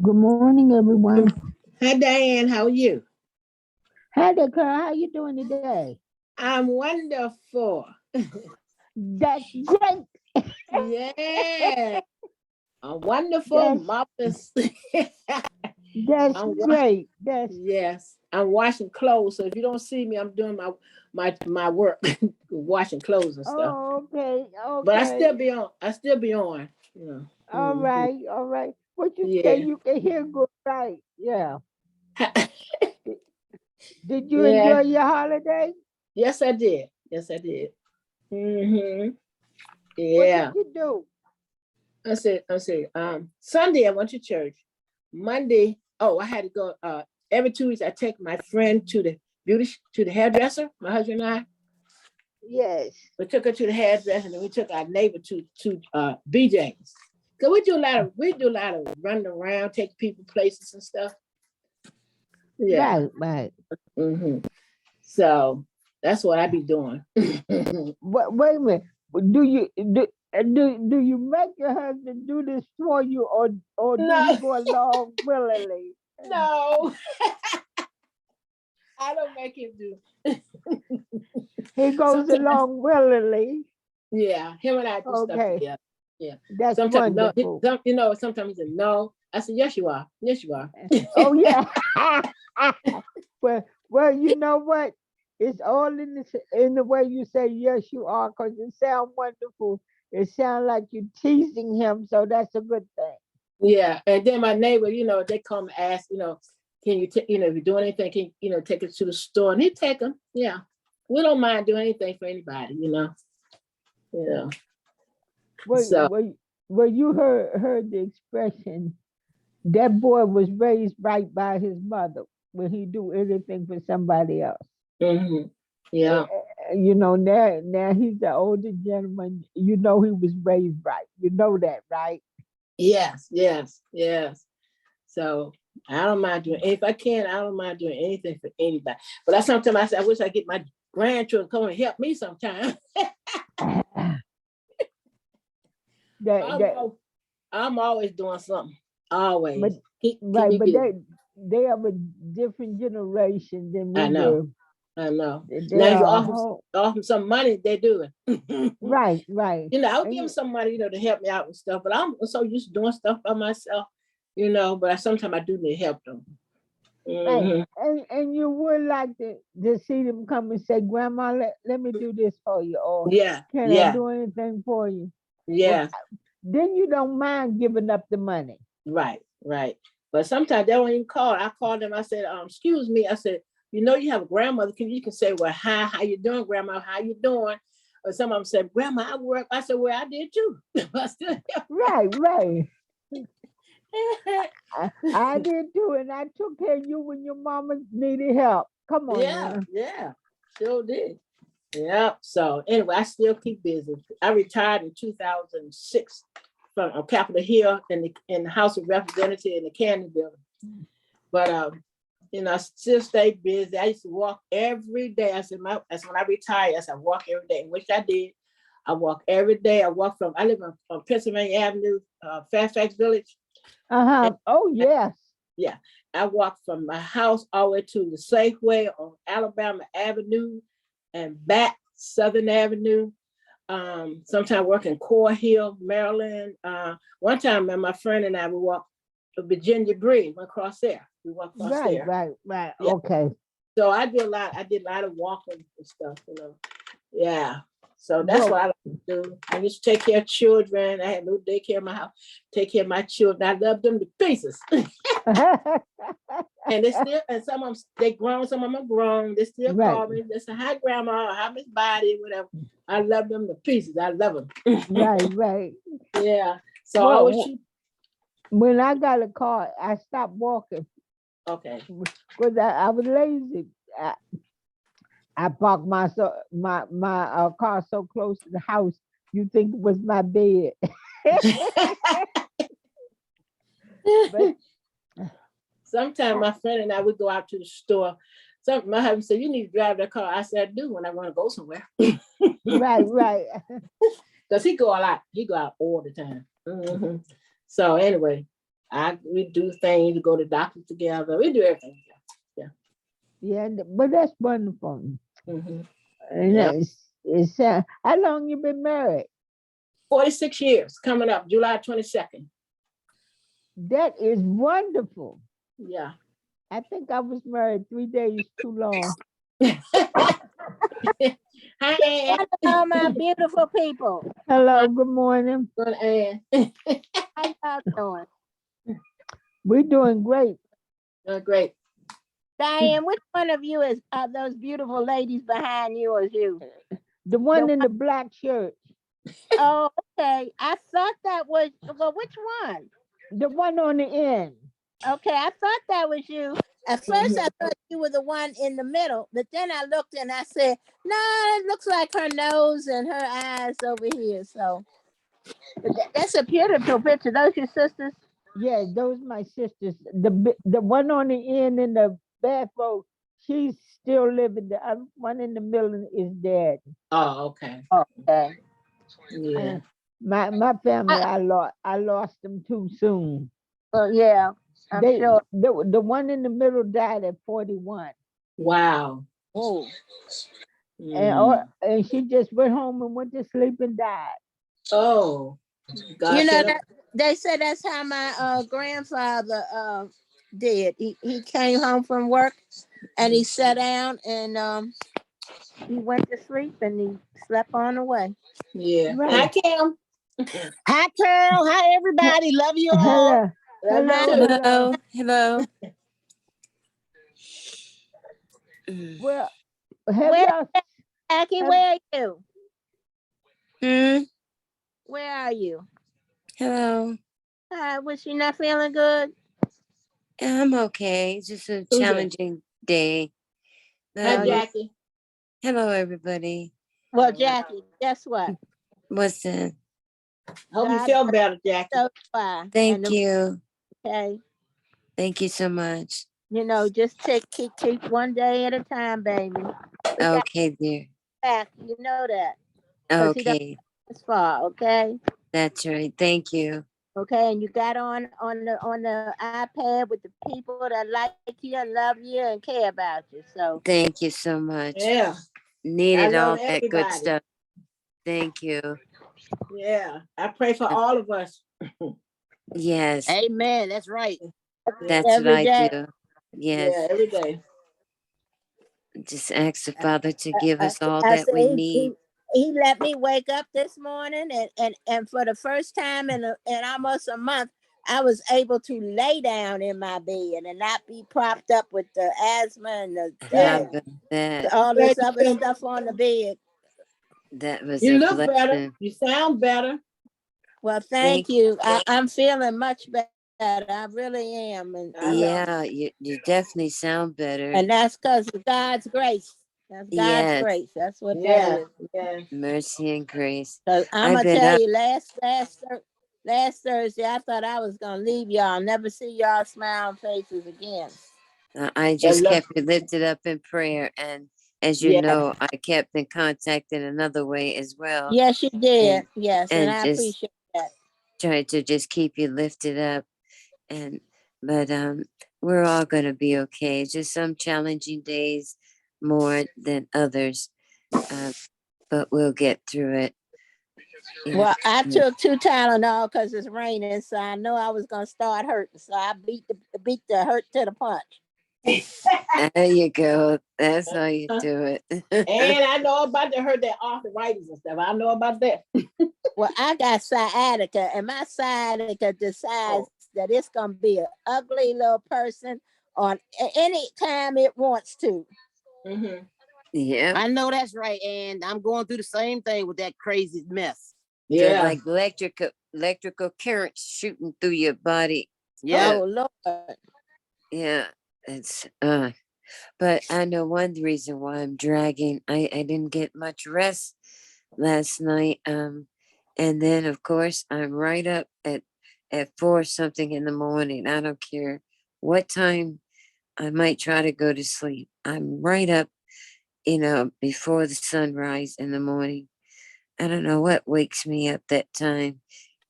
Good morning, everyone. Hi, Diane. How are you? Hi there, Carl. How you doing today? I'm wonderful. That's great. Yeah, I'm wonderful, That's marvelous. that's I'm wa- great. That's yes, I'm washing clothes. So if you don't see me, I'm doing my work, washing clothes and stuff. okay. But I Okay. still be on. I still be on. You know. All Mhm. right. All right. What you say? Yeah. You can hear good, right? Yeah. Did you Yeah. enjoy your holiday? Yes, I did. Yes, I did. What did Yeah. you do? I said, Sunday I went to church. Monday, oh, I had to go. Every 2 weeks I take my friend to the hairdresser. My husband and I, Yes. we took her to the hairdresser, and then we took our neighbor to BJ's. Cause we do a lot of running around, take people places and stuff. Yeah. Right. Right. hmm So that's what I be doing. Wait a minute. Do you make your husband do this for you, or do he No, go along willingly? no, I don't make him do. He goes Sometimes along willingly. Yeah, him and I do stuff Okay, together. Yeah. that's Sometimes no, wonderful. sometimes he said no. I said, yes, you are. Yes, you are. Oh yeah. well, you know what? It's all in the way you say yes, you are, because it sounds wonderful. It sounds like you're teasing him, so that's a good thing. Yeah. And then my neighbor, they come ask, can you, if you're doing anything, can take us to the store, and he take them. Yeah. We don't mind doing anything for anybody. Yeah. Well, So well, well, you heard the expression. That boy was raised right by his mother when he do anything for somebody else. mhm. Yeah. Now he's the older gentleman. You know he was raised right. You know that, right? Yes, yes, yes. So I don't mind doing, if I can, I don't mind doing anything for anybody. But I sometimes I say, I wish I get my grandchildren come and help me sometime. that I'm, that al- I'm always doing something. but Always. Keep right, me but busy. they have a different generation than we I know. were. I know. They Now if you are offer them some money, they do it. right, right. I'll give them And some money, to help me out with stuff. But I'm so used to doing stuff by myself, but sometimes I do need help them. right. hmm And you would like to see them come and say, Grandma, let me do this for you, or Yeah, can I yeah, do anything for you? Well, yeah. then you don't mind giving up the money. Right, right. But sometimes they don't even call. I called them. I said, excuse me. I said, you have a grandmother. You can say, well, hi, how you doing, grandma? How you doing? Or some of them said, Grandma, I work. I said, well, I did too. I still Right, right. help. I did too, and I took care of you when your mama needed help. Come on Yeah, now. yeah, sure did. Yeah. So anyway, I still keep busy. I retired in 2006 from Capitol Hill in the House of Representatives in the Candy Building. But I still stay busy. I used to walk every day. That's when I retired. I said, I walk every day, which I did. I walk every day. I live on Pennsylvania Avenue, Fairfax Village. And Oh yes. yeah, I walk from my house all the way to the Safeway on Alabama Avenue and back Southern Avenue. Sometimes work in Core Hill, Maryland. One time, my friend and I would walk Virginia Bridge, went across there. We walked across Right, there. right, right. Yeah. Okay. So I did a lot. I did a lot of walking and stuff. Yeah. So that's Well, what I like to do. I used to take care of children. I had no daycare in my house. Take care of my children. I love them to pieces. And some of them, they grown, some of them are grown. They still right, call me. They say, hi, grandma, hi, Miss Body, whatever. I love them to pieces. I love them. right, right. Yeah. So I always Well, when I got a car, I stopped walking okay. because I was lazy. I parked my car so close to the house, you think it was my bed. But Sometimes my friend and I would go out to the store. My husband said, you need to drive that car. I said, I do when I want to go somewhere. right, right. Because he go a lot. He go out all the time. So anyway, We do things, we go to doctors together, we do everything. Yeah, but that's wonderful. Mhm. And Yeah. it's how long you been married? 46 years coming up, July 22nd. That is wonderful. Yeah. I think I was married 3 days too long. Hi, Ann. Hello, my beautiful people. Hello, good morning. Good, Ann. How y'all doing? We're doing great. Great. Diane, which one of you is those beautiful ladies behind you is you? The one in the black shirt. Oh, okay. I thought that was, well, which one? The one on the end. Okay, I thought that was you. At first, I thought you were the one in the middle, but then I looked and I said, no, it looks like her nose and her eyes over here. So but that's a beautiful picture. Those your sisters? Yeah, those my sisters. The one on the end in the bathrobe, she's still living. The other one in the middle is dead. Oh, okay. Okay. Yeah. My family, I lost them too soon. Well, yeah, I'm They sure. the one in the middle died at 41. Wow. Oh, And she just went home and went to sleep and died. Oh, God you know said, that they said that's how my grandfather did. He came home from work and he sat down and he went to sleep and he slept on the way. yeah. Hi, Right. Kim. Hi, Carol. Hi, everybody. Love you all. Hello. Love you Hello. too. Hello. Hello. Well, have Where, y'all Jackie? have- Where are you? Hmm. Where are you? Hello. Hi. Was she not feeling good? I'm okay. It's just a Who's that? challenging day. Hi, Um, Jackie. hello, everybody. Well, Jackie, guess what? What's that? Hope you God feel better, Jackie. so far. Thank you. Okay. Thank you so much. You know, just keep one day at a time, baby. We got Okay, dear. back. You know that. 'Cause he doesn't Okay, go as far, okay? that's right. Thank you. Okay, and you got on the iPad with the people that like you and love you and care about you. So Thank you so much. Yeah. I Needed all love that good everybody. stuff. Thank you. Yeah. I pray for all of us. Yes, amen. That's right. that's what Every I day. do. Yeah, Yes, every day. just ask the Father to give us all I that we say need. he let me wake up this morning and for the first time in almost a month, I was able to lay down in my bed and not be propped up with the asthma and How Yeah. about that? all this Glad other you feel- stuff on the bed. That was You a look better. blessing. You sound better. Well, Thank thank you. I'm feeling much better. I really am. I know. Yeah, you definitely sound better. And that's because of God's grace. That's God's Yes. grace. That's what that Yeah. is. Yeah. Mercy and grace. 'Cause I'm I've gonna been tell up. you, last Thursday, I thought I was gonna leave y'all, never see y'all smiling faces again. I just look- kept it lifted up in prayer, and as you Yeah. know, I kept in contact in another way as well. Yes, you did. Yes, and and I just appreciate that. tried to just keep you lifted up, but we're all gonna be okay. Just some challenging days more than others, but we'll get through it. Yeah. Well, I took 2 Tylenol because it's raining, so I know I was gonna start hurting. So I beat the hurt to the punch. There you go. That's how you do it. And I know about to hurt that arthritis and stuff. I know about that. Well, I got sciatica, and my sciatica decides that it's gonna be an ugly little person on any time it wants to. Mm-hmm. Yeah. I know that's right, and I'm going through the same thing with that crazy mess. Yeah. Like electrical currents shooting through your body. Yeah, Oh Lord. Yeah, it's but I know one reason why I'm dragging. I didn't get much rest last night. And then of course I'm right up at 4 something in the morning. I don't care what time I might try to go to sleep. I'm right up, before the sunrise in the morning. I don't know what wakes me up that time.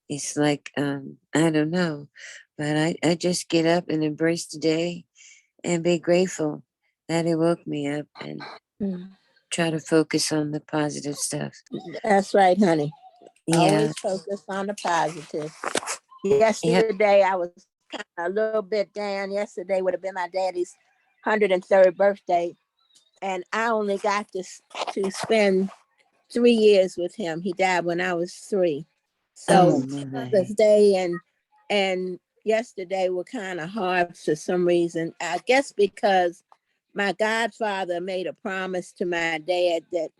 It's like I don't know, But I just get up and embrace the day and be grateful that it woke me up and Mm. try to focus on the positive stuff. That's right, honey. Yeah. Always focus on the positive. Yep. Yesterday, I was kind of a little bit down. Yesterday would have been my daddy's 103rd birthday, and I only got to spend 3 years with him. He died when I was 3. Oh So my. this day and yesterday were kind of hard for some reason. I guess because my godfather made a promise to my dad that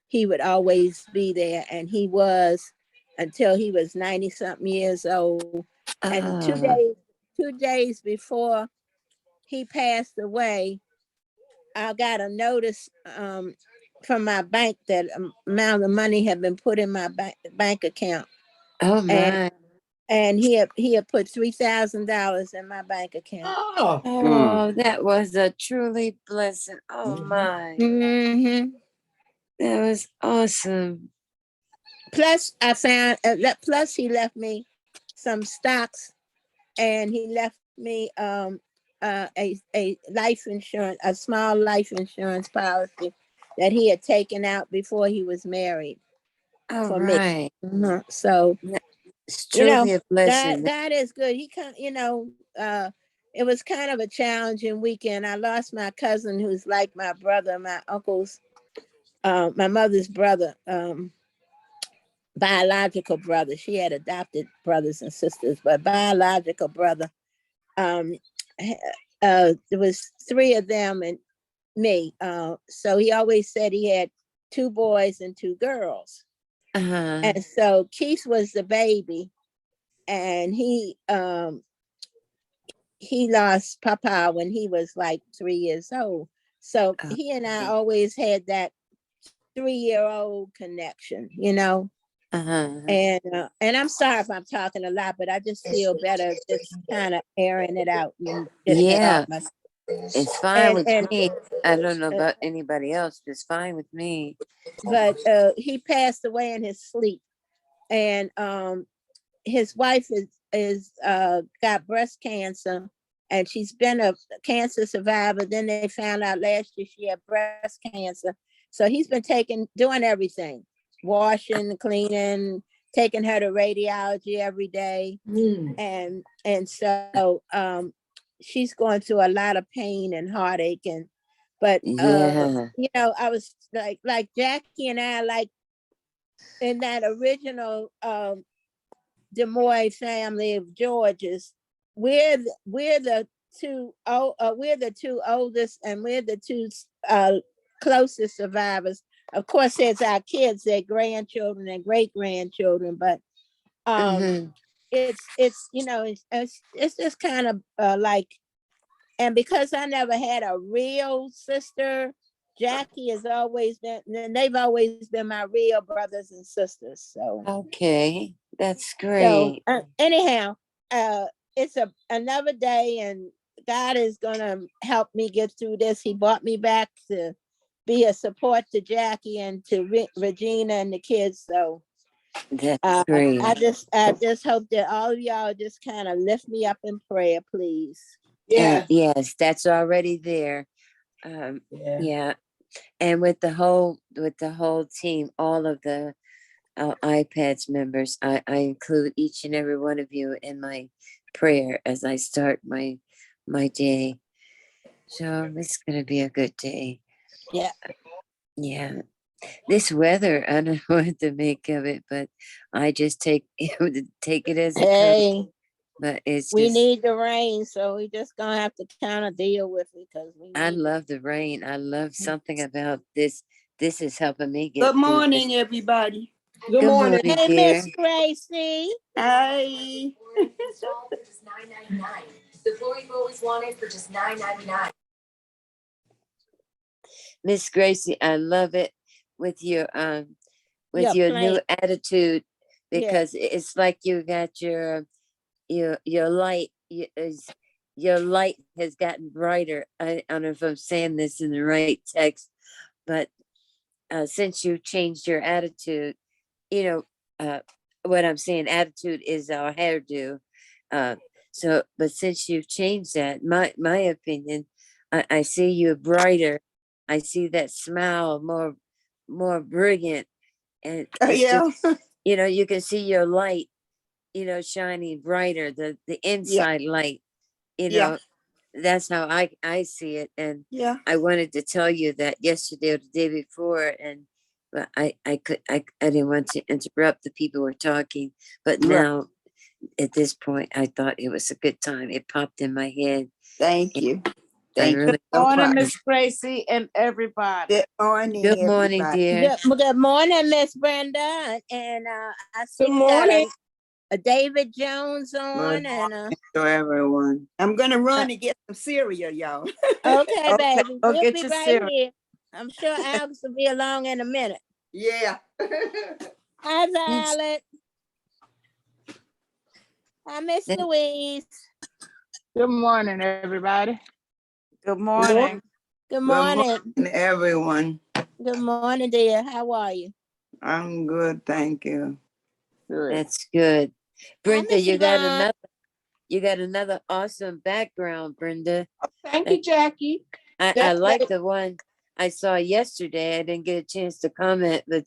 he would always be there, and he was until he was 90 something years old. And Oh. 2 days before he passed away, I got a notice from my bank that amount of money had been put in my bank account, Oh and my. he had put $3,000 in my bank account. Oh. Oh, that was a truly blessing. Oh my. Mm-hmm. That was awesome. Plus, plus he left me some stocks, and he left me a life insurance, a small life insurance policy that he had taken out before he was married All for me. right. So It's you know, truly a blessing. God is good. He can, it was kind of a challenging weekend. I lost my cousin, who's like my brother, my uncle's, my mother's brother, biological brother. She had adopted brothers and sisters, but biological brother. Um, there was 3 of them and me. So he always said he had 2 boys and 2 girls. Uh-huh. And so Keith was the baby, and he lost Papa when he was like 3 years old. So he and I Okay. always had that 3-year-old connection, Uh-huh. And I'm sorry if I'm talking a lot, but I just feel better just kind of airing it out and getting it off Yeah, my. it's fine And with and me. I don't know uh, about anybody else. It's fine with me. but he passed away in his sleep, and his wife is got breast cancer, and she's been a cancer survivor. Then they found out last year she had breast cancer, so he's been doing everything, washing, cleaning, taking her to radiology every day, Mm. and so she's going through a lot of pain and heartache, but Yeah. I was like Jackie and I, like in that original DeMoy family of Georges, we're the we're the 2 oldest, and we're the 2 closest survivors. Of course, there's our kids, their grandchildren and great grandchildren, but Mm-hmm. it's just kind of like, and because I never had a real sister, Jackie has always been, and they've always been my real brothers and sisters. Okay. That's So great. anyhow, it's another day, and God is gonna help me get through this. He brought me back to be a support to Jackie and to Regina and the kids. So That's great. I just hope that all of y'all just kind of lift me up in prayer, please. Yeah. Yes, that's already there. Yeah. Yeah. And with the whole team, all of the iPads members, I include each and every one of you in my prayer as I start my day. So it's gonna be a good day. Yeah. Yeah. This weather, I don't know what to make of it, but I just take it as it comes. Hey, But it's we just, need the rain, so we just gonna have to kind of deal with it because we I need. love the rain. I love something about this. This is helping me get Good through this. morning, everybody. Good Good morning. morning, Hey, dear. Miss Gracie. Hi. Miss Gracie, I love it with your Yeah, new playing. attitude, Yeah. because it's like you got your light your light has gotten brighter. I don't know if I'm saying this in the right text, but since you changed your attitude, you know, what I'm saying, attitude is our hairdo. Uh, So, but since you've changed that, my opinion, I see you brighter. I see that smile more brilliant, and it's Yeah. just, you can see your light, shining brighter, the Yeah. inside light, you Yeah. know, that's how I see it. And Yeah. I wanted to tell you that yesterday or the day before, and but I didn't want to interrupt the people who were talking, but Right. now at this point I thought it was a good time. It popped in my head. Thank and you. I Thank you really so Morning, much. Miss Gracie and everybody. Good morning, good morning, everybody. dear. Good morning, Miss Brenda. And I see Good we got morning. a David Jones Good on. morning And to everyone. I'm gonna run and get some cereal, y'all. okay, Okay, baby, go we'll get be your right cereal. here. I'm sure Alex will be along in a minute. Yeah. Hi, Yes, Violet. Hi, Miss that- Louise. Good morning, everybody. Good morning. Good Good morning. morning, everyone. Good morning, dear. How are you? I'm good, thank you. Good. that's good. Brenda, Miss Yvonne. you got another awesome background, Brenda. Thank you, Jackie. I That's like right. the one I saw yesterday. I didn't get a chance to comment, but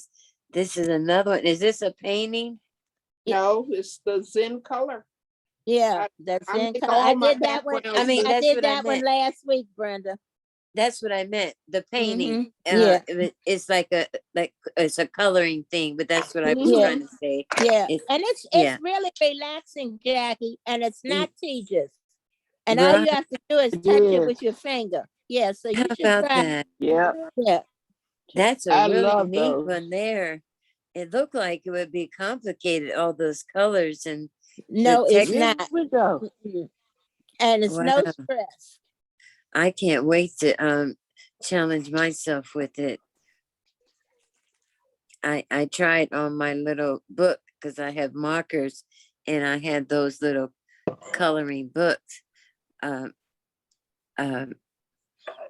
this is another one. Is this a painting? No, it's the Zen color. Yeah, I- that's I in make color. all I my did that one. backgrounds I mean, I that's did what I that one meant. last week, Brenda. That's what I meant. The painting. Yeah. It's like it's a coloring thing, but that's what I was Yeah. trying to say. Yeah, It's and it's yeah, really relaxing, Jackie, and it's Mm. not tedious. And all you right. have to do is It touch it is. with your finger. Yeah, so How you should about try. that? Yeah, Yeah, That's a I really love neat those. one there. It looked like it would be complicated, all those colors and no, the it's text. Here not. we go. Mm-mm. And it's no Wow. stress. I can't wait to challenge myself with it. I tried on my little book because I have markers and I had those little coloring books. Um, um,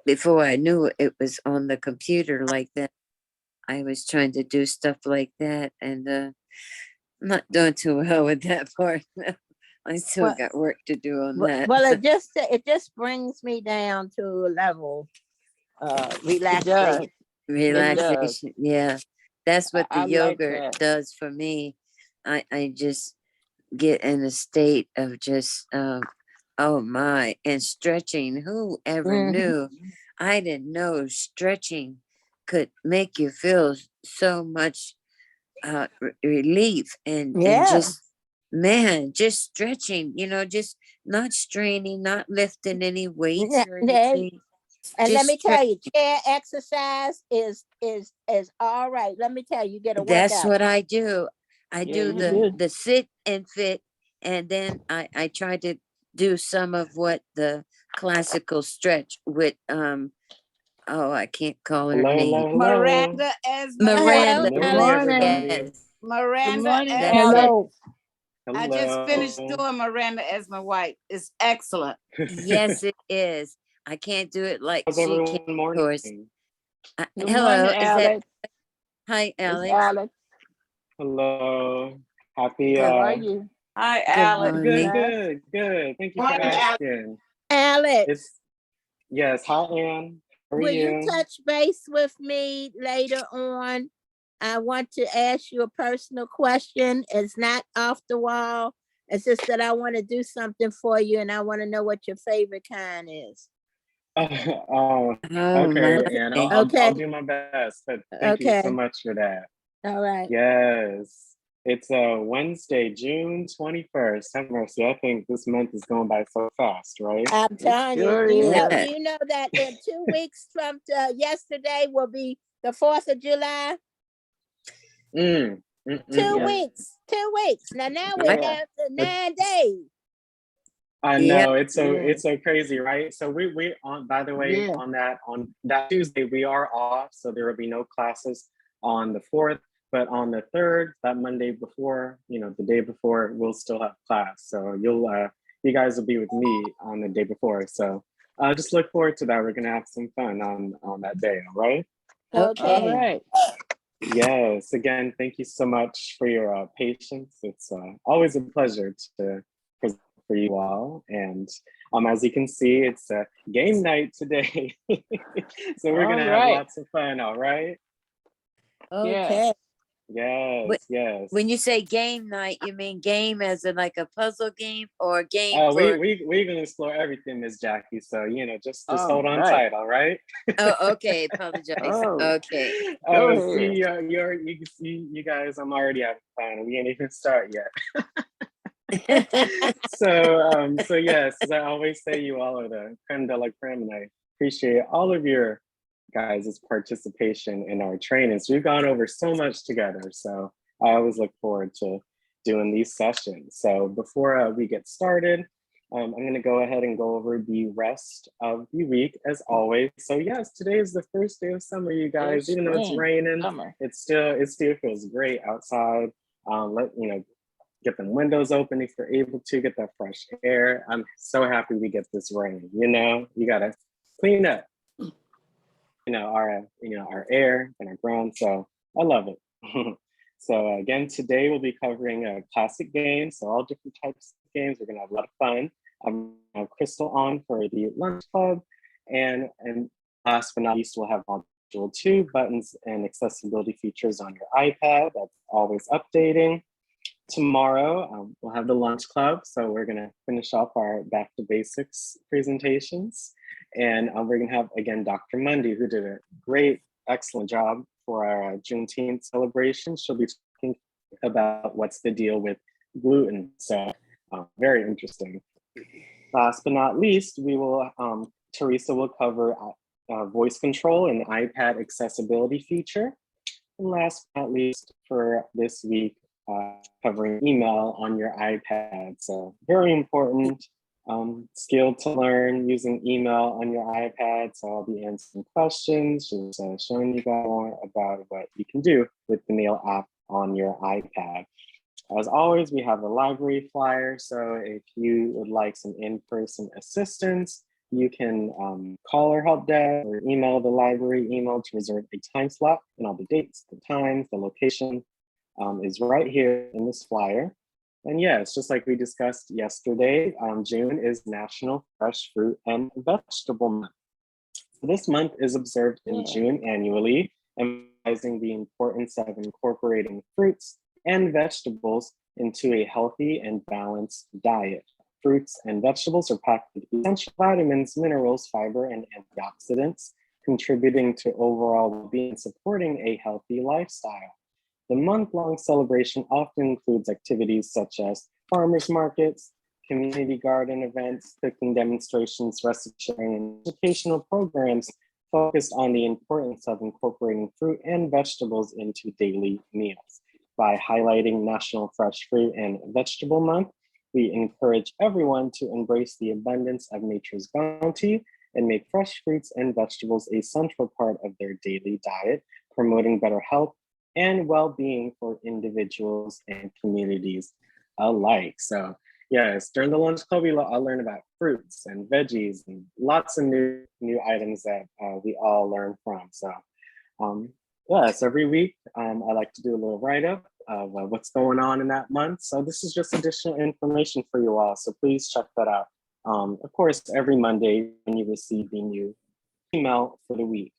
before I knew it was on the computer like that, I was trying to do stuff like that, and I'm not doing too well with that part. I still Well, got work to do on that. well, it just brings me down to a level It does. relaxation. It does. Relaxation, yeah, that's what the I like yogurt that. does for me. I just get in a state of just oh my, and stretching. Who ever Mhm. knew? I didn't know stretching could make you feel so much relief and Yeah. just man, just stretching, just not straining, not lifting any weights Yeah, or yeah. anything. And let Just me tell you, chair exercise is all right. Let me tell you, you get a that's workout. what I do. I Yeah, do you Mhm. do. the sit and fit, and then I try to do some of what the classical stretch with oh, I can't call her Hello, name. hello, hello. Miranda Esmond Hello, White. Miranda. Good Good morning, Alex. morning. everybody. Yes, Good Miranda morning, that's Esmond. it. Hello. I just finished Hello. doing Miranda Esmond White. It's excellent. Yes, it is. I can't do it like How's she can, everyone of course. morning? Good Hello, morning, is that Alex. hi, It's Alex? Alex. Hello. Happy, How are you? Hi, Good Alex. morning. good. Thank you for Morning, Alex. asking. Alex, It's, yes, hi, Ann. How are will you you? touch base with me later on? I want to ask you a personal question. It's not off the wall. It's just that I want to do something for you and I want to know what your favorite kind is. Oh, Oh okay, my. Ann. I'll Okay. do my best, but thank you so Okay. much for that. All right. Yes. It's Wednesday, June 21st. Have mercy. I think this month is going by so fast, right? I'm telling you, Sure do you know, is. do you know that in 2 weeks from yesterday will be the 4th of July? Mm, mm, mm, 2 Yeah. mm. weeks. 2 weeks. Now we're Yeah. down to 9 days. I Yeah. know it's so Yeah. it's so crazy, right? So we on by the way Yeah. on that Tuesday we are off, so there will be no classes on the 4th, but on the 3rd, that Monday before, the day before, we'll still have class. So you guys will be with me on the day before. So just look forward to that. We're gonna have some fun on that day, all right? All Okay. right. Yes. Again, thank you so much for your patience. It's always a pleasure to present for you all. And as you can see, it's a game night today. So we're gonna All have right. lots of fun, all right? Okay. Yes, yes. When you say game night, you mean game as in like a puzzle game or game Oh, for? we can explore everything, Miss Jackie. So just All hold on right. tight, all right? Oh, okay. Apologize. Oh, Okay. go See, ahead. you can see you guys. I'm already having fun. We ain't even start yet. So yes, as I always say, you all are the creme de la creme, and I appreciate all of your guys' participation in our trainings. We've gone over so much together, so I always look forward to doing these sessions. So before we get started, I'm going to go ahead and go over the rest of the week as always. So yes, today is the first day of summer, you guys. Even though it's Spring, raining, summer. it still feels great outside. Get them windows open if you're able to, get that fresh air. I'm so happy we get this rain. You gotta clean up, our air and our ground. So I love it. So again, today we'll be covering classic games. So all different types of games. We're gonna have a lot of fun. Have Crystal on for the lunch club, and last but not least, we'll have module 2 buttons and accessibility features on your iPad. That's always updating. Tomorrow, we'll have the lunch club. So we're gonna finish off our back to basics presentations. And we're gonna have, again, Dr. Mundy, who did a great, excellent job for our Juneteenth celebration. She'll be talking about what's the deal with gluten. So very interesting. Last but not least, Teresa will cover voice control and iPad accessibility feature. And last but not least for this week, covering email on your iPad. So very important skill to learn using email on your iPad. So I'll be answering questions, just showing you guys more about what you can do with the Mail app on your iPad. As always, we have a library flyer. So if you would like some in-person assistance, you can call our help desk or email the library email to reserve a time slot, and all the dates, the times, the location is right here in this flyer. And yeah, it's just like we discussed yesterday, June is National Fresh Fruit and Vegetable Month. So this month is observed in June annually, emphasizing the importance of incorporating fruits and vegetables into a healthy and balanced diet. Fruits and vegetables are packed with essential vitamins, minerals, fiber, and antioxidants, contributing to overall well-being and supporting a healthy lifestyle. The month-long celebration often includes activities such as farmers markets, community garden events, cooking demonstrations, recipe sharing, and educational programs focused on the importance of incorporating fruit and vegetables into daily meals. By highlighting National Fresh Fruit and Vegetable Month, we encourage everyone to embrace the abundance of nature's bounty and make fresh fruits and vegetables a central part of their daily diet, promoting better health and well-being for individuals and communities alike. So yes, during the lunch club, I'll learn about fruits and veggies and lots of new items that we all learn from. So yes, every week I like to do a little write-up of what's going on in that month. So this is just additional information for you all. So please check that out. Of course, every Monday when you receive the new email for the week.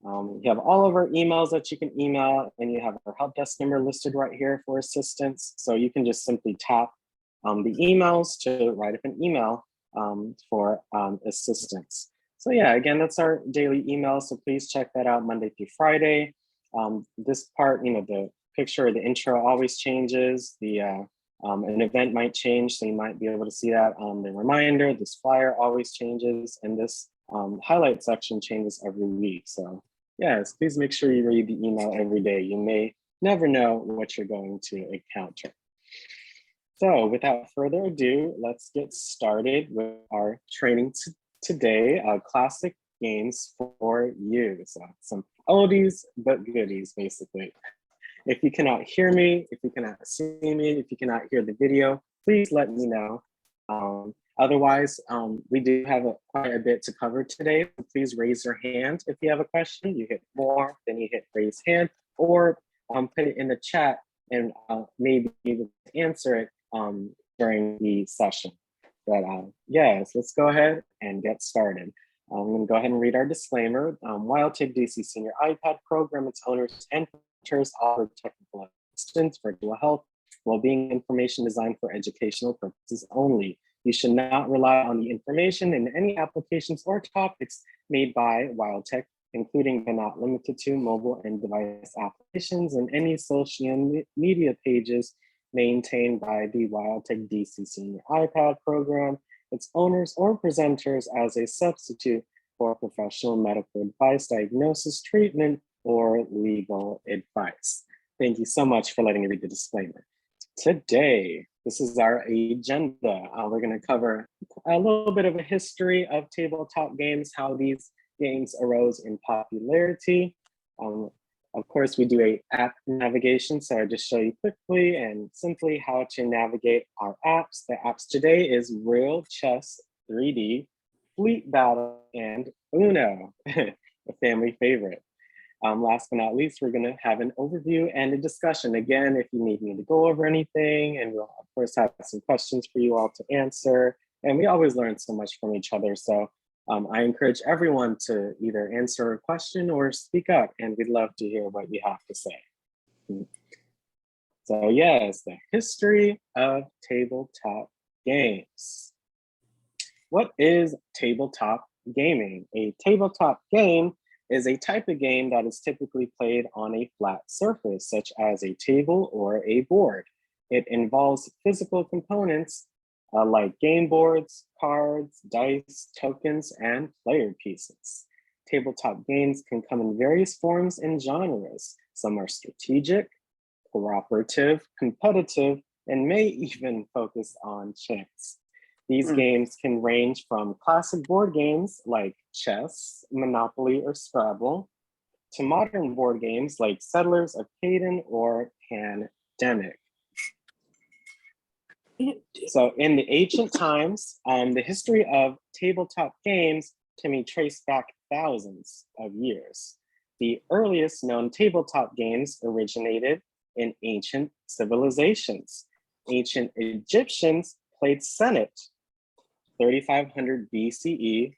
You have all of our emails that you can email, and you have our help desk number listed right here for assistance. So you can just simply tap the emails to write up an email for assistance. So yeah, again, that's our daily email. So please check that out Monday through Friday. This part, the picture, the intro always changes. An event might change, so you might be able to see that on the reminder. This flyer always changes, and this highlight section changes every week. So yes, please make sure you read the email every day. You may never know what you're going to encounter. So without further ado, let's get started with our training today, classic games for you. So some oldies but goodies, basically. If you cannot hear me, if you cannot see me, if you cannot hear the video, please let me know. Otherwise, we do have quite a bit to cover today. So please raise your hand if you have a question. You hit more, then you hit raise hand, or put it in the chat and maybe able to answer it during the session. But yes, let's go ahead and get started. I'm going to go ahead and read our disclaimer. WildTech DC Senior iPad program, its owners and presenters offer technical assistance for dual health, well-being information designed for educational purposes only. You should not rely on the information in any applications or topics made by WildTech, including but not limited to mobile and device applications and any social media pages maintained by the WildTech DC Senior iPad program, its owners or presenters as a substitute for professional medical advice, diagnosis, treatment, or legal advice. Thank you so much for letting me read the disclaimer. Today, this is our agenda. We're going to cover a little bit of a history of tabletop games, how these games arose in popularity. Of course, we do a app navigation, so I just show you quickly and simply how to navigate our apps. The apps today is Real Chess 3D, Fleet Battle, and Uno, a family favorite. Last but not least, we're going to have an overview and a discussion. Again, if you need me to go over anything, and we'll of course have some questions for you all to answer. And we always learn so much from each other. So I encourage everyone to either answer a question or speak up, and we'd love to hear what you have to say. So yes, the history of tabletop games. What is tabletop gaming? A tabletop game is a type of game that is typically played on a flat surface, such as a table or a board. It involves physical components like game boards, cards, dice, tokens, and player pieces. Tabletop games can come in various forms and genres. Some are strategic, cooperative, competitive, and may even focus on chance. These games can range from classic board games like chess, Monopoly, or Scrabble, to modern board games like Settlers of Catan or Pandemic. So in the ancient times, the history of tabletop games can be traced back thousands of years. The earliest known tabletop games originated in ancient civilizations. Ancient Egyptians played Senet, 3500 BCE,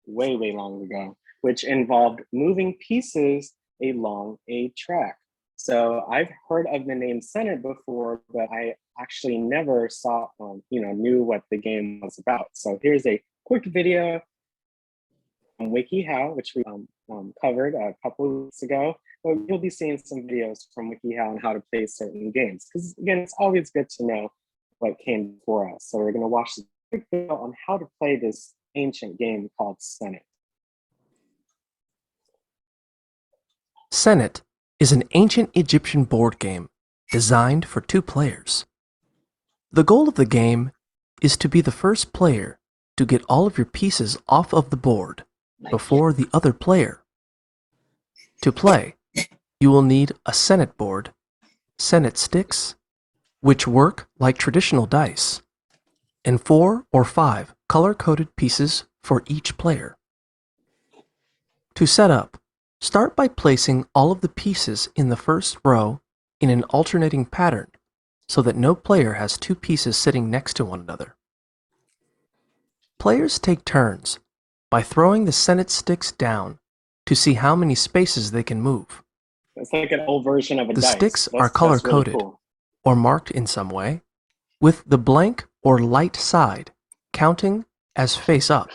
way long ago, which involved moving pieces along a track. So I've heard of the name Senet before, but I actually never saw, knew what the game was about. So here's a quick video on WikiHow, which we covered a couple of weeks ago. But you'll be seeing some videos from WikiHow on how to play certain games. Because again, it's always good to know what came before us. So we're gonna watch this quick video on how to play this ancient game called Senet. Senet is an ancient Egyptian board game designed for 2 players. The goal of the game is to be the first player to get all of your pieces off of the board before the other player. To play, you will need a Senet board, Senet sticks, which work like traditional dice, and 4 or 5 color-coded pieces for each player. To set up, start by placing all of the pieces in the first row in an alternating pattern so that no player has 2 pieces sitting next to one another. Players take turns by throwing the Senet sticks down to see how many spaces they can move. It's like an old version of a The dice. sticks That's are color-coded really cool. or marked in some way, with the blank or light side counting as face up.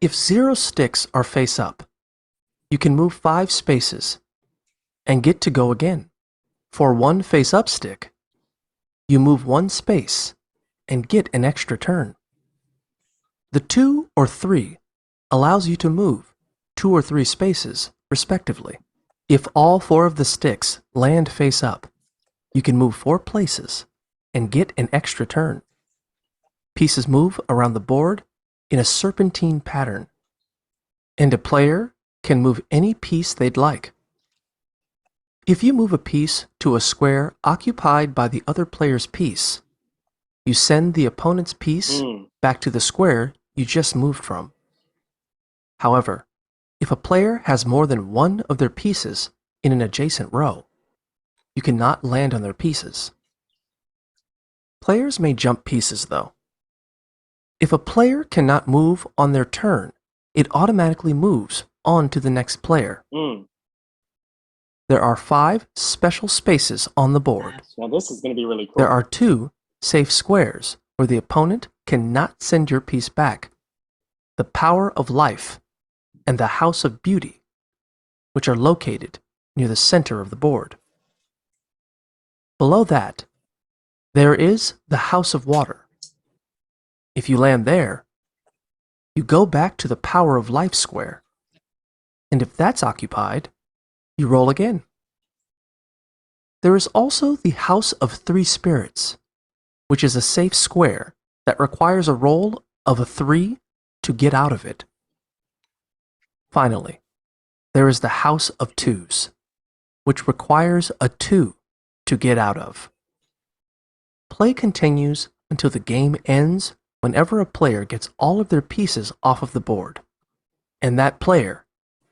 If 0 sticks are face up, you can move 5 spaces and get to go again. For 1 face up stick, you move 1 space and get an extra turn. The 2 or 3 allows you to move 2 or 3 spaces, respectively. If all 4 of the sticks land face up, you can move 4 places and get an extra turn. Pieces move around the board in a serpentine pattern, and a player can move any piece they'd like. If you move a piece to a square occupied by the other player's piece, you send the opponent's piece back to the square you just moved from. However, if a player has more than 1 of their pieces in an adjacent row, you cannot land on their pieces. Players may jump pieces, though. If a player cannot move on their turn, it automatically moves on to the next player. Mm. There are 5 special spaces on the board. Now this is going to be really cool. There are 2 safe squares where the opponent cannot send your piece back. The Power of Life and the House of Beauty, which are located near the center of the board. Below that, there is the House of Water. If you land there, you go back to the Power of Life square. And if that's occupied, you roll again. There is also the House of 3 Spirits, which is a safe square that requires a roll of a 3 to get out of it. Finally, there is the House of 2s, which requires a 2 to get out of. Play continues until the game ends whenever a player gets all of their pieces off of the board, and that player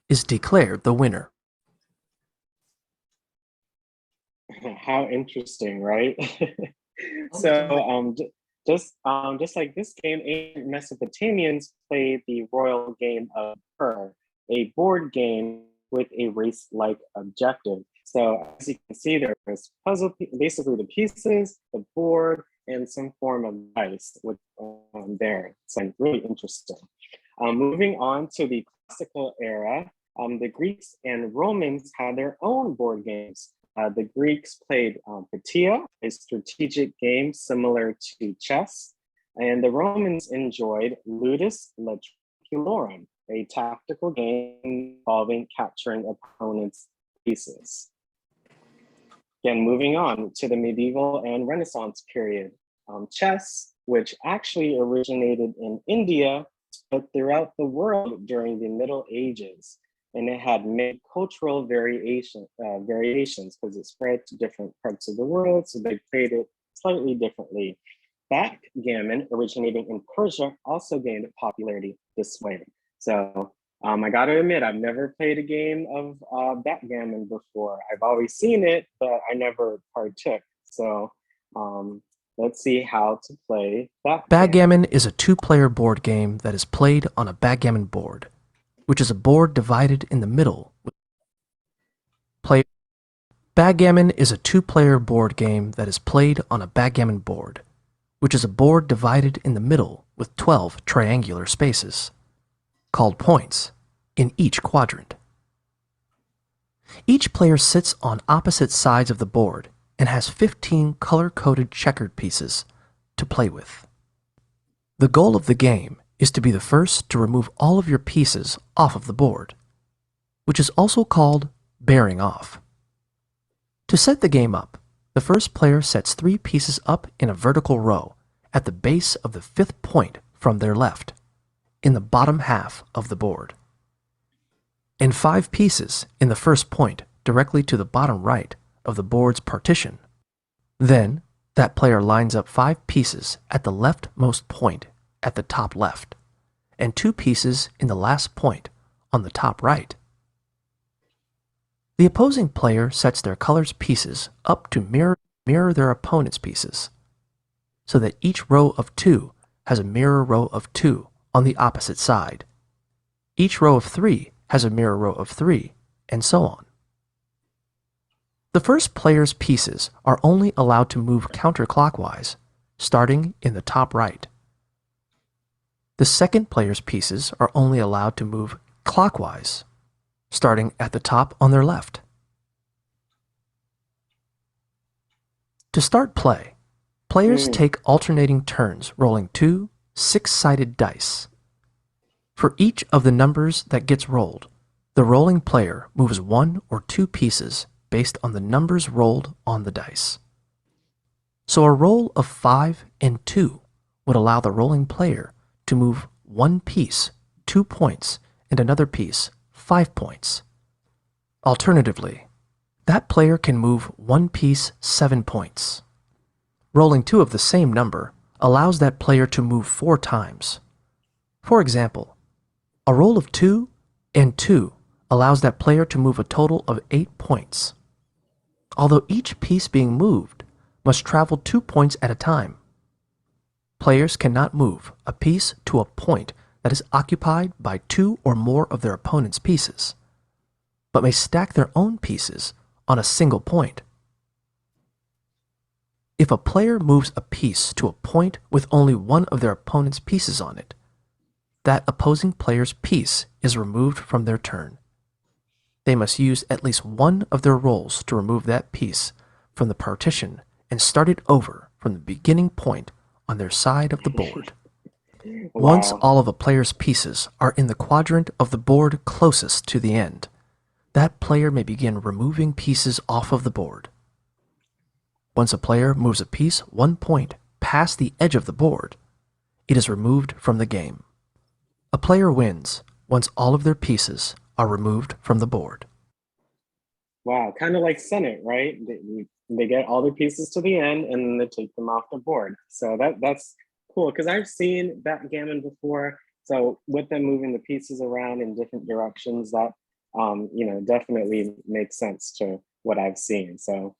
is declared the winner. How interesting, right? So just like this game, ancient Mesopotamians played the royal game of Ur, a board game with a race-like objective. So as you can see, there's puzzle, basically the pieces, the board, and some form of dice with there. So really interesting. Moving on to the classical era, the Greeks and Romans had their own board games. The Greeks played Patia, a strategic game similar to chess, and the Romans enjoyed Ludus Latricularum, a tactical game involving capturing opponents' pieces. Again, moving on to the medieval and Renaissance period. Chess, which actually originated in India, but throughout the world during the Middle Ages. And it had many cultural variations because it spread to different parts of the world, so they played it slightly differently. Backgammon, originating in Persia, also gained popularity this way. So I gotta admit, I've never played a game of backgammon before. I've always seen it, but I never partook. So let's see how to play backgammon. Backgammon is a 2-player board game that is played on a backgammon board, which is a board divided in the middle. Backgammon is a 2-player board game that is played on a backgammon board, which is a board divided in the middle with 12 triangular spaces, called points, in each quadrant. Each player sits on opposite sides of the board and has 15 color-coded checkered pieces to play with. The goal of the game is to be the first to remove all of your pieces off of the board, which is also called bearing off. To set the game up, the first player sets 3 pieces up in a vertical row at the base of the 5th point from their left, in the bottom half of the board, and 5 pieces in the first point directly to the bottom right of the board's partition. Then, that player lines up 5 pieces at the leftmost point at the top left, and 2 pieces in the last point on the top right. The opposing player sets their color's pieces up to mirror their opponent's pieces, so that each row of 2 has a mirror row of 2 on the opposite side. Each row of 3 has a mirror row of 3, and so on. The first player's pieces are only allowed to move counterclockwise, starting in the top right. The second player's pieces are only allowed to move clockwise, starting at the top on their left. To start play, players take alternating turns rolling 2 6-sided dice. For each of the numbers that gets rolled, the rolling player moves 1 or 2 pieces based on the numbers rolled on the dice. So a roll of 5 and 2 would allow the rolling player to move 1 piece 2 points and another piece 5 points. Alternatively, that player can move 1 piece 7 points. Rolling 2 of the same number allows that player to move 4 times. For example, a roll of 2 and 2 allows that player to move a total of 8 points, although each piece being moved must travel 2 points at a time. Players cannot move a piece to a point that is occupied by 2 or more of their opponent's pieces, but may stack their own pieces on a single point. If a player moves a piece to a point with only one of their opponent's pieces on it, that opposing player's piece is removed from their turn. They must use at least one of their rolls to remove that piece from the partition and start it over from the beginning point on their side of the board. Once Wow. all of a player's pieces are in the quadrant of the board closest to the end, that player may begin removing pieces off of the board. Once a player moves a piece 1 point past the edge of the board, it is removed from the game. A player wins once all of their pieces are removed from the board. Wow, kind of like Senate, right? They get all their pieces to the end and then they take them off the board. So that's cool because I've seen backgammon before. So with them moving the pieces around in different directions, that definitely makes sense to what I've seen. So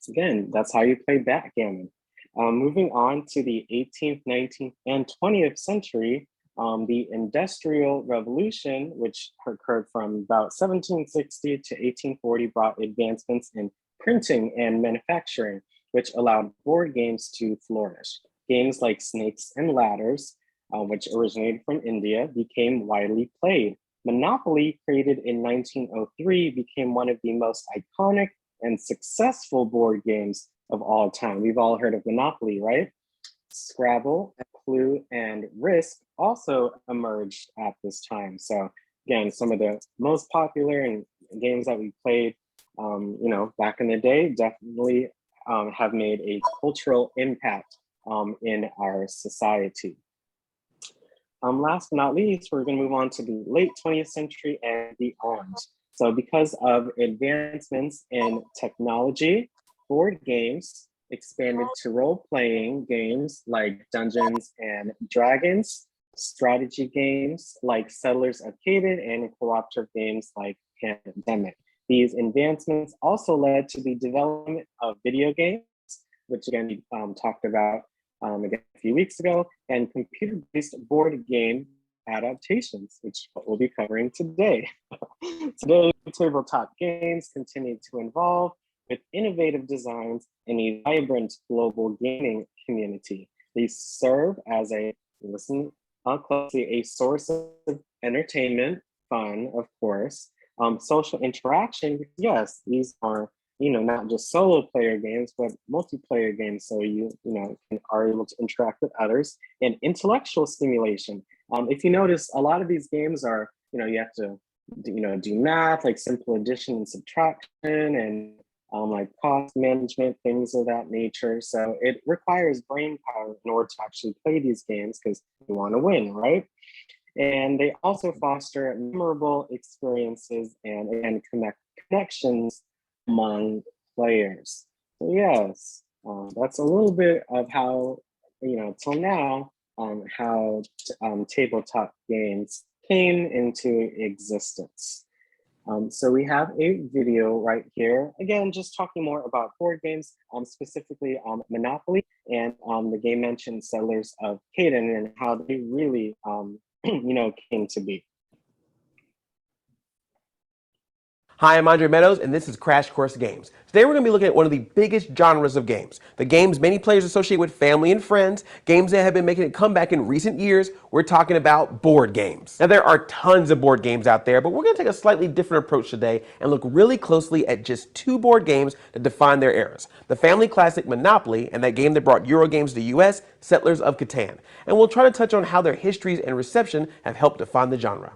again, that's how you play backgammon. Moving on to the 18th, 19th, and 20th century, the Industrial Revolution, which occurred from about 1760 to 1840, brought advancements in printing and manufacturing, which allowed board games to flourish. Games like Snakes and Ladders, which originated from India, became widely played. Monopoly, created in 1903, became one of the most iconic and successful board games of all time. We've all heard of Monopoly, right? Scrabble, Clue, and Risk also emerged at this time. So again, some of the most popular games that we played, back in the day, definitely have made a cultural impact in our society. Last but not least, we're going to move on to the late 20th century and beyond. So because of advancements in technology, board games expanded to role-playing games like Dungeons and Dragons, strategy games like Settlers of Catan, and cooperative games like Pandemic. These advancements also led to the development of video games, which again we talked about again a few weeks ago, and computer-based board game adaptations, which we'll be covering today. Today, tabletop games continue to evolve with innovative designs and a vibrant global gaming community. They serve as a source of entertainment, fun, of course, social interaction. Yes, these are not just solo player games, but multiplayer games. So you are able to interact with others, and intellectual stimulation. If you notice, a lot of these games are you have to do math, like simple addition and subtraction, and like cost management, things of that nature. So it requires brain power in order to actually play these games because you want to win, right? And they also foster memorable experiences and connections among players. So yes, that's a little bit of how, till now, how tabletop games came into existence. So we have a video right here, again, just talking more about board games, specifically Monopoly, and the game mentioned Settlers of Catan and how they really, came to be. Hi, I'm Andre Meadows, and this is Crash Course Games. Today we're going to be looking at one of the biggest genres of games. The games many players associate with family and friends, games that have been making a comeback in recent years. We're talking about board games. Now there are tons of board games out there, but we're going to take a slightly different approach today and look really closely at just 2 board games that define their eras. The family classic Monopoly and that game that brought Euro games to the US, Settlers of Catan. And we'll try to touch on how their histories and reception have helped define the genre.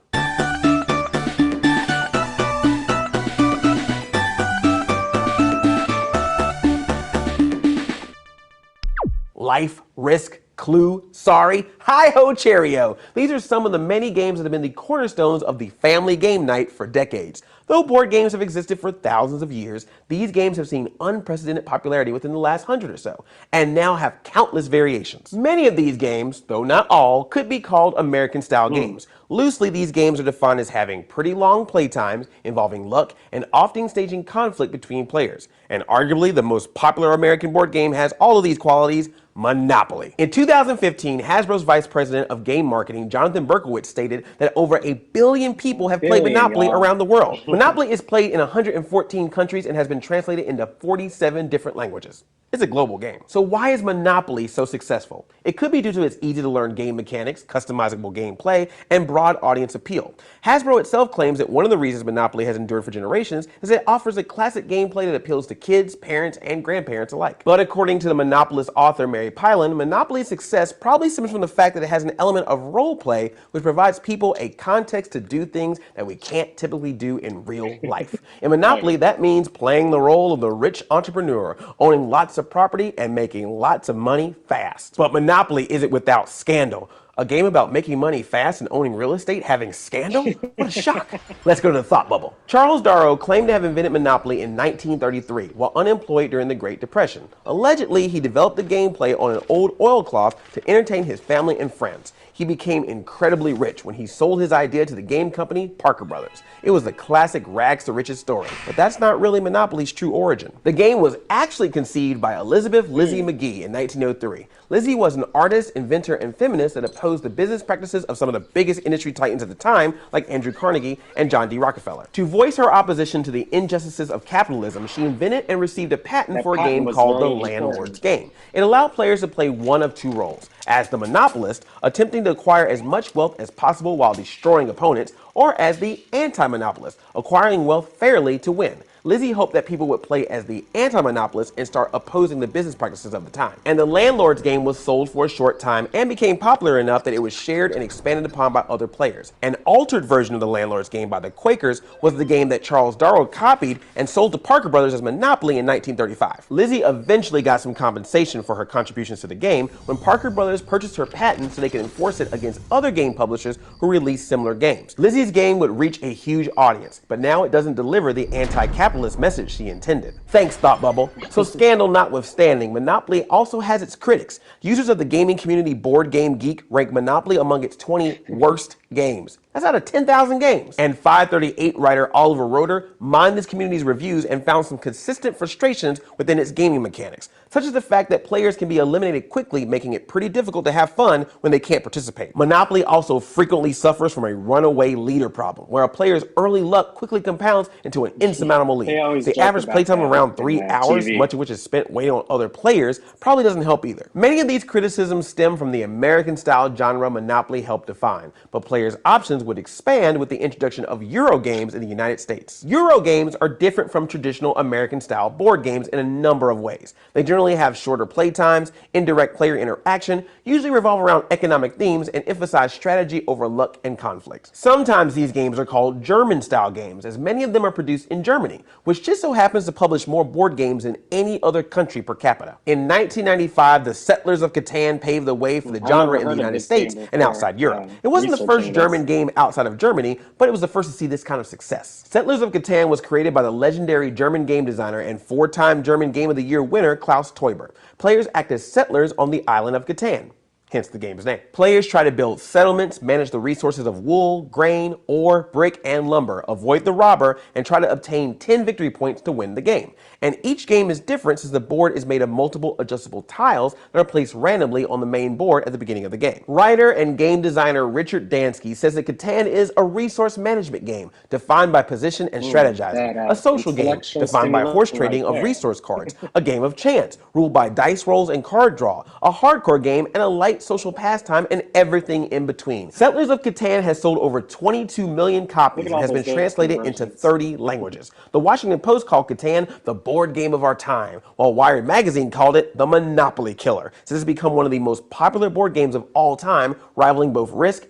Life, Risk, Clue, Sorry, Hi-Ho Cherry-O. These are some of the many games that have been the cornerstones of the family game night for decades. Though board games have existed for thousands of years, these games have seen unprecedented popularity within the last 100 or so, and now have countless variations. Many of these games, though not all, could be called American-style games. Loosely, these games are defined as having pretty long playtimes, involving luck, and often staging conflict between players. And arguably, the most popular American board game has all of these qualities, Monopoly. In 2015, Hasbro's vice president of game marketing, Jonathan Berkowitz, stated that over 1 billion people have played Monopoly around the world. Monopoly is played in 114 countries and has been translated into 47 different languages. It's a global game. So why is Monopoly so successful? It could be due to its easy-to-learn game mechanics, customizable gameplay, and broad audience appeal. Hasbro itself claims that one of the reasons Monopoly has endured for generations is that it offers a classic gameplay that appeals to kids, parents, and grandparents alike. But according to the Monopolist author Mary Pylan, Monopoly's success probably stems from the fact that it has an element of role play, which provides people a context to do things that we can't typically do in real life. In Monopoly, that means playing the role of the rich entrepreneur, owning lots of property and making lots of money fast. But Monopoly isn't without scandal. A game about making money fast and owning real estate having scandal? What a shock. Let's go to the thought bubble. Charles Darrow claimed to have invented Monopoly in 1933 while unemployed during the Great Depression. Allegedly, he developed the gameplay on an old oilcloth to entertain his family and friends. He became incredibly rich when he sold his idea to the game company Parker Brothers. It was the classic rags to riches story, but that's not really Monopoly's true origin. The game was actually conceived by Elizabeth Lizzie McGee in 1903. Lizzie was an artist, inventor, and feminist that opposed the business practices of some of the biggest industry titans at the time, like Andrew Carnegie and John D. Rockefeller. To voice her opposition to the injustices of capitalism, she invented and received a patent for a game called the Landlord's Game. It allowed players to play one of two roles: as the monopolist, attempting to acquire as much wealth as possible while destroying opponents, or as the anti-monopolist, acquiring wealth fairly to win. Lizzie hoped that people would play as the anti-monopolist and start opposing the business practices of the time. And the Landlord's Game was sold for a short time and became popular enough that it was shared and expanded upon by other players. An altered version of the Landlord's Game by the Quakers was the game that Charles Darrow copied and sold to Parker Brothers as Monopoly in 1935. Lizzie eventually got some compensation for her contributions to the game when Parker Brothers purchased her patent so they could enforce it against other game publishers who released similar games. Lizzie's game would reach a huge audience, but now it doesn't deliver the anti-capitalist message she intended. Thanks, Thought Bubble. So scandal notwithstanding, Monopoly also has its critics. Users of the gaming community Board Game Geek rank Monopoly among its 20 worst games. That's out of 10,000 games. And 538 writer Oliver Roeder mined this community's reviews and found some consistent frustrations within its gaming mechanics, such as the fact that players can be eliminated quickly, making it pretty difficult to have fun when they can't participate. Monopoly also frequently suffers from a runaway leader problem, where a player's early luck quickly compounds into an insurmountable lead. The average playtime of around 3 hours, much of which is spent waiting on other players, probably doesn't help either. Many of these criticisms stem from the American-style genre Monopoly helped define, but players' options would expand with the introduction of Euro games in the United States. Euro games are different from traditional American-style board games in a number of ways. They generally have shorter play times, indirect player interaction, usually revolve around economic themes, and emphasize strategy over luck and conflict. Sometimes these games are called German-style games, as many of them are produced in Germany, which just so happens to publish more board games than any other country per capita. In 1995, the Settlers of Catan paved the way for the genre in the United States and outside Europe. It wasn't the first German game outside of Germany, but it was the first to see this kind of success. Settlers of Catan was created by the legendary German game designer and 4-time German Game of the Year winner Klaus Teuber. Players act as settlers on the island of Catan, hence the game's name. Players try to build settlements, manage the resources of wool, grain, ore, brick, and lumber, avoid the robber, and try to obtain 10 victory points to win the game. And each game is different since the board is made of multiple adjustable tiles that are placed randomly on the main board at the beginning of the game. Writer and game designer Richard Dansky says that Catan is a resource management game defined by position and strategizing, a social game defined by horse trading of resource cards, a game of chance ruled by dice rolls and card draw, a hardcore game, and a light social pastime, and everything in between. Settlers of Catan has sold over 22 million copies and has been translated into 30 languages. The Washington Post called Catan the board game of our time, while Wired magazine called it the Monopoly killer, since it's become one of the most popular board games of all time, rivaling both Risk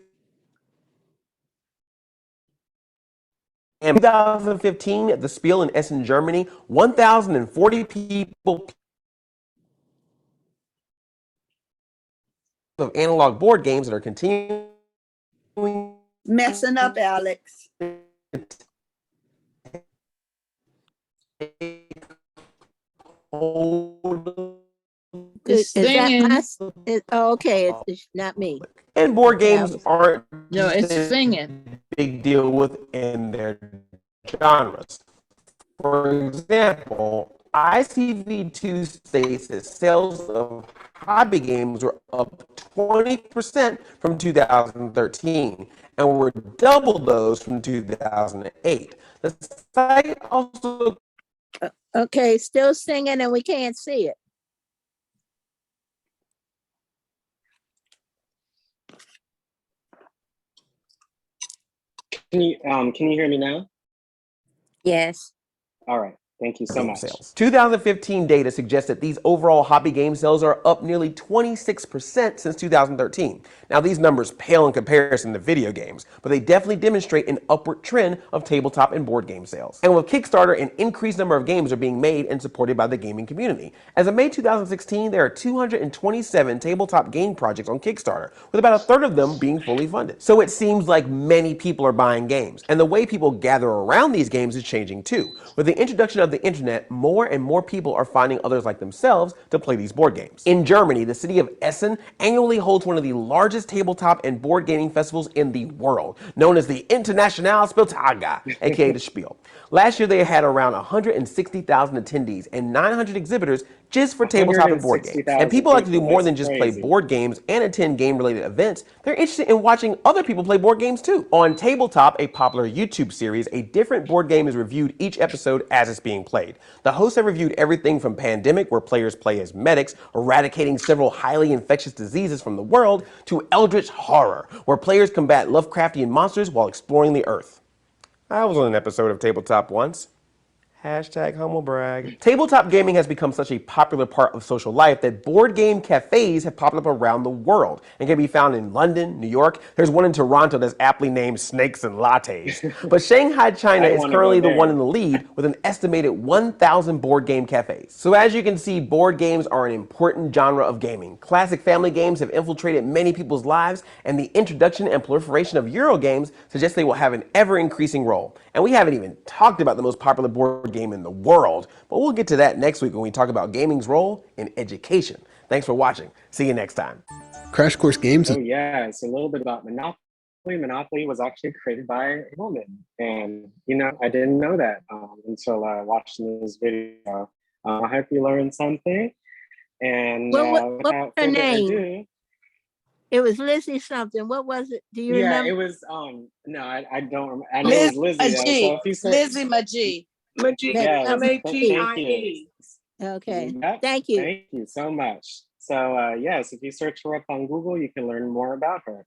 and 2015 at the Spiel in Essen, Germany, 1,040 people of analog board games that are continuing Messing up, Alex. Is that us? Okay, it's not me. And board games aren't No, it's singing. big deal within their genres. For example, ICV2 states that sales of hobby games were up 20% from 2013 and were double those from 2008. The site also Okay, still singing and we can't see it. Can you hear me now? Yes. All right. Thank you so game much. sales. 2015 data suggests that these overall hobby game sales are up nearly 26% since 2013. Now, these numbers pale in comparison to video games, but they definitely demonstrate an upward trend of tabletop and board game sales. And with Kickstarter, an increased number of games are being made and supported by the gaming community. As of May 2016, there are 227 tabletop game projects on Kickstarter, with about a third of them being fully funded. So it seems like many people are buying games, and the way people gather around these games is changing too. With the introduction of the internet, more and more people are finding others like themselves to play these board games. In Germany, the city of Essen annually holds one of the largest tabletop and board gaming festivals in the world, known as the International Spieltage, aka the Spiel. Last year, they had around 160,000 attendees and 900 exhibitors just for tabletop and board games. And people like to do more than just play board games and attend game-related events. They're interested in watching other people play board games too. On Tabletop, a popular YouTube series, a different board game is reviewed each episode as it's being played. The hosts have reviewed everything from Pandemic, where players play as medics, eradicating several highly infectious diseases from the world, to Eldritch Horror, where players combat Lovecraftian monsters while exploring the Earth. I was on an episode of Tabletop once. Hashtag humble brag. Tabletop gaming has become such a popular part of social life that board game cafes have popped up around the world and can be found in London, New York. There's one in Toronto that's aptly named Snakes and Lattes. But Shanghai, China is currently the one in the lead with an estimated 1,000 board game cafes. So as you can see, board games are an important genre of gaming. Classic family games have infiltrated many people's lives, and the introduction and proliferation of Euro games suggests they will have an ever-increasing role. And we haven't even talked about the most popular board game in the world, but we'll get to that next week when we talk about gaming's role in education. Thanks for watching. See you next time. Crash Course Games. Oh yeah, it's a little bit about Monopoly. Monopoly was actually created by a woman, and I didn't know that until watching this video. I hope you learned something. And What's her name? It was Lizzie something. What was it? Do you remember? Yeah, it was. No, I don't remember. I know it was Lizzie. So if you said, Lizzie Majee. Yeah, Majee. Okay. Yep. Thank you. Thank you so much. So yes, if you search her up on Google, you can learn more about her.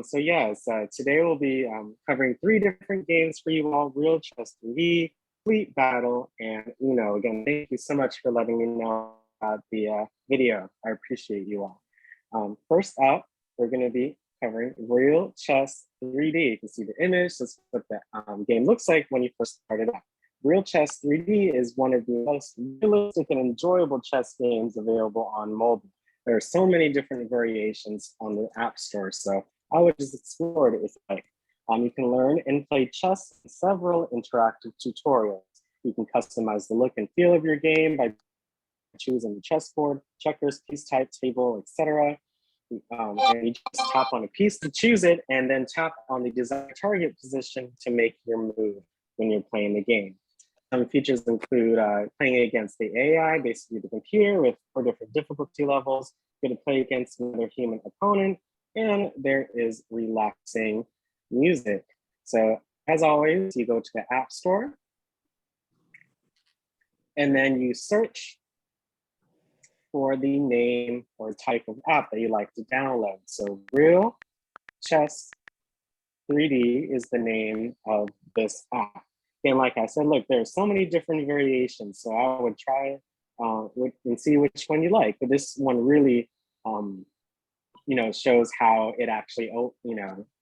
So yes, today we'll be covering 3 different games for you all: Real Chess 3D, Fleet Battle, and Uno. Again, thank you so much for letting me know about the video. I appreciate you all. First up, we're going to be covering Real Chess 3D. You can see the image. That's what the game looks like when you first start it up. Real Chess 3D is one of the most realistic and enjoyable chess games available on mobile. There are so many different variations on the App Store, so I would just explore it if you like. You can learn and play chess in several interactive tutorials. You can customize the look and feel of your game by choosing the chessboard, checkers, piece type, table, etc. And you just tap on a piece to choose it, and then tap on the desired target position to make your move when you're playing the game. Some features include playing against the AI, basically the computer, with 4 different difficulty levels. You're going to play against another human opponent, and there is relaxing music. So as always, you go to the App Store, and then you search for the name or type of app that you like to download. So Real Chess 3D is the name of this app. And like I said, look, there's so many different variations. So I would try and see which one you like. But this one really, shows how it actually,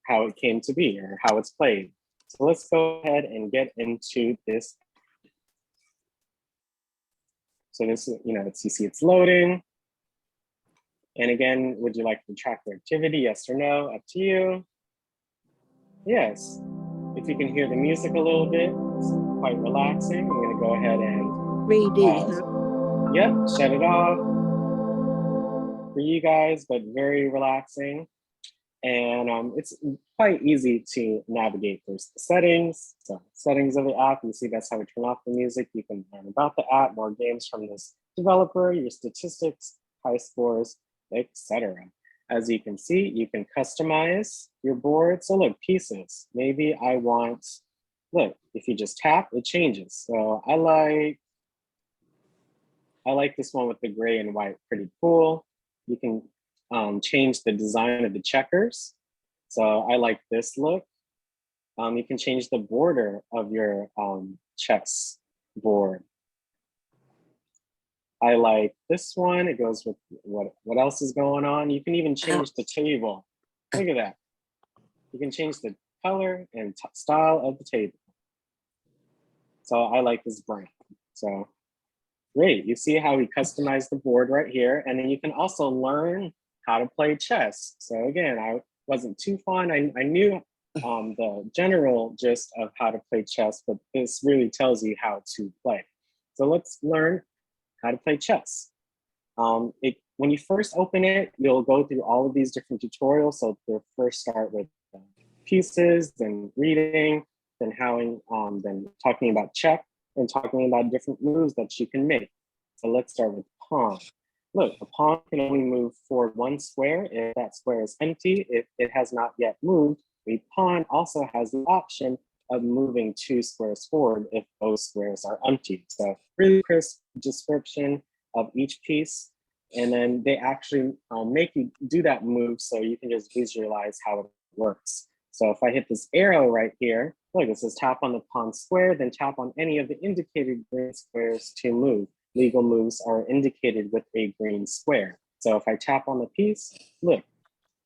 how it came to be or how it's played. So let's go ahead and get into this. So this is, you see it's loading. And again, would you like to track the activity? Yes or no, up to you. Yes. If you can hear the music a little bit, it's quite relaxing. I'm gonna go ahead and 3D. Yep, shut it off for you guys, but very relaxing. And it's quite easy to navigate. There's the settings, so settings of the app. You see that's how we turn off the music. You can learn about the app, more games from this developer, your statistics, high scores, etc. As you can see, you can customize your board. So look, pieces. Maybe I want, look, if you just tap, it changes. So I like this one with the gray and white, pretty cool. You can change the design of the checkers. So I like this look. You can change the border of your chess board. I like this one. It goes with what else is going on. You can even change the table. Look at that. You can change the color and style of the table. So I like this brand. So great. You see how we customized the board right here. And then you can also learn how to play chess. So again, I wasn't too fond. I knew the general gist of how to play chess, but this really tells you how to play. So let's learn how to play chess. When you first open it, you'll go through all of these different tutorials. So they'll first start with pieces, then reading, then then talking about check, and talking about different moves that you can make. So let's start with pawn. Look, a pawn can only move forward one square if that square is empty. If it has not yet moved, a pawn also has the option of moving 2 squares forward if those squares are empty. So really crisp description of each piece. And then they actually make you do that move so you can just visualize how it works. So if I hit this arrow right here, look, it says tap on the pawn square, then tap on any of the indicated green squares to move. Legal moves are indicated with a green square. So if I tap on the piece, look,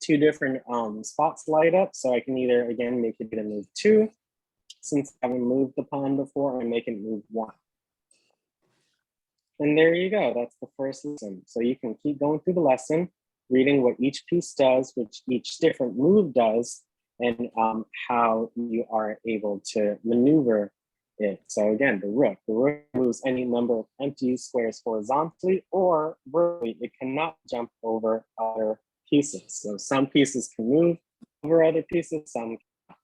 2 different spots light up. So I can either, again, make it move 2, since I haven't moved the pawn before, and make it move 1. And there you go, that's the first lesson. So you can keep going through the lesson, reading what each piece does, which each different move does, and how you are able to maneuver it. So again, the rook moves any number of empty squares horizontally or vertically. It cannot jump over other pieces. So some pieces can move over other pieces, some cannot.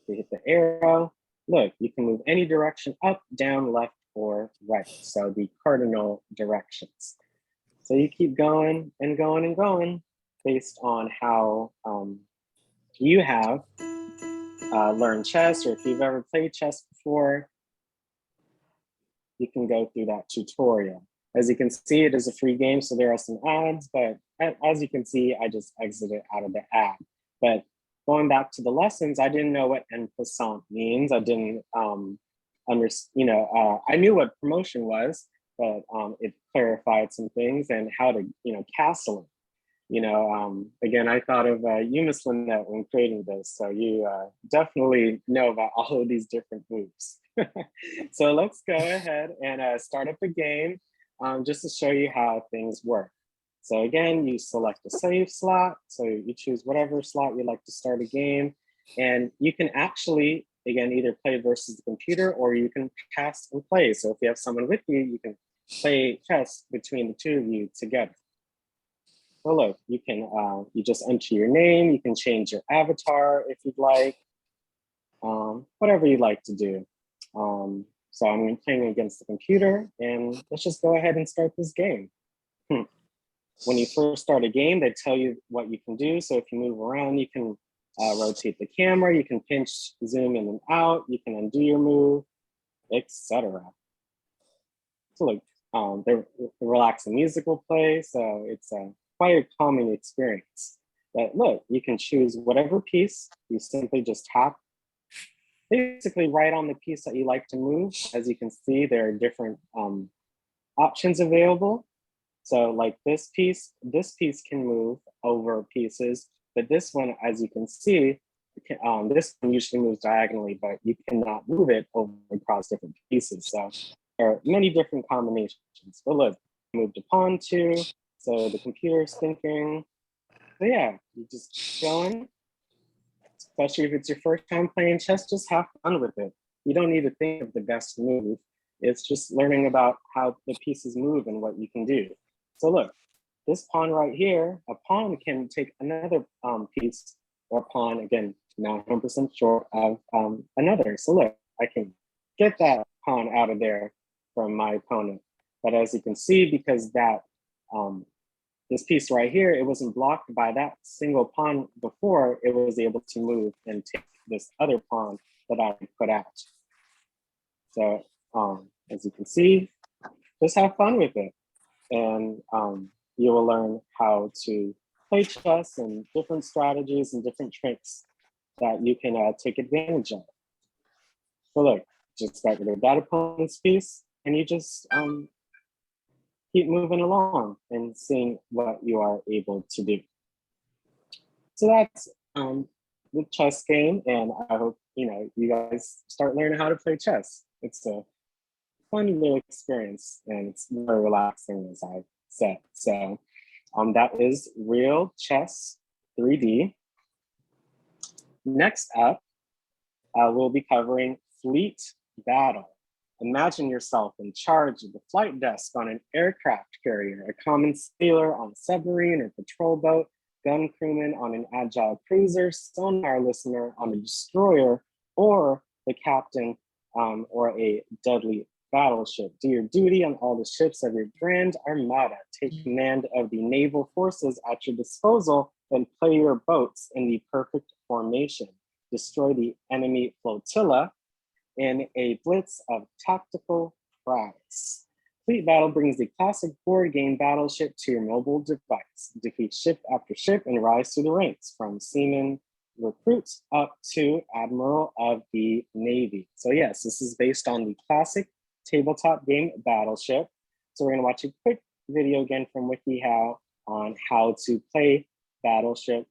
You hit the arrow. Look, you can move any direction, up, down, left, or right. So the cardinal directions. So you keep going and going and going based on how you have learned chess, or if you've ever played chess before, you can go through that tutorial. As you can see, it is a free game, so there are some ads, but as you can see, I just exited out of the ad. But going back to the lessons, I didn't know what en passant means. I didn't I knew what promotion was, but it clarified some things and how to, castle it. Again, I thought of Umislinet when creating this, so you definitely know about all of these different moves. So let's go ahead and start up a game just to show you how things work. So again, you select a save slot. So you choose whatever slot you'd like to start a game. And you can actually, again, either play versus the computer or you can pass and play. So if you have someone with you, you can play chess between the 2 of you together. So look, you can you just enter your name. You can change your avatar if you'd like, whatever you'd like to do. So I'm playing against the computer, and let's just go ahead and start this game. When you first start a game, they tell you what you can do. So if you move around, you can rotate the camera, you can pinch, zoom in and out, you can undo your move, etc. So look, the relaxing music will play, so it's quite a calming experience. But look, you can choose whatever piece. You simply just tap basically right on the piece that you like to move. As you can see, there are different options available. So like this piece can move over pieces, but this one, as you can see, this one usually moves diagonally, but you cannot move it over across different pieces. So there are many different combinations. But look, move to pawn 2. So the computer's thinking, so yeah, you just keep going. Especially if it's your first time playing chess, just have fun with it. You don't need to think of the best move. It's just learning about how the pieces move and what you can do. So look, this pawn right here, a pawn can take another piece or pawn, again, not 100% short of another. So look, I can get that pawn out of there from my opponent. But as you can see, because that this piece right here, it wasn't blocked by that single pawn before. It was able to move and take this other pawn that I put out. So as you can see, just have fun with it. And you will learn how to play chess and different strategies and different tricks that you can take advantage of. So look, just got rid of that opponent's piece, and you just keep moving along and seeing what you are able to do. So that's the chess game, and I hope you guys start learning how to play chess. It's a fun little experience, and it's very relaxing, as I said. So that is Real Chess 3D. Next up, we'll be covering Fleet Battle. Imagine yourself in charge of the flight desk on an aircraft carrier, a common sailor on a submarine or patrol boat, gun crewman on an agile cruiser, sonar listener on a destroyer, or the captain or a deadly battleship. Do your duty on all the ships of your grand armada. Take command of the naval forces at your disposal and play your boats in the perfect formation. Destroy the enemy flotilla in a blitz of tactical frags. Fleet Battle brings the classic board game Battleship to your mobile device. Defeat ship after ship and rise through the ranks from seaman recruits up to Admiral of the Navy. So yes, this is based on the classic tabletop game Battleship. So we're gonna watch a quick video again from WikiHow on how to play Battleship.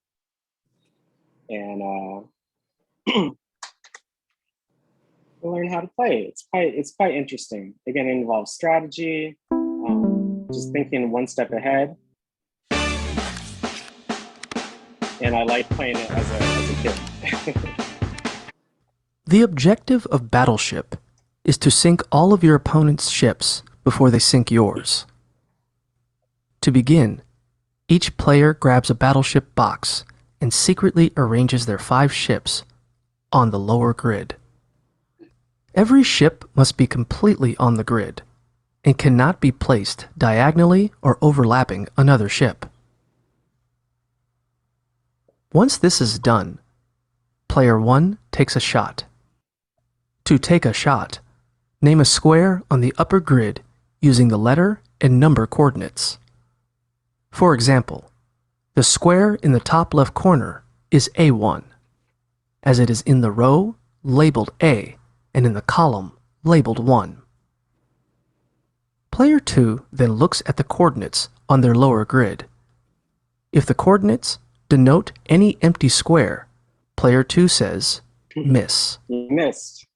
And we'll learn how to play. It's quite interesting. Again, it involves strategy, just thinking one step ahead. And I like playing it as a kid. The objective of Battleship is to sink all of your opponent's ships before they sink yours. To begin, each player grabs a battleship box and secretly arranges their 5 ships on the lower grid. Every ship must be completely on the grid and cannot be placed diagonally or overlapping another ship. Once this is done, player 1 takes a shot. To take a shot, name a square on the upper grid using the letter and number coordinates. For example, the square in the top left corner is A1, as it is in the row labeled A and in the column labeled 1. Player 2 then looks at the coordinates on their lower grid. If the coordinates denote any empty square, player 2 says, miss. You missed.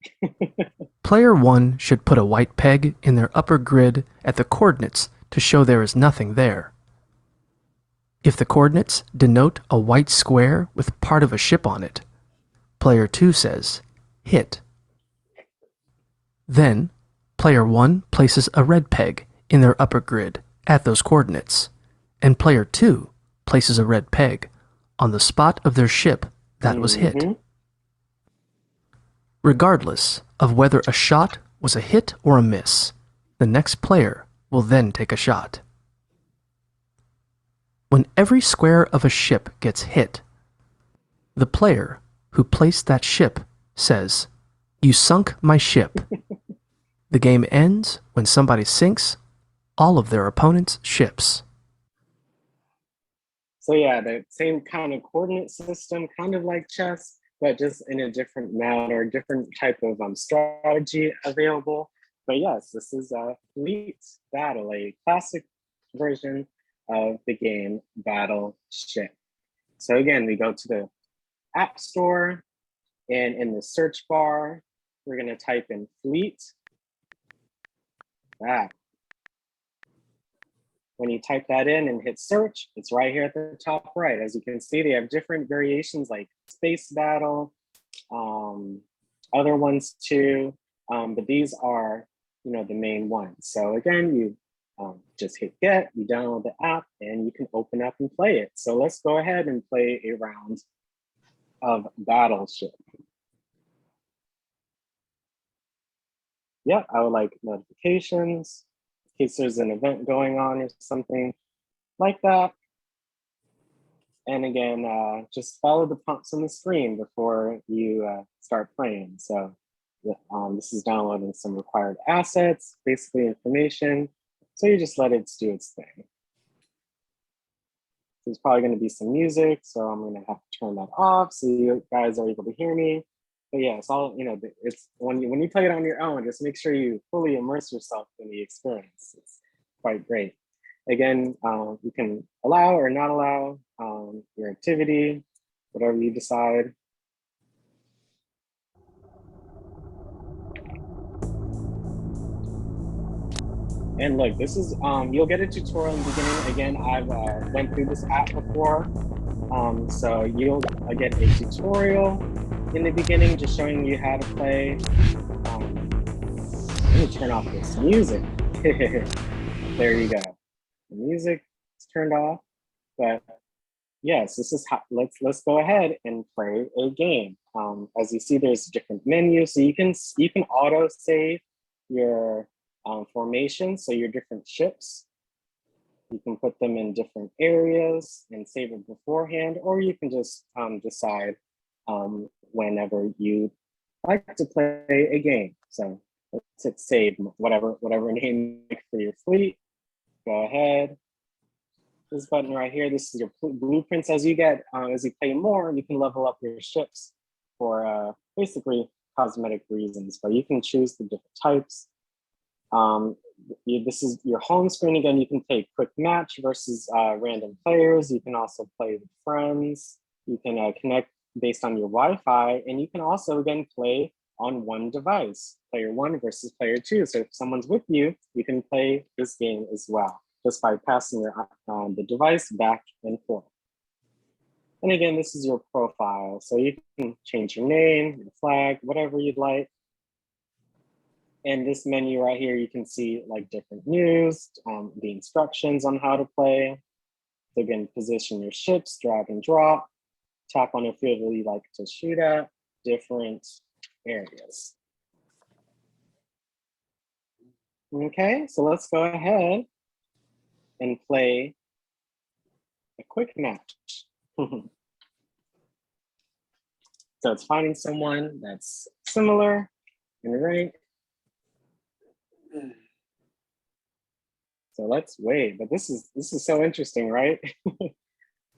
Player 1 should put a white peg in their upper grid at the coordinates to show there is nothing there. If the coordinates denote a white square with part of a ship on it, player 2 says, hit. Then, player 1 places a red peg in their upper grid at those coordinates, and player 2 places a red peg on the spot of their ship that was hit. Regardless of whether a shot was a hit or a miss, the next player will then take a shot. When every square of a ship gets hit, the player who placed that ship says, "You sunk my ship." The game ends when somebody sinks all of their opponent's ships. So yeah, the same kind of coordinate system, kind of like chess, but just in a different manner, different type of strategy available. But yes, this is a Fleet Battle, a classic version of the game Battleship. So again, we go to the App Store, and in the search bar, we're going to type in Fleet. When you type that in and hit search, it's right here at the top right. As you can see, they have different variations like Space Battle, other ones too, but these are, the main ones. So again, you just hit get, you download the app, and you can open up and play it. So let's go ahead and play a round of Battleship. Yeah, I would like notifications in case there's an event going on or something. like that. And again, just follow the prompts on the screen before you start playing. So this is downloading some required assets, basically information. So you just let it do its thing. There's probably going to be some music, so I'm going to have to turn that off so you guys are able to hear me. But yeah, it's all, it's when you play it on your own, just make sure you fully immerse yourself in the experience. It's quite great. Again, you can allow or not allow your activity, whatever you decide. And look, this is, you'll get a tutorial in the beginning. Again, I've went through this app before. So you'll get a tutorial in the beginning, just showing you how to play. Let me turn off this music. There you go. The music is turned off, but yes, this is how, let's go ahead and play a game. As you see, there's different menus, so you can auto save your formation, so your different ships. You can put them in different areas and save it beforehand, or you can just decide whenever you like to play a game. So let's hit save, whatever name you like for your fleet. Go ahead. This button right here, this is your blueprints. As you play more, you can level up your ships for basically cosmetic reasons, but you can choose the different types. This is your home screen. Again, you can play quick match versus random players. You can also play with friends. You can connect based on your Wi-Fi, and you can also, again, play on one device, player one versus player two. So if someone's with you, you can play this game as well, just by passing the device back and forth. And again, this is your profile. So you can change your name, your flag, whatever you'd like. And this menu right here, you can see like different news, the instructions on how to play. So again, position your ships, drag and drop, tap on a field where you like to shoot at, different areas. Okay, so let's go ahead and play a quick match. So it's finding someone that's similar in rank. So let's wait, but this is so interesting, right?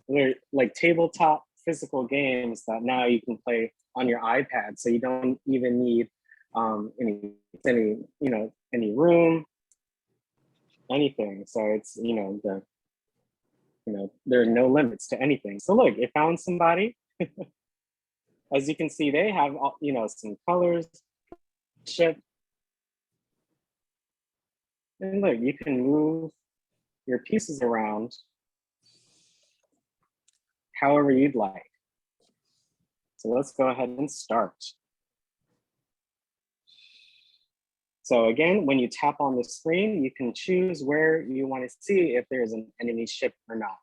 They're like tabletop physical games that now you can play on your iPad, so you don't even need any room, anything. So it's there are no limits to anything. So look, it found somebody. As you can see, they have some colors, ship. And look, you can move your pieces around however you'd like. So let's go ahead and start. So again, when you tap on the screen, you can choose where you want to see if there's an enemy ship or not.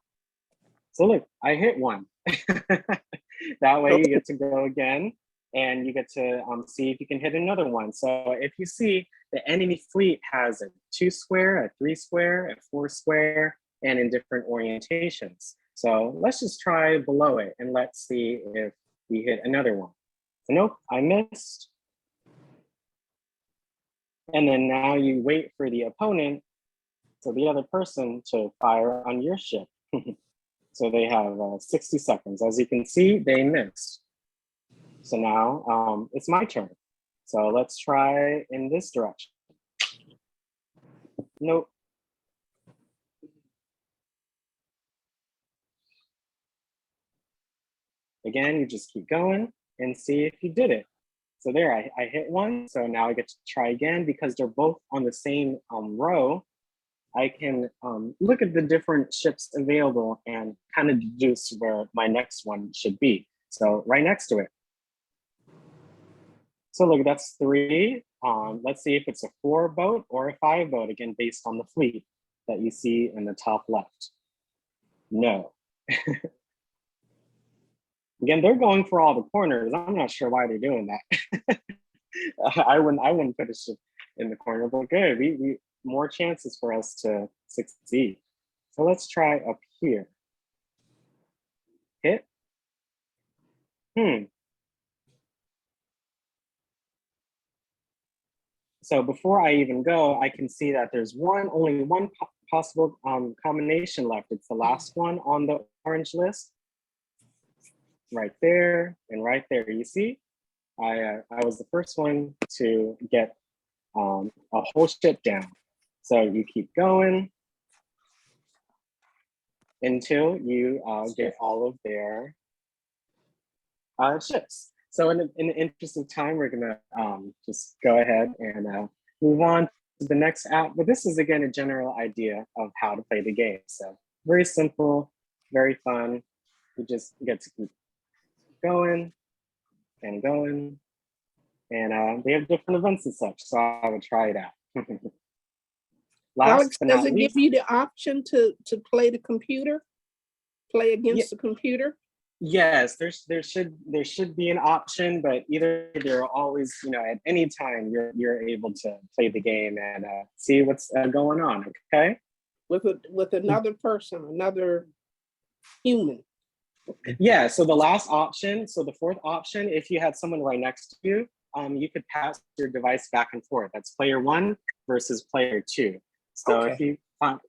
So look, I hit one. That way you get to go again, and you get to see if you can hit another one. So if you see the enemy fleet has a 2 square, a 3 square, a 4 square, and in different orientations. So let's just try below it and let's see if we hit another one. So nope, I missed. And then now you wait for the opponent, so the other person, to fire on your ship. So they have 60 seconds. As you can see, they missed. So now it's my turn. So let's try in this direction. Nope. Again, you just keep going and see if you did it. So there, I hit one. So now I get to try again. Because they're both on the same row, I can look at the different ships available and kind of deduce where my next one should be. So right next to it. So look, that's 3. Let's see if it's a 4 boat or a 5 boat, again, based on the fleet that you see in the top left. No. Again, they're going for all the corners. I'm not sure why they're doing that. I wouldn't put a ship in the corner, but good. We more chances for us to succeed. So let's try up here. Hit. So before I even go, I can see that there's only one possible combination left. It's the last one on the orange list. Right there and right there. You see, I was the first one to get a whole ship down. So you keep going until you get all of their ships. So in the interest of time, we're gonna just go ahead and move on to the next app. But this is again a general idea of how to play the game. So very simple, very fun. You just get to keep going and going. And they have different events and such, so I would try it out. Alex, but does not it least, give you the option to play the computer? Play against the computer? yes, there should be an option, but either they're always, at any time you're able to play the game and see what's going on. Okay. With another person, another human. Yeah. So the last option, so the fourth option, if you had someone right next to you, you could pass your device back and forth. That's player 1 versus player 2. So Okay. if you find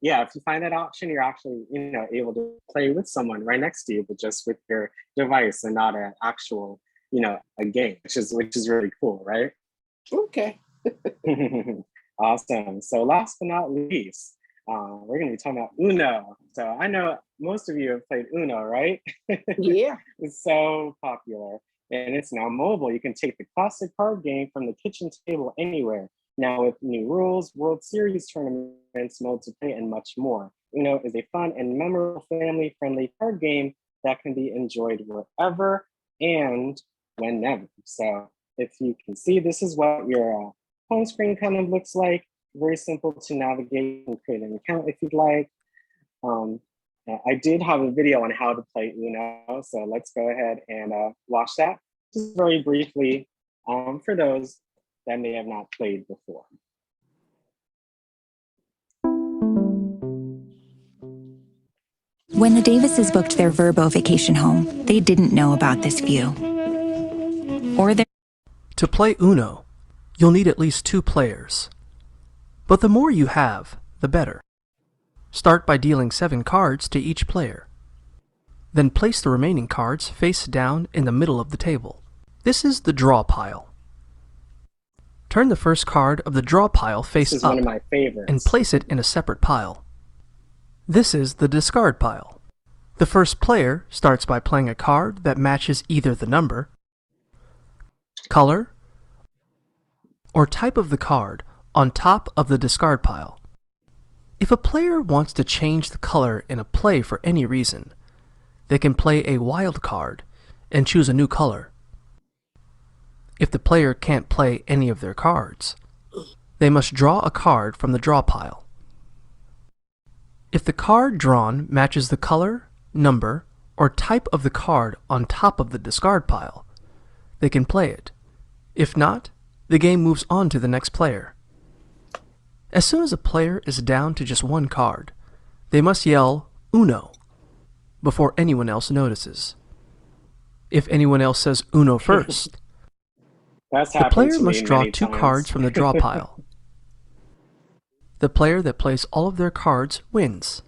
that option, you're actually able to play with someone right next to you, but just with your device and not an actual a game, which is really cool, right? Okay. Awesome. So last but not least, we're going to be talking about Uno. So I know most of you have played Uno, right? Yeah. It's so popular. And it's now mobile. You can take the classic card game from the kitchen table anywhere. Now with new rules, World Series tournaments, modes to play, and much more. Uno is a fun and memorable family-friendly card game that can be enjoyed wherever and whenever. So if you can see, this is what your home screen kind of looks like. Very simple to navigate and create an account if you'd like. I did have a video on how to play Uno, so let's go ahead and watch that just very briefly for those that may have not played before. When the Davises booked their Verbo vacation home, they didn't know about this view. To play Uno, you'll need at least 2 players. But the more you have, the better. Start by dealing 7 cards to each player. Then place the remaining cards face down in the middle of the table. This is the draw pile. Turn the first card of the draw pile face This is up one of my favorites. and place it in a separate pile. This is the discard pile. The first player starts by playing a card that matches either the number, color, or type of the card on top of the discard pile. If a player wants to change the color in a play for any reason, they can play a wild card and choose a new color. If the player can't play any of their cards, they must draw a card from the draw pile. If the card drawn matches the color, number, or type of the card on top of the discard pile, they can play it. If not, the game moves on to the next player. As soon as a player is down to just 1 card, they must yell Uno before anyone else notices. If anyone else says Uno first, the player must draw 2 cards from the draw pile. The player that plays all of their cards wins.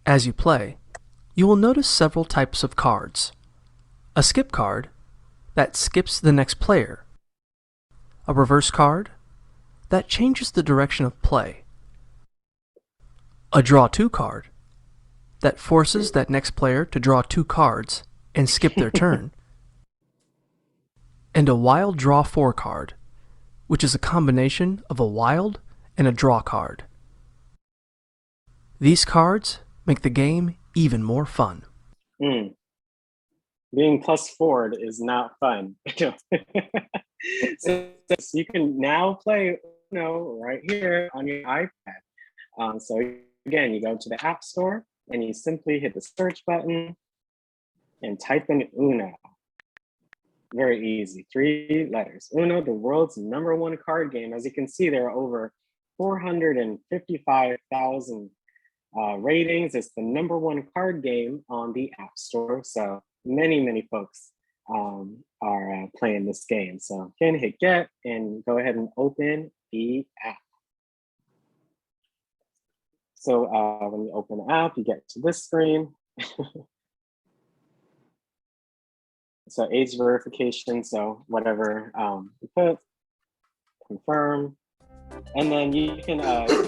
As you play, you will notice several types of cards. A skip card that skips the next player. A reverse card that changes the direction of play. A draw 2 card that forces that next player to draw 2 cards and skip their turn. And a wild draw 4 card, which is a combination of a wild and a draw card. These cards make the game even more fun. Being +4 is not fun. So you can now play Uno right here on your iPad. So again, you go to the App Store and you simply hit the search button and type in Uno. Very easy, 3 letters. Uno, the world's #1 card game. As you can see, there are over 455,000 ratings. It's the #1 card game on the App Store. So many folks are playing this game. So again, hit get and go ahead and open the app. So when you open the app, you get to this screen. So age verification, so whatever you put, confirm. And then you can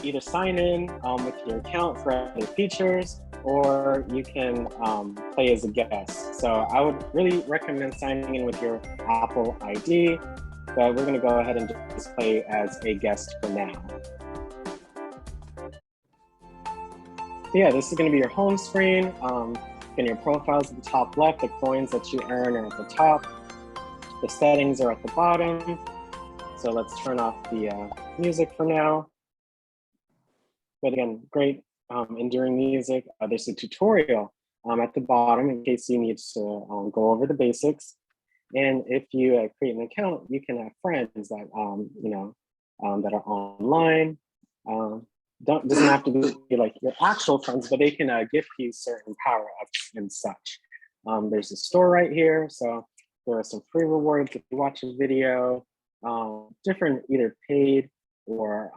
either sign in with your account for other features, or you can play as a guest. So I would really recommend signing in with your Apple ID, but we're gonna go ahead and just play as a guest for now. So yeah, this is gonna be your home screen. And your profiles at the top left, the coins that you earn are at the top. The settings are at the bottom. So let's turn off the music for now. But again, great enduring music. There's a tutorial at the bottom in case you need to go over the basics. And if you create an account, you can have friends that that are online. Doesn't have to be like your actual friends, but they can gift you certain power-ups and such. There's a store right here, so there are some free rewards if you watch a video, different either paid or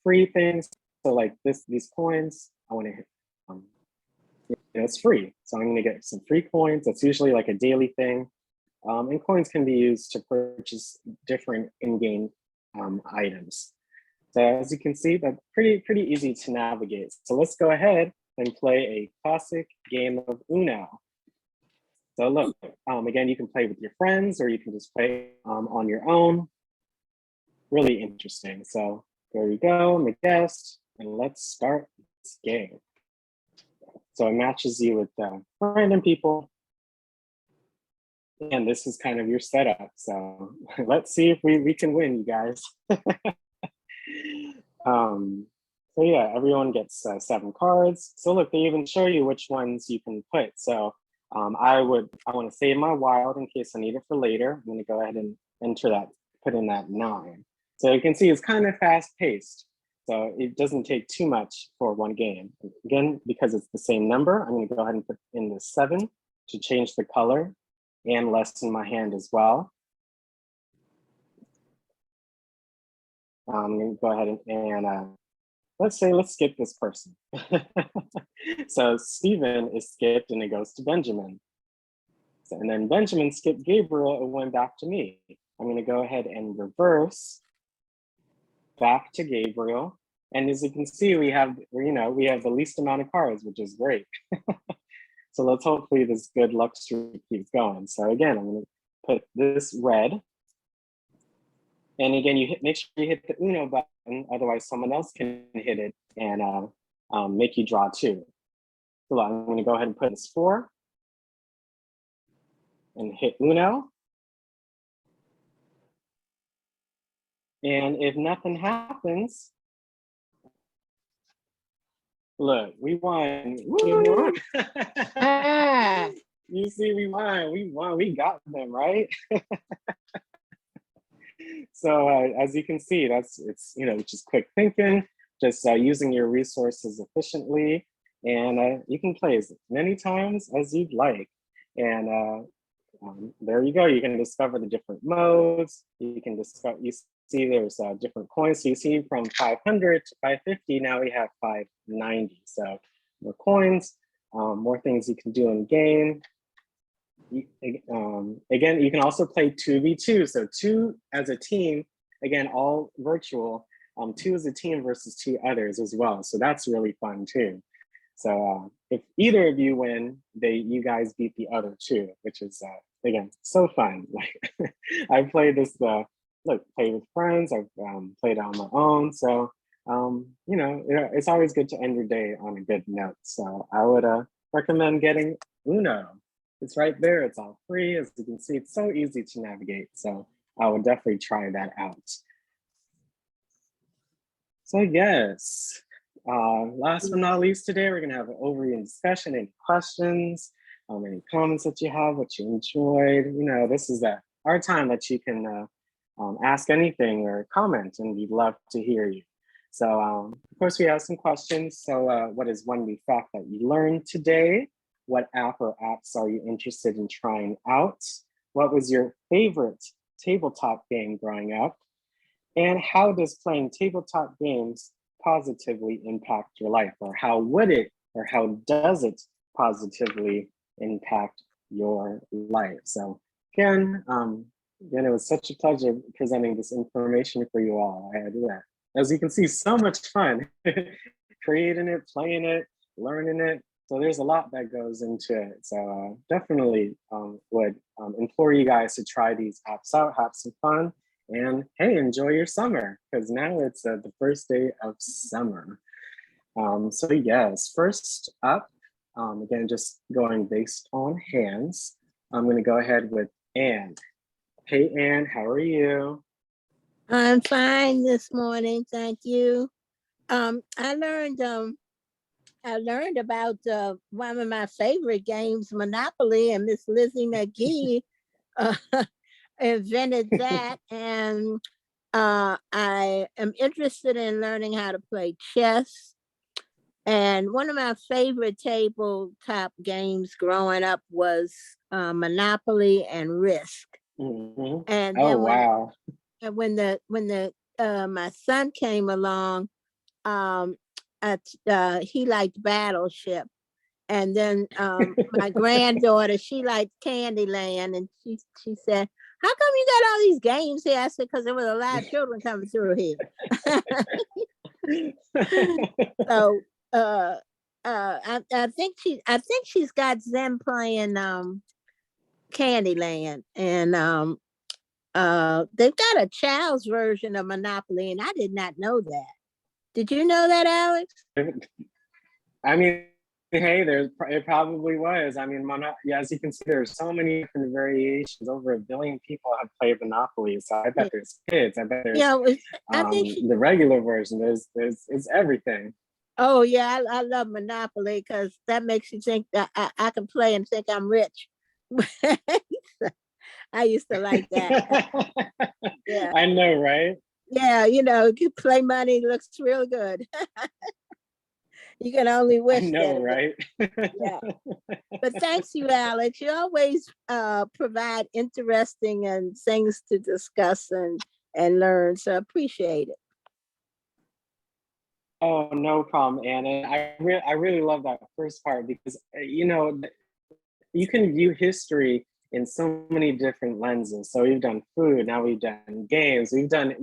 free things. So like these coins, I want to hit, it's free. So I'm gonna get some free coins. That's usually like a daily thing. And coins can be used to purchase different in-game items. So as you can see, that's pretty easy to navigate. So let's go ahead and play a classic game of Uno. So look, again, you can play with your friends or you can just play on your own. Really interesting. So there we go, I'm a guest, and let's start this game. So it matches you with random people. And this is kind of your setup. So let's see if we can win, you guys. So yeah, everyone gets 7 cards. So look, they even show you which ones you can put. So I want to save my wild in case I need it for later. I'm going to go ahead and enter that, put in that 9. So you can see it's kind of fast paced. So it doesn't take too much for one game. Again, because it's the same number, I'm going to go ahead and put in the 7 to change the color and lessen my hand as well. I'm going to go ahead and let's skip this person. So Stephen is skipped and it goes to Benjamin. So, and then Benjamin skipped Gabriel, it went back to me. I'm going to go ahead and reverse back to Gabriel. And as you can see, we have the least amount of cards, which is great. So let's hopefully this good luck streak keeps going. So again, I'm going to put this red. And again, make sure you hit the Uno button, otherwise someone else can hit it and make you draw 2. So I'm going to go ahead and put this 4 and hit Uno. And if nothing happens, look, we won. Woo! You see, we won, we got them, right? So as you can see, it's just quick thinking, just using your resources efficiently, and you can play as many times as you'd like. And there you go. You can discover the different modes. You can discover. You see, there's different coins. So you see, from 500 to 550. Now we have 590. So more coins, more things you can do in game. Again, you can also play 2v2. So 2 as a team, again, all virtual. 2 as a team versus 2 others as well. So that's really fun too. So if either of you win, you guys beat the other 2, which is again, so fun. Like I played this, play with friends. I've played on my own. So it's always good to end your day on a good note. So I would recommend getting Uno. It's right there, it's all free. As you can see, it's so easy to navigate. So I would definitely try that out. So yes, last but not least today, we're gonna have an overview and discussion. Any questions, any comments that you have, what you enjoyed. This is our time that you can ask anything or comment, and we'd love to hear you. So of course we have some questions. So what is one new fact that you learned today? What app or apps are you interested in trying out? What was your favorite tabletop game growing up? And how does playing tabletop games positively impact your life? Or how would it, or how does it positively impact your life? So again, it was such a pleasure presenting this information for you all. I had that. As you can see, so much fun creating it, playing it, learning it. So there's a lot that goes into it. So definitely would implore you guys to try these apps out, have some fun, and hey, enjoy your summer, because now it's the first day of summer. So yes, first up, again, just going based on hands, I'm gonna go ahead with Anne. Hey Anne, how are you? I'm fine this morning, thank you. I learned about one of my favorite games, Monopoly, and Miss Lizzie McGee uh, invented that, and I am interested in learning how to play chess. And one of my favorite tabletop games growing up was Monopoly and Risk. Mhm. And Oh, then wow. when my son came along, he liked Battleship. And then my granddaughter, she liked Candyland, and she said, "How come you got all these games here?" I said, "Because there was a lot of children coming through here." So I think she's got them playing Candyland, and they've got a child's version of Monopoly, and I did not know that. Did you know that, Alex? I mean, hey, it probably was. I mean, yeah, as you can see, there's so many different variations. Over 1 billion people have played Monopoly. So I bet there's kids. I bet there's I think the regular version. There's everything. Oh yeah, I love Monopoly because that makes you think that I can play and think I'm rich. I used to like that. Yeah. I know, right? Yeah, you play money looks real good. You can only I wish know, that. right? Yeah. But thanks you, Alex. You always provide interesting and things to discuss and learn. So I appreciate it. Oh, no problem, Anna. I really love that first part because you can view history in so many different lenses. So we've done food, now we've done games, we've done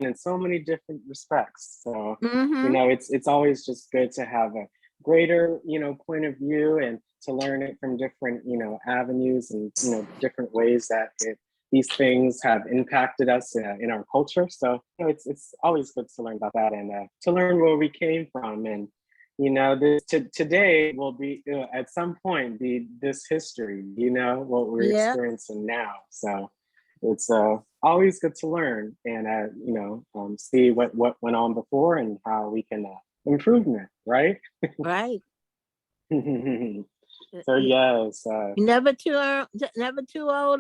in so many different respects. So it's always just good to have a greater point of view and to learn it from different avenues and different ways that these things have impacted us in our culture. So it's always good to learn about that and to learn where we came from. And today will be at some point be this history, what we're experiencing now. So it's always good to learn and see what went on before and how we can improvement, right? Right. So yes, You're never too old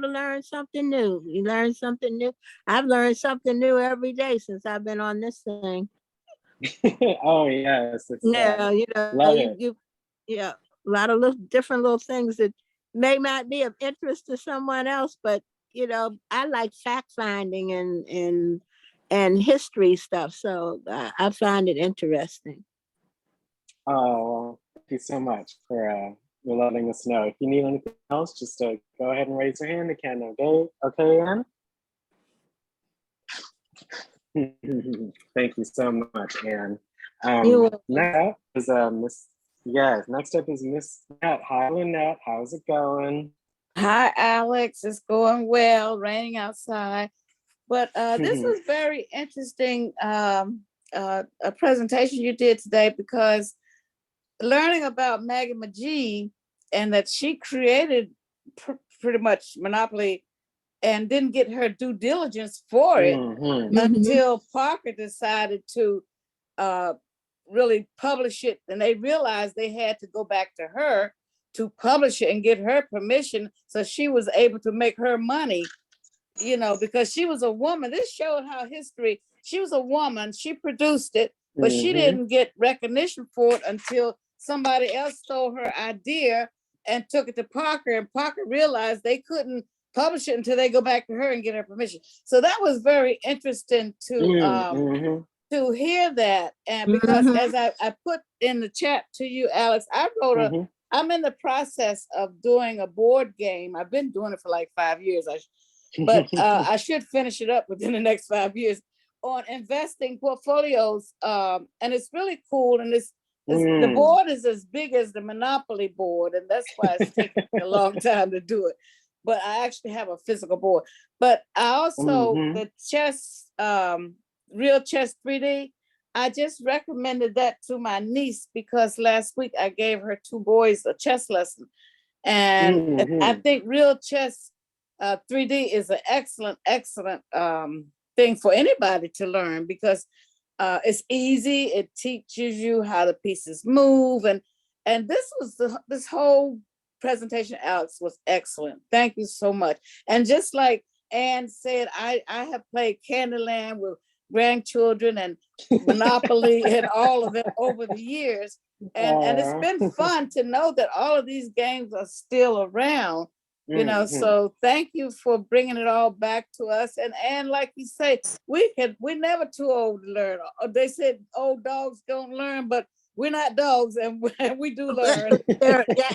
to learn something new. You learn something new. I've learned something new every day since I've been on this thing. Oh yes, it's, love it. A lot of different little things that may not be of interest to someone else, but I like fact finding and history stuff, so I find it interesting. Oh, thank you so much for letting us know. If you need anything else, just go ahead and raise your hand again. Okay, Anne? Thank you so much, Anne. Next up is next up is Miss Lynette. Hi, Lynette. How's it going? Hi, Alex. It's going well, raining outside. But this was very interesting a presentation you did today, because learning about Maggie McGee and that she created pretty much Monopoly and didn't get her due diligence for it until Parker decided to really publish it. And they realized they had to go back to her to publish it and get her permission. So she was able to make her money, because she was a woman. This showed how history she was a woman. She produced it, but she Mhm. didn't get recognition for it until somebody else stole her idea and took it to Parker, and Parker realized they couldn't publish it until they go back to her and get her permission. So that was very interesting Mhm. to hear that. And because Mhm. as I put in the chat to you, Alex, Mhm. I'm in the process of doing a board game. I've been doing it for like 5 years. But I should finish it up within the next 5 years on investing portfolios. And it's really cool. And the Mm. board is as big as the Monopoly board, and that's why it's taking me a long time to do it. But I actually have a physical board. But I also, Mhm. the chess, Real Chess 3D, I just recommended that to my niece because last week I gave her 2 boys a chess lesson. And I Mhm. think Real Chess 3D is an excellent thing for anybody to learn because it's easy. It teaches you how the pieces move, and this whole presentation, Alex, was excellent. Thank you so much. And just like Anne said, I have played Candyland with grandchildren and Monopoly and all of it over the years, and it's been fun to know that all of these games are still around. Mhm. So thank you for bringing it all back to us. And like you say, we're never too old to learn. They said old dogs don't learn, but we're not dogs, and we do learn.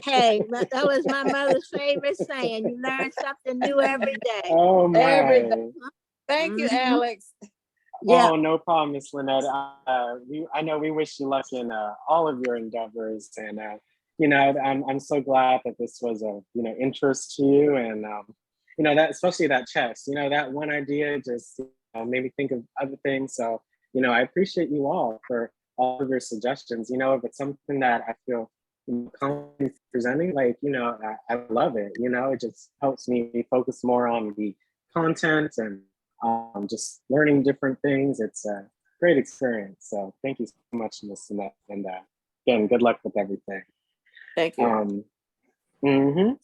Hey, that was my mother's favorite saying. You learn something new every day. Oh Every day. my. Thank you, Mhm. Alex. Yeah. Oh, no problem, Miss Lynette. I know we wish you luck in all of your endeavors, and I'm so glad that this was of interest to you, and that especially that chess. That one idea just made me think of other things. So I appreciate you all for all of your suggestions. If it's something that I feel confident presenting, I love it. It just helps me focus more on the content and just learning different things. It's a great experience. So thank you so much, Miss Annette. And again, good luck with everything. Thank you.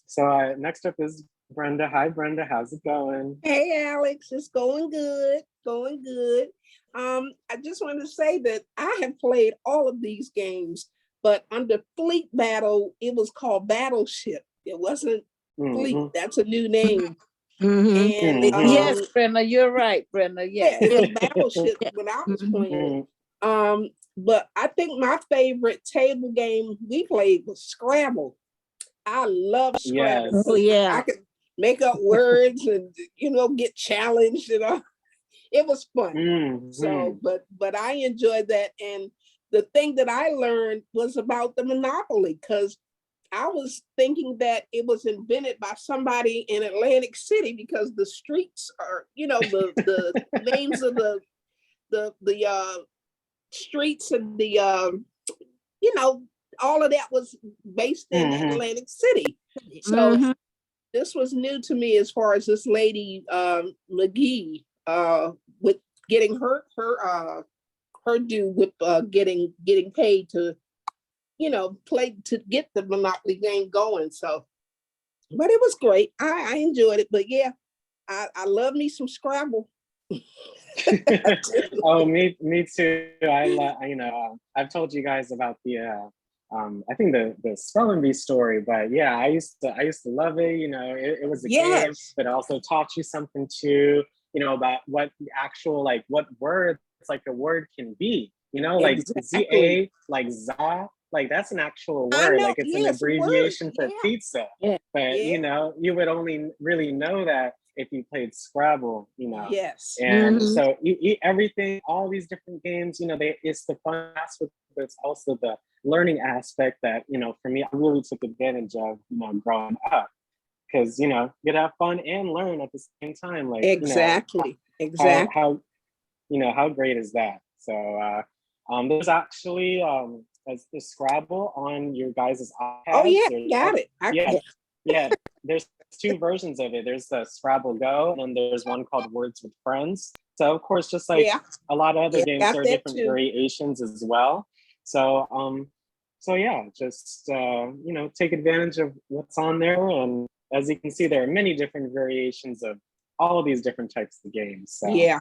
So next up is Brenda. Hi, Brenda. How's it going? Hey, Alex, it's going good, going good. I just want to say that I have played all of these games, but under Fleet Battle, it was called Battleship. It wasn't Fleet. Mhm. That's a new name. Mhm. And Yes, Brenda, you're right, Brenda. yeah, Yes. it was Battleship when I was playing it. But I think my favorite table game we played was Scrabble. I love Scrabble. Yes. Oh, yeah. I could make up words and get challenged and all. It was fun. So, but I enjoyed that. And the thing that I learned was about the Monopoly, because I was thinking that it was invented by somebody in Atlantic City because the streets are, the names of the streets and the all of that was based in Atlantic City. So this was new to me as far as this lady McGee with getting her due with getting paid to play to get the Monopoly game going. So, but it was great. I enjoyed it. But yeah, I love me some Scrabble. Oh, me too. I've told you guys about the I think the spelling bee story, but yeah, I used to love it. It was a game, but it also taught you something too. About what the actual what words a word can be. Like ZA, like za, like that's an actual word. Like it's an abbreviation for pizza. Yeah. But you would only really know that if you played Scrabble. Yes. And so everything, all these different games, it's the fun aspect, but it's also the learning aspect that, for me, I really took advantage of, growing up. Because, you could have fun and learn at the same time. Like, exactly. How great is that? So there's actually a Scrabble on your guys' iPads. Oh yeah, got it. Yeah, there's 2 versions of it. There's the Scrabble Go, and then there's one called Words with Friends. So of course, just like a lot of other games, there are different variations as well. So yeah, just take advantage of what's on there. And as you can see, there are many different variations of all of these different types of games. So yeah.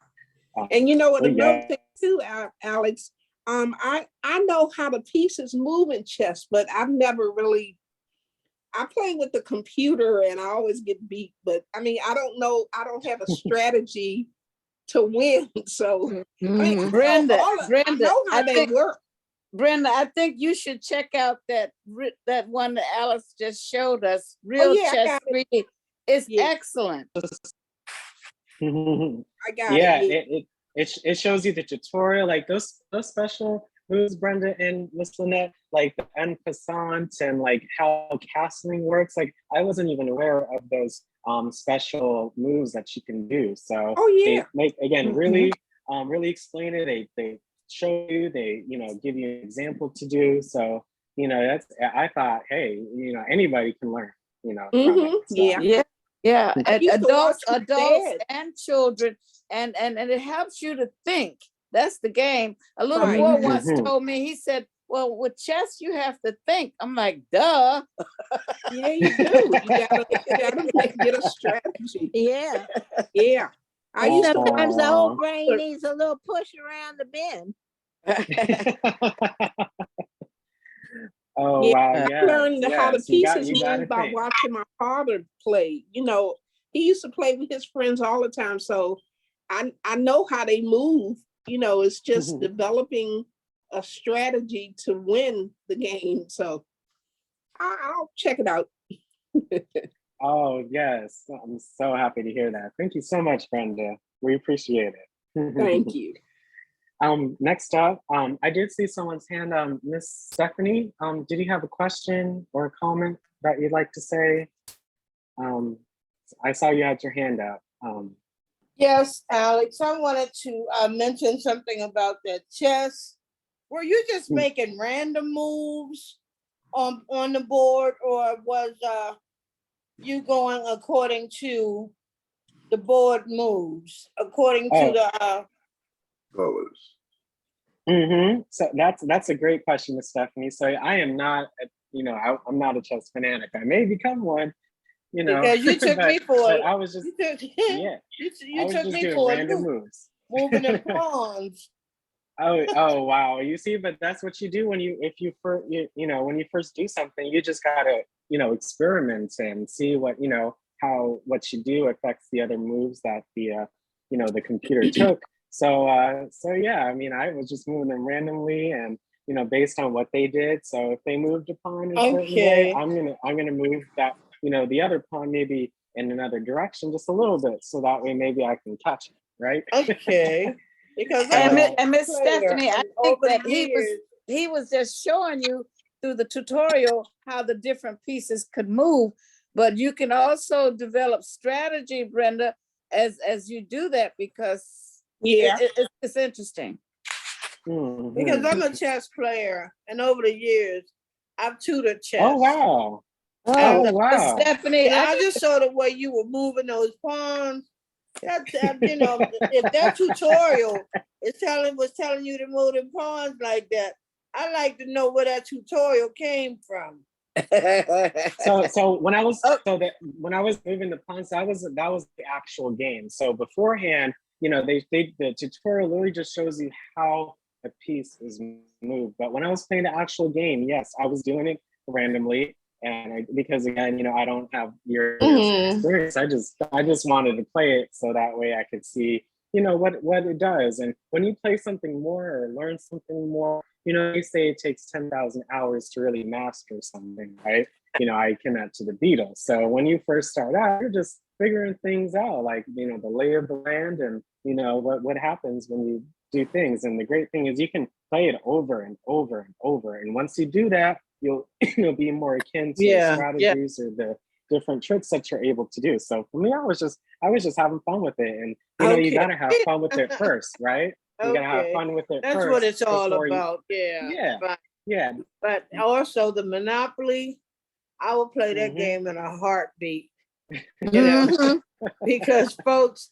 And you know what? Oh, Another yeah. thing too, Alex. I know how the pieces move in chess, but I've never really. I play with the computer and I always get beat. But I mean, I don't know. I don't have a strategy to win. So I mean, Brenda, I know how they work. Brenda, I think you should check out that one that Alice just showed us, Real yeah, Chess 3D. It's excellent. I got Yeah, it. it shows you the tutorial, like those special moves, Brenda and Miss Lynette, like the en passant and like how castling works. Like I wasn't even aware of those special moves that you can do. So they make again really explain it. They show you, they give you an example to do. So that's, I thought, hey, anybody can learn, from it. So. Yeah. Adults Dad. and children, and it helps you to think. That's the game. A little boy once told me, he said, well, with chess, you have to think. I'm like, duh. Yeah, you do. You gotta get a strategy. Yeah. Yeah. Sometimes the whole brain needs a little push around the bend. Oh wow! I Yeah, learned how the pieces you move by think. watching my father play. He used to play with his friends all the time, so I know how they move. It's just developing a strategy to win the game. So I'll check it out. Oh yes, I'm so happy to hear that. Thank you so much, Brenda. We appreciate it. Thank you. Next up, I did see someone's hand. Miss Stephanie, did you have a question or a comment that you'd like to say? I saw you had your hand up. Yes, Alex, I wanted to mention something about that chess. Were you just making random moves on the board, or was you going according to the board moves, according to the colors? So that's a great question, Miss Stephanie. So I am not, I'm not a chess fanatic. I may become one, because you took me for it. I was just you took me doing for random moves, moving the pawns. Oh wow! You see, but that's what you do when you first do something. You just gotta experiment and see what how what you do affects the other moves that the computer took. So yeah, I mean, I was just moving them randomly and based on what they did. So if they moved a pawn in a certain way, I'm gonna move that the other pawn maybe in another direction just a little bit, so that way maybe I can catch it, right? Okay. Because and Miss Stephanie, I think that he was just showing you through the tutorial how the different pieces could move, but you can also develop strategy, Brenda, as you do that, because it's interesting. Because I'm a chess player, and over the years, I've tutored chess. Oh wow! Wow, Stephanie, I just saw the way you were moving those pawns. If that tutorial was telling you to move the pawns like that, I like to know where that tutorial came from. So when I was when I was moving the pawns, that was the actual game. So beforehand, the tutorial literally just shows you how a piece is moved. But when I was playing the actual game, yes, I was doing it randomly. And because again, I don't have your experience. I just wanted to play it so that way I could see, what it does. And when you play something more or learn something more, they say it takes 10,000 hours to really master something, right? I akin that to the Beatles. So when you first start out, you're just figuring things out, like the lay of the land and what happens when you do things. And the great thing is you can play it over and over and over. And once you do that, you'll be more akin to the strategies or the different tricks that you're able to do. So for me, I was just having fun with it, and you gotta have fun with it first, right? You gotta have fun with it. That's first what it's all about. Yeah. But also the Monopoly, I will play that game in a heartbeat. Because folks,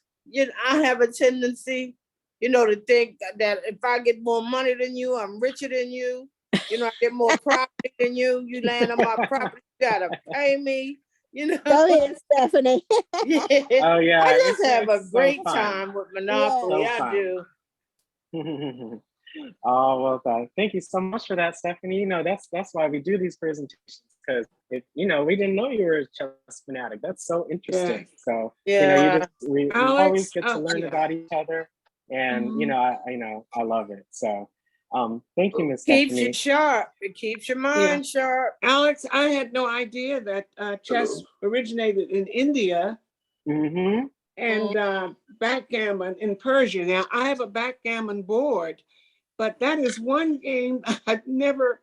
I have a tendency, to think that if I get more money than you, I'm richer than you. I get more property than you. You land on my property, you gotta pay me. You know. Go ahead, Stephanie. Yeah. Oh yeah, I just have a it's so great fun. time with Monopoly. So I fun. do. Oh well, thank you so much for that, Stephanie. You know, that's why we do these presentations, because we didn't know you were a chess fanatic. That's so interesting. So Yeah. we Alex, always get to learn yeah. about each other, and I love it. So thank you, Miss Keeps Stephanie. you sharp. It keeps your mind Yeah. sharp. Alex, I had no idea that chess originated in India Mm-hmm. and backgammon in Persia. Now, I have a backgammon board, but that is one game I've never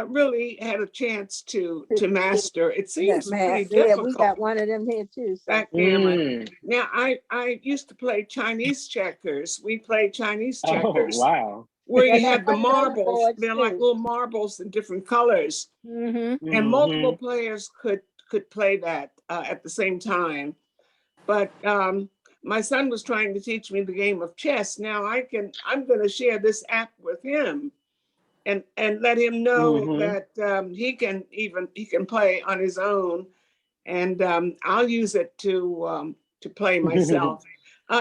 really had a chance to master. It seems pretty Yeah, we difficult. got one of them here too. So. Backgammon. Now, I used to play Chinese checkers. We played Chinese Oh checkers. wow. Where Yeah, you they have the have those marbles. boards, They're like too. little marbles in different colors. Mm-hmm. And multiple players could play that at the same time. But my son was trying to teach me the game of chess. Now I'm going to share this app with him and let him know that he can play on his own, and I'll use it to play myself.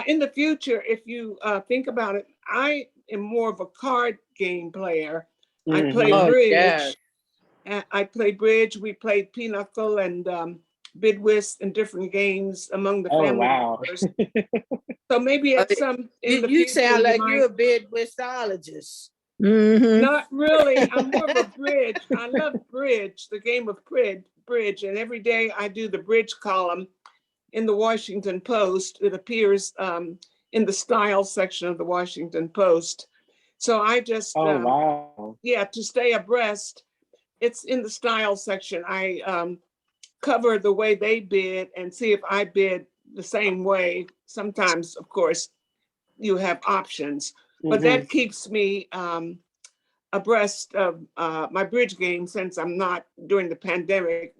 In the future, if you think about it, I am more of a card game player. I play bridge. I play bridge. We played Pinochle and Bidwist and different games among the family members. So maybe at some in the You future, sound like might... you're a Bidwistologist. Mm-hmm. Not really. I'm more of a bridge. I love bridge, the game of bridge. And every day I do the bridge column in the Washington Post. It appears in the style section of the Washington Post. So I just, to stay abreast, it's in the style section. I cover the way they bid and see if I bid the same way. Sometimes, of course, you have options, but that keeps me abreast of my bridge game, since I'm not, during the pandemic,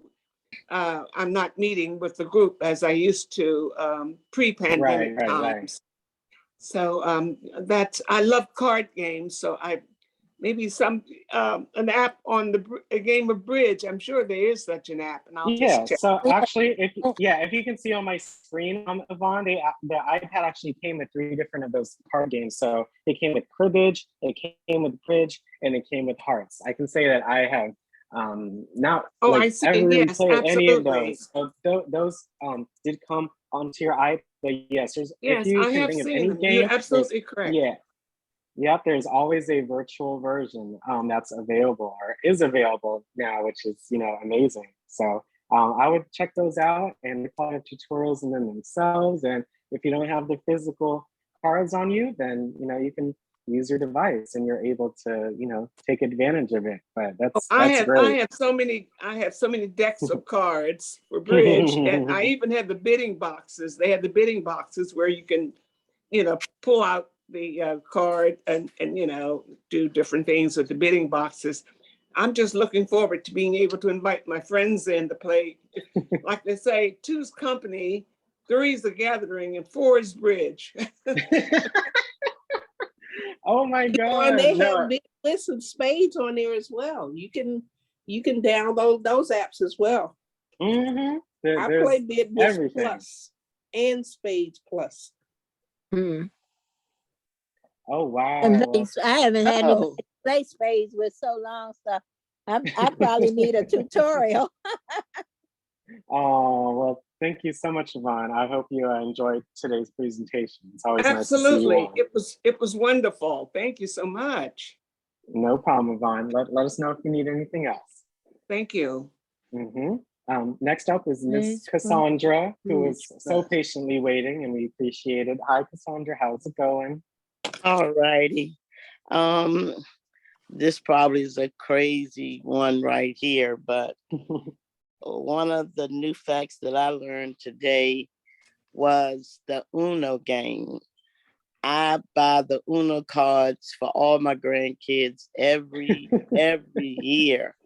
I'm not meeting with the group as I used to pre-pandemic times. So I love card games. So maybe an app on a game of bridge. I'm sure there is such an app, and I'll just check. So actually, if you can see on my screen, Yvonne, the iPad actually came with 3 different of those card games. So it came with cribbage, it came with bridge, and it came with hearts. I can say that I have not I see. ever really Yes, played any of absolutely. those. So those but come onto your iPad. But yes, if you I can have think of seen any them. game, You're absolutely correct. Yep, there's always a virtual version that's available or is available now, which is amazing. So I would check those out, and they probably have tutorials in them themselves. And if you don't have the physical cards on you, then you can use your device and you're able to take advantage of it. But that's great. I have so many decks of cards for bridge, and I even have the bidding boxes. They have the bidding boxes where you can pull out the card and do different things with the bidding boxes. I'm just looking forward to being able to invite my friends in to play. Like they say, 2's company, 3's a gathering, and 4 is bridge. Oh my God! And they have big lists of spades on there as well. You can download those apps as well. I play Bidwist Plus and Spades Plus. Oh wow! I haven't had anybody play spades with so long, so I probably need a tutorial. Oh well, thank you so much, Yvonne. I hope you enjoyed today's presentation. It's always Absolutely. nice to see you. It was wonderful. Thank you so much. No problem, Yvonne. Let us know if you need anything else. Thank you. Next up is Miss Cassandra, who is so patiently waiting, and we appreciate it. Hi, Cassandra. How's it going? All righty. This probably is a crazy one right here, but one of the new facts that I learned today was the Uno game. I buy the Uno cards for all my grandkids every year.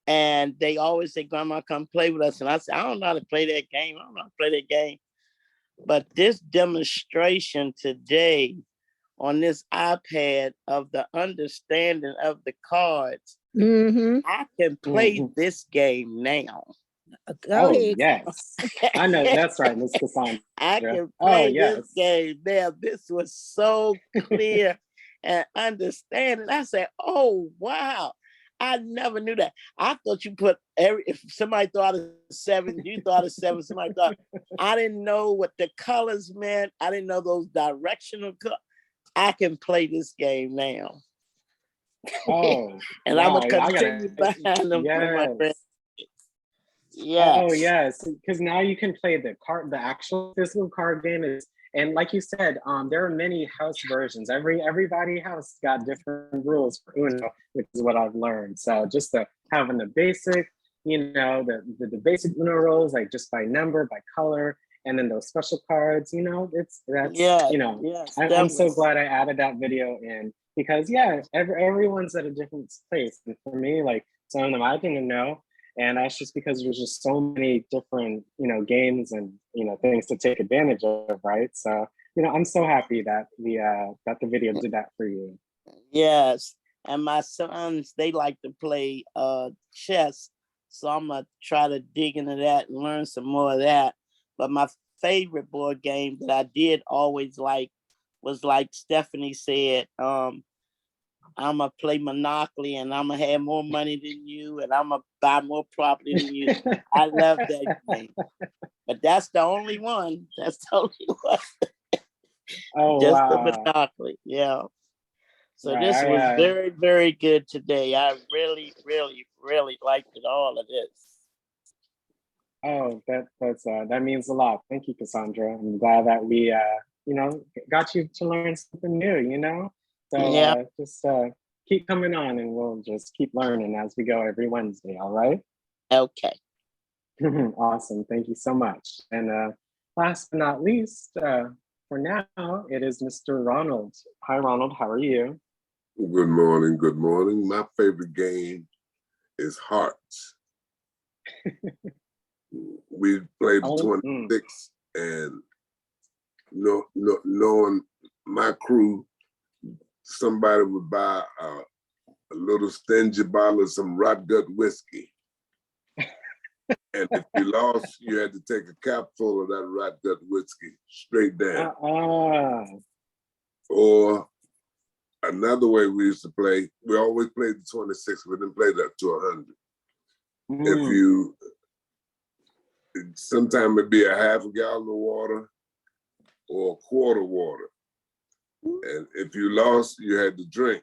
And they always say, Grandma, come play with us. And I say, I don't know how to play that game. I don't know how to play that game. But this demonstration today on this iPad of the understanding of the cards, I can play this game now. Go Oh, ahead. yes. I know that's right, Miss Cassandra. I can Oh, play yes. this game now. This was so clear and understanding. I said, oh, wow. I never knew that. I thought you put if somebody thought of 7, you thought of 7, somebody thought, I didn't know what the colors meant. I didn't know those directional colors. I can play this game now. Oh, And I'm wow. going to I gotta, continue behind them for my friends. Oh, Yes. yes. Because now you can play the actual physical card game is, and like you said, there are many house versions. Everybody house got different rules for Uno, which is what I've learned. So just having the basic, the basic Uno rules, like just by number, by color, and then those special cards, Yes, I'm so glad I added that video in because everyone's at a different place. And for me, like some of them I didn't know. And that's just because there's just so many different, games and, things to take advantage of, right? So, I'm so happy that that the video did that for you. Yes. And my sons, they like to play chess. So I'm going to try to dig into that and learn some more of that. But my favorite board game that I did always like was like Stephanie said, I'm going to play Monopoly and I'm going to have more money than you and I'm going to buy more property than you. I love that game. But that's the only one. That's the only one. Oh, Just wow. the Monopoly. Yeah. So Right, this was very, very good today. I really, really, really liked it, all of this. Oh, that means a lot. Thank you, Cassandra. I'm glad that we, got you to learn something new, So Yeah. just keep coming on and we'll just keep learning as we go every Wednesday, all right? Okay. Awesome. Thank you so much. And last but not least, for now, it is Mr. Ronald. Hi, Ronald. How are you? Good morning. Good morning. My favorite game is Hearts. We played the 26 and knowing my crew, somebody would buy a little stingy bottle of some rot gut whiskey. And if you lost, you had to take a cap full of that rot gut whiskey straight down. Or another way we used to play, we always played the 26, we didn't play that to 100. If you, sometimes it'd be a half a gallon of water or a quart of water. And if you lost, you had to drink.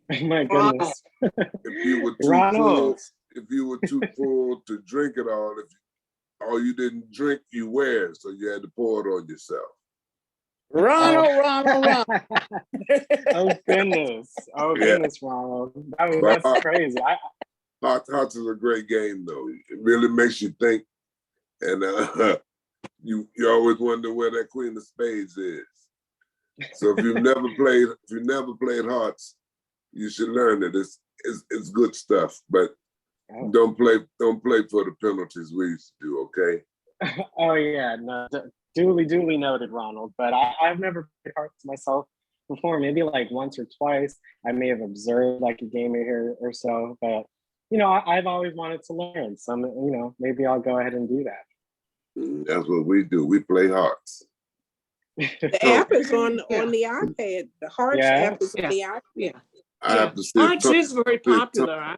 My goodness. If you were too full to drink it all, or you didn't drink, you wear, so you had to pour it on yourself. Ronald. Oh goodness. Oh goodness, Ronald. That's crazy. Hearts is a great game though. It really makes you think. And you always wonder where that Queen of Spades is. So if you've never played Hearts, you should learn it. It's good stuff, but don't play for the penalties we used to do, okay? Oh yeah, no, duly noted, Ronald. But I've never played Hearts myself before. Maybe like once or twice. I may have observed like a game here or so, but I've always wanted to learn. So maybe I'll go ahead and do that. That's what we do. We play Hearts. The app is on the iPad. The Hearts app is on the iPad. Yeah. I have to see Hearts is very popular.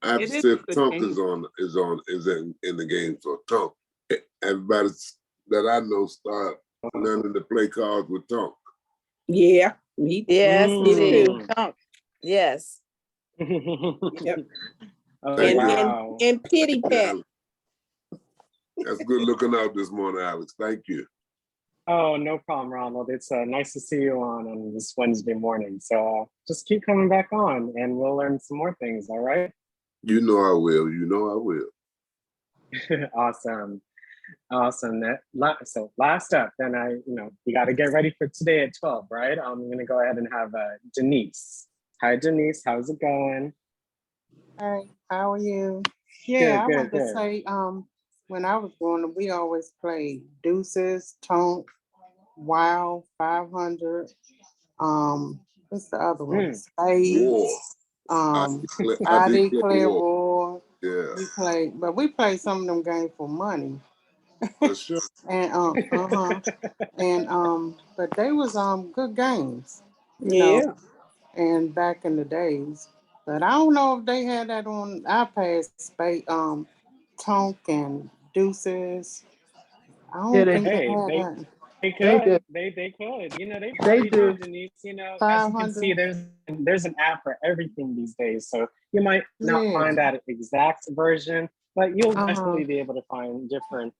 I have to see if Tonk is in the game. So Tonk, everybody that I know start learning to play cards with Tonk. Yeah, me too. Yes, me too. Yes. Yep. Wow. And Pity Pat. That's good looking out this morning, Alex. Thank you. Oh, no problem, Ronald. It's nice to see you on this Wednesday morning. So just keep coming back on and we'll learn some more things, all right? You know I will. You know I will. Awesome. So last up, then you got to get ready for today at 12, right? I'm going to go ahead and have Denise. Hi, Denise. How's it going? Hi, how are you? Yeah, Good, I want to good. say, when I was growing up, we always played deuces, Tonk, Wow, 500. What's the other one? Spades. War. I declare war. Yeah, We play some of them games for money. for sure. And but they was good games, you Yeah. know, and back in the days. But I don't know if they had that on iPads, Tonk and Deuces. I Yeah, don't they, think they Hey, had that. they they do. could, they could. You know, they They probably do, do. Denise. You know, as you can see, 500. there's an app for everything these days. So you might not Yeah. find that exact version, but you'll Uh-huh. definitely be able to find different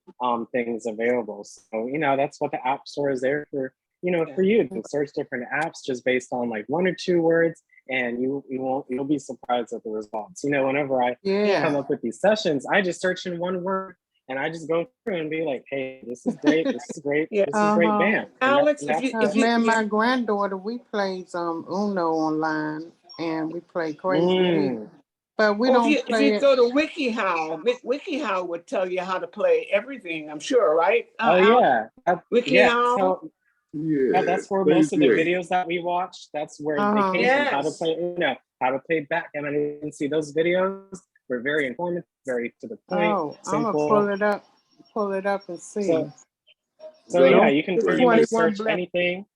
things available. So, you know, that's what the App Store is there for, you know, for you to search different apps just based on like 1 or 2 words, and you'll be surprised at the results. You know, whenever I come Yeah. up with these sessions, I just search in 1 word and I just go through and be like, hey, this is great, this is great, Yeah. this is great, bam. And Alex, that's Because me and my granddaughter, we played Uno online, and we play Crazy Eight, but we Or don't if play you it. go to WikiHow, WikiHow would tell you how to play everything, I'm sure, right? Oh Alex? yeah, WikiHow? So Yeah, that's where most of the Crazy Eight. videos that we watch. That's where they Uh-huh. came from. How to Yes. play, you know, how to play backgammon. And you can see those videos were very informative, very to the point, Oh, I'm gonna simple. pull it up and see. So yeah, That's you can The pretty much 21 search black. anything.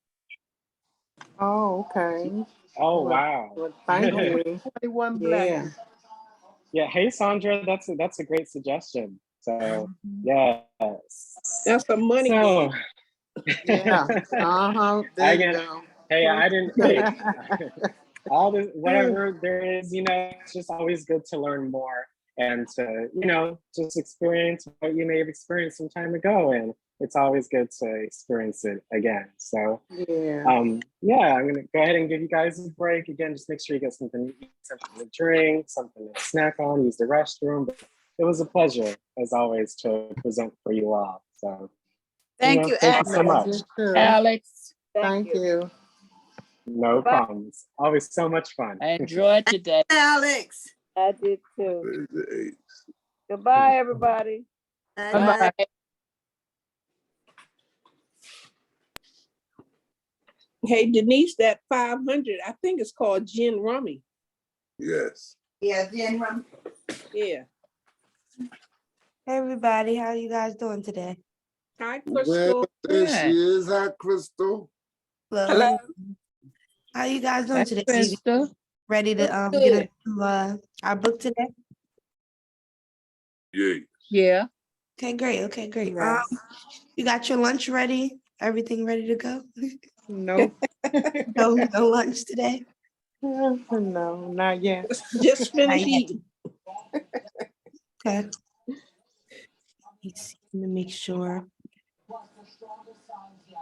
Oh, okay. Oh Well, wow. well, thank you. 21 black. Yeah. Yeah. Hey Sandra, that's a great suggestion. So yes. That's a money So game. Yeah. Uh-huh. There you again, go. hey, I didn't. Hey, all this, whatever there is, you know, it's just always good to learn more and to, you know, just experience what you may have experienced some time ago, and it's always good to experience it again. So Yeah. yeah, I'm gonna go ahead and give you guys a break again. Just make sure you get something to eat, something to drink, something to snack on, use the restroom. But it was a pleasure, as always, to present for you all. So Thank you, thank you so Alex. much. You too. Alex, Thank you. No problems. Always so much fun. I enjoyed today. Alex. I did too. Crazy Eight. Goodbye, everybody. Bye-bye. Hey, Denise, that 500, I think it's called Gin Rummy. Yes. Yeah, Jen. Yeah. Hey everybody, how you guys doing today? Hi, Well, Crystal. there she Good. is. Hi, Crystal. Hello. Hello. How you guys doing Hi, today? Crystal. Ready to Good. get into our book today? Yeah. Yeah. Okay, great. Okay, great. Yes. You got your lunch ready? Everything ready to go? Nope. No lunch today? No, not yet. Just Not finished yet. eating. Okay. Let me make sure.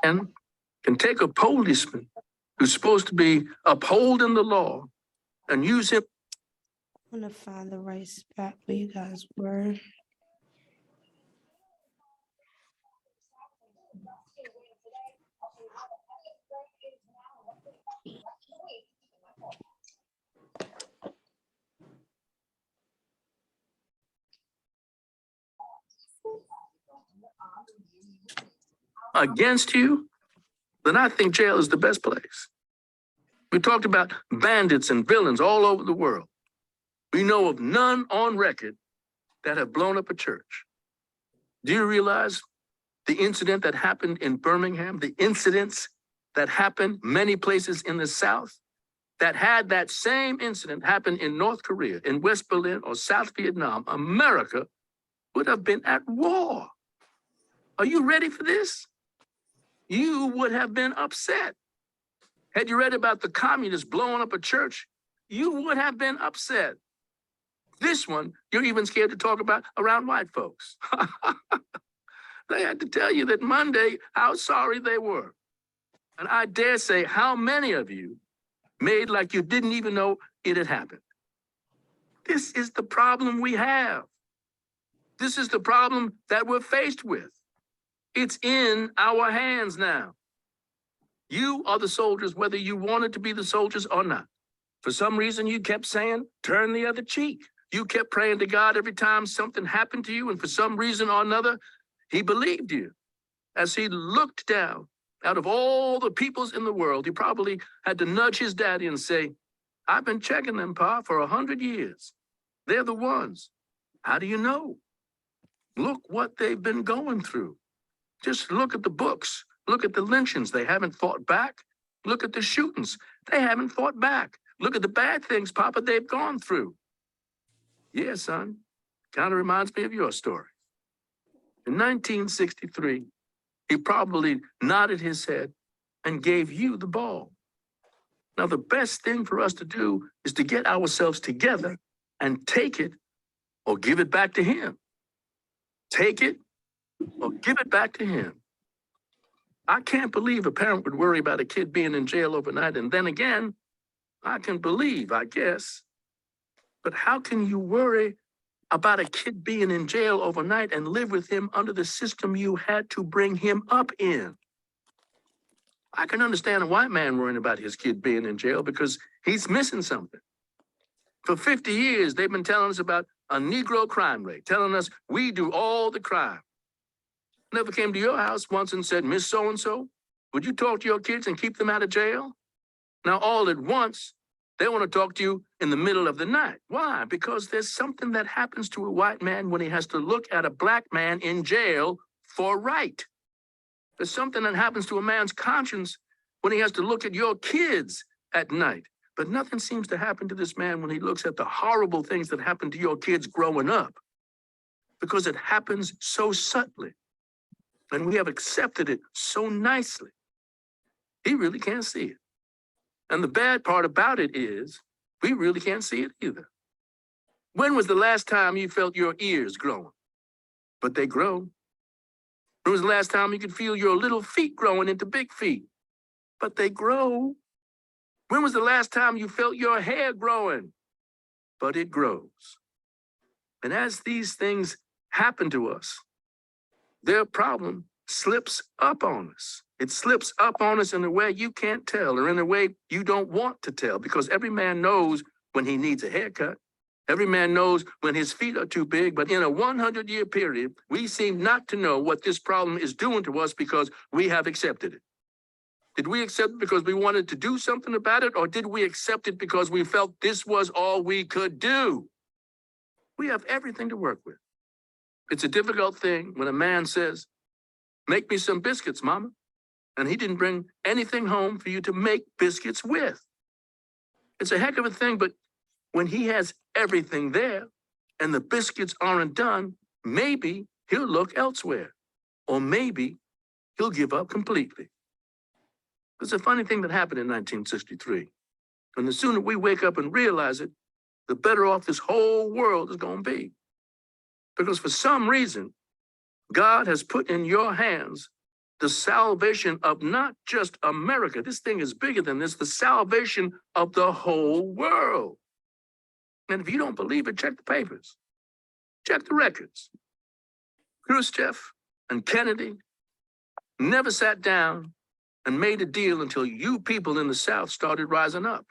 And can take a policeman who's supposed to be upholding the law and use him. I'm gonna find the right spot where you guys were. Against you, then I think jail is the best place. We talked about bandits and villains all over the world. We know of none on record that have blown up a church. Do you realize the incident that happened in Birmingham, the incidents that happened many places in the South, that had that same incident happen in North Korea, in West Berlin, or South Vietnam, America would have been at war. Are you ready for this? You would have been upset. Had you read about the communists blowing up a church, you would have been upset. This one, you're even scared to talk about around white folks. They had to tell you that Monday how sorry they were. And I dare say how many of you made like you didn't even know it had happened. This is the problem we have. This is the problem that we're faced with. It's in our hands now. You are the soldiers, whether you wanted to be the soldiers or not. For some reason, you kept saying, turn the other cheek. You kept praying to God every time something happened to you, and for some reason or another, he believed you. As he looked down, out of all the peoples in the world, he probably had to nudge his daddy and say, I've been checking them, Pa, for 100 years. They're the ones. How do you know? Look what they've been going through. Just look at the books. Look at the lynchings. They haven't fought back. Look at the shootings. They haven't fought back. Look at the bad things, Papa, they've gone through. Yeah, son, kind of reminds me of your story. In 1963, he probably nodded his head and gave you the ball. Now, the best thing for us to do is to get ourselves together and take it or give it back to him. Take it or give it back to him. I can't believe a parent would worry about a kid being in jail overnight. And then again, I can believe, I guess. But how can you worry about a kid being in jail overnight and live with him under the system you had to bring him up in? I can understand a white man worrying about his kid being in jail because he's missing something. For 50 years, they've been telling us about a Negro crime rate, telling us we do all the crime. Never came to your house once and said, Miss So-and-so, would you talk to your kids and keep them out of jail? Now, all at once, they want to talk to you in the middle of the night. Why? Because there's something that happens to a white man when he has to look at a black man in jail for right. There's something that happens to a man's conscience when he has to look at your kids at night. But nothing seems to happen to this man when he looks at the horrible things that happen to your kids growing up, because it happens so subtly. And we have accepted it so nicely. He really can't see it. And the bad part about it is we really can't see it either. When was the last time you felt your ears growing? But they grow. When was the last time you could feel your little feet growing into big feet? But they grow. When was the last time you felt your hair growing? But it grows. And as these things happen to us, their problem slips up on us. It slips up on us in a way you can't tell, or in a way you don't want to tell, because every man knows when he needs a haircut. Every man knows when his feet are too big, but in a 100-year period, we seem not to know what this problem is doing to us because we have accepted it. Did we accept it because we wanted to do something about it, or did we accept it because we felt this was all we could do? We have everything to work with. It's a difficult thing when a man says, make me some biscuits, Mama, and he didn't bring anything home for you to make biscuits with. It's a heck of a thing, but when he has everything there and the biscuits aren't done, maybe he'll look elsewhere, or maybe he'll give up completely. It's a funny thing that happened in 1963. And the sooner we wake up and realize it, the better off this whole world is going to be. Because for some reason, God has put in your hands the salvation of not just America. This thing is bigger than this, the salvation of the whole world. And if you don't believe it, check the papers. Check the records. Khrushchev and Kennedy never sat down and made a deal until you people in the South started rising up.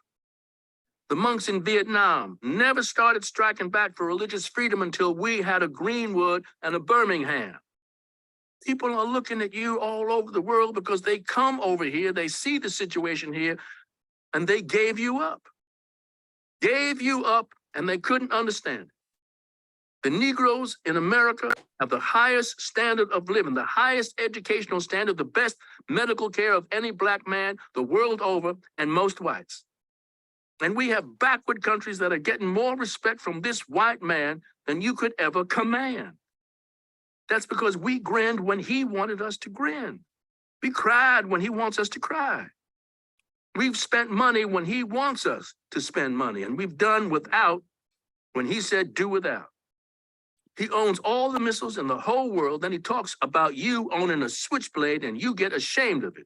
The monks in Vietnam never started striking back for religious freedom until we had a Greenwood and a Birmingham. People are looking at you all over the world because they come over here, they see the situation here, and they gave you up. Gave you up, and they couldn't understand it. The Negroes in America have the highest standard of living, the highest educational standard, the best medical care of any black man the world over, and most whites. And we have backward countries that are getting more respect from this white man than you could ever command. That's because we grinned when he wanted us to grin. We cried when he wants us to cry. We've spent money when he wants us to spend money, and we've done without when he said do without. He owns all the missiles in the whole world, then he talks about you owning a switchblade and you get ashamed of it.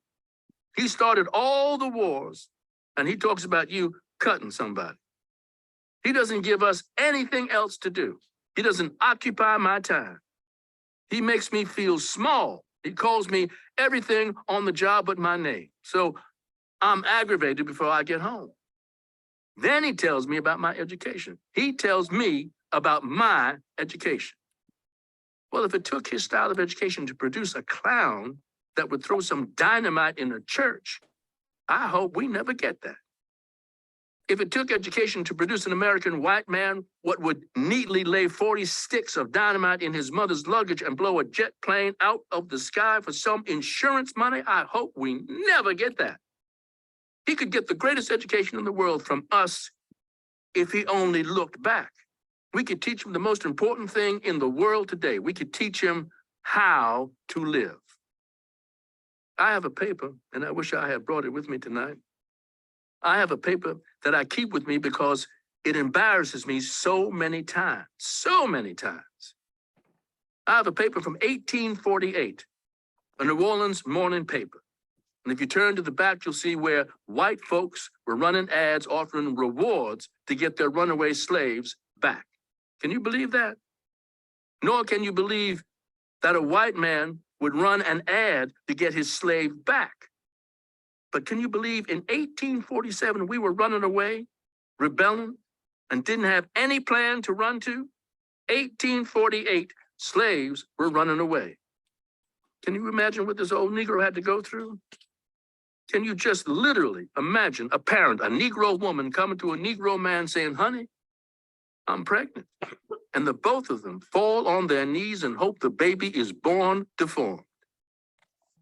He started all the wars, and he talks about you cutting somebody. He doesn't give us anything else to do. He doesn't occupy my time. He makes me feel small. He calls me everything on the job but my name. So I'm aggravated before I get home. Then he tells me about my education. He tells me about my education. Well, if it took his style of education to produce a clown that would throw some dynamite in a church, I hope we never get that. If it took education to produce an American white man, what would neatly lay 40 sticks of dynamite in his mother's luggage and blow a jet plane out of the sky for some insurance money, I hope we never get that. He could get the greatest education in the world from us if he only looked back. We could teach him the most important thing in the world today. We could teach him how to live. I have a paper, and I wish I had brought it with me tonight. I have a paper that I keep with me because it embarrasses me so many times, I have a paper from 1848, a New Orleans morning paper. And if you turn to the back, you'll see where white folks were running ads offering rewards to get their runaway slaves back. Can you believe that? Nor can you believe that a white man would run an ad to get his slave back. But can you believe in 1847, we were running away, rebelling, and didn't have any plan to run to? 1848, slaves were running away. Can you imagine what this old Negro had to go through? Can you just literally imagine a parent, a Negro woman, coming to a Negro man saying, honey, I'm pregnant. And the both of them fall on their knees and hope the baby is born deformed.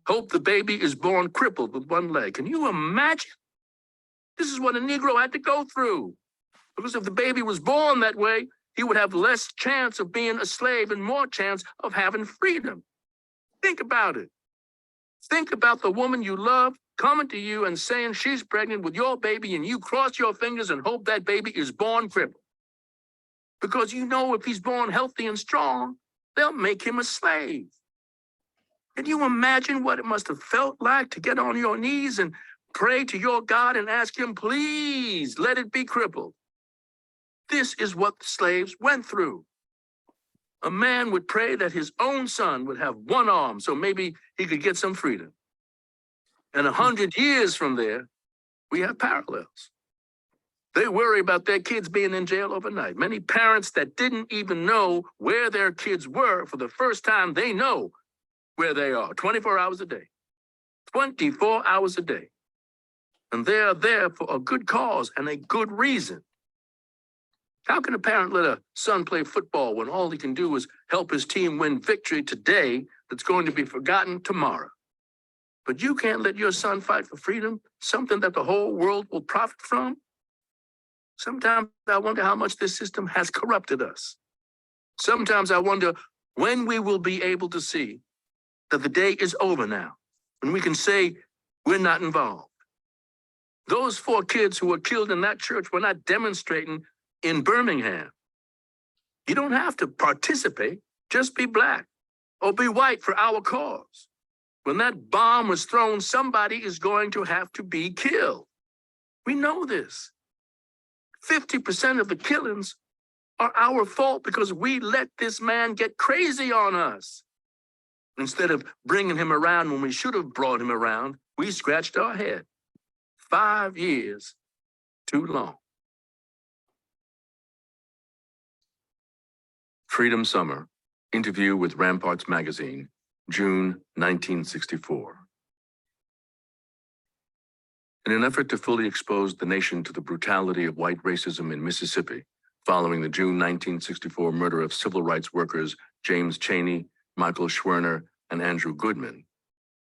Hope the baby is born crippled with one leg. Can you imagine? This is what a Negro had to go through. Because if the baby was born that way, he would have less chance of being a slave and more chance of having freedom. Think about it. Think about the woman you love coming to you and saying she's pregnant with your baby, and you cross your fingers and hope that baby is born crippled. Because you know if he's born healthy and strong, they'll make him a slave. Can you imagine what it must have felt like to get on your knees and pray to your God and ask him, please let it be crippled? This is what the slaves went through. A man would pray that his own son would have one arm so maybe he could get some freedom. And 100 years from there, we have parallels. They worry about their kids being in jail overnight. Many parents that didn't even know where their kids were, for the first time, they know where they are 24 hours a day. 24 hours a day. And they're there for a good cause and a good reason. How can a parent let a son play football when all he can do is help his team win victory today that's going to be forgotten tomorrow? But you can't let your son fight for freedom, something that the whole world will profit from? Sometimes I wonder how much this system has corrupted us. Sometimes I wonder when we will be able to see that the day is over now, when we can say we're not involved. Those 4 kids who were killed in that church were not demonstrating in Birmingham. You don't have to participate, just be black or be white for our cause. When that bomb was thrown, somebody is going to have to be killed. We know this. 50% of the killings are our fault because we let this man get crazy on us. Instead of bringing him around when we should have brought him around, we scratched our head. 5 years too long. Freedom Summer, interview with Ramparts Magazine, June 1964. In an effort to fully expose the nation to the brutality of white racism in Mississippi, following the June 1964 murder of civil rights workers James Chaney, Michael Schwerner, and Andrew Goodman,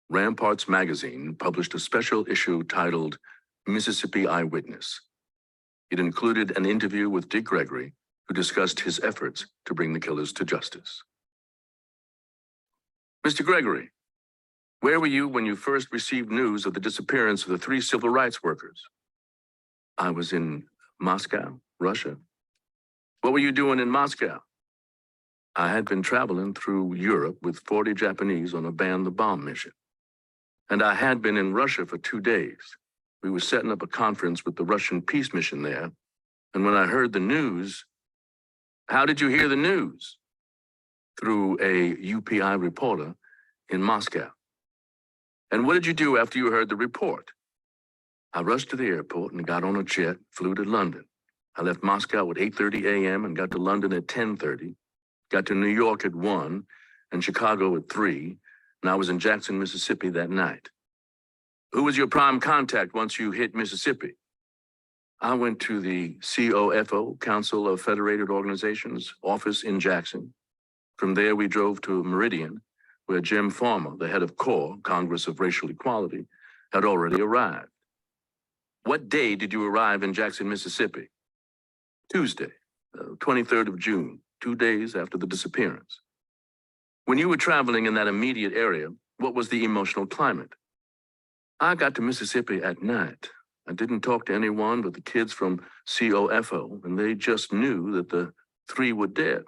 Ramparts Magazine published a special issue titled Mississippi Eyewitness. It included an interview with Dick Gregory, who discussed his efforts to bring the killers to justice. Mr. Gregory, where were you when you first received news of the disappearance of the 3 civil rights workers? I was in Moscow, Russia. What were you doing in Moscow? I had been traveling through Europe with 40 Japanese on a ban the bomb mission. And I had been in Russia for 2 days. We were setting up a conference with the Russian peace mission there. And when I heard the news, how did you hear the news? Through a UPI reporter in Moscow. And what did you do after you heard the report? I rushed to the airport and got on a jet, flew to London. I left Moscow at 8:30 a.m. and got to London at 10:30, got to New York at 1 and Chicago at 3, and I was in Jackson, Mississippi that night. Who was your prime contact once you hit Mississippi? I went to the COFO, Council of Federated Organizations, office in Jackson. From there, we drove to Meridian, where Jim Farmer, the head of CORE, Congress of Racial Equality, had already arrived. What day did you arrive in Jackson, Mississippi? Tuesday, 23rd of June, 2 days after the disappearance. When you were traveling in that immediate area, what was the emotional climate? I got to Mississippi at night. I didn't talk to anyone but the kids from COFO, and they just knew that the 3 were dead.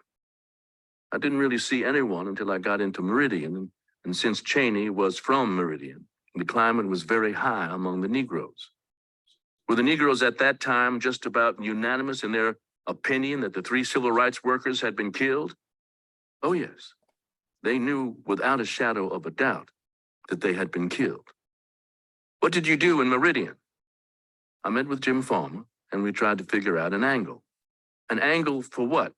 I didn't really see anyone until I got into Meridian, and since Cheney was from Meridian, the climate was very high among the Negroes. Were the Negroes at that time just about unanimous in their opinion that the 3 civil rights workers had been killed? Oh, yes. They knew without a shadow of a doubt that they had been killed. What did you do in Meridian? I met with Jim Farmer, and we tried to figure out an angle. An angle for what?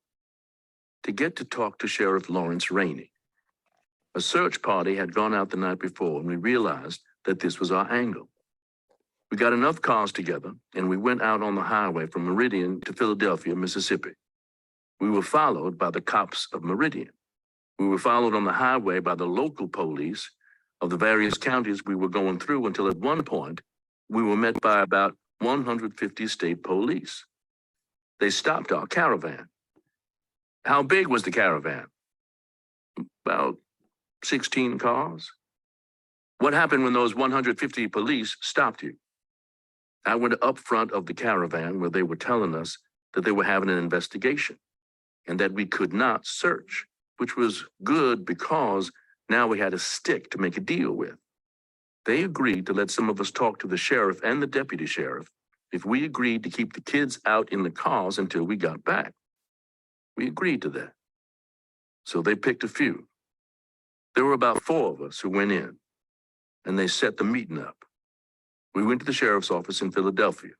To get to talk to Sheriff Lawrence Rainey. A search party had gone out the night before, and we realized that this was our angle. We got enough cars together, and we went out on the highway from Meridian to Philadelphia, Mississippi. We were followed by the cops of Meridian. We were followed on the highway by the local police of the various counties we were going through until at one point, we were met by about 150 state police. They stopped our caravan. How big was the caravan? About 16 cars. What happened when those 150 police stopped you? I went up front of the caravan where they were telling us that they were having an investigation and that we could not search, which was good because now we had a stick to make a deal with. They agreed to let some of us talk to the sheriff and the deputy sheriff if we agreed to keep the kids out in the cars until we got back. We agreed to that. So they picked a few. There were about 4 of us who went in, and they set the meeting up. We went to the sheriff's office in Philadelphia.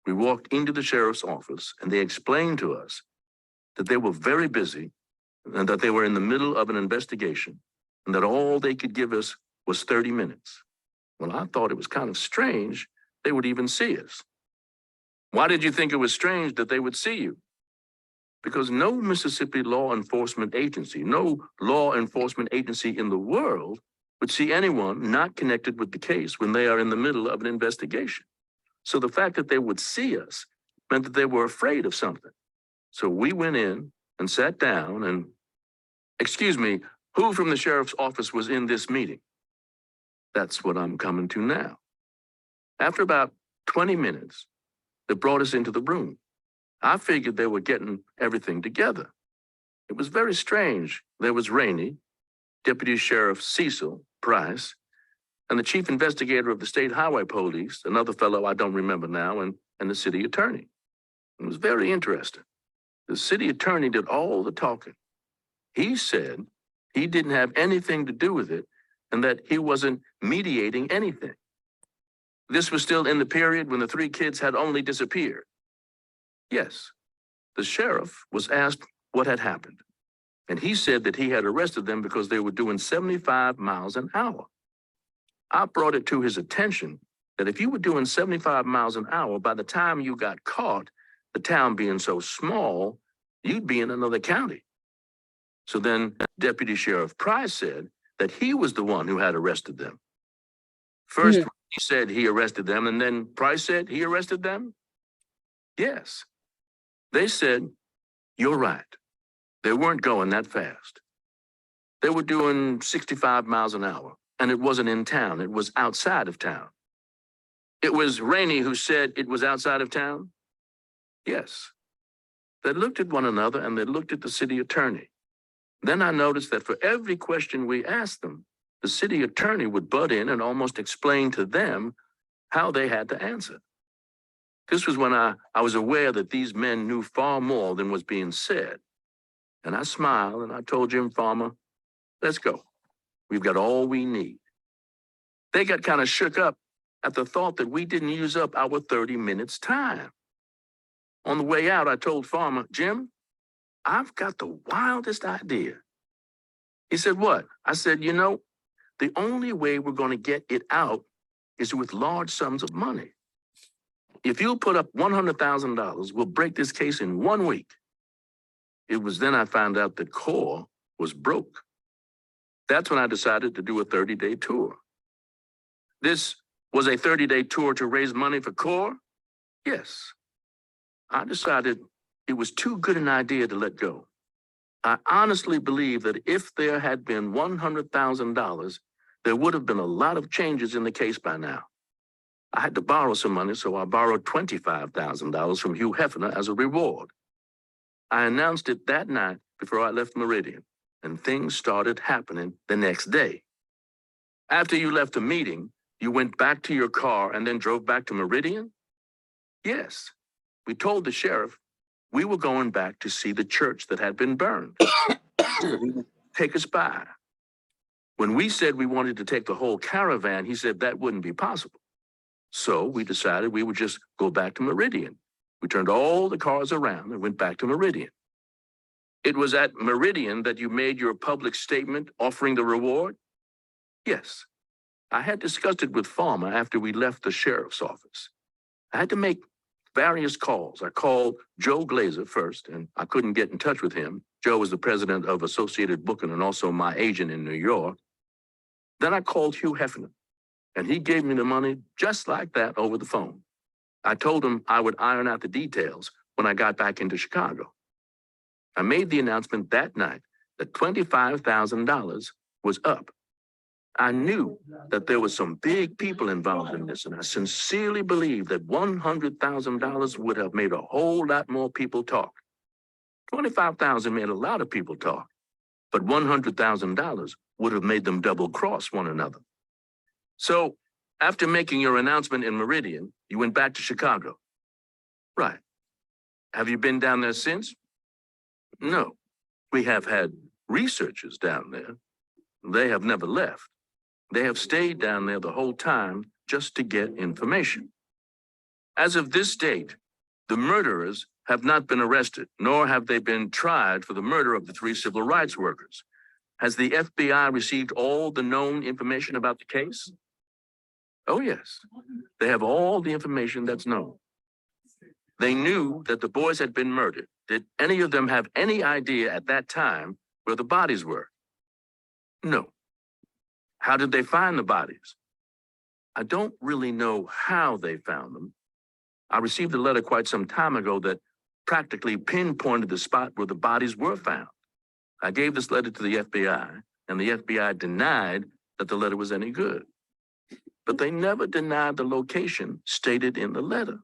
We walked into the sheriff's office, and they explained to us that they were very busy and that they were in the middle of an investigation and that all they could give us was 30 minutes. Well, I thought it was kind of strange they would even see us. Why did you think it was strange that they would see you? Because no Mississippi law enforcement agency, no law enforcement agency in the world would see anyone not connected with the case when they are in the middle of an investigation. So the fact that they would see us meant that they were afraid of something. So we went in and sat down and, excuse me, who from the sheriff's office was in this meeting? That's what I'm coming to now. After about 20 minutes, they brought us into the room. I figured they were getting everything together. It was very strange. There was Rainey, Deputy Sheriff Cecil Price, and the chief investigator of the State Highway Police, another fellow I don't remember now, and the city attorney. It was very interesting. The city attorney did all the talking. He said he didn't have anything to do with it and that he wasn't mediating anything. This was still in the period when the 3 kids had only disappeared. Yes, the sheriff was asked what had happened, and he said that he had arrested them because they were doing 75 miles an hour. I brought it to his attention that if you were doing 75 miles an hour, by the time you got caught, the town being so small, you'd be in another county. So then Deputy Sheriff Price said that he was the one who had arrested them. First, he said he arrested them, and then Price said he arrested them? Yes. They said, you're right. They weren't going that fast. They were doing 65 miles an hour, and it wasn't in town. It was outside of town. It was Rainey who said it was outside of town? Yes. They looked at one another, and they looked at the city attorney. Then I noticed that for every question we asked them, the city attorney would butt in and almost explain to them how they had to answer. This was when I was aware that these men knew far more than was being said. And I smiled and I told Jim Farmer, let's go. We've got all we need. They got kind of shook up at the thought that we didn't use up our 30 minutes time. On the way out, I told Farmer, Jim, I've got the wildest idea. He said, what? I said, you know, the only way we're going to get it out is with large sums of money. If you'll put up $100,000, we'll break this case in 1 week. It was then I found out that CORE was broke. That's when I decided to do a 30-day tour. This was a 30-day tour to raise money for CORE? Yes. I decided it was too good an idea to let go. I honestly believe that if there had been $100,000, there would have been a lot of changes in the case by now. I had to borrow some money, so I borrowed $25,000 from Hugh Hefner as a reward. I announced it that night before I left Meridian, and things started happening the next day. After you left the meeting, you went back to your car and then drove back to Meridian? Yes. We told the sheriff we were going back to see the church that had been burned. Take us by. When we said we wanted to take the whole caravan, he said that wouldn't be possible. So we decided we would just go back to Meridian. We turned all the cars around and went back to Meridian. It was at Meridian that you made your public statement offering the reward? Yes. I had discussed it with Farmer after we left the sheriff's office. I had to make various calls. I called Joe Glazer first, and I couldn't get in touch with him. Joe was the president of Associated Booking and also my agent in New York. Then I called Hugh Hefner, and he gave me the money just like that over the phone. I told him I would iron out the details when I got back into Chicago. I made the announcement that night that $25,000 was up. I knew that there were some big people involved in this, and I sincerely believe that $100,000 would have made a whole lot more people talk. $25,000 made a lot of people talk, but $100,000 would have made them double-cross one another. So, after making your announcement in Meridian, you went back to Chicago. Right. Have you been down there since? No. We have had researchers down there. They have never left. They have stayed down there the whole time just to get information. As of this date, the murderers have not been arrested, nor have they been tried for the murder of the 3 civil rights workers. Has the FBI received all the known information about the case? Oh, yes. They have all the information that's known. They knew that the boys had been murdered. Did any of them have any idea at that time where the bodies were? No. How did they find the bodies? I don't really know how they found them. I received a letter quite some time ago that practically pinpointed the spot where the bodies were found. I gave this letter to the FBI, and the FBI denied that the letter was any good. But they never denied the location stated in the letter.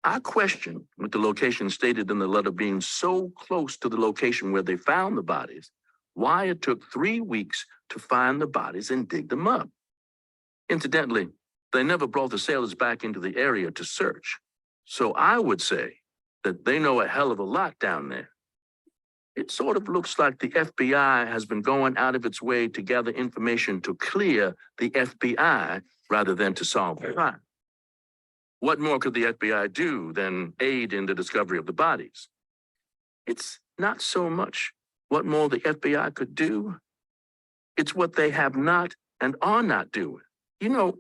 I question, with the location stated in the letter being so close to the location where they found the bodies, why it took 3 weeks to find the bodies and dig them up. Incidentally, they never brought the sailors back into the area to search. So I would say that they know a hell of a lot down there. It sort of looks like the FBI has been going out of its way to gather information to clear the FBI rather than to solve the crime. What more could the FBI do than aid in the discovery of the bodies? It's not so much what more the FBI could do. It's what they have not and are not doing. You know,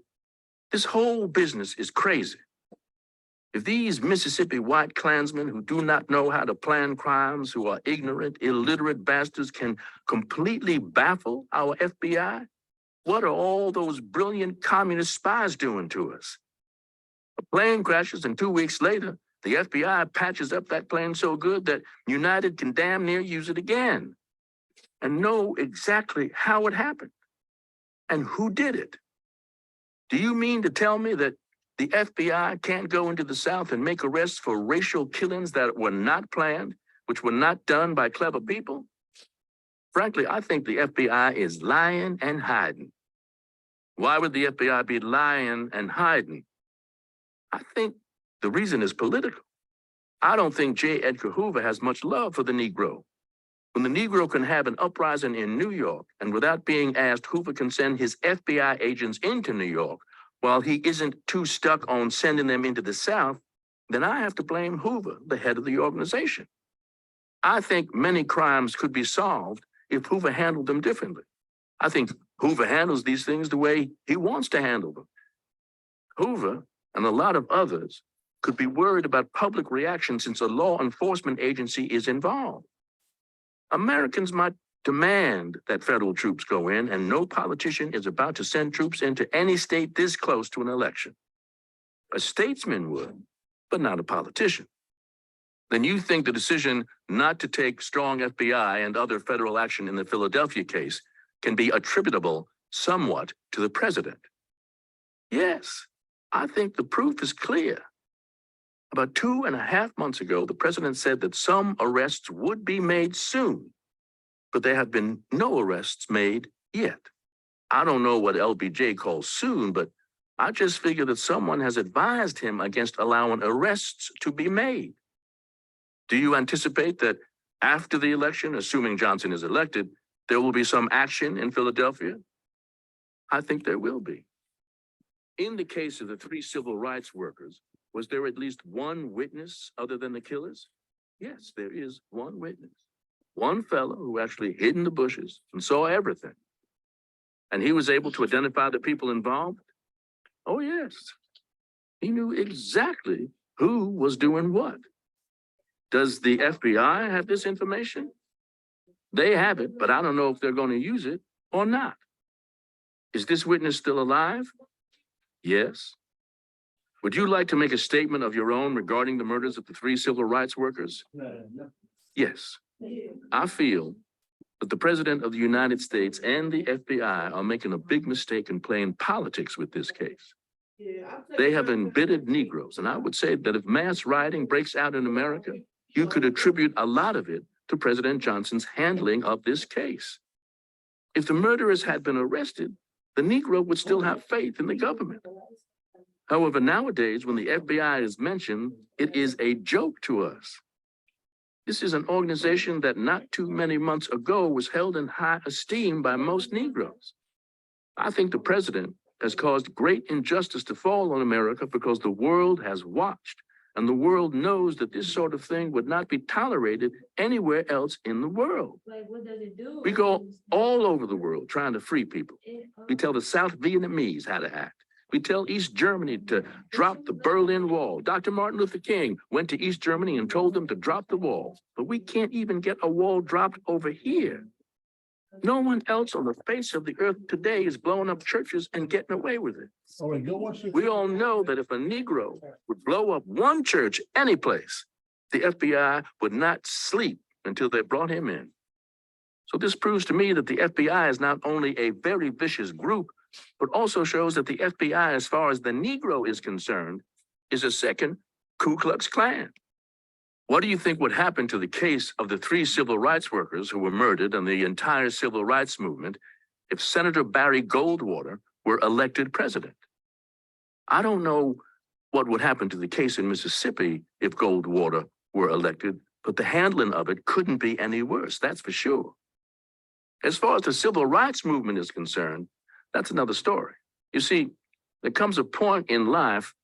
this whole business is crazy. If these Mississippi white Klansmen who do not know how to plan crimes, who are ignorant, illiterate bastards can completely baffle our FBI, what are all those brilliant communist spies doing to us? A plane crashes and 2 weeks later, the FBI patches up that plane so good that United can damn near use it again and know exactly how it happened and who did it. Do you mean to tell me that the FBI can't go into the South and make arrests for racial killings that were not planned, which were not done by clever people? Frankly, I think the FBI is lying and hiding. Why would the FBI be lying and hiding? I think the reason is political. I don't think J. Edgar Hoover has much love for the Negro. When the Negro can have an uprising in New York, and without being asked, Hoover can send his FBI agents into New York, while he isn't too stuck on sending them into the South, then I have to blame Hoover, the head of the organization. I think many crimes could be solved if Hoover handled them differently. I think Hoover handles these things the way he wants to handle them. Hoover and a lot of others could be worried about public reaction since a law enforcement agency is involved. Americans might demand that federal troops go in, and no politician is about to send troops into any state this close to an election. A statesman would, but not a politician. Then you think the decision not to take strong FBI and other federal action in the Philadelphia case can be attributable somewhat to the president? Yes, I think the proof is clear. About 2.5 months ago, the president said that some arrests would be made soon, but there have been no arrests made yet. I don't know what LBJ calls soon, but I just figure that someone has advised him against allowing arrests to be made. Do you anticipate that after the election, assuming Johnson is elected, there will be some action in Philadelphia? I think there will be. In the case of the 3 civil rights workers, was there at least one witness other than the killers? Yes, there is one witness. One fellow who actually hid in the bushes and saw everything. And he was able to identify the people involved? Oh, yes. He knew exactly who was doing what. Does the FBI have this information? They have it, but I don't know if they're going to use it or not. Is this witness still alive? Yes. Would you like to make a statement of your own regarding the murders of the 3 civil rights workers? Yes. I feel that the President of the United States and the FBI are making a big mistake in playing politics with this case. They have embittered Negroes, and I would say that if mass rioting breaks out in America, you could attribute a lot of it to President Johnson's handling of this case. If the murderers had been arrested, the Negro would still have faith in the government. However, nowadays, when the FBI is mentioned, it is a joke to us. This is an organization that not too many months ago was held in high esteem by most Negroes. I think the president has caused great injustice to fall on America because the world has watched, and the world knows that this sort of thing would not be tolerated anywhere else in the world. We go all over the world trying to free people. We tell the South Vietnamese how to act. We tell East Germany to drop the Berlin Wall. Dr. Martin Luther King went to East Germany and told them to drop the wall. But we can't even get a wall dropped over here. No one else on the face of the earth today is blowing up churches and getting away with it. We all know that if a Negro would blow up one church any place, the FBI would not sleep until they brought him in. So this proves to me that the FBI is not only a very vicious group, but also shows that the FBI, as far as the Negro is concerned, is a second Ku Klux Klan. What do you think would happen to the case of the 3 civil rights workers who were murdered and the entire civil rights movement if Senator Barry Goldwater were elected president? I don't know what would happen to the case in Mississippi if Goldwater were elected, but the handling of it couldn't be any worse, that's for sure. As far as the civil rights movement is concerned, that's another story. You see, there comes a point in life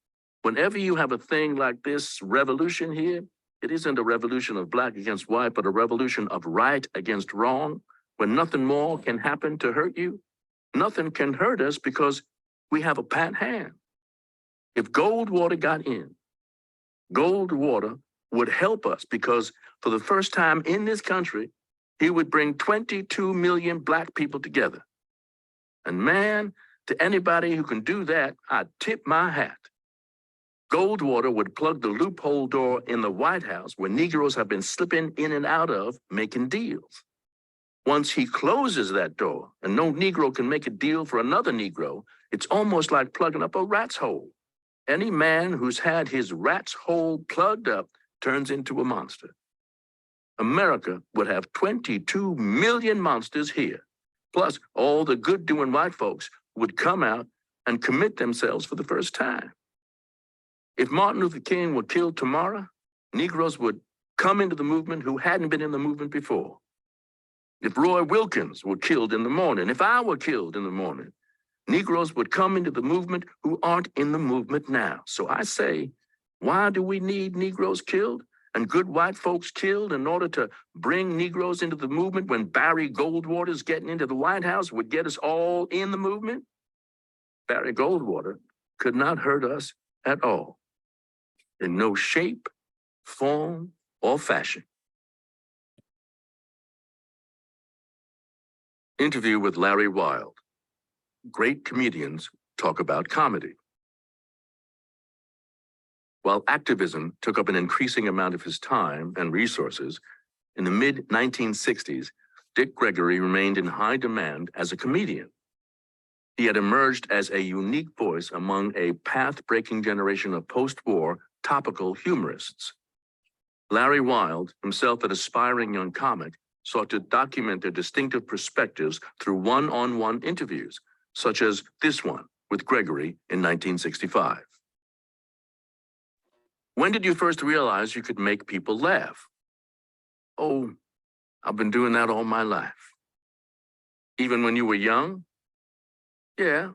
whenever you have a thing like this revolution here, it isn't a revolution of black against white, but a revolution of right against wrong, when nothing more can happen to hurt you. Nothing can hurt us because we have a pat hand. If Goldwater got in, Goldwater would help us because for the first time in this country, he would bring 22 million black people together. And man, to anybody who can do that, I'd tip my hat. Goldwater would plug the loophole door in the White House where Negroes have been slipping in and out of making deals. Once he closes that door and no Negro can make a deal for another Negro, it's almost like plugging up a rat's hole. Any man who's had his rat's hole plugged up turns into a monster. America would have 22 million monsters here. Plus, all the good-doing white folks would come out and commit themselves for the first time. If Martin Luther King were killed tomorrow, Negroes would come into the movement who hadn't been in the movement before. If Roy Wilkins were killed in the morning, if I were killed in the morning, Negroes would come into the movement who aren't in the movement now. So I say, why do we need Negroes killed and good white folks killed in order to bring Negroes into the movement when Barry Goldwater's getting into the White House would get us all in the movement? Barry Goldwater could not hurt us at all. in no shape, form, or fashion. Interview with Larry Wilde. Great comedians talk about comedy. While activism took up an increasing amount of his time and resources, in the mid-1960s, Dick Gregory remained in high demand as a comedian. He had emerged as a unique voice among a path-breaking generation of post-war topical humorists. Larry Wilde, himself an aspiring young comic, sought to document their distinctive perspectives through one-on-one interviews, such as this one with Gregory in 1965. When did you first realize you could make people laugh? Oh, I've been doing that all my life. Even when you were young? Yeah,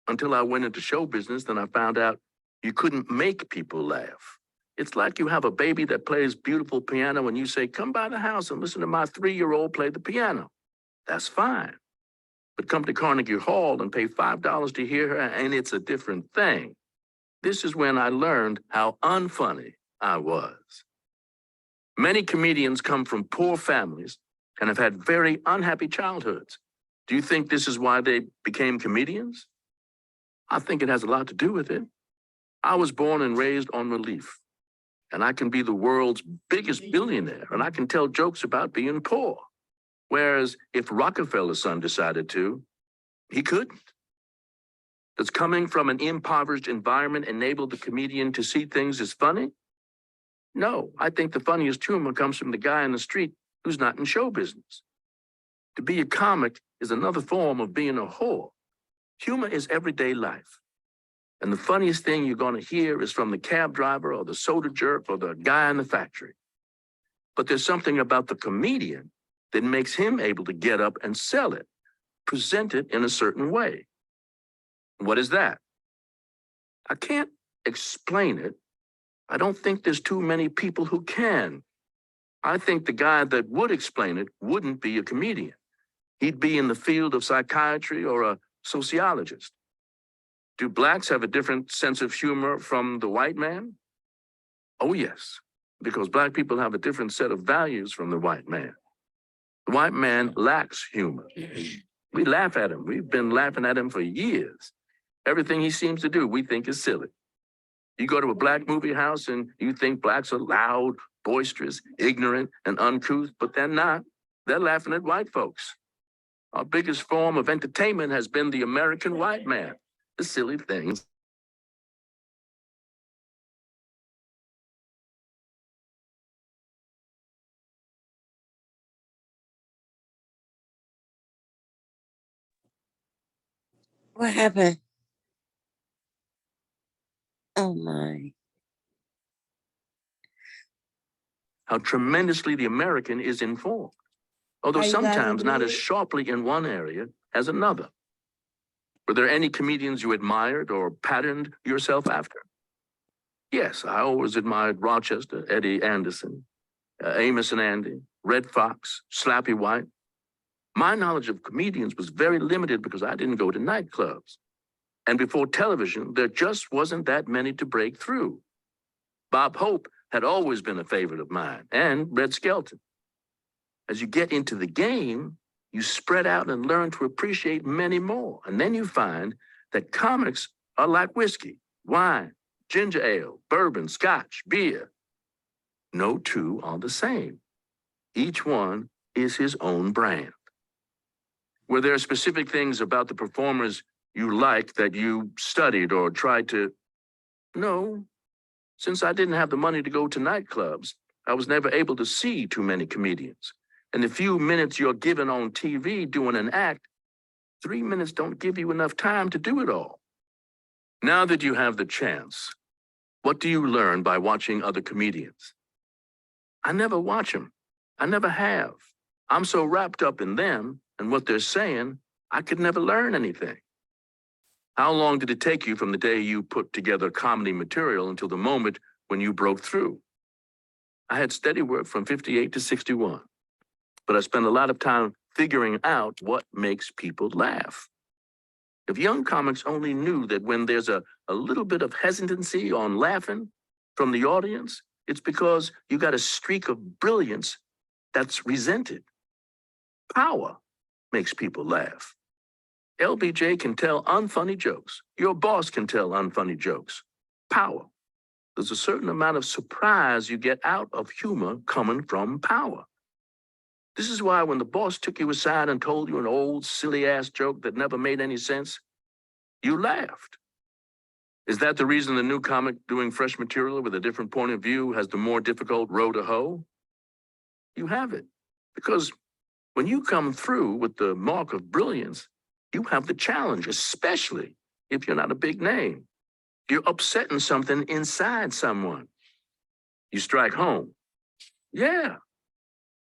until I went into show business, then I found out you couldn't make people laugh. It's like you have a baby that plays beautiful piano and you say, come by the house and listen to my 3-year-old play the piano. That's fine. But come to Carnegie Hall and pay $5 to hear her, and it's a different thing. This is when I learned how unfunny I was. Many comedians come from poor families and have had very unhappy childhoods. Do you think this is why they became comedians? I think it has a lot to do with it. I was born and raised on relief, and I can be the world's biggest billionaire, and I can tell jokes about being poor. Whereas if Rockefeller's son decided to, he couldn't. Does coming from an impoverished environment enable the comedian to see things as funny? No, I think the funniest humor comes from the guy in the street who's not in show business. To be a comic is another form of being a whore. Humor is everyday life. And the funniest thing you're going to hear is from the cab driver or the soda jerk or the guy in the factory. But there's something about the comedian that makes him able to get up and sell it, present it in a certain way. What is that? I can't explain it. I don't think there's too many people who can. I think the guy that would explain it wouldn't be a comedian. He'd be in the field of psychiatry or a sociologist. Do blacks have a different sense of humor from the white man? Oh, yes, because black people have a different set of values from the white man. The white man lacks humor. We laugh at him. We've been laughing at him for years. Everything he seems to do, we think is silly. You go to a black movie house and you think blacks are loud, boisterous, ignorant, and uncouth, but they're not. They're laughing at white folks. Our biggest form of entertainment has been the American white man. The silly things. What happened? Oh my. How tremendously the American is informed, although Are you guys sometimes not as agreed? sharply in one area as another. Were there any comedians you admired or patterned yourself after? Yes, I always admired Rochester, Eddie Anderson, Amos and Andy, Red Fox, Slappy White. My knowledge of comedians was very limited because I didn't go to nightclubs. And before television, there just wasn't that many to break through. Bob Hope had always been a favorite of mine, and Red Skelton. As you get into the game, you spread out and learn to appreciate many more. And then you find that comics are like whiskey, wine, ginger ale, bourbon, scotch, beer. No two are the same. Each one is his own brand. Were there specific things about the performers you liked that you studied or tried to? No. Since I didn't have the money to go to nightclubs, I was never able to see too many comedians. And the few minutes you're given on TV doing an act, 3 minutes don't give you enough time to do it all. Now that you have the chance, what do you learn by watching other comedians? I never watch them. I never have. I'm so wrapped up in them and what they're saying, I could never learn anything. How long did it take you from the day you put together comedy material until the moment when you broke through? I had steady work from 58 to 61, but I spent a lot of time figuring out what makes people laugh. If young comics only knew that when there's a little bit of hesitancy on laughing, from the audience, it's because you got a streak of brilliance that's resented. Power makes people laugh. LBJ can tell unfunny jokes. Your boss can tell unfunny jokes. Power. There's a certain amount of surprise you get out of humor coming from power. This is why when the boss took you aside and told you an old silly ass joke that never made any sense, you laughed. Is that the reason the new comic doing fresh material with a different point of view has the more difficult row to hoe? You have it. Because when you come through with the mark of brilliance, you have the challenge, especially if you're not a big name. You're upsetting something inside someone. You strike home. Yeah,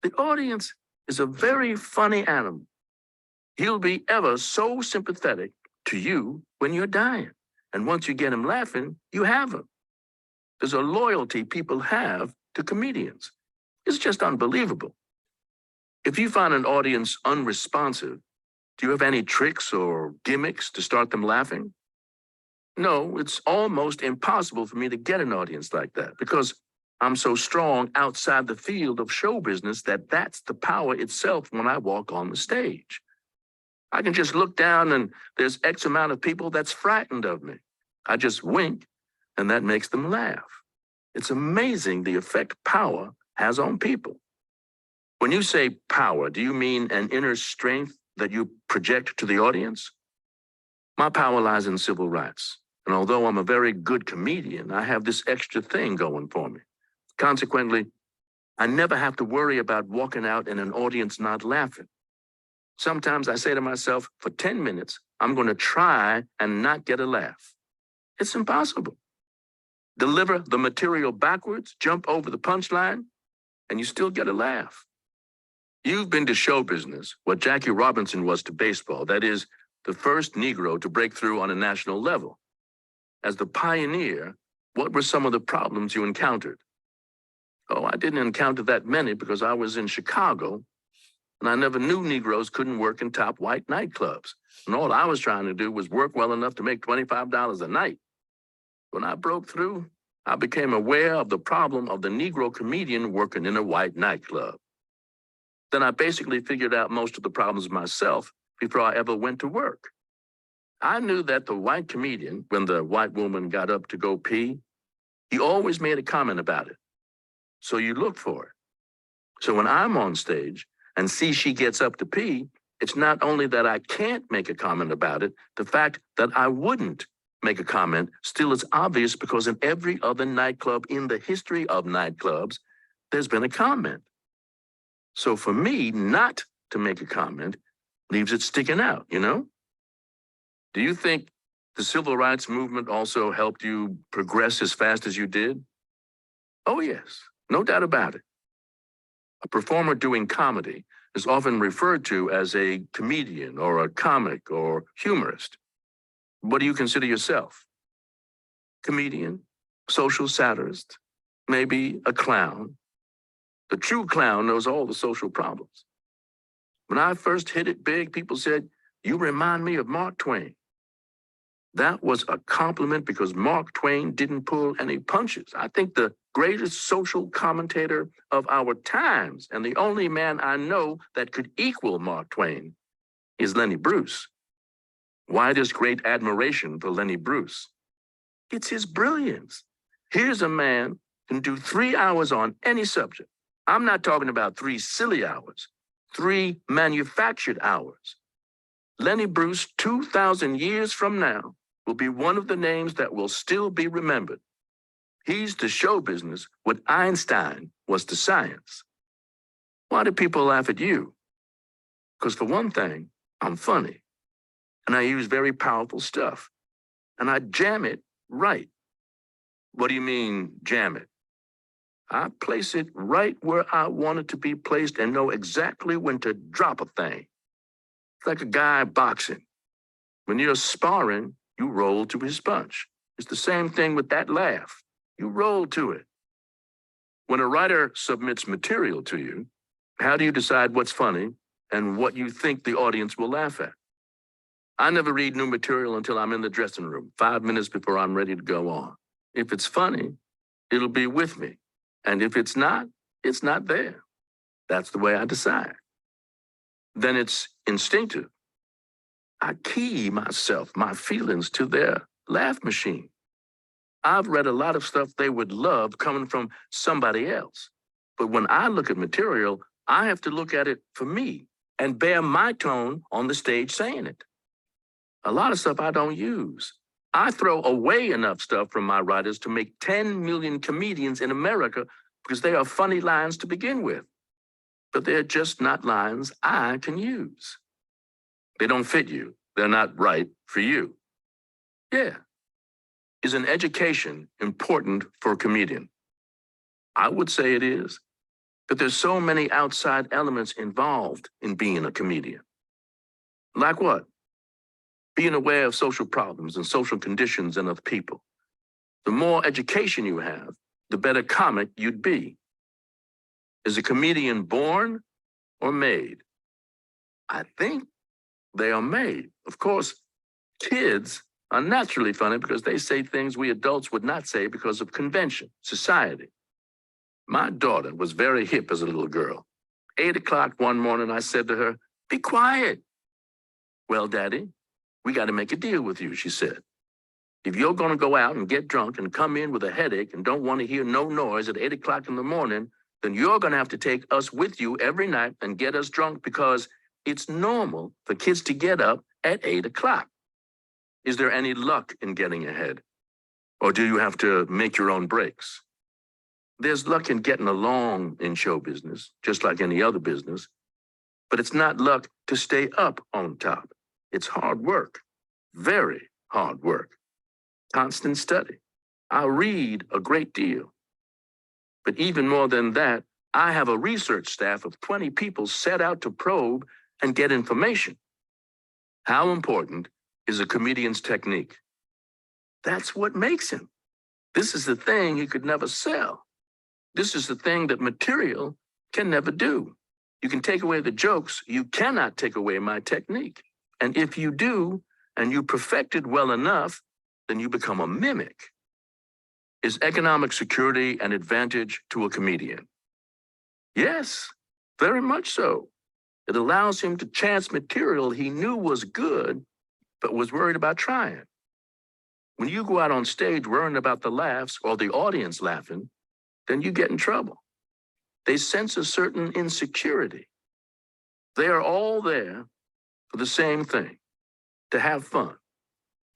the audience is a very funny animal. He'll be ever so sympathetic to you when you're dying. And once you get him laughing, you have him. There's a loyalty people have to comedians. It's just unbelievable. If you find an audience unresponsive, do you have any tricks or gimmicks to start them laughing? No, it's almost impossible for me to get an audience like that because I'm so strong outside the field of show business that that's the power itself when I walk on the stage. I can just look down and there's X amount of people that's frightened of me. I just wink and that makes them laugh. It's amazing the effect power has on people. When you say power, do you mean an inner strength that you project to the audience? My power lies in civil rights. And although I'm a very good comedian, I have this extra thing going for me. Consequently, I never have to worry about walking out and an audience not laughing. Sometimes I say to myself, for 10 minutes, I'm going to try and not get a laugh. It's impossible. Deliver the material backwards, jump over the punchline, and you still get a laugh. You've been to show business what Jackie Robinson was to baseball, that is, the first Negro to break through on a national level. As the pioneer, what were some of the problems you encountered? Oh, I didn't encounter that many because I was in Chicago, and I never knew Negroes couldn't work in top white nightclubs. And all I was trying to do was work well enough to make $25 a night. When I broke through, I became aware of the problem of the Negro comedian working in a white nightclub. Then I basically figured out most of the problems myself before I ever went to work. I knew that the white comedian, when the white woman got up to go pee, he always made a comment about it. So you look for it. So when I'm on stage and see she gets up to pee, it's not only that I can't make a comment about it, the fact that I wouldn't make a comment still is obvious because in every other nightclub in the history of nightclubs, there's been a comment. So for me, not to make a comment leaves it sticking out, you know? Do you think the civil rights movement also helped you progress as fast as you did? Oh, yes, no doubt about it. A performer doing comedy is often referred to as a comedian or a comic or humorist. What do you consider yourself? Comedian, social satirist, maybe a clown. The true clown knows all the social problems. When I first hit it big, people said, "You remind me of Mark Twain." That was a compliment because Mark Twain didn't pull any punches. I think the greatest social commentator of our times and the only man I know that could equal Mark Twain is Lenny Bruce. Why this great admiration for Lenny Bruce? It's his brilliance. Here's a man who can do 3 hours on any subject. I'm not talking about 3 silly hours, 3 manufactured hours. Lenny Bruce, 2,000 years from now, will be one of the names that will still be remembered. He's to show business what Einstein was to science. Why do people laugh at you? Because for one thing, I'm funny, and I use very powerful stuff, and I jam it right. What do you mean, jam it? I place it right where I want it to be placed and know exactly when to drop a thing. It's like a guy boxing. When you're sparring, you roll to his punch. It's the same thing with that laugh. You roll to it. When a writer submits material to you, how do you decide what's funny and what you think the audience will laugh at? I never read new material until I'm in the dressing room, 5 minutes before I'm ready to go on. If it's funny, it'll be with me. And if it's not there. That's the way I decide. Then it's instinctive. I key myself, my feelings to their laugh machine. I've read a lot of stuff they would love coming from somebody else. But when I look at material, I have to look at it for me and bear my tone on the stage saying it. A lot of stuff I don't use. I throw away enough stuff from my writers to make 10 million comedians in America because they are funny lines to begin with. But they're just not lines I can use. They don't fit you. They're not right for you. Yeah. Is an education important for a comedian? I would say it is. But there's so many outside elements involved in being a comedian. Like what? Being aware of social problems and social conditions in other people. The more education you have, the better comic you'd be. Is a comedian born or made? I think they are made. Of course, kids are naturally funny because they say things we adults would not say because of convention, society. My daughter was very hip as a little girl. 8 o'clock one morning, I said to her, "Be quiet." "Well, Daddy, we got to make a deal with you," she said. "If you're going to go out and get drunk and come in with a headache and don't want to hear no noise at 8 o'clock in the morning, then you're going to have to take us with you every night and get us drunk because it's normal for kids to get up at 8 o'clock. Is there any luck in getting ahead? Or do you have to make your own breaks? There's luck in getting along in show business, just like any other business, but it's not luck to stay up on top. It's hard work, very hard work, constant study. I read a great deal. But even more than that, I have a research staff of 20 people set out to probe and get information. How important is a comedian's technique? That's what makes him. This is the thing he could never sell. This is the thing that material can never do. You can take away the jokes, you cannot take away my technique. And if you do, and you perfect it well enough, then you become a mimic. Is economic security an advantage to a comedian? Yes, very much so. It allows him to chance material he knew was good, but was worried about trying. When you go out on stage worrying about the laughs or the audience laughing, then you get in trouble. They sense a certain insecurity. They are all there for the same thing, to have fun.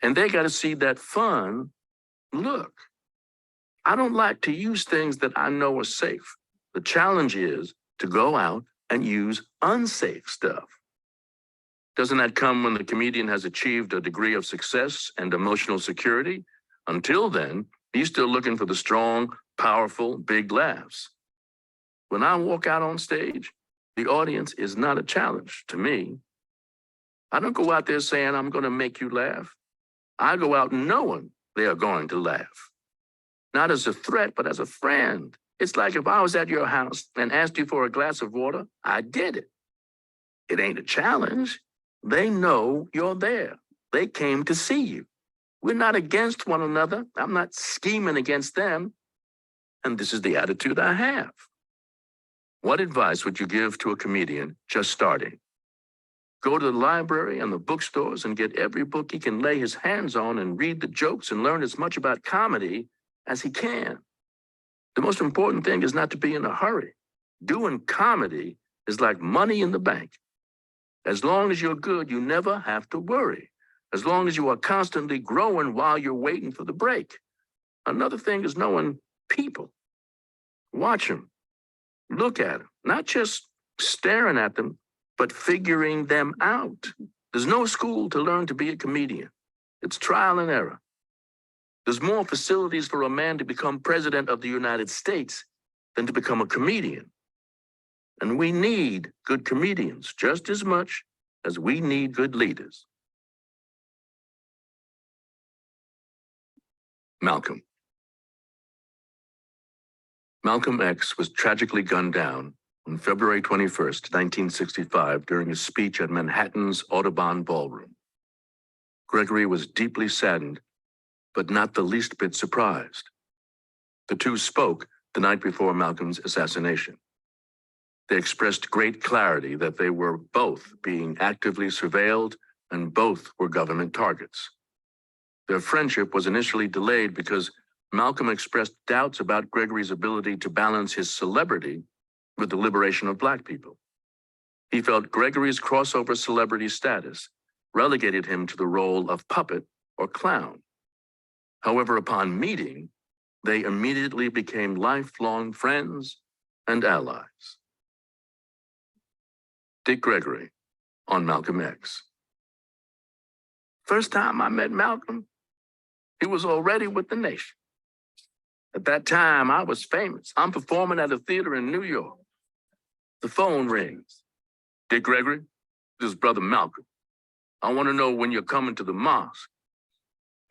And they got to see that fun look. I don't like to use things that I know are safe. The challenge is to go out and use unsafe stuff. Doesn't that come when the comedian has achieved a degree of success and emotional security? Until then, he's still looking for the strong, powerful, big laughs. When I walk out on stage, the audience is not a challenge to me. I don't go out there saying, "I'm going to make you laugh." I go out knowing they are going to laugh. Not as a threat, but as a friend. It's like if I was at your house and asked you for a glass of water, I did it. It ain't a challenge. They know you're there. They came to see you. We're not against one another. I'm not scheming against them. And this is the attitude I have. What advice would you give to a comedian just starting? Go to the library and the bookstores and get every book he can lay his hands on and read the jokes and learn as much about comedy as he can. The most important thing is not to be in a hurry. Doing comedy is like money in the bank. As long as you're good, you never have to worry. As long as you are constantly growing while you're waiting for the break. Another thing is knowing people. Watch them. Look at them. Not just staring at them, but figuring them out. There's no school to learn to be a comedian. It's trial and error. There's more facilities for a man to become president of the United States than to become a comedian. And we need good comedians just as much as we need good leaders. Malcolm. Malcolm X was tragically gunned down on February 21st, 1965, during a speech at Manhattan's Audubon Ballroom. Gregory was deeply saddened, but not the least bit surprised. The two spoke the night before Malcolm's assassination. They expressed great clarity that they were both being actively surveilled and both were government targets. Their friendship was initially delayed because Malcolm expressed doubts about Gregory's ability to balance his celebrity with the liberation of Black people. He felt Gregory's crossover celebrity status relegated him to the role of puppet or clown. However, upon meeting, they immediately became lifelong friends and allies. Dick Gregory on Malcolm X. First time I met Malcolm, he was already with the nation. At that time, I was famous. I'm performing at a theater in New York. The phone rings. Dick Gregory, this is Brother Malcolm. I want to know when you're coming to the mosque.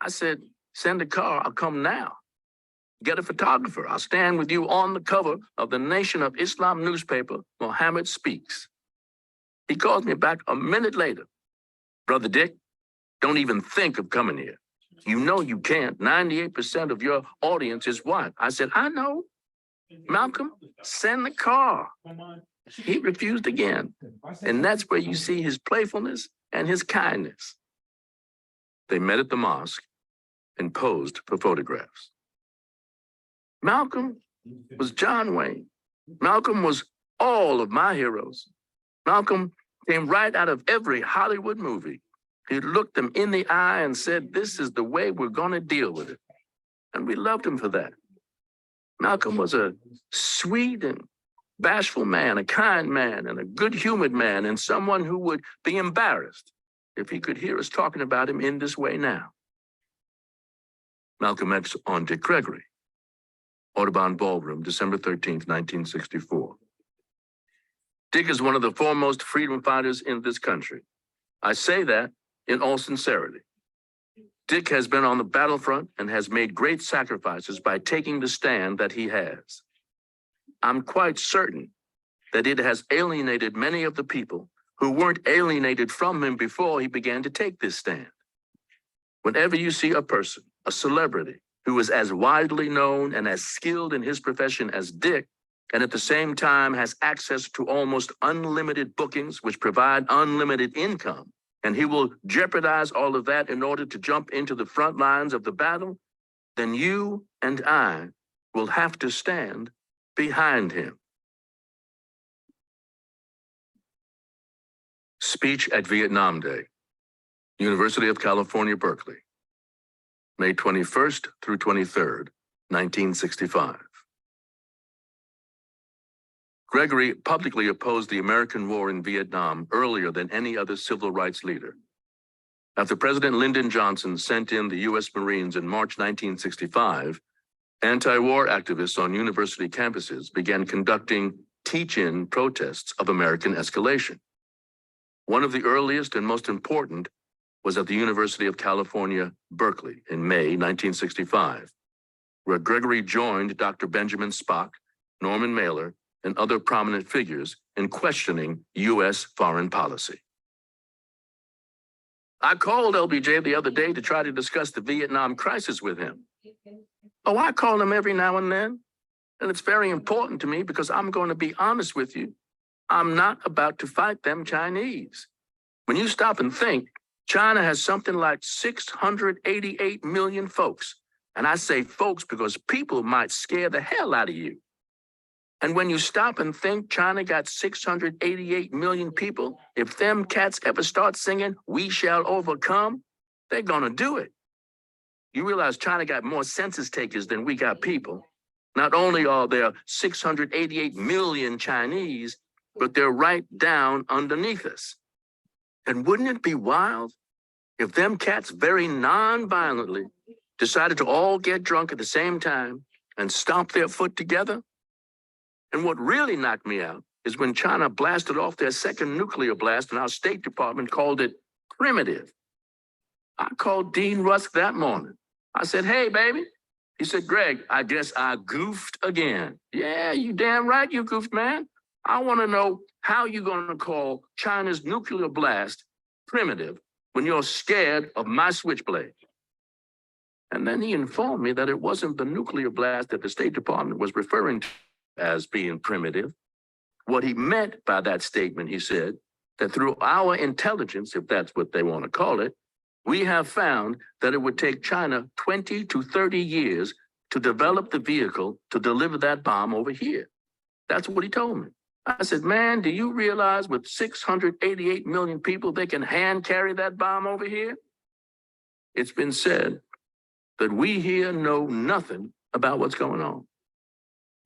I said, send a car, I'll come now. Get a photographer, I'll stand with you on the cover of the Nation of Islam newspaper, Muhammad Speaks. He calls me back a minute later. Brother Dick, don't even think of coming here. You know you can't. 98% of your audience is white. I said, I know. Malcolm, send the car. He refused again. And that's where you see his playfulness and his kindness. They met at the mosque and posed for photographs. Malcolm was John Wayne. Malcolm was all of my heroes. Malcolm came right out of every Hollywood movie. He looked them in the eye and said, this is the way we're going to deal with it. And we loved him for that. Malcolm was a sweet and bashful man, a kind man, and a good-humored man, and someone who would be embarrassed if he could hear us talking about him in this way now. Malcolm X on Dick Gregory. Audubon Ballroom, December 13th, 1964. Dick is one of the foremost freedom fighters in this country. I say that in all sincerity. Dick has been on the battlefront and has made great sacrifices by taking the stand that he has. I'm quite certain that it has alienated many of the people who weren't alienated from him before he began to take this stand. Whenever you see a person, a celebrity, who is as widely known and as skilled in his profession as Dick, and at the same time has access to almost unlimited bookings, which provide unlimited income, and he will jeopardize all of that in order to jump into the front lines of the battle, then you and I will have to stand behind him. Speech at Vietnam Day, University of California, Berkeley, May 21st through 23rd, 1965. Gregory publicly opposed the American war in Vietnam earlier than any other civil rights leader. After President Lyndon Johnson sent in the U.S. Marines in March 1965, anti-war activists on university campuses began conducting teach-in protests of American escalation. One of the earliest and most important was at the University of California, Berkeley in May 1965, where Gregory joined Dr. Benjamin Spock, Norman Mailer, and other prominent figures in questioning U.S. foreign policy. I called LBJ the other day to try to discuss the Vietnam crisis with him. Oh, I call him every now and then, and it's very important to me because I'm going to be honest with you. I'm not about to fight them Chinese. When you stop and think, China has something like 688 million folks. And I say folks because people might scare the hell out of you. And when you stop and think China got 688 million people, if them cats ever start singing, "We shall overcome," they're gonna do it. You realize China got more census takers than we got people. Not only are there 688 million Chinese, but they're right down underneath us. And wouldn't it be wild if them cats very non-violently decided to all get drunk at the same time and stomp their foot together? And what really knocked me out is when China blasted off their second nuclear blast and our State Department called it primitive. I called Dean Rusk that morning. I said, "Hey, baby." He said, "Greg, I guess I goofed again." Yeah, you damn right you goofed, man. I want to know how you're going to call China's nuclear blast primitive when you're scared of my switchblade. And then he informed me that it wasn't the nuclear blast that the State Department was referring to as being primitive. What he meant by that statement, he said, that through our intelligence, if that's what they want to call it, we have found that it would take China 20 to 30 years to develop the vehicle to deliver that bomb over here. That's what he told me. I said, man, do you realize with 688 million people, they can hand carry that bomb over here? It's been said that we here know nothing about what's going on.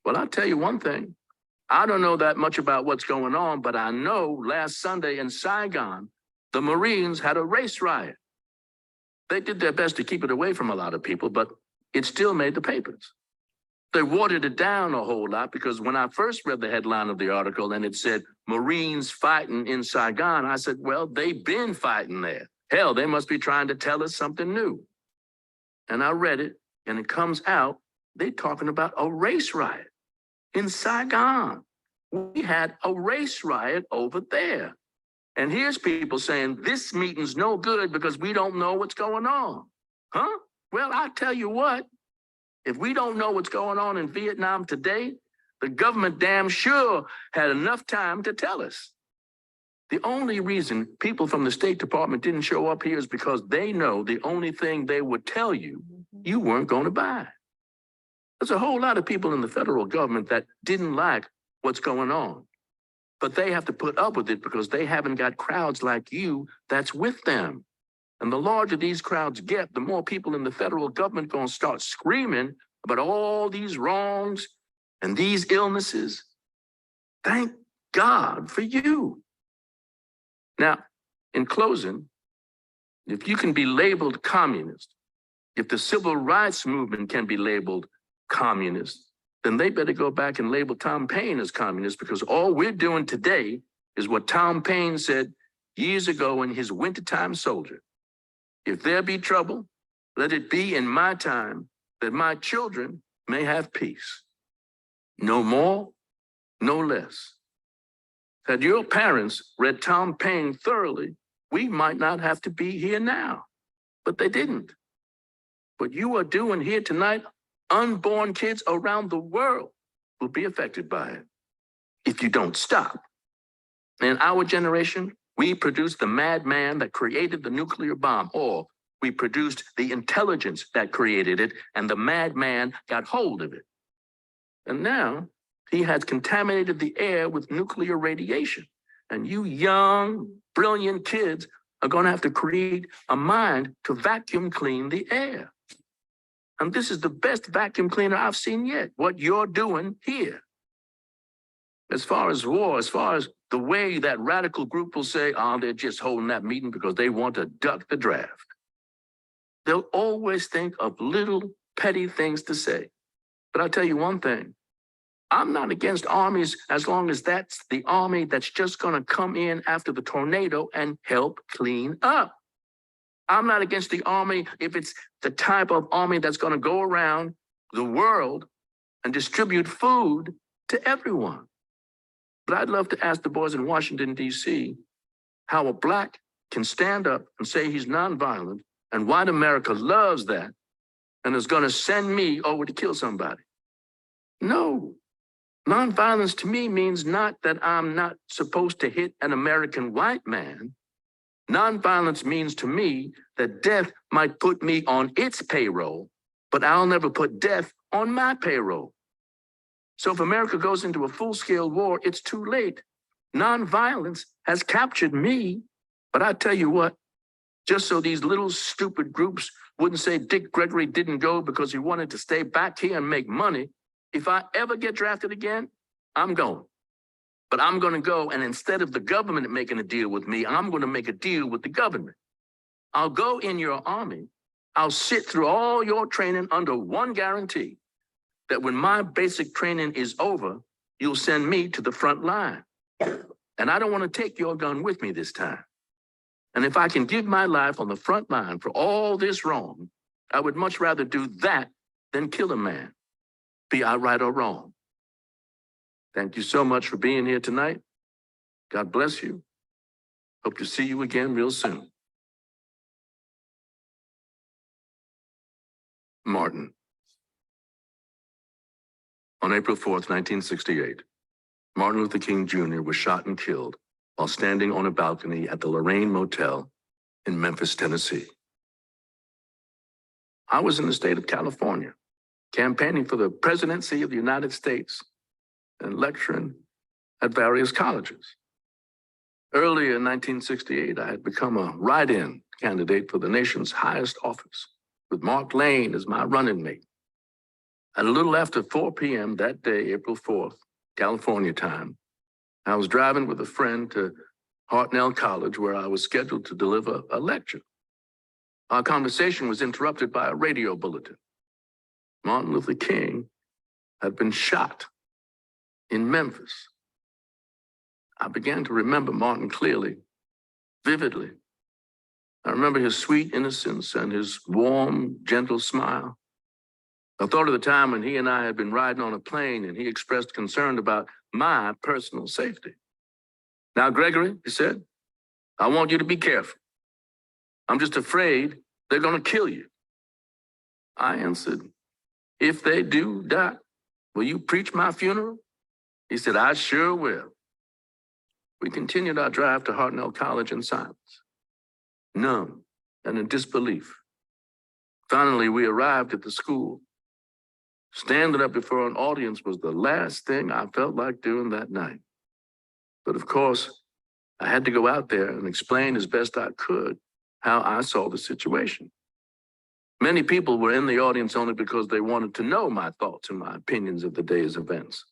Well, I'll tell you one thing. I don't know that much about what's going on, but I know last Sunday in Saigon, the Marines had a race riot. They did their best to keep it away from a lot of people, but it still made the papers. They watered it down a whole lot because when I first read the headline of the article and it said Marines fighting in Saigon, I said, well, they've been fighting there. Hell, they must be trying to tell us something new. And I read it and it comes out, they're talking about a race riot in Saigon. We had a race riot over there. And here's people saying this meeting's no good because we don't know what's going on. Huh? Well, I tell you what, if we don't know what's going on in Vietnam today, the government damn sure had enough time to tell us. The only reason people from the State Department didn't show up here is because they know the only thing they would tell you, you weren't going to buy. There's a whole lot of people in the federal government that didn't like what's going on, but they have to put up with it because they haven't got crowds like you that's with them. And the larger these crowds get, the more people in the federal government going to start screaming about all these wrongs and these illnesses. Thank God for you. Now, in closing, if you can be labeled communist, if the civil rights movement can be labeled communist, then they better go back and label Tom Paine as communist because all we're doing today is what Tom Paine said years ago in his Wintertime Soldier. If there be trouble, let it be in my time that my children may have peace. No more, no less. Had your parents read Tom Paine thoroughly, we might not have to be here now, but they didn't. What you are doing here tonight, unborn kids around the world will be affected by it if you don't stop. In our generation, we produced the madman that created the nuclear bomb, or we produced the intelligence that created it, and the madman got hold of it. And now he has contaminated the air with nuclear radiation. And you young, brilliant kids are going to have to create a mind to vacuum clean the air. And this is the best vacuum cleaner I've seen yet, what you're doing here. As far as war, as far as the way that radical group will say, oh, they're just holding that meeting because they want to duck the draft. They'll always think of little petty things to say. But I'll tell you one thing, I'm not against armies as long as that's the army that's just going to come in after the tornado and help clean up. I'm not against the army if it's the type of army that's going to go around the world and distribute food to everyone. But I'd love to ask the boys in Washington, D.C., how a Black can stand up and say he's nonviolent, and white America loves that and is going to send me over to kill somebody. No. Nonviolence to me means not that I'm not supposed to hit an American white man. Nonviolence means to me that death might put me on its payroll, but I'll never put death on my payroll. So if America goes into a full-scale war, it's too late. Nonviolence has captured me, but I tell you what, just so these little stupid groups wouldn't say Dick Gregory didn't go because he wanted to stay back here and make money, if I ever get drafted again, I'm going. But I'm going to go, and instead of the government making a deal with me, I'm going to make a deal with the government. I'll go in your army. I'll sit through all your training under one guarantee, that when my basic training is over, you'll send me to the front line. And I don't want to take your gun with me this time. And if I can give my life on the front line for all this wrong, I would much rather do that than kill a man, be I right or wrong. Thank you so much for being here tonight. God bless you. Hope to see you again real soon. Martin. On April 4th, 1968, Martin Luther King Jr. was shot and killed while standing on a balcony at the Lorraine Motel in Memphis, Tennessee. I was in the state of California, campaigning for the presidency of the United States and lecturing at various colleges. Earlier in 1968, I had become a write-in candidate for the nation's highest office, with Mark Lane as my running mate. At a little after 4 p.m. that day, April 4th, California time, I was driving with a friend to Hartnell College, where I was scheduled to deliver a lecture. Our conversation was interrupted by a radio bulletin. Martin Luther King had been shot in Memphis. I began to remember Martin clearly, vividly. I remember his sweet innocence and his warm, gentle smile. I thought of the time when he and I had been riding on a plane and he expressed concern about my personal safety. "Now, Gregory," he said, "I want you to be careful. I'm just afraid they're going to kill you." I answered, "If they do, Doc, will you preach my funeral?" He said, "I sure will." We continued our drive to Hartnell College in silence, numb and in disbelief. Finally, we arrived at the school. Standing up before an audience was the last thing I felt like doing that night. But of course, I had to go out there and explain as best I could how I saw the situation. Many people were in the audience only because they wanted to know my thoughts and my opinions of the day's events.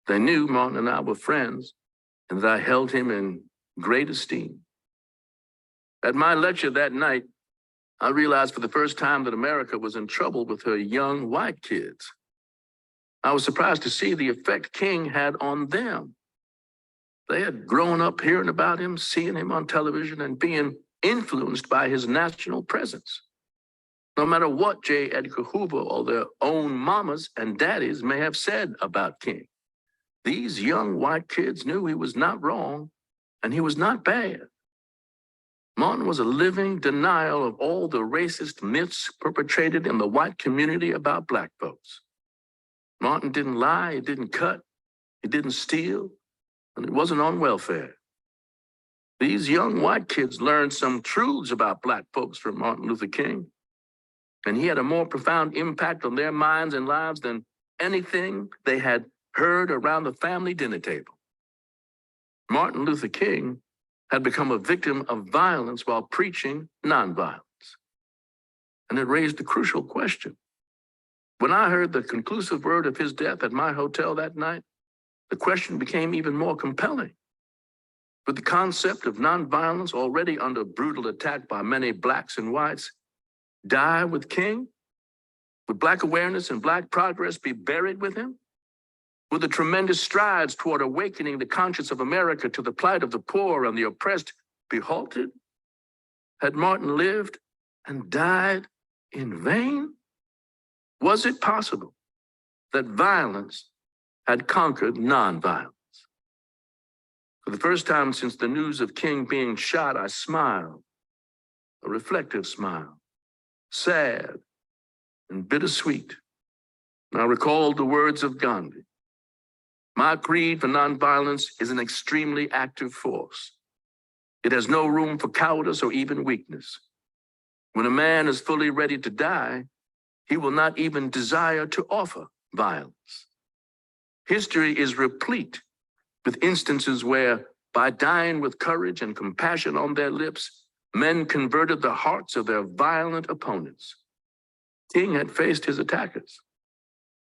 They knew Martin and I were friends and that I held him in great esteem. At my lecture that night, I realized for the first time that America was in trouble with her young white kids. I was surprised to see the effect King had on them. They had grown up hearing about him, seeing him on television, and being influenced by his national presence. No matter what J. Edgar Hoover or their own mamas and daddies may have said about King, these young white kids knew he was not wrong and he was not bad. Martin was a living denial of all the racist myths perpetrated in the white community about Black folks. Martin didn't lie, he didn't cut, he didn't steal, and he wasn't on welfare. These young white kids learned some truths about Black folks from Martin Luther King, and he had a more profound impact on their minds and lives than anything they had heard around the family dinner table. Martin Luther King had become a victim of violence while preaching nonviolence. And it raised a crucial question. When I heard the conclusive word of his death at my hotel that night, the question became even more compelling. With the concept of nonviolence already under brutal attack by many Blacks and whites, die with King? Would Black awareness and Black progress be buried with him? Would the tremendous strides toward awakening the conscience of America to the plight of the poor and the oppressed be halted? Had Martin lived and died in vain? Was it possible that violence had conquered nonviolence? For the first time since the news of King being shot, I smiled, a reflective smile, sad and bittersweet. And I recalled the words of Gandhi. My creed for nonviolence is an extremely active force. It has no room for cowardice or even weakness. When a man is fully ready to die, he will not even desire to offer violence. History is replete with instances where, by dying with courage and compassion on their lips, men converted the hearts of their violent opponents. King had faced his attackers.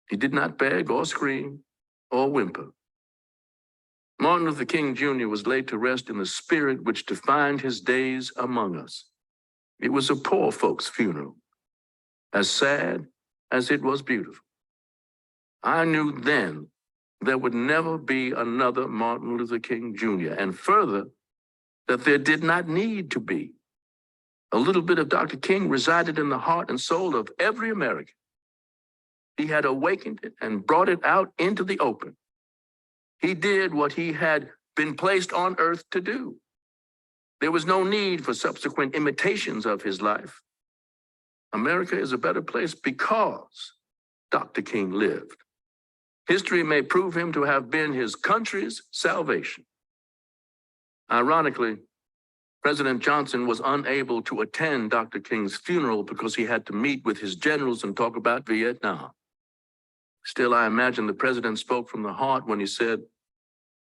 He did not beg or scream or whimper. Martin Luther King Jr. was laid to rest in the spirit which defined his days among us. It was a poor folks' funeral, as sad as it was beautiful. I knew then there would never be another Martin Luther King Jr., and further, that there did not need to be. A little bit of Dr. King resided in the heart and soul of every American. He had awakened it and brought it out into the open. He did what he had been placed on earth to do. There was no need for subsequent imitations of his life. America is a better place because Dr. King lived. History may prove him to have been his country's salvation. Ironically, President Johnson was unable to attend Dr. King's funeral because he had to meet with his generals and talk about Vietnam. Still, I imagine the president spoke from the heart when he said,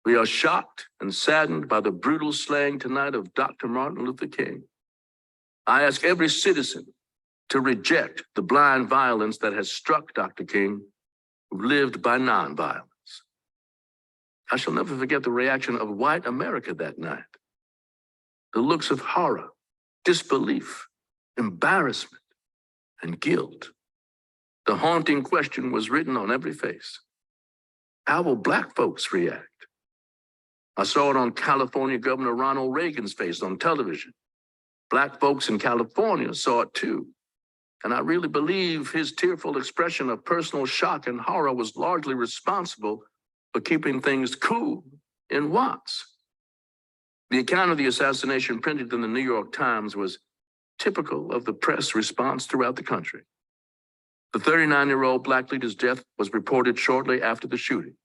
"We are shocked and saddened by the brutal slaying tonight of Dr. Martin Luther King. I ask every citizen to reject the blind violence that has struck Dr. King, who lived by nonviolence." I shall never forget the reaction of white America that night. The looks of horror, disbelief, embarrassment, and guilt. The haunting question was written on every face. How will Black folks react? I saw it on California Governor Ronald Reagan's face on television. Black folks in California saw it too. And I really believe his tearful expression of personal shock and horror was largely responsible for keeping things cool in Watts. The account of the assassination printed in the New York Times was typical of the press response throughout the country. The 39-year-old Black leader's death was reported shortly after the shooting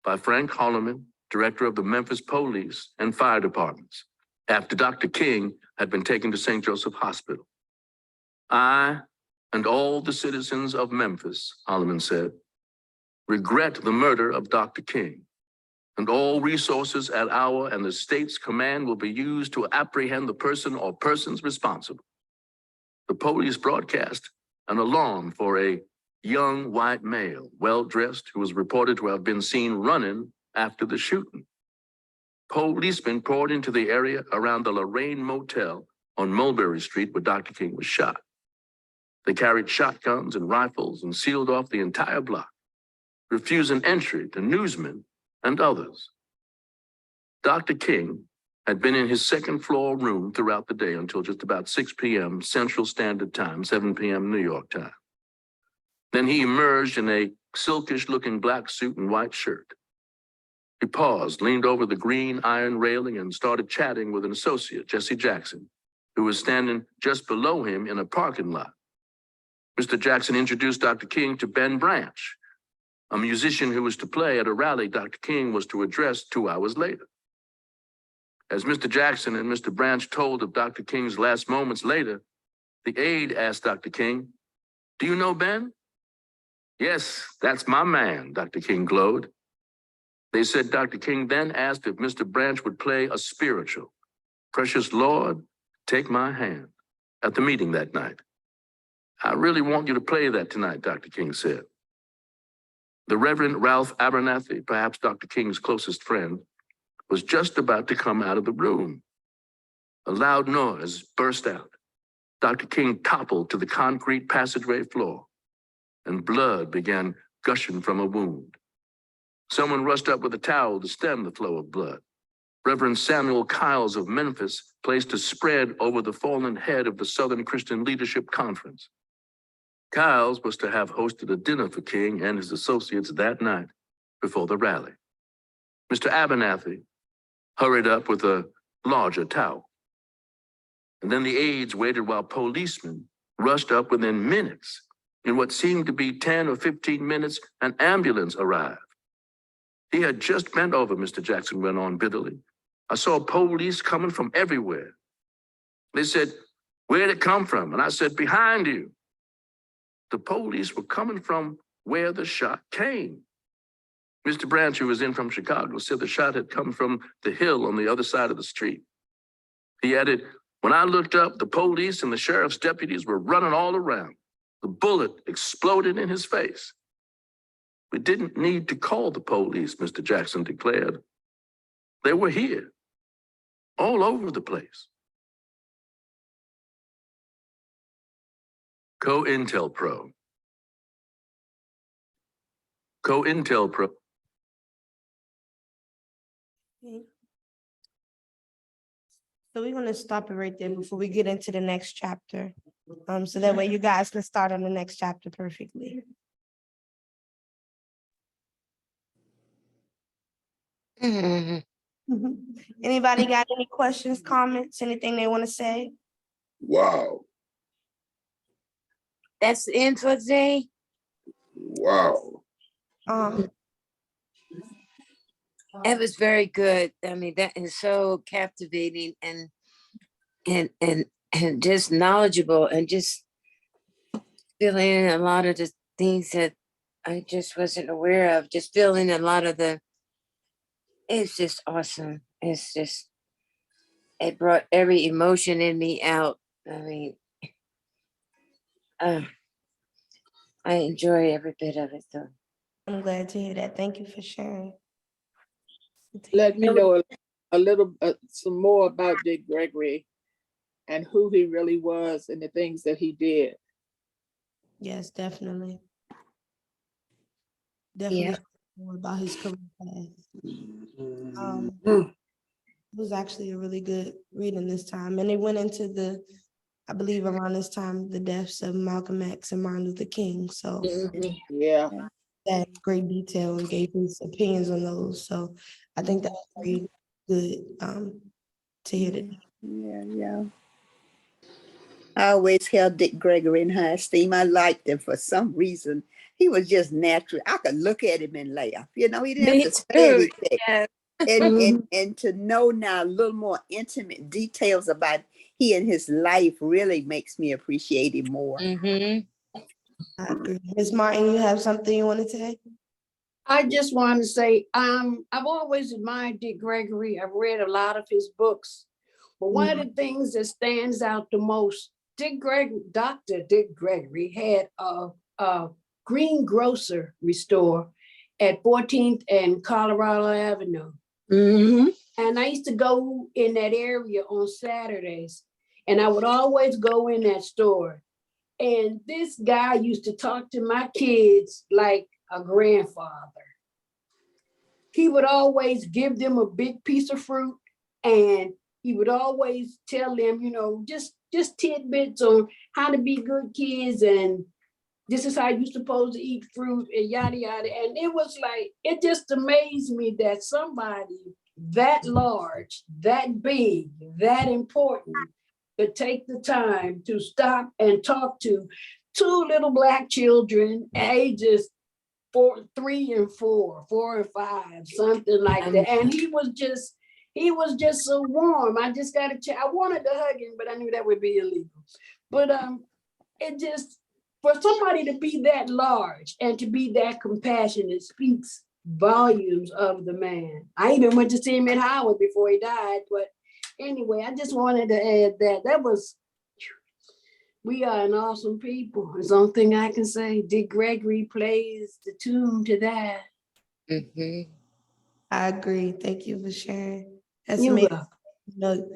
by Frank Holloman, director of the Memphis Police and Fire Departments, after Dr. King had been taken to St. Joseph Hospital. I and all the citizens of Memphis, Holloman said, regret the murder of Dr. King, and all resources at our and the state's command will be used to apprehend the person or persons responsible. The police broadcast an alarm for a young white male, well-dressed, who was reported to have been seen running after the shooting. Policemen poured into the area around the Lorraine Motel on Mulberry Street where Dr. King was shot. They carried shotguns and rifles and sealed off the entire block, refusing entry to newsmen and others. Dr. King had been in his second-floor room throughout the day until just about 6 p.m. Central Standard Time, 7 p.m. New York time. Then he emerged in a silkish-looking black suit and white shirt. He paused, leaned over the green iron railing, and started chatting with an associate, Jesse Jackson, who was standing just below him in a parking lot. Mr. Jackson introduced Dr. King to Ben Branch, a musician who was to play at a rally Dr. King was to address 2 hours later. As Mr. Jackson and Mr. Branch told of Dr. King's last moments later, the aide asked Dr. King, "Do you know Ben?" "Yes, that's my man," Dr. King glowed. They said Dr. King then asked if Mr. Branch would play a spiritual, "Precious Lord, Take My Hand," at the meeting that night. "I really want you to play that tonight," Dr. King said. The Reverend Ralph Abernathy, perhaps Dr. King's closest friend, was just about to come out of the room. A loud noise burst out. Dr. King toppled to the concrete passageway floor, and blood began gushing from a wound. Someone rushed up with a towel to stem the flow of blood. Reverend Samuel Kiles of Memphis placed a spread over the fallen head of the Southern Christian Leadership Conference. Kiles was to have hosted a dinner for King and his associates that night before the rally. Mr. Abernathy hurried up with a larger towel. And then the aides waited while policemen rushed up within minutes. In what seemed to be 10 or 15 minutes, an ambulance arrived. He had just bent over, Mr. Jackson went on bitterly. "I saw police coming from everywhere. They said, 'Where'd it come from?' And I said, 'Behind you.' The police were coming from where the shot came." Mr. Branch, who was in from Chicago, said the shot had come from the hill on the other side of the street. He added, "When I looked up, the police and the sheriff's deputies were running all around. The bullet exploded in his face." "We didn't need to call the police," Mr. Jackson declared. "They were here, all over the place." COINTELPRO. COINTELPRO. Okay. So we're gonna stop it right there before we get into the next chapter. So that way you guys can start on the next chapter perfectly. Anybody got any questions, comments, anything they want to say? Wow. that's the end for today. Wow. It was very good. I mean, that is so captivating and just knowledgeable and just feeling a lot of the things that I just wasn't aware of. Just feeling a lot of it's just awesome. It's just, it brought every emotion in me out. I mean, I enjoy every bit of it though. I'm glad to hear that. Thank you for sharing. Let me know a little, some more about Dick Gregory and who he really was and the things that he did. Yes, definitely. Definitely more about his career path. It was actually a really good reading this time. And it went into I believe around this time, the deaths of Malcolm X and Martin Luther King. So yeah, that great detail and gave his opinions on those. So I think that was very good to hear that. Yeah. I always held Dick Gregory in high esteem. I liked him for some reason. He was just natural. I could look at him and laugh. You know, he didn't Me have to say too. anything. Yes. And to know now a little more intimate details about he and his life really makes me appreciate him more. I agree. Ms. Martin, you have something you want to say? I just want to say, I've always admired Dick Gregory. I've read a lot of his books, but one of the things that stands out the most, Dr. Dick Gregory had a greengrocery store at 14th and Colorado Avenue. And I used to go in that area on Saturdays, and I would always go in that store. And this guy used to talk to my kids like a grandfather. He would always give them a big piece of fruit, and he would always tell them, you know, just tidbits on how to be good kids, and this is how you're supposed to eat fruit, and yada yada. And it was like, it just amazed me that somebody that large, that big, that important could take the time to stop and talk to two little Black children, ages 3 and 4, 4 and 5, something like that. And he was just so warm. I just got I wanted to hug him, but I knew that would be illegal. But it just, for somebody to be that large and to be that compassionate speaks volumes of the man. I even went to see him at Howard before he died. But anyway, I just wanted to add we are an awesome people. There's the only thing I can say. Dick Gregory plays the tune to that. I agree. Thank you for sharing. That's You're amazing. welcome. You know,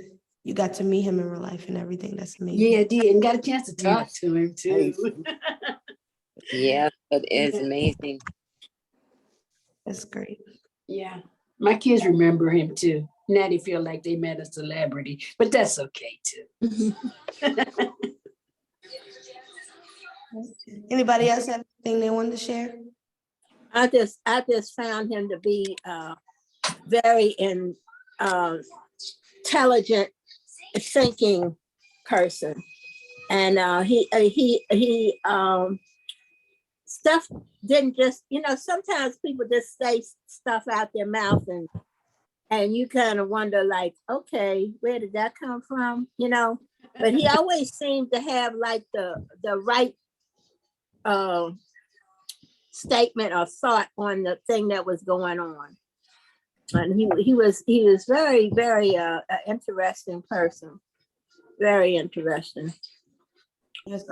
you got to meet him in real life and everything. That's amazing. Yeah, I did. And got a chance to talk to him too. Yeah, it is amazing. That's great. Yeah. My kids remember him too. Now they feel like they met a celebrity, but that's okay too. Anybody else have anything they wanted to share? I just found him to be very intelligent, thinking person, and he stuff didn't just, you know, sometimes people just say stuff out their mouth and you kind of wonder like, okay, where did that come from, you know? But he always seemed to have like the right statement or thought on the thing that was going on. And he was very, very interesting person. Very interesting. Yes.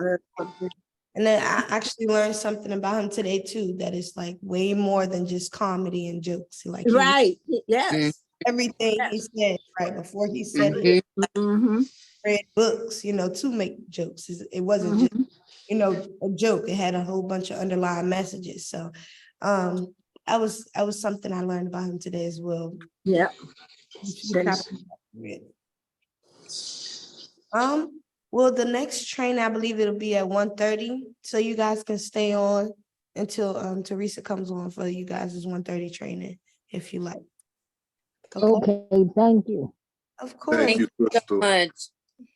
And then I actually learned something about him today too, that it's like way more than just comedy and jokes. Like right. Yes. Everything he said right before he said it. Read books, you know, to make jokes. It wasn't just, you know, a joke. It had a whole bunch of underlying messages. So that was something I learned about him today as well. Yeah. Well, the next train, I believe it'll be at 1:30. So you guys can stay on until Teresa comes on for you guys' 1:30 training, if you like. Okay, thank you. Of course. Thank you, Crystal. Of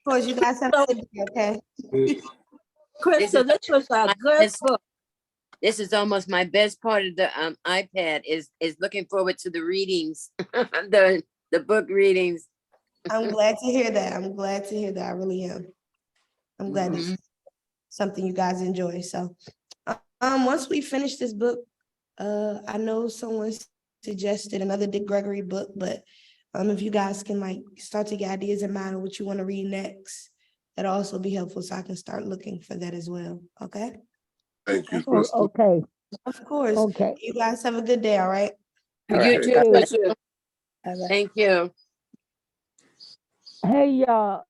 course, you guys have a good day, okay? Krista, this was a good book. This is almost my best part of the iPad is looking forward to the readings, the book readings. I'm glad to hear that. I'm glad to hear that. I really am. I'm glad Mhm. it's something you guys enjoy. So, once we finish this book, I know someone suggested another Dick Gregory book, but if you guys can like start to get ideas in mind of what you want to read next, that'll also be helpful. So I can start looking for that as well. Okay. Thank you, Oh, Crystal. okay, Of course. okay. You guys have a good day. All right. You You too. too. Krista. All right. Thank you. Hey, y'all,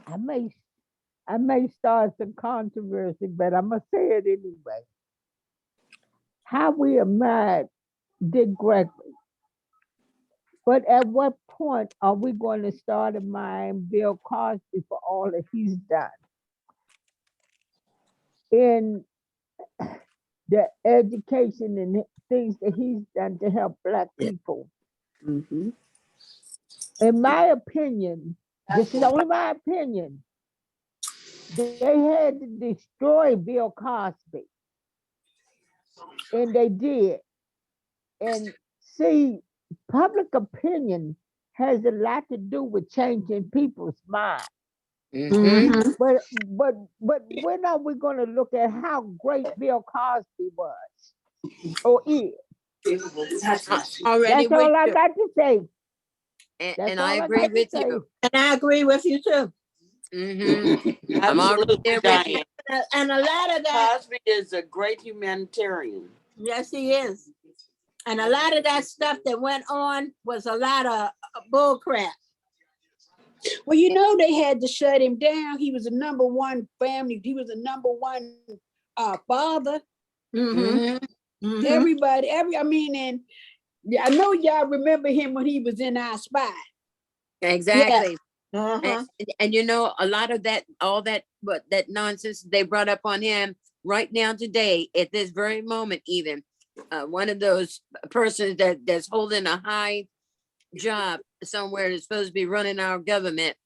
I may start some controversy, but I'm gonna say it anyway. How we admire Dick Gregory, but at what point are we going to start admiring Bill Cosby for all that he's done in the education and things that he's done to help Black people? Mhm. In my opinion, this is only my opinion, they had to destroy Bill Cosby. And they did. And see, public opinion has a lot to do with changing people's minds. Mhm. But when are we going to look at how great Bill Cosby was or is? Already That's all with I you. got to say. And, That's and all I I agree got to with say. you. And I agree with you too. I'm already there with you. And a lot of that, Cosby is a great humanitarian. yes, he is. And a lot of that stuff that went on was a lot of bull crap. Well, you know, they had to shut him down. He was a number one family. He was a number one father. Everybody, and I know y'all remember him when he was in I Spy. Exactly. Uh-huh. And you know, a lot of that, all that, but that nonsense they brought up on him right now today, at this very moment, even one of those persons that's holding a high job somewhere that's supposed to be running our government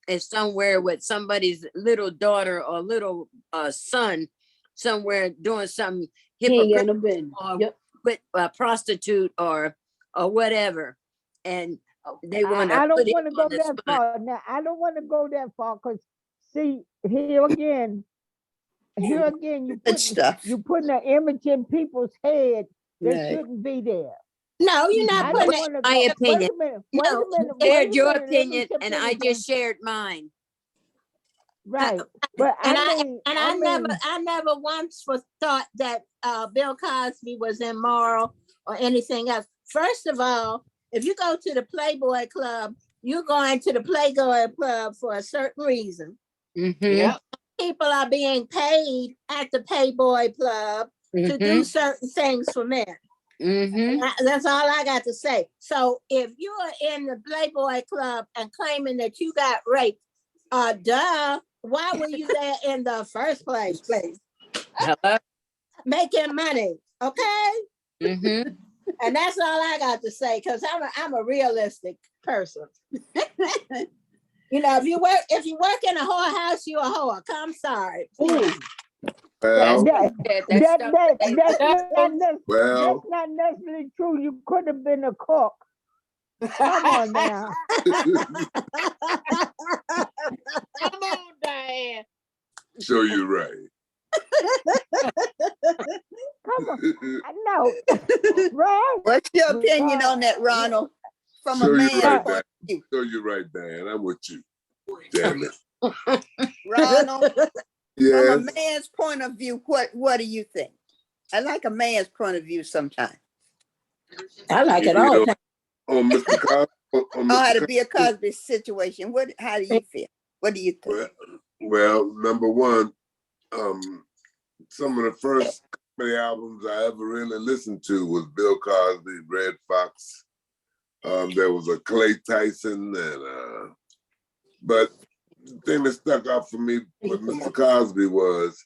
is somewhere with somebody's little daughter or little son somewhere doing some He ain't got hypocritical no business. or Yep. with a prostitute or whatever, and they want to I put don't him want to on go the that spot. far. Now, I don't want to go that far because, see, here again, Good stuff. you putting an image in people's head that Right. shouldn't be there. No, you're not I putting don't it. want to My go. opinion. Wait a minute. Wait No, a minute. You shared Wait a your minute. Let me opinion, chip and in I again. just shared mine. Right. But And I mean, I never once thought that Bill Cosby was immoral or anything else. First of all, if you go to the Playboy Club, you're going to the Playboy Club for a certain reason. Mhm. People are being paid at the Playboy Club to do Mhm. certain things for men. Mhm. That's all I got to say. So if you're in the Playboy Club and claiming that you got raped, duh, why were you there in the first place, please? Hello. Making money, okay? Mhm. And that's all I got to say, because I'm a realistic person. You know, if you work in a whorehouse, you're a whore. I'm sorry. Well, that's well, not necessarily true. You could have been a cook. Come on now. Come on, Diane. so you're right. Come on. No. Right? What's your opinion on that, Ronald? From a So you're man's right, point Dan. of view. So you're right, Dan. I'm with you. Damn it. Ronald, from a Yes. man's point of view, what do you think? I like a man's point of view sometimes. I like it You all know, the time. on Mr. Cosby. On Oh, how Mr. to be a Cosby situation. How do you feel? What do you think? Well, number one, some of the first comedy albums I ever really listened to was Bill Cosby, Red Fox. There was a Clay Tyson, and but the thing that stuck out for me with Mr. Cosby was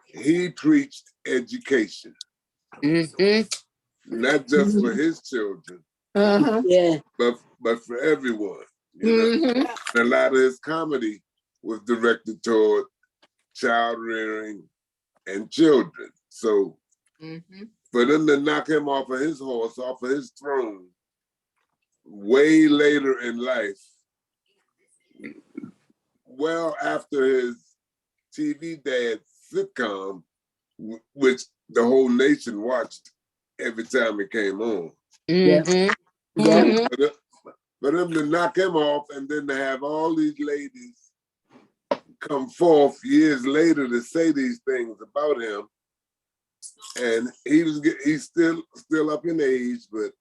he preached education, not just for his children, Yeah. but for everyone. You know, and a lot of his comedy was directed toward child rearing and children. So for them to knock him off of his horse, off of his throne, way later in life, well after his TV Dad sitcom, which the whole nation watched every time it came on. For them to knock him off and then to have all these ladies come forth years later to say these things about him, and he's still up in age, but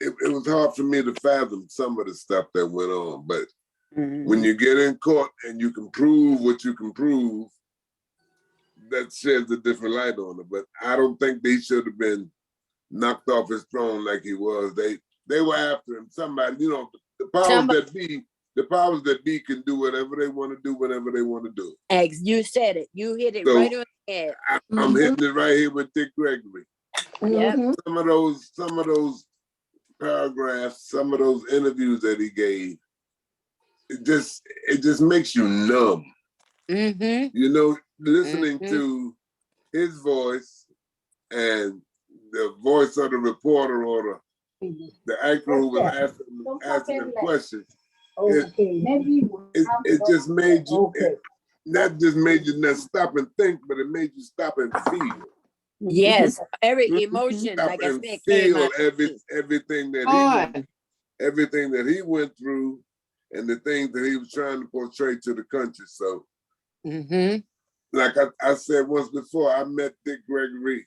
it was hard for me to fathom some of the stuff that went on. But when you get in court and you can prove what you can prove, that sheds a different light on it. But I don't think they should have been knocked off his throne like he was. They were after him. Somebody, the powers that be can do whatever they want to do whenever they want to do it. You said it. You hit it So, right on the head. I'm hitting it right here with Dick Gregory. Yep. Some of those paragraphs, some of those interviews that he gave, it just makes you numb. Listening to his voice and the voice of the reporter or the anchor who was asking him questions. It just made you, not just made you not stop and think, but it made you stop and feel. Yes, every emotion, Stop like I and said, came feel out. everything that he went through and the things that he was trying to portray to the country. So, like I said once before, I met Dick Gregory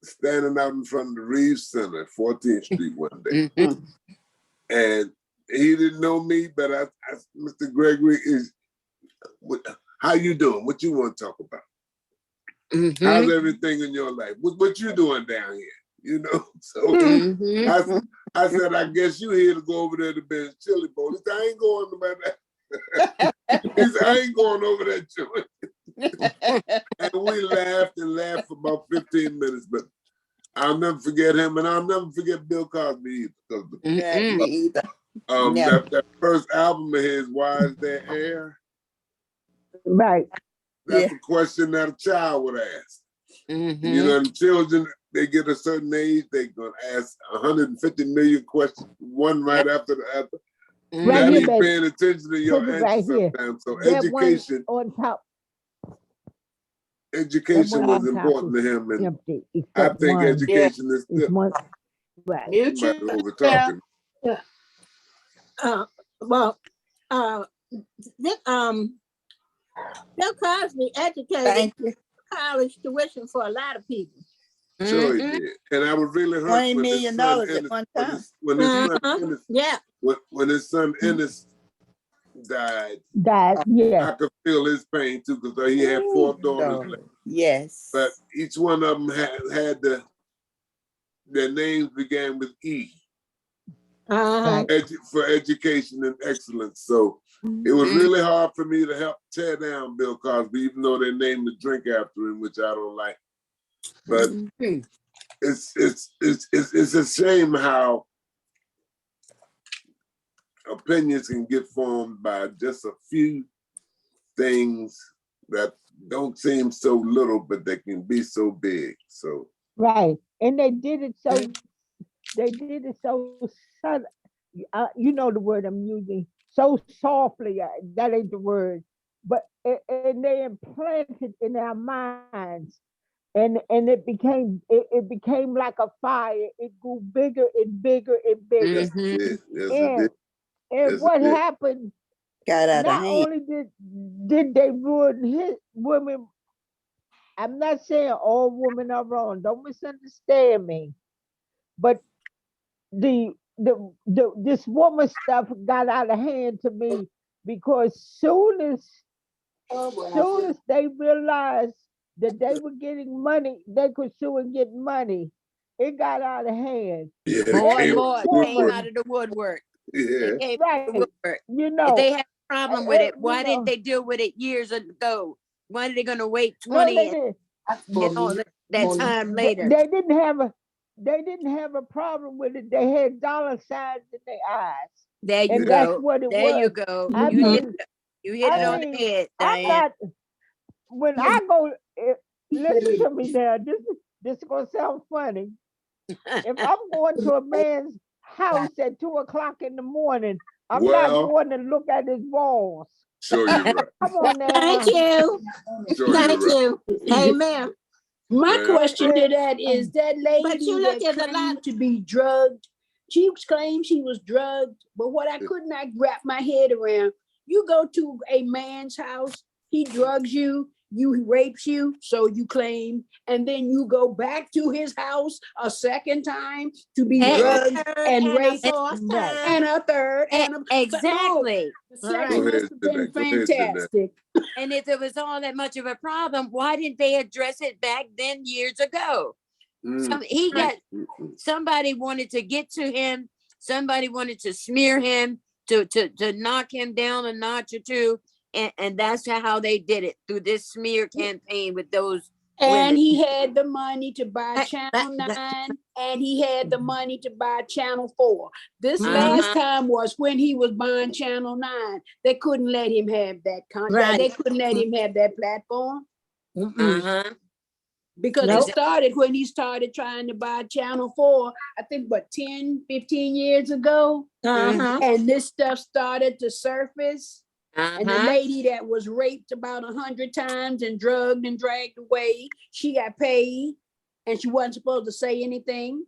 standing out in front of the Reeves Center, 14th Street one day. And he didn't know me, but Mr. Gregory how you doing? What you want to talk about? How's everything in your life? What you doing down here? So I said, I guess you here to go over there to Ben's Chili Bowl. He said, I ain't going over that. He said, I ain't going over that joint. And we laughed and laughed for about 15 minutes, but I'll never forget him, and I'll never forget Bill Cosby either. That first album of his, Why Is There Air? Right. That's a question that a child would ask. The children, they get a certain age, they're going to ask 150 million questions, one right after the other. Not even paying attention to your answer sometimes. So education was important to him, and I think education is still. Over talking. Bill Cosby educated college tuition for a lot of people. Sure he did. And I was really hurt $20 million at one time. When his son Ennis died, yeah. I could feel his pain too, because he had 4 daughters left. Yes. But each one of them had their names began with E. For education and excellence. So it was really hard for me to help tear down Bill Cosby, even though they named the drink after him, which I don't like. But it's a shame how opinions can get formed by just a few things that don't seem so little, but they can be so big. So and they did it so subtle. You know the word I'm using, so softly. That ain't the word, but and they implanted in our minds, and it became like a fire. It grew bigger and bigger and bigger. And what happened? Got out of not hand. only did they ruin his women. I'm not saying all women are wrong. Don't misunderstand me, but this woman stuff got out of hand to me, because soon as they realized that they were getting money, they could sue and get money, it got out of hand. More and more came out of the woodwork. It came out of the woodwork. If they had a problem with it, why didn't they deal with it years ago? Why are they going to wait 20 and all that time later? They didn't have a problem with it. They had dollar signs in their eyes. There you go. That's what it was. You go. You hit it on the head, I'm Diane. not, when I go, listen to me now, this is gonna sound funny. If I'm going to a man's house at 2:00 in the morning, I'm not Well, going to look at his walls. sure you're right. Come on now. Thank you. Sure Thank you're right. you. Amen. My Yeah. question to that is that But you lady look that at a lot. claimed to be drugged, she claimed she was drugged, but what I could not wrap my head around, you go to a man's house, he drugs you, you rapes you, so you claim, and then you go back to his house a second time to be And drugged a third and and a raped, fourth time. and a third, and a Exactly. the sex Right. Go must ahead, have been Jeanette. Go ahead, Jeanette. fantastic. And if it was all that much of a problem, why didn't they address it back then years ago? He got, somebody wanted to get to him. Somebody wanted to smear him, to knock him down a notch or two. And that's how they did it, through this smear campaign with those And women. he had the money to buy Channel 9, and he had the money to buy Channel 4. This last time was when he was buying Channel 9. They couldn't let him have that content. They couldn't let him have that platform. Because it started when he started trying to buy Channel 4, I think, what, 10, 15 years ago? And this stuff started to surface. And the lady that was raped about 100 times and drugged and dragged away, she got paid and she wasn't supposed to say anything.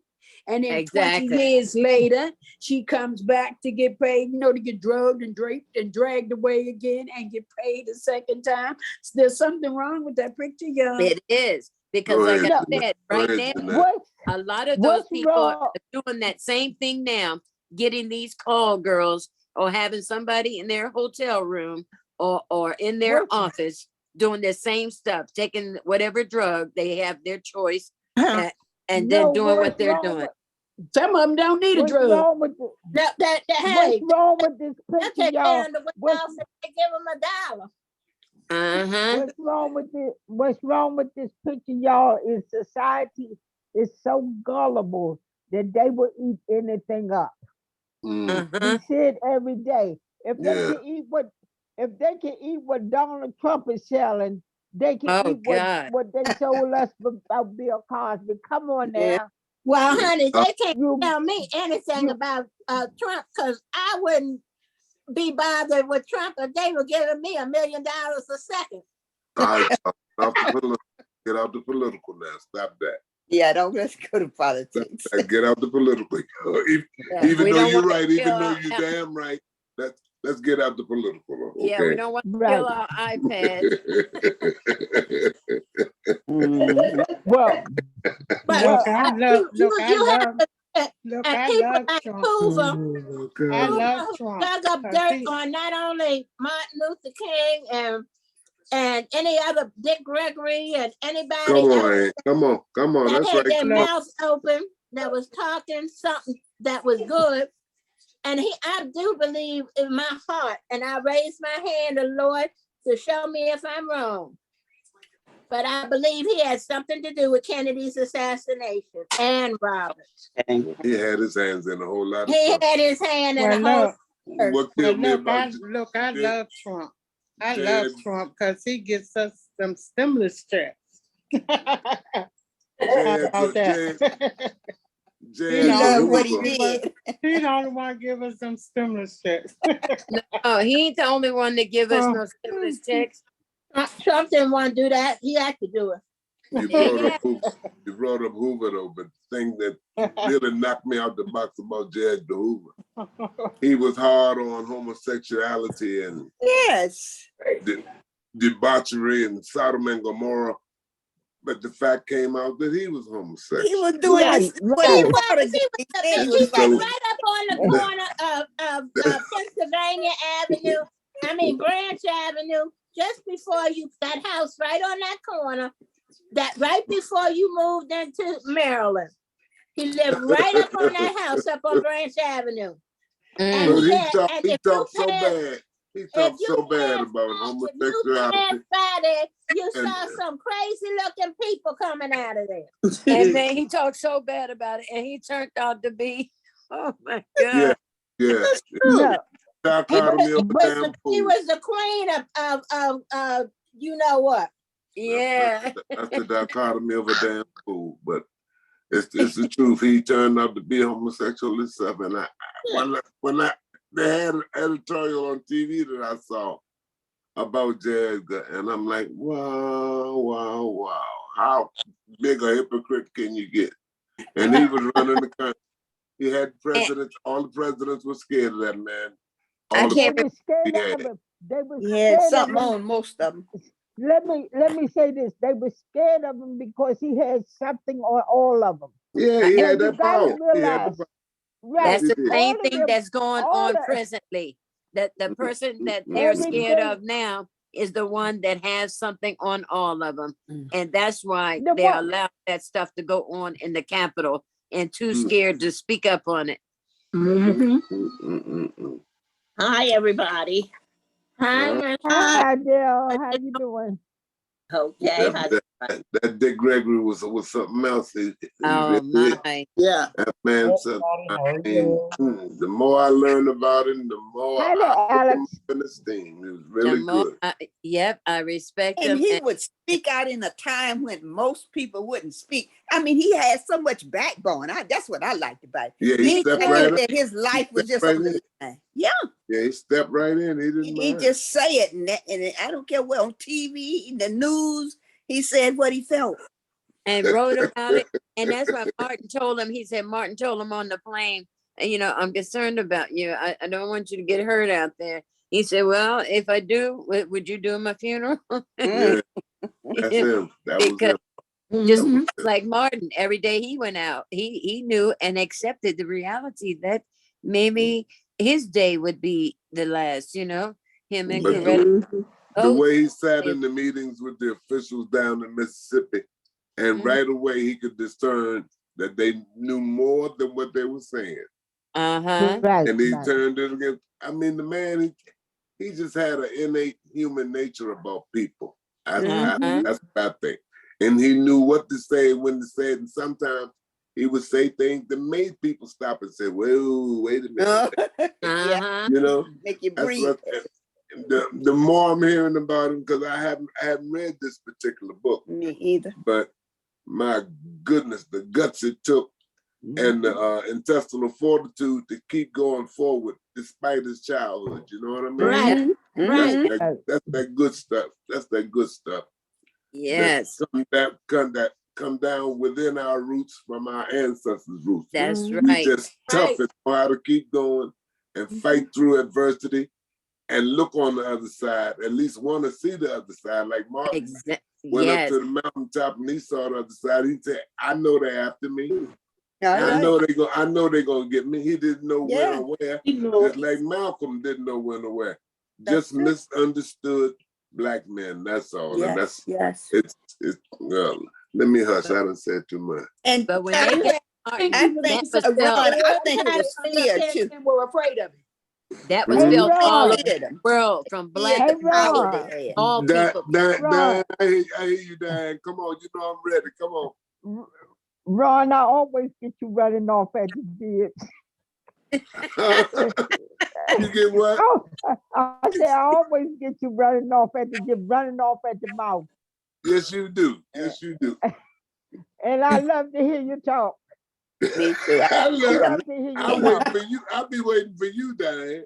And then 20 years later, she comes back to get paid, to get drugged and draped and dragged away again and get paid a second time. So there's something wrong with that picture, y'all. It is. Because like I said, right now, a lot of those people are doing that same thing now, getting these call girls or having somebody in their hotel room or in their office doing the same stuff, taking whatever drug they have their choice and then doing what they're doing. Some of them don't need a drug. What's wrong with this picture, y'all? They give him $1. What's wrong with this picture, y'all, is society is so gullible that they will eat anything up. We see it every day. If they can eat what Donald Trump is selling, they can eat what they sold us about Bill Cosby. Come on now. Well, honey, they can't tell me anything about Trump, because I wouldn't be bothered with Trump if they were giving me $1 million a second. All right, get out the political now. Stop that. Yeah, let's go to politics. Get out the political. Even though you're right, even though you're damn right, let's get out the political. Okay? Yeah, we don't want to kill our iPads. Well, but look, I love Trump. Dug up dirt on not only Martin Luther King and any other Dick Gregory and anybody else. Come on. That That's had right. their mouths open, that was talking something that was good. And I do believe in my heart, and I raise my hand to the Lord to show me if I'm wrong. But I believe he had something to do with Kennedy's assassination and Roberts. He had his hands in a whole lot of He stuff. had his hand in a whole. What killed me I about love Trump. I love Trump because he gets us some stimulus checks. He the only one give us some stimulus checks. No, he ain't the only one that give us no stimulus checks. Trump didn't want to do that. He had to do it. You brought up Hoover though, but the thing that really knocked me out the box about J. Edgar Hoover, he was hard on homosexuality and debauchery and Sodom and Gomorrah. But the fact came out that he was homosexual. He was doing this. He was right up on the corner of Pennsylvania Avenue. Branch Avenue. Just before that house right on that corner, that right before you moved into Maryland. He lived right up on that house up on Branch Avenue. And he talked so bad. He talked so bad about homosexuality. Friday, you saw some crazy looking people coming out of there. And then he talked so bad about it, and he turned out to be, oh my God. Yeah. dichotomy of But damn she food. was the queen of you know what? Yeah. That's the dichotomy of a damn fool. But it's the truth. He turned out to be homosexual and stuff. And they had an editorial on TV that I saw about J. Edgar, and I'm like, wow. How big a hypocrite can you get? And he was running the country. He had presidents, all the presidents were scared of that man. I All the can't They were scared he had. of him. They were He had scared of something him. on most of them. Let me say this. They were scared of him because he had something on all of them. Yeah, he But had you that gotta power. He had the realize, power. right? That's the He did. same All of thing them, that's going all on the presently. That the person that they're scared everything. of now is the one that has something on all of them. And that's why The they're one, allowing that stuff to go on in the Capitol and too Mm, scared to speak up on it. Hi, everybody. Hi, Uh, Miss hi Adele, how you doing? Okay. that Dick Gregory was something else. He Oh really, my. Yeah. that man said, the more I learned about him, the more Hi I there, put him Alex. in esteem. He was The really more, good. yep, I respect And him. he And would speak out in a time when most people wouldn't speak. I mean, he had so much backbone. That's what I liked about it. Yeah, he He stepped didn't right think up. that his He life was stepped just right on in. the line. Yeah, Yeah, he stepped right in. He didn't he mind. just say it, and I don't care what, on TV, in the news, he said what he felt. and wrote about it. And that's why Martin told him, he said, Martin told him on the plane, you know, I'm concerned about you. I don't want you to get hurt out there. He said, well, if I do, would you do my funeral? Yeah, that's him. That was Because him. just That was him. like Martin, every day he went out, he knew and accepted the reality that maybe his day would be the last, you know, him and But Coretta. the way he sat in the meetings with the officials down in Mississippi, and right away he could discern that they knew more than what they were saying. Uh-huh. Right, And he right. turned it against. I mean, the man, he just had an innate human nature about people. Uh-huh. That's what I think. And he knew what to say, when to say it. And sometimes he would say things that made people stop and say, "Whoa, wait a minute." Yeah, Uh-huh. You know, make you that's breathe. what. The more I'm hearing about him, because I haven't read this particular book, Me either. but my goodness, the guts it took and the intestinal fortitude to keep going forward despite his childhood. You know what I mean? Right. Right. That's that good stuff. That's that good stuff. Yes. That come down within our roots from our ancestors' roots. That's We right. just tough and know how to keep going and fight through adversity and look on the other side. At least want to see the other side. Like Martin went up Yes. to the mountaintop and he saw the other side. He said, "I know they're after me. All I right. know they're gonna get me." He didn't know when Yeah. or where. He knew Just it. like Malcolm didn't know when or where. That's Just misunderstood black men. That's all. And Yes, yes. it's well, let me hush. I done said too much. And But when I they think, got Martin, I that think was Ron, felt, I think it was fear too. They were afraid of him. that was Hey, felt all Ron. over Feared the him. world, from Feared black the to Hey, power white, Ron. they had. all people. Ron. I hear you, Diane. Come on, you know I'm ready. Come on. Ron, I always get you running off at the ditch. You get what? I say I always get you running off at the mouth. Yes, you do. Yes, you do. And I love to hear you talk. Me too. I love to hear you I'm talk. waiting for you. I'll be waiting for you, Diane.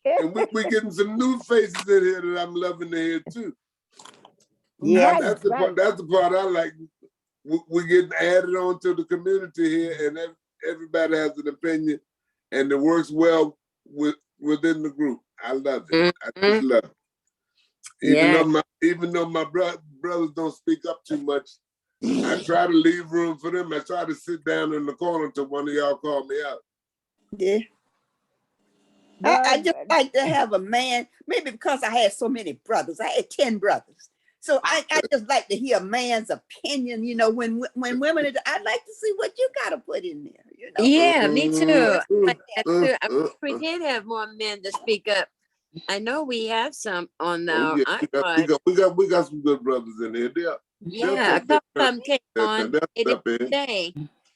And we're getting some new faces in here that I'm loving to hear too. Yeah. That's the part. That's the part I like. We're getting added on to the community here, and everybody has an opinion, and it works well within the group. I love it. I just love it. Even though my brothers don't speak up too much, I try to leave room for them. I try to sit down in the corner until one of y'all call me out. Yeah. I just like to have a man, maybe because I had so many brothers. I had 10 brothers. So I just like to hear a man's opinion, you know, when women, I'd like to see what you got to put in there, you know. Yeah, me too. I wish we did have more men to speak up. I know we have some on our iPod. We got some good brothers in here. Yeah, a couple of them came on today.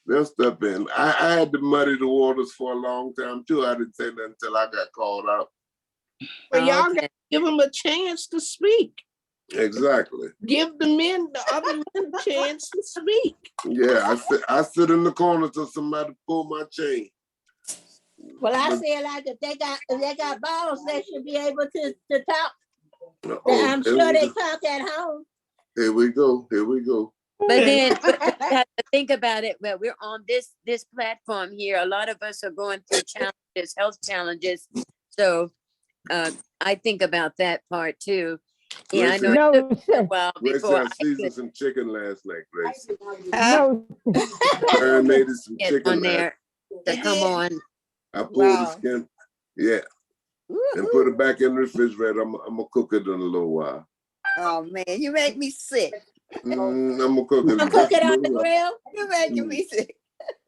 They'll step in. I had to muddy the waters for a long time too. I didn't say nothing until I got called out. Well, y'all got to give them a chance to speak. Exactly. Give the other men a chance to speak. Yeah, I sit in the corner till somebody pull my chain. Well, I feel like if they got balls, they should be able to talk. I'm here sure we they go. talk at home. Here we go. Here we go. But then you have to think about it. Well, we're on this platform here. A lot of us are going through challenges, health challenges. So I think about that part too. Yeah, I know. It took a while Gracie, before I I seasoned could some chicken last night, Gracie. No. Marinated some get chicken on there to come on. I pulled the skin. Yeah. And put it back in the refrigerator. I'm gonna cook it in a little while. Oh man, you make me sick. I'm gonna cook it. I'm cooking on the grill. You making me sick.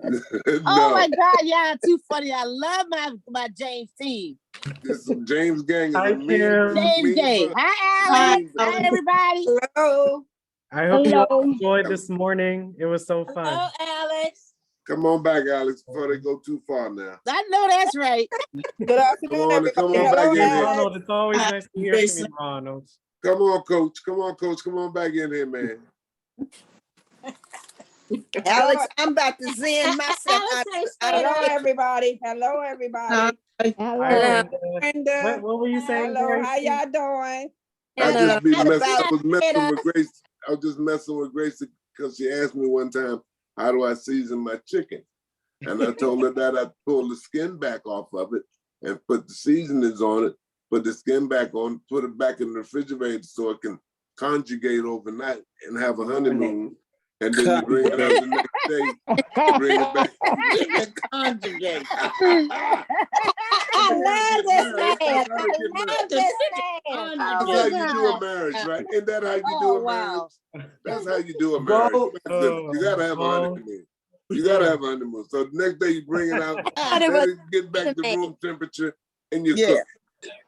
Oh my God, y'all too funny. I love my James team. James Gang is a mean, James Gang. Hi, Alex. Hi, everybody. Hello. I hope you all Hello. enjoyed this morning. It was so fun. Oh, Alex. Come on back, Alex, before they go too far now. I know that's right. Good afternoon, Come on back in here. Ronald, it's always nice to hear from you, Ronald. Come on, coach. Come on, coach. Come on back in here, man. Alex, I'm about to zen myself. Hello, everybody. Hello, everybody. Hi, Brenda. What were you saying, Hello, Gracie? how y'all doing? I was messing with Grace. I was just messing with Grace because she asked me one time, how do I season my chicken? And I told her that I pull the skin back off of it and put the seasonings on it, put the skin back on, put it back in the refrigerator so it can conjugate overnight and have a honeymoon. And then you bring it out the next day, bring it back. Conjugate. I love this man. I love this man. That's how you do a marriage, right? Isn't that how you do a marriage? That's how you do a marriage. You gotta have a honeymoon. You gotta have a honeymoon. So the next day you bring it out, let it get back to room temperature, and you cook.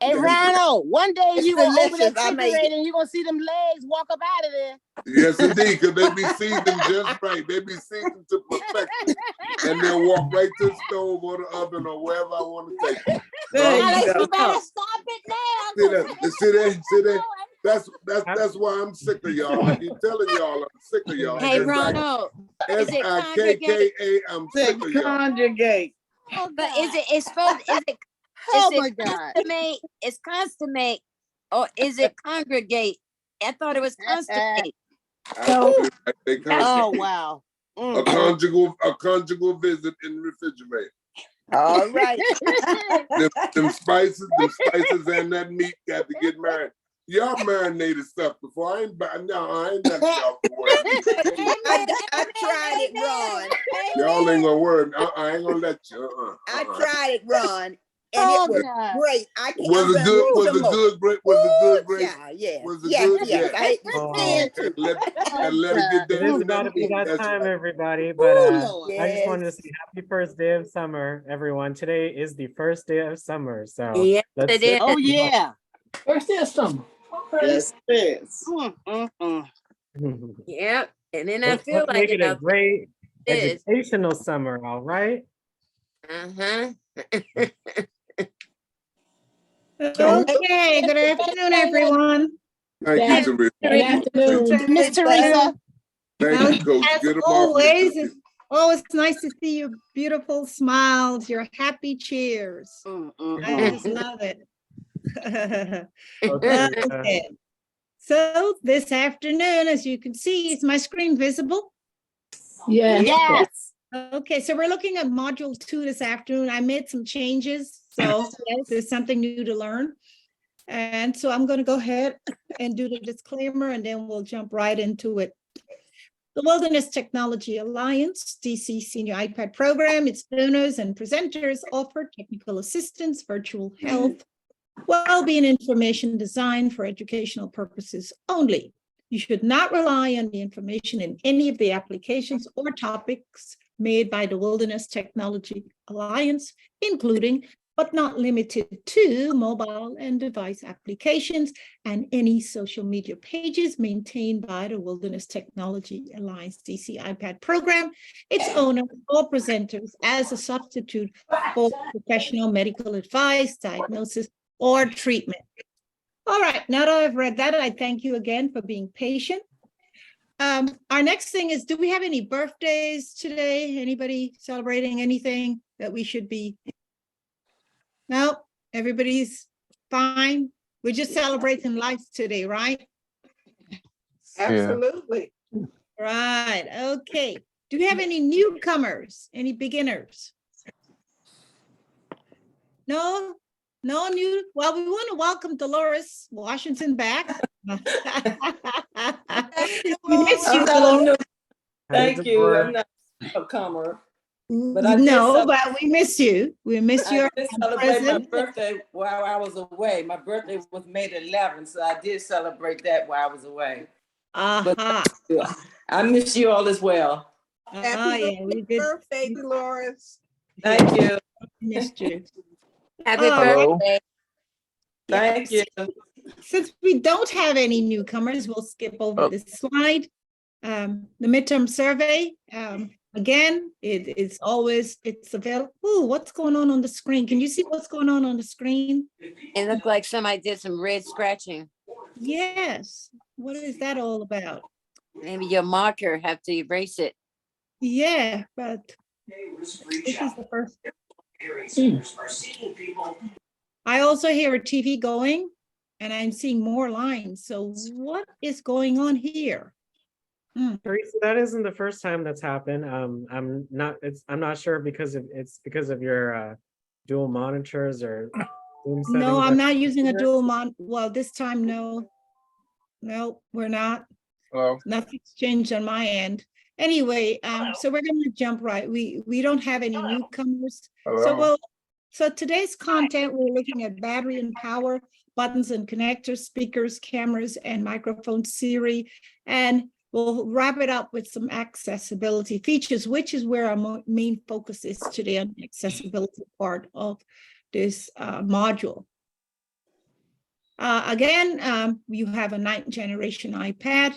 Hey, Ronald, one day It's you gonna open delicious. that I make refrigerator and you gonna see them legs walk up out of there. Yes, indeed, because they be seasoned just right. They be seasoned to perfection. And they'll walk right to the stove or the oven or wherever I want to take them. Alex, you better stop it now. See that? See that? See that? That's why I'm sick of y'all. I keep telling y'all I'm sick of y'all. Hey, Ronald, is it SIKKA, I'm sick of y'all. Conjugate. But is it consummate? It's consummate, or is it congregate? I thought it was consummate. Oh wow. A conjugal visit in the refrigerator. All right. them spices and that meat got to get marinated. Y'all marinated stuff before. I ain't nothing y'all for work. I tried it, Ron. Y'all ain't gonna work. I ain't gonna let you. I tried it, Ron. And it was great. Was it good? Was it good? Great? Was it good? Great? Yeah. Was it good? Yes. I ate and let it get It is about to be that time, everybody. But I just wanted to say happy first day of summer, everyone. Today is the first day of summer. So Yes, let's it is. Oh yeah. First day of summer. Yes, yes. Yep. And then I Let's feel like make it a out great this. educational summer, all right? Okay, good afternoon, everyone. Thank you, Teresa. Good afternoon, Miss Teresa. Thank you, Coach. As Get them always, it's always nice to see your beautiful smiles, your happy cheers. I just love it. Okay. So this afternoon, as you can see, is my screen visible? Yes. Okay, so we're looking at module 2 this afternoon. I made some changes, so there's something new to learn. And so I'm going to go ahead and do the disclaimer, and then we'll jump right into it. The Wilderness Technology Alliance, DC Senior iPad Program, its donors and presenters offer technical assistance, virtual health, well-being information designed for educational purposes only. You should not rely on the information in any of the applications or topics made by the Wilderness Technology Alliance, including but not limited to mobile and device applications and any social media pages maintained by the Wilderness Technology Alliance DC iPad program, its owners or presenters as a substitute for professional medical advice, diagnosis, or treatment. All right, now that I've read that, I thank you again for being patient. Our next thing is, do we have any birthdays today? Anybody celebrating anything that we should be? No, everybody's fine. We're just celebrating life today, right? Absolutely. Right, okay. Do we have any newcomers, any beginners? No, no new, well, we want to welcome Dolores Washington back. We miss you, Dolores. Thank you. I'm not a comer. But I but we miss you. We miss I your did celebrate my presence. birthday while I was away. My birthday was May the 11th, so I did celebrate that while I was away. But I miss you all as well. Happy birthday, Dolores. Thank you. Missed you. Happy birthday. Thank you. Since we don't have any newcomers, we'll skip over this slide. The midterm survey, again, it's available. Ooh, what's going on the screen? Can you see what's going on the screen? It looked like somebody did some red scratching. Yes. What is that all about? Maybe your marker have to erase it. Yeah, but this is the first. I also hear a TV going, and I'm seeing more lines. So what is going on here? Teresa, that isn't the first time that's happened. I'm not sure because of your dual monitors or Zoom settings. No, I'm not using a dual well, this time, no, we're not. Hello. Nothing's changed on my end. Anyway, so we're going to jump right. We don't have any newcomers. Hello. So today's content, we're looking at battery and power, buttons and connectors, speakers, cameras, and microphone Siri. And we'll wrap it up with some accessibility features, which is where our main focus is today, on the accessibility part of this module. Again, you have a 9th generation iPad.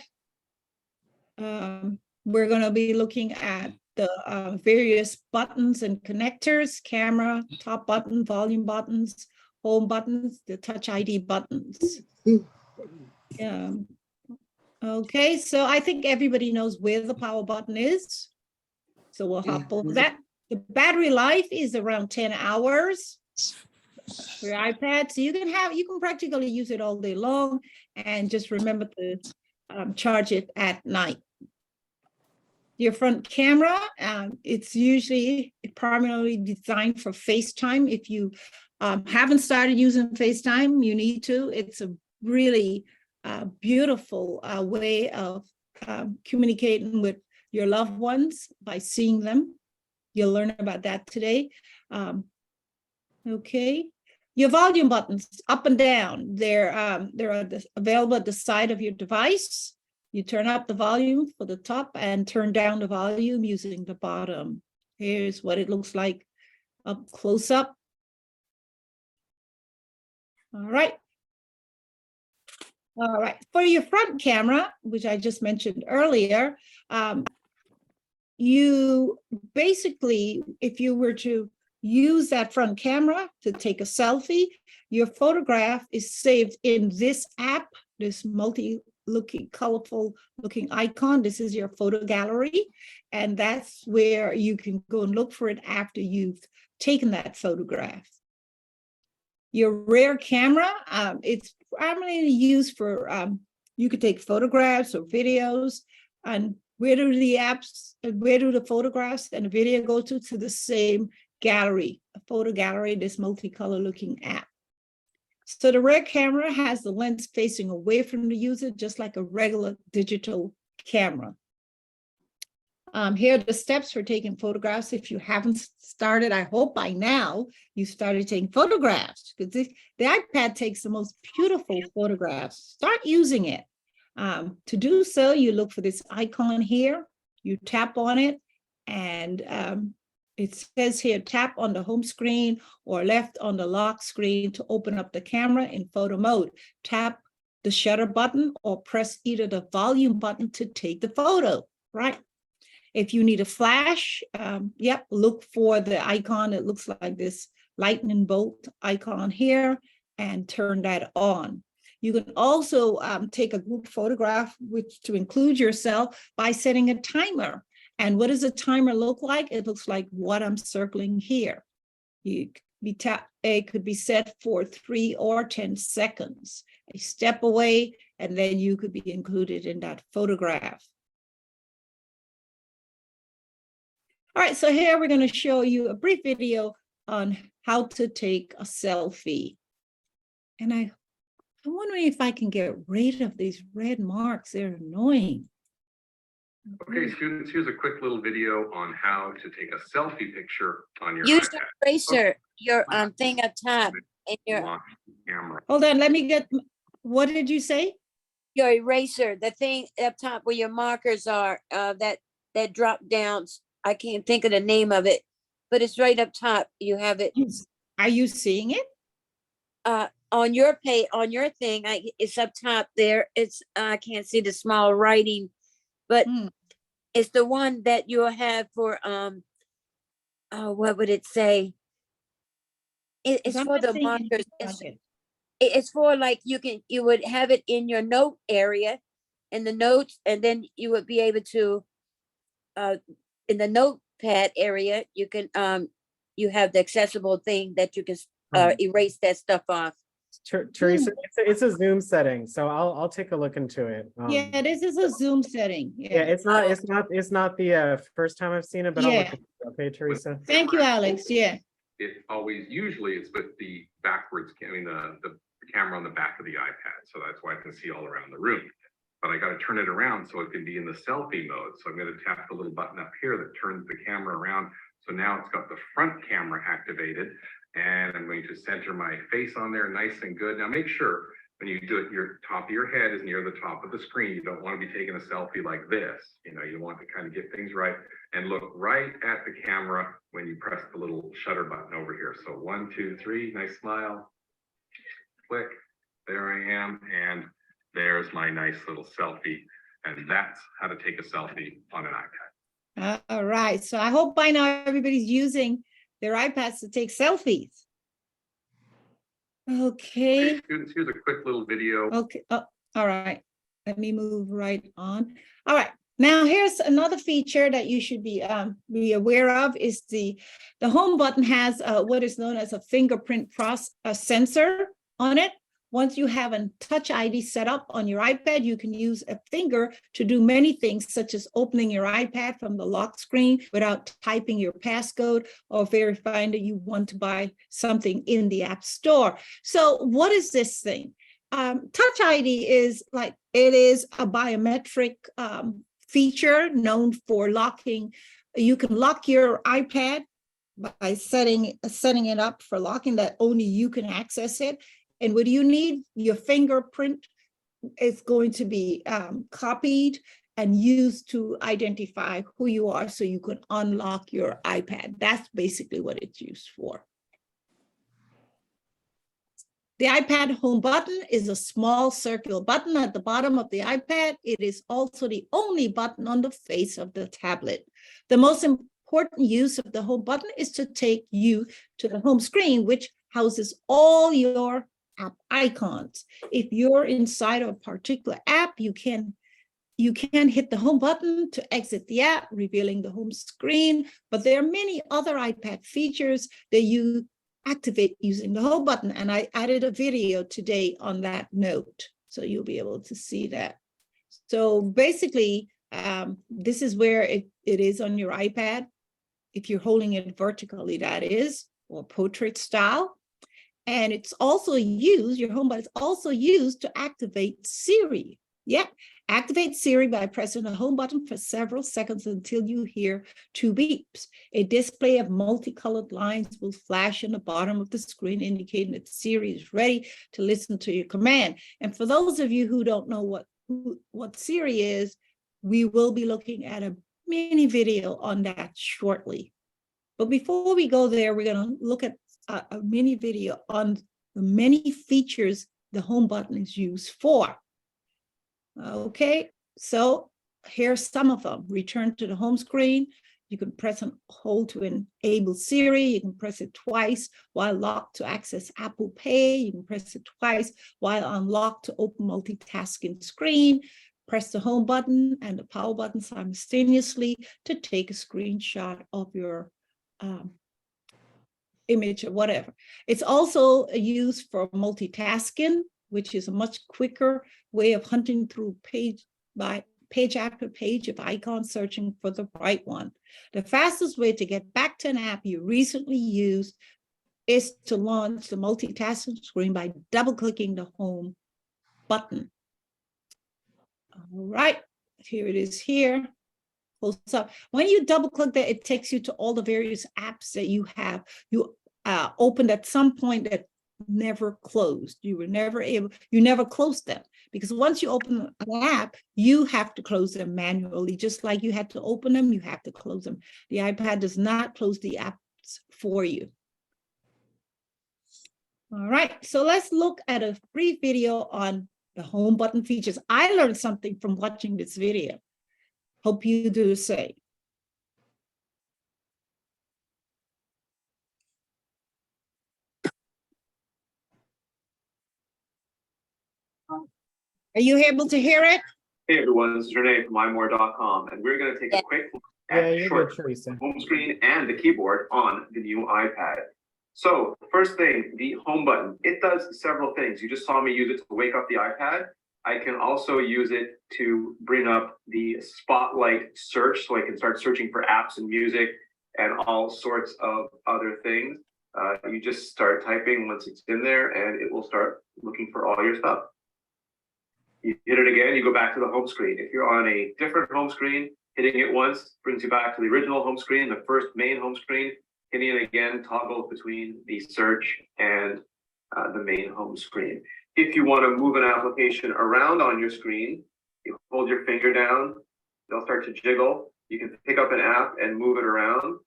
We're going to be looking at the various buttons and connectors, camera, top button, volume buttons, home buttons, the Touch ID buttons. Okay, so I think everybody knows where the power button is. So we'll hop over that. The battery life is around 10 hours for your iPad. So you can practically use it all day long, and just remember to charge it at night. Your front camera, it's usually primarily designed for FaceTime. If you haven't started using FaceTime, you need to. It's a really beautiful way of communicating with your loved ones by seeing them. You'll learn about that today. Okay. Your volume buttons, up and down, they're available at the side of your device. You turn up the volume for the top and turn down the volume using the bottom. Here's what it looks like up close up. All right. All right, for your front camera, which I just mentioned earlier, you basically, if you were to use that front camera to take a selfie, your photograph is saved in this app, this colorful looking icon. This is your photo gallery, and that's where you can go and look for it after you've taken that photograph. Your rear camera, it's primarily used for, you could take photographs or videos. And where do the photographs and the video go to? To the same gallery, a photo gallery, this multicolor looking app. So the rear camera has the lens facing away from the user, just like a regular digital camera. Here are the steps for taking photographs. If you haven't started, I hope by now you started taking photographs, because the iPad takes the most beautiful photographs. Start using it. To do so, you look for this icon here, you tap on it, and It says here, tap on the home screen or left on the lock screen to open up the camera in photo mode. Tap the shutter button or press either the volume button to take the photo, right? If you need a flash, look for the icon. It looks like this lightning bolt icon here and turn that on. You can also take a group photograph to include yourself by setting a timer. And what does a timer look like? It looks like what I'm circling here. It could be set for 3 or 10 seconds. A step away, and then you could be included in that photograph. All right, so here we're going to show you a brief video on how to take a selfie. And I'm wondering if I can get rid of these red marks. They're annoying. Okay, students, here's a quick little video on how to take a selfie picture on your Use iPad. the eraser, your thing up top, and your Launch the camera. Hold on, let me get, what did you say? Your eraser, the thing up top where your markers are, that drop down. I can't think of the name of it, but it's right up top. You have it. Are you seeing it? On your page, on your thing, it's up top there. It's I can't see the small writing, but it's the one that you'll have for what would it say? It's for the markers. It's for like you would have it in your note area, in the notes, and then you would be able to in the notepad area, you can you have the accessible thing that you can erase that stuff off. Teresa, it's a Zoom setting, so I'll take a look into it. Yeah, this is a Zoom setting. Yeah, it's not the first time I've seen it, but I'll look into it. Okay, Teresa. Thank you, Alex. Yeah. Usually it's with the backwards, the camera on the back of the iPad, so that's why I can see all around the room. But I got to turn it around so it can be in the selfie mode. So I'm going to tap the little button up here that turns the camera around. So now it's got the front camera activated, and I'm going to center my face on there nice and good. Now make sure when you do it, your top of your head is near the top of the screen. You don't want to be taking a selfie like this. You want to kind of get things right and look right at the camera when you press the little shutter button over here. So 1, 2, 3, nice smile, click, there I am. And there's my nice little selfie. And that's how to take a selfie on an iPad. All right. So I hope by now everybody's using their iPads to take selfies. Okay. Students, here's a quick little video. Okay. Oh, all right. Let me move right on. All right. Now here's another feature that you should be aware of is the home button has what is known as a fingerprint sensor on it. Once you have a Touch ID set up on your iPad, you can use a finger to do many things, such as opening your iPad from the lock screen without typing your passcode or verifying that you want to buy something in the App Store. So what is this thing? Touch ID is it is a biometric feature known for locking. You can lock your iPad by setting it up for locking that only you can access it. And what do you need? Your fingerprint is going to be copied and used to identify who you are so you can unlock your iPad. That's basically what it's used for. The iPad home button is a small circular button at the bottom of the iPad. It is also the only button on the face of the tablet. The most important use of the home button is to take you to the home screen, which houses all your app icons. If you're inside of a particular app, you can hit the home button to exit the app, revealing the home screen. But there are many other iPad features that you activate using the home button. And I added a video today on that note, so you'll be able to see that. So basically, this is where it is on your iPad. If you're holding it vertically, that is, or portrait style. And it's also used, your home button is also used to activate Siri. Yep, activate Siri by pressing the home button for several seconds until you hear 2 beeps. A display of multicolored lines will flash on the bottom of the screen, indicating that Siri is ready to listen to your command. And for those of you who don't know what Siri is, we will be looking at a mini video on that shortly. But before we go there, we're going to look at a mini video on the many features the home button is used for. Okay, so here's some of them. Return to the home screen. You can press and hold to enable Siri. You can press it twice while locked to access Apple Pay. You can press it twice while unlocked to open multitasking screen. Press the home button and the power button simultaneously to take a screenshot of your image or whatever. It's also used for multitasking, which is a much quicker way of hunting through page after page of icons, searching for the right one. The fastest way to get back to an app you recently used is to launch the multitasking screen by double-clicking the home button. All right, here it is here. Close up. When you double-click that, it takes you to all the various apps that you have. You opened at some point that never closed. You never closed them, because once you open an app, you have to close them manually. Just like you had to open them, you have to close them. The iPad does not close the apps for you. All right, so let's look at a brief video on the home button features. I learned something from watching this video. Hope you do the same. Are you able to hear it? Hey everyone, this is Renee from imore.com, and we're going to take a quick look at the home screen and the keyboard on the new iPad. So first thing, the home button, it does several things. You just saw me use it to wake up the iPad. I can also use it to bring up the spotlight search, so I can start searching for apps and music and all sorts of other things. You just start typing once it's in there, and it will start looking for all your stuff. You hit it again, you go back to the home screen. If you're on a different home screen, hitting it once brings you back to the original home screen, the first main home screen. Hitting it again toggles between the search and the main home screen. If you want to move an application around on your screen, you hold your finger down, they'll start to jiggle. You can pick up an app and move it around,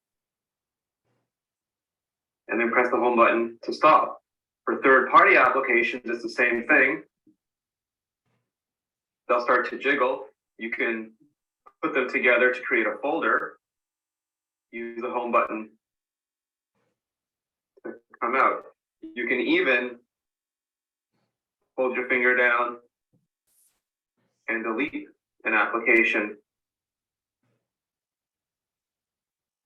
and then press the home button to stop. For third-party applications, it's the same thing. They'll start to jiggle. You can put them together to create a folder. Use the home button to come out. You can even hold your finger down and delete an application,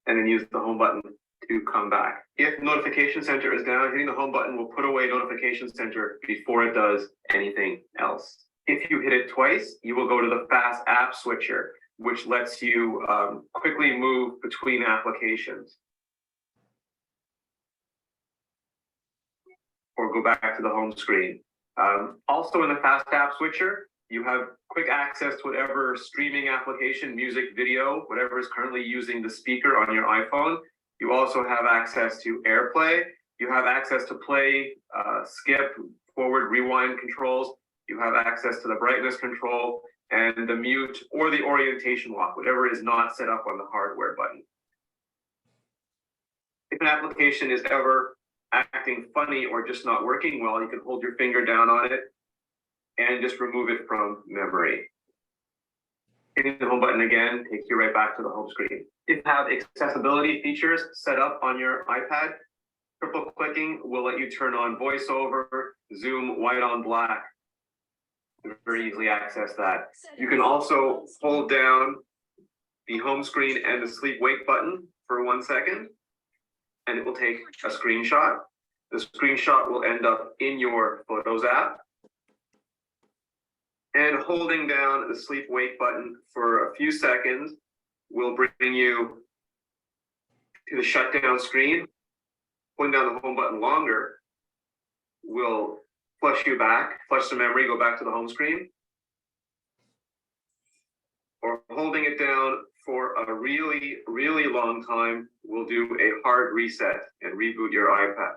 and then use the home button to come back. If Notification Center is down, hitting the home button will put away Notification Center before it does anything else. If you hit it twice, you will go to the Fast App Switcher, which lets you quickly move between applications. Or go back to the home screen. Also in the Fast App Switcher, you have quick access to whatever streaming application, music, video, whatever is currently using the speaker on your iPhone. You also have access to AirPlay. You have access to play, skip, forward, rewind controls. You have access to the brightness control and the mute or the orientation lock, whatever is not set up on the hardware button. If an application is ever acting funny or just not working well, you can hold your finger down on it and just remove it from memory. Hitting the home button again takes you right back to the home screen. If you have accessibility features set up on your iPad, triple clicking will let you turn on VoiceOver, Zoom, white on black. You can very easily access that. You can also hold down the home screen and the sleep wake button for 1 second, and it will take a screenshot. The screenshot will end up in your Photos app. And holding down the sleep wake button for a few seconds will bring you to the shutdown screen. Holding down the home button longer will flush you back, flush the memory, go back to the home screen. Or holding it down for a really, really long time will do a hard reset and reboot your iPad.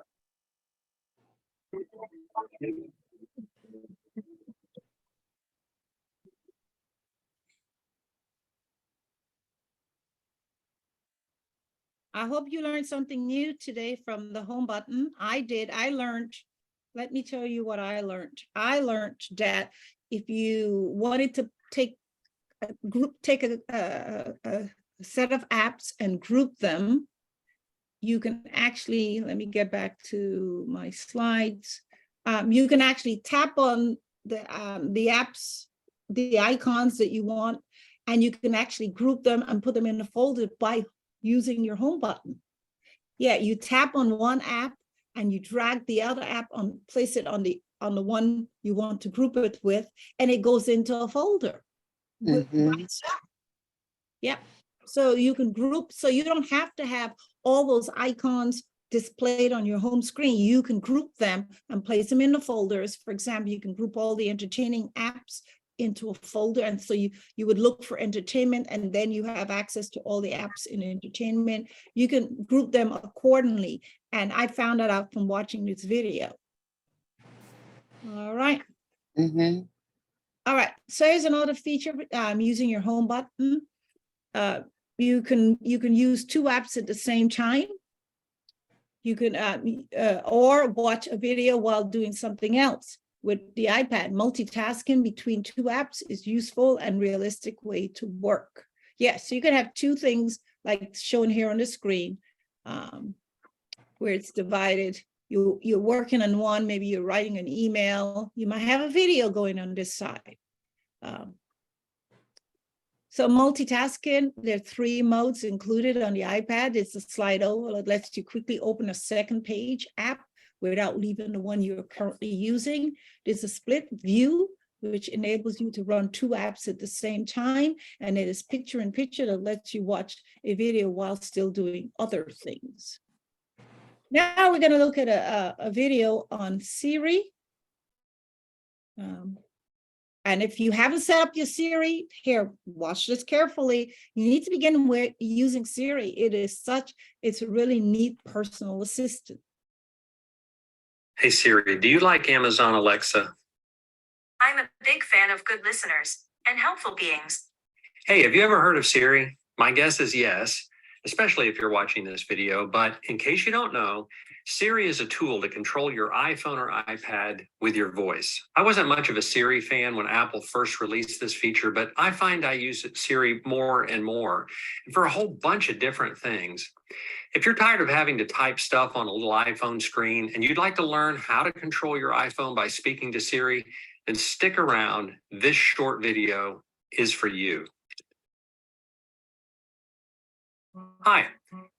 I hope you learned something new today from the home button. I did. I learned, let me tell you what I learned. I learned that if you wanted to take a set of apps and group them, you can actually, let me get back to my slides. You can actually tap on the apps, the icons that you want, and you can actually group them and put them in a folder by using your home button. Yeah, you tap on one app and you drag the other app on, place it on the one you want to group it with, and it goes into a folder. Yeah, so you can group, so you don't have to have all those icons displayed on your home screen. You can group them and place them in the folders. For example, you can group all the entertaining apps into a folder, and so you would look for entertainment, and then you have access to all the apps in entertainment. You can group them accordingly, and I found that out from watching this video. All right. All right, so here's another feature, using your home button. You can use two apps at the same time. You can or watch a video while doing something else. With the iPad, multitasking between two apps is useful and realistic way to work. Yes, so you can have two things like shown here on the screen, where it's divided. You're working on one, maybe you're writing an email, you might have a video going on this side. So multitasking, there are 3 modes included on the iPad. It's a slide over, it lets you quickly open a second page app without leaving the one you're currently using. There's a split view, which enables you to run 2 apps at the same time. And it is picture in picture that lets you watch a video while still doing other things. Now we're gonna look at a video on Siri. And if you haven't set up your Siri, here, watch this carefully. You need to begin with using Siri. It's a really neat personal assistant. Hey Siri, do you like Amazon Alexa? I'm a big fan of good listeners and helpful beings. Hey, have you ever heard of Siri? My guess is yes, especially if you're watching this video, but in case you don't know, Siri is a tool to control your iPhone or iPad with your voice. I wasn't much of a Siri fan when Apple first released this feature, but I find I use Siri more and more for a whole bunch of different things. If you're tired of having to type stuff on a little iPhone screen and you'd like to learn how to control your iPhone by speaking to Siri, then stick around. This short video is for you. Hi,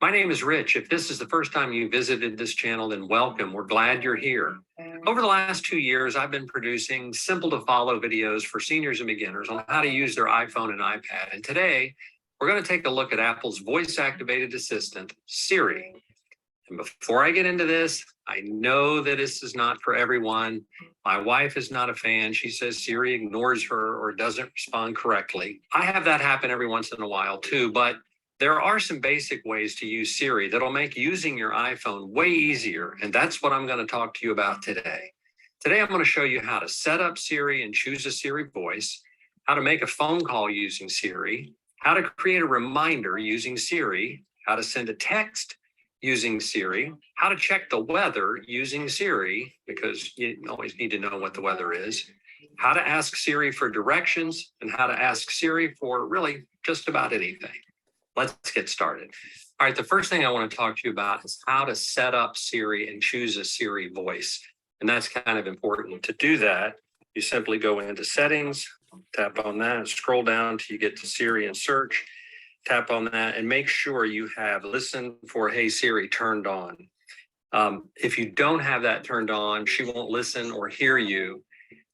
my name is Rich. If this is the first time you visited this channel, then welcome. We're glad you're here. Over the last 2 years, I've been producing simple to follow videos for seniors and beginners on how to use their iPhone and iPad. And today, we're going to take a look at Apple's voice-activated assistant, Siri. And before I get into this, I know that this is not for everyone. My wife is not a fan. She says Siri ignores her or doesn't respond correctly. I have that happen every once in a while too, but there are some basic ways to use Siri that'll make using your iPhone way easier, and that's what I'm going to talk to you about today. Today, I'm going to show you how to set up Siri and choose a Siri voice, how to make a phone call using Siri, how to create a reminder using Siri, how to send a text using Siri, how to check the weather using Siri, because you always need to know what the weather is, how to ask Siri for directions, and how to ask Siri for really just about anything. Let's get started. All right, the first thing I want to talk to you about is how to set up Siri and choose a Siri voice. And that's kind of important. To do that, you simply go into settings, tap on that, scroll down till you get to Siri and search, tap on that, and make sure you have listen for Hey Siri turned on. If you don't have that turned on, she won't listen or hear you,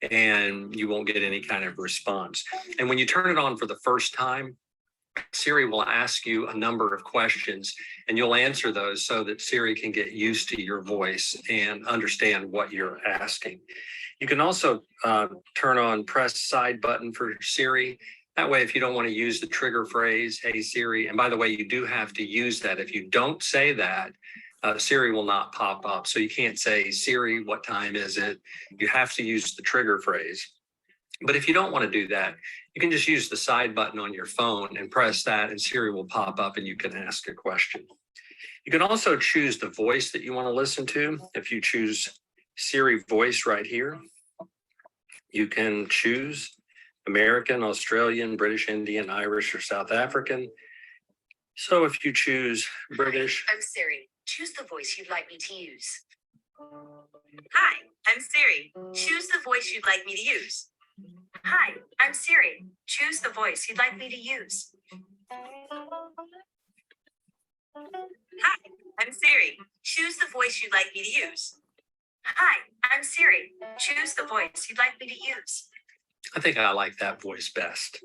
and you won't get any kind of response. And when you turn it on for the first time, Siri will ask you a number of questions, and you'll answer those so that Siri can get used to your voice and understand what you're asking. You can also press side button for Siri. That way, if you don't want to use the trigger phrase, Hey Siri, and by the way, you do have to use that. If you don't say that, Siri will not pop up. So you can't say, Siri, what time is it? You have to use the trigger phrase. But if you don't want to do that, you can just use the side button on your phone and press that, and Siri will pop up and you can ask a question. You can also choose the voice that you want to listen to. If you choose Siri voice right here, you can choose American, Australian, British, Indian, Irish, or South African. So if you choose British. I'm Siri. Choose the voice you'd like me to use. Hi, I'm Siri. Choose the voice you'd like me to use. Hi, I'm Siri. Choose the voice you'd like me to use. Hi, I'm Siri. Choose the voice you'd like me to use. Hi, I'm Siri. Choose the voice you'd like me to use. I think I like that voice best.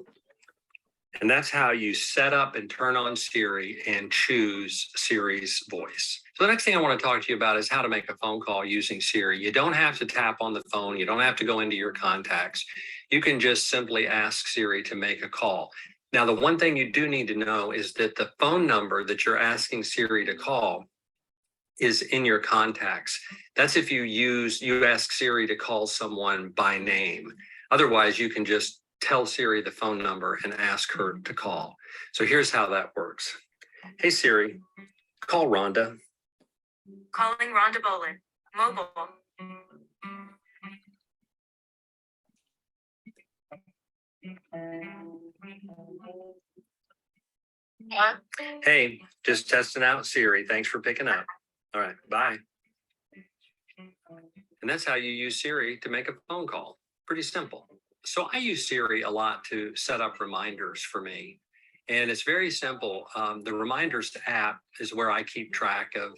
And that's how you set up and turn on Siri and choose Siri's voice. So the next thing I want to talk to you about is how to make a phone call using Siri. You don't have to tap on the phone. You don't have to go into your contacts. You can just simply ask Siri to make a call. Now, the one thing you do need to know is that the phone number that you're asking Siri to call is in your contacts. That's if you ask Siri to call someone by name. Otherwise, you can just tell Siri the phone number and ask her to call. So here's how that works. Hey Siri, call Rhonda. Calling Rhonda Bolin. Mobile. Hey, just testing out Siri. Thanks for picking up. All right, bye. And that's how you use Siri to make a phone call. Pretty simple. So I use Siri a lot to set up reminders for me. And it's very simple. The Reminders app is where I keep track of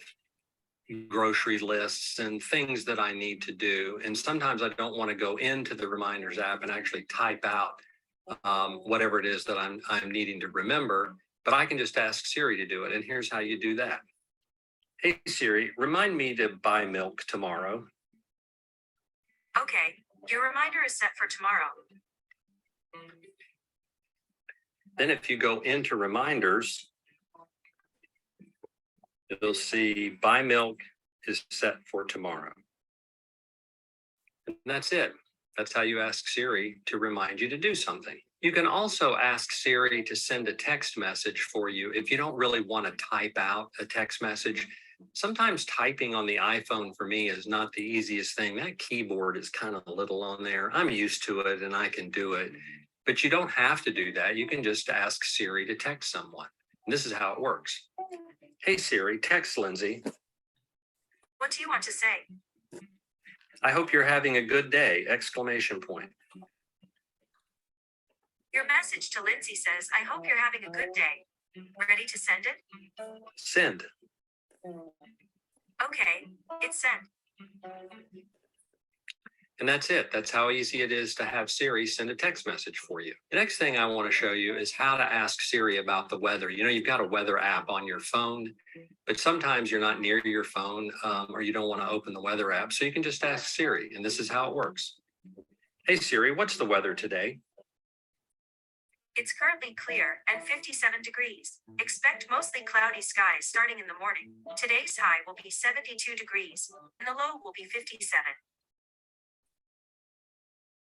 grocery lists and things that I need to do. And sometimes I don't want to go into the Reminders app and actually type out whatever it is that I'm needing to remember, but I can just ask Siri to do it. And here's how you do that. Hey Siri, remind me to buy milk tomorrow. Okay, your reminder is set for tomorrow. Then if you go into Reminders, you'll see buy milk is set for tomorrow. And that's it. That's how you ask Siri to remind you to do something. You can also ask Siri to send a text message for you if you don't really want to type out a text message. Sometimes typing on the iPhone for me is not the easiest thing. That keyboard is kind of little on there. I'm used to it and I can do it. But you don't have to do that. You can just ask Siri to text someone. And this is how it works. Hey Siri, text Lindsay. What do you want to say? I hope you're having a good day! Exclamation point. Your message to Lindsay says, I hope you're having a good day. Ready to send it? Send. Okay, it's sent. And that's it. That's how easy it is to have Siri send a text message for you. The next thing I want to show you is how to ask Siri about the weather. You know, you've got a weather app on your phone, but sometimes you're not near your phone or you don't want to open the weather app. So you can just ask Siri, and this is how it works. Hey Siri, what's the weather today? It's currently clear and 57 degrees. Expect mostly cloudy skies starting in the morning. Today's high will be 72 degrees and the low will be 57.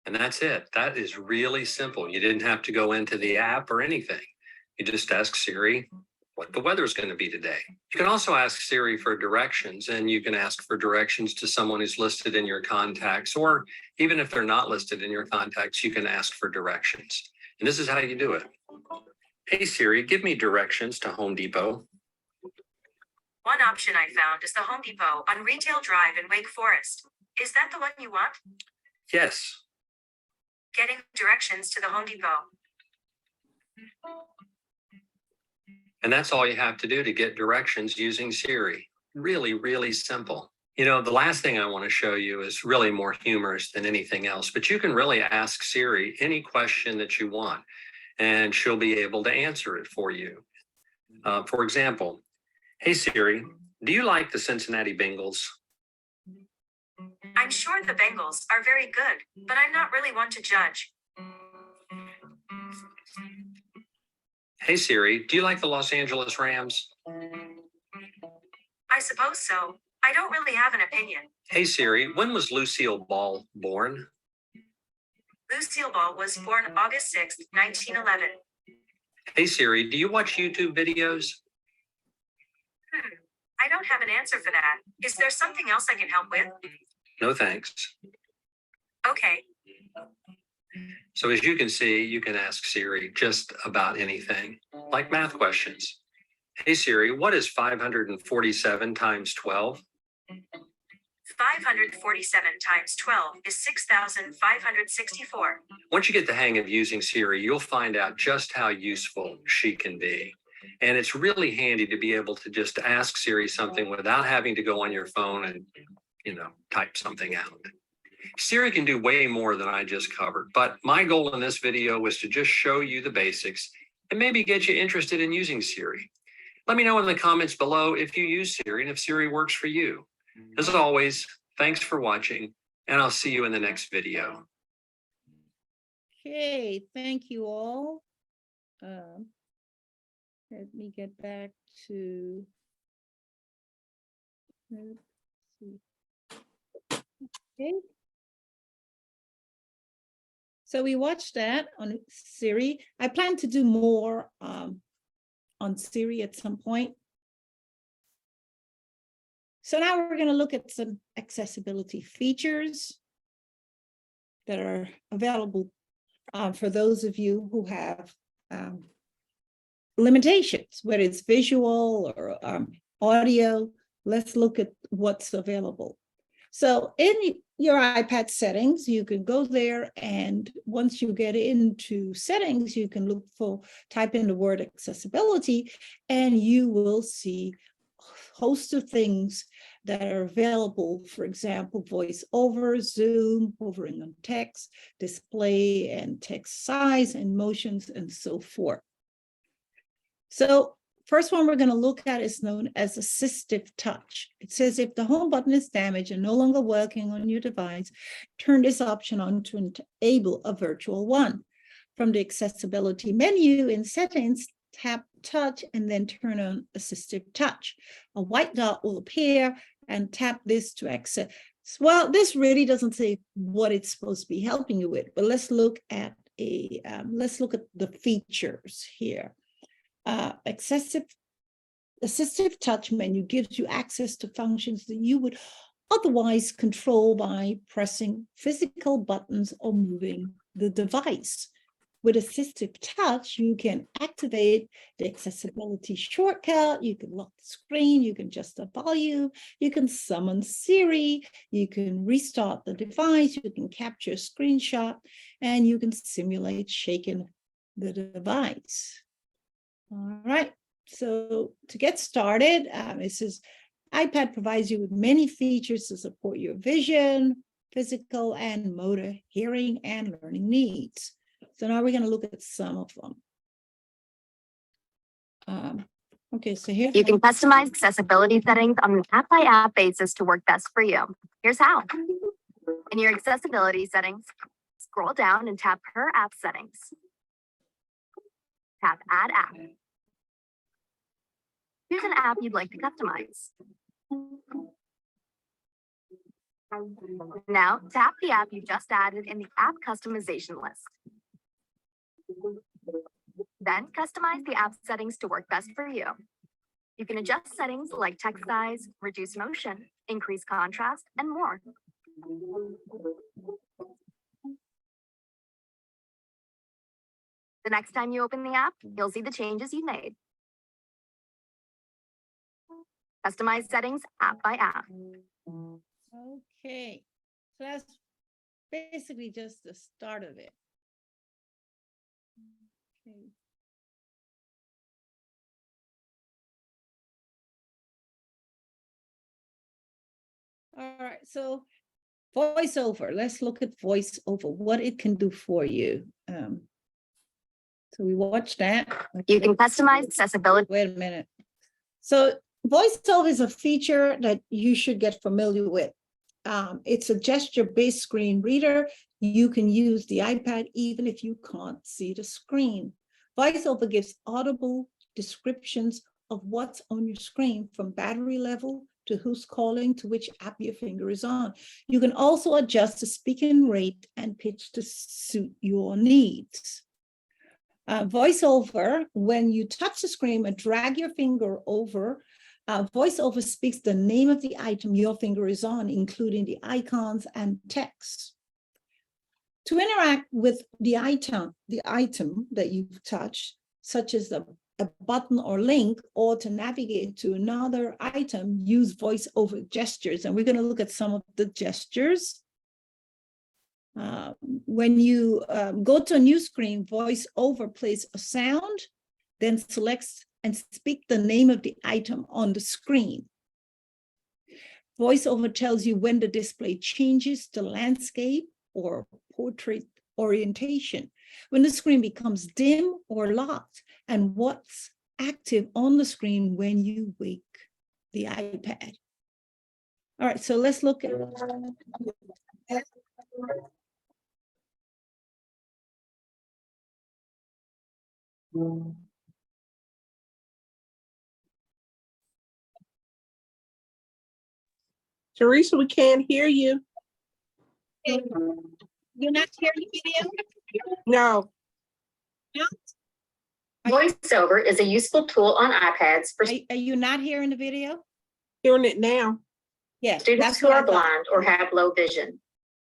And that's it. That is really simple. You didn't have to go into the app or anything. You just ask Siri what the weather is going to be today. You can also ask Siri for directions, and you can ask for directions to someone who's listed in your contacts, or even if they're not listed in your contacts, you can ask for directions. And this is how you do it. Hey Siri, give me directions to Home Depot. One option I found is the Home Depot on Retail Drive in Wake Forest. Is that the one you want? Yes. Getting directions to the Home Depot. And that's all you have to do to get directions using Siri. Really, really simple. You know, the last thing I want to show you is really more humorous than anything else, but you can really ask Siri any question that you want, and she'll be able to answer it for you. For example, hey Siri, do you like the Cincinnati Bengals? I'm sure the Bengals are very good, but I'm not really one to judge. Hey Siri, do you like the Los Angeles Rams? I suppose so. I don't really have an opinion. Hey Siri, when was Lucille Ball born? Lucille Ball was born August 6th, 1911. Hey Siri, do you watch YouTube videos? I don't have an answer for that. Is there something else I can help with? No thanks. Okay. So as you can see, you can ask Siri just about anything, like math questions. Hey Siri, what is 547 times 12? 547 times 12 is 6,564. Once you get the hang of using Siri, you'll find out just how useful she can be. And it's really handy to be able to just ask Siri something without having to go on your phone and, type something out. Siri can do way more than I just covered, but my goal in this video was to just show you the basics and maybe get you interested in using Siri. Let me know in the comments below if you use Siri and if Siri works for you. As always, thanks for watching, and I'll see you in the next video. Okay, thank you all. Let me get back to, let's see. Okay. So we watched that on Siri. I plan to do more on Siri at some point. So now we're going to look at some accessibility features that are available for those of you who have limitations, whether it's visual or audio. Let's look at what's available. So in your iPad settings, you can go there, and once you get into settings, you can type in the word accessibility, and you will see a host of things that are available. For example, voiceover, zoom, hovering on text, display and text size and motions, and so forth. So first one we're going to look at is known as assistive touch. It says if the home button is damaged and no longer working on your device, turn this option on to enable a virtual one. From the accessibility menu in settings, tap touch and then turn on assistive touch. A white dot will appear, and tap this to access. Well, this really doesn't say what it's supposed to be helping you with, but let's look at the features here. Assistive touch menu gives you access to functions that you would otherwise control by pressing physical buttons or moving the device. With assistive touch, you can activate the accessibility shortcut, you can lock the screen, you can adjust the volume, you can summon Siri, you can restart the device, you can capture a screenshot, and you can simulate shaking the device. All right, so to get started, it says iPad provides you with many features to support your vision, physical and motor, hearing, and learning needs. So now we're going to look at some of them. Okay, so here you can customize accessibility settings on an app-by-app basis to work best for you. Here's how. In your accessibility settings, scroll down and tap Per App Settings. Tap Add App. Choose an app you'd like to customize. Now, tap the app you just added in the app customization list. Then, customize the app settings to work best for you. You can adjust settings like text size, reduce motion, increase contrast, and more. The next time you open the app, you'll see the changes you made. Customize settings app by app. Okay, so that's basically just the start of it. Okay. All right, so voiceover. Let's look at voiceover, what it can do for you. So we watched that. You can customize accessibility. Wait a minute. So voiceover is a feature that you should get familiar with. It's a gesture-based screen reader. You can use the iPad even if you can't see the screen. VoiceOver gives audible descriptions of what's on your screen, from battery level to who's calling to which app your finger is on. You can also adjust the speaking rate and pitch to suit your needs. VoiceOver, when you touch the screen and drag your finger over, VoiceOver speaks the name of the item your finger is on, including the icons and text. To interact with the item that you've touched, such as a button or link, or to navigate to another item, use VoiceOver gestures. And we're going to look at some of the gestures. When you go to a new screen, VoiceOver plays a sound, then selects and speak the name of the item on the screen. VoiceOver tells you when the display changes to landscape or portrait orientation, when the screen becomes dim or locked, and what's active on the screen when you wake the iPad. All right, so let's look at Teresa, we can't hear you. You're not hearing the video? No. VoiceOver is a useful tool on iPads for Are you not hearing the video? Hearing it now. Yes. students who are blind or have low vision.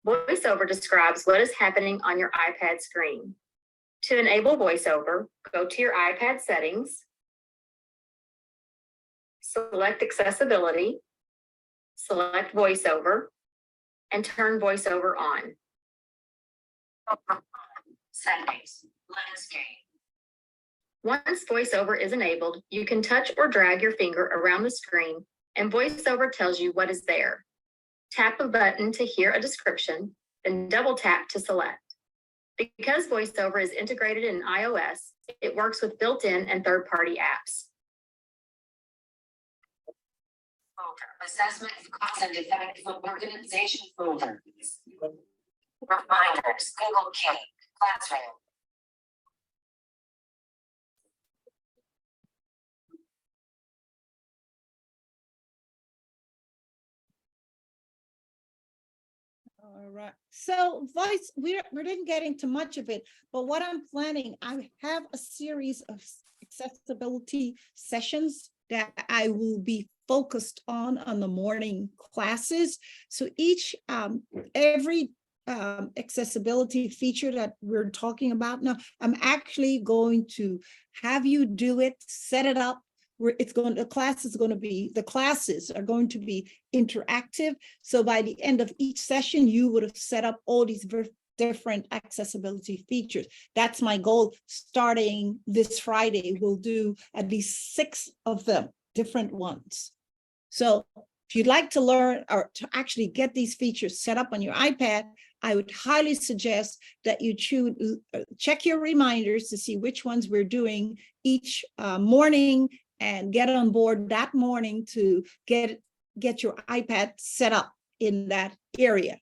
VoiceOver describes what is happening on your iPad screen. To enable VoiceOver, go to your iPad settings, select accessibility, select VoiceOver, and turn VoiceOver on. Settings, landscape. Once VoiceOver is enabled, you can touch or drag your finger around the screen and VoiceOver tells you what is there. Tap a button to hear a description, then double tap to select. Because VoiceOver is integrated in iOS, it works with built-in and third-party apps. Folder, assessment of cause and effect for organization folder. Reminders, Google Keep, Classroom. All right. So voice, we didn't get into much of it, but what I'm planning, I have a series of accessibility sessions that I will be focused on the morning classes. So each, every accessibility feature that we're talking about now, I'm actually going to have you do it, set it up. The classes are going to be interactive. So by the end of each session, you would have set up all these different accessibility features. That's my goal. Starting this Friday, we'll do at least 6 of them, different ones. So if you'd like to learn or to actually get these features set up on your iPad, I would highly suggest that you check your reminders to see which ones we're doing each morning, and get on board that morning to get your iPad set up in that area.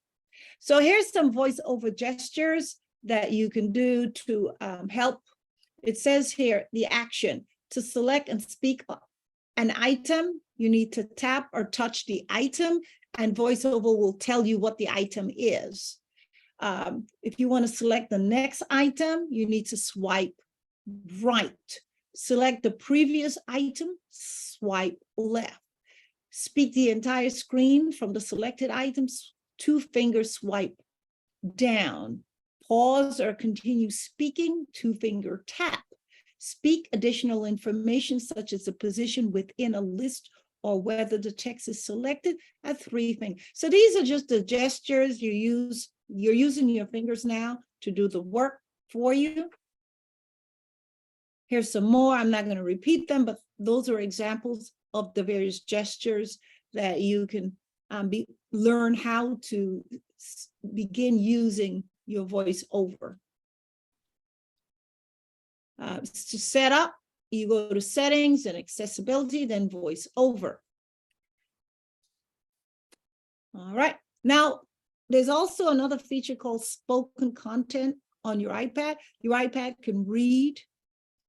So here's some VoiceOver gestures that you can do to help. It says here, the action. To select and speak an item, you need to tap or touch the item, and VoiceOver will tell you what the item is. If you want to select the next item, you need to swipe right. Select the previous item, swipe left. Speak the entire screen from the selected items, 2-finger swipe down. Pause or continue speaking, 2-finger tap. Speak additional information such as the position within a list or whether the text is selected, a 3-finger. So these are just the gestures you use. You're using your fingers now to do the work for you. Here's some more. I'm not going to repeat them, but those are examples of the various gestures that you can learn how to begin using your VoiceOver. To set up, you go to settings and accessibility, then VoiceOver. All right. Now, there's also another feature called spoken content on your iPad. Your iPad can read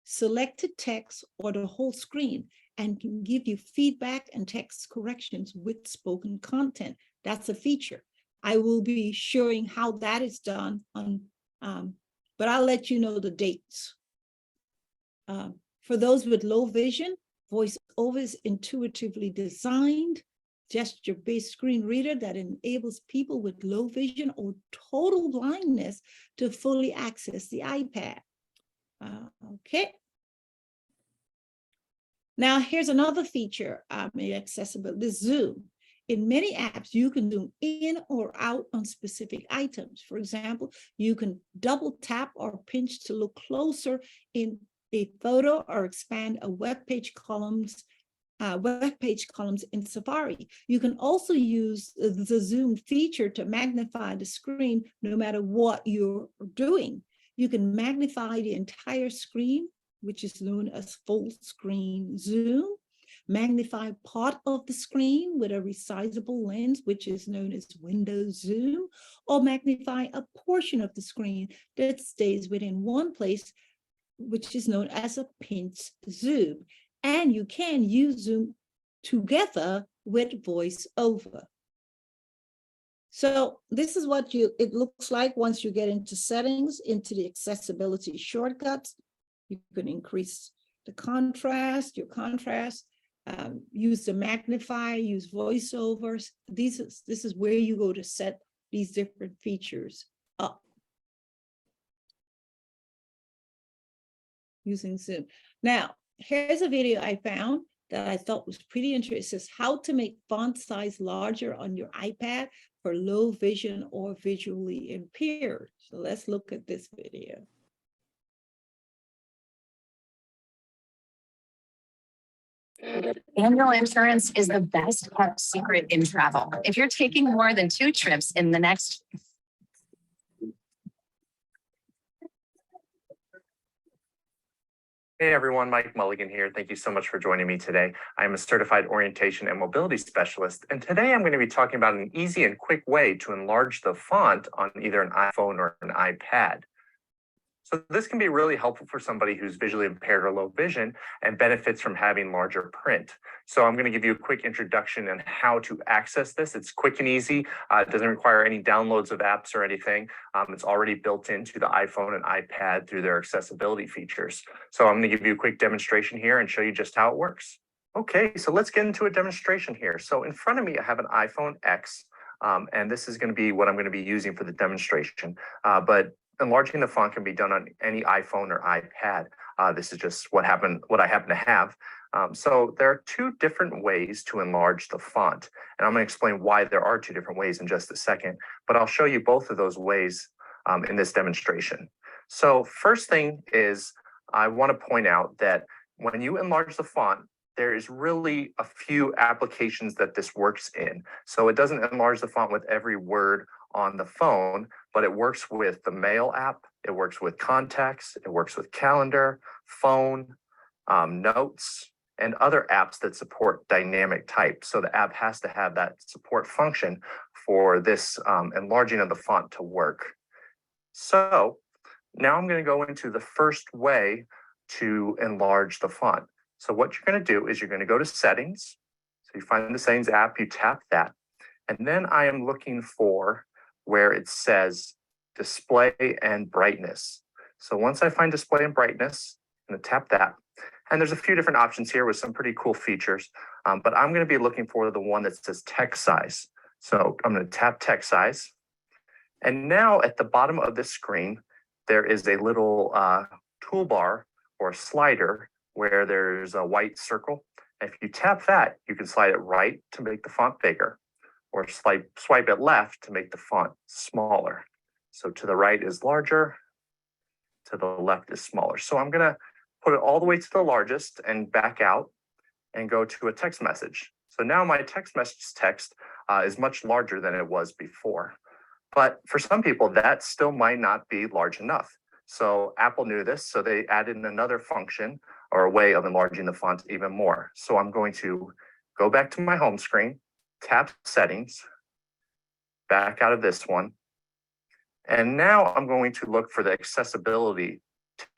selected text or the whole screen and can give you feedback and text corrections with spoken content. That's a feature. I will be showing how that is done on, but I'll let you know the dates. For those with low vision, VoiceOver is intuitively designed gesture-based screen reader that enables people with low vision or total blindness to fully access the iPad. Okay. Now, here's another feature made accessible, the zoom. In many apps, you can zoom in or out on specific items. For example, you can double tap or pinch to look closer in a photo or expand a web page columns in Safari. You can also use the zoom feature to magnify the screen no matter what you're doing. You can magnify the entire screen, which is known as full screen zoom, magnify part of the screen with a resizable lens, which is known as window zoom, or magnify a portion of the screen that stays within one place, which is known as a pinch zoom. And you can use zoom together with VoiceOver. So this is what it looks like once you get into settings, into the accessibility shortcuts. You can increase the contrast, use the magnifier, use VoiceOvers. This is where you go to set these different features up using Zoom. Now, here's a video I found that I thought was pretty interesting. It says how to make font size larger on your iPad for low vision or visually impaired. So let's look at this video. Annual insurance is the best kept secret in travel. If you're taking more than 2 trips in the next Hey everyone, Mike Mulligan here. Thank you so much for joining me today. I'm a certified orientation and mobility specialist, and today I'm going to be talking about an easy and quick way to enlarge the font on either an iPhone or an iPad. So this can be really helpful for somebody who's visually impaired or low vision and benefits from having larger print. So I'm going to give you a quick introduction on how to access this. It's quick and easy. It doesn't require any downloads of apps or anything. It's already built into the iPhone and iPad through their accessibility features. So I'm going to give you a quick demonstration here and show you just how it works. Okay, so let's get into a demonstration here. So in front of me, I have an iPhone X, and this is going to be what I'm going to be using for the demonstration. But enlarging the font can be done on any iPhone or iPad. This is just what I happen to have. So there are 2 different ways to enlarge the font. And I'm going to explain why there are 2 different ways in just a second. But I'll show you both of those ways in this demonstration. So first thing is I want to point out that when you enlarge the font, there is really a few applications that this works in. So it doesn't enlarge the font with every word on the phone, but it works with the Mail app, it works with Contacts, it works with Calendar, Phone, Notes, and other apps that support dynamic type. So the app has to have that support function for this enlarging of the font to work. So now I'm going to go into the first way to enlarge the font. So what you're going to do is you're going to go to Settings. So you find the Settings app, you tap that, and then I am looking for where it says Display and Brightness. So once I find Display and Brightness, I'm going to tap that. And there's a few different options here with some pretty cool features, but I'm going to be looking for the one that says Text Size. So I'm going to tap Text Size. And now at the bottom of this screen, there is a little toolbar or slider where there's a white circle. And if you tap that, you can slide it right to make the font bigger, or swipe it left to make the font smaller. So to the right is larger, to the left is smaller. So I'm gonna put it all the way to the largest and back out and go to a text message. So now my text message text is much larger than it was before. But for some people, that still might not be large enough. So Apple knew this, so they added another function or a way of enlarging the font even more. So I'm going to go back to my home screen, tap Settings, back out of this one. And now I'm going to look for the Accessibility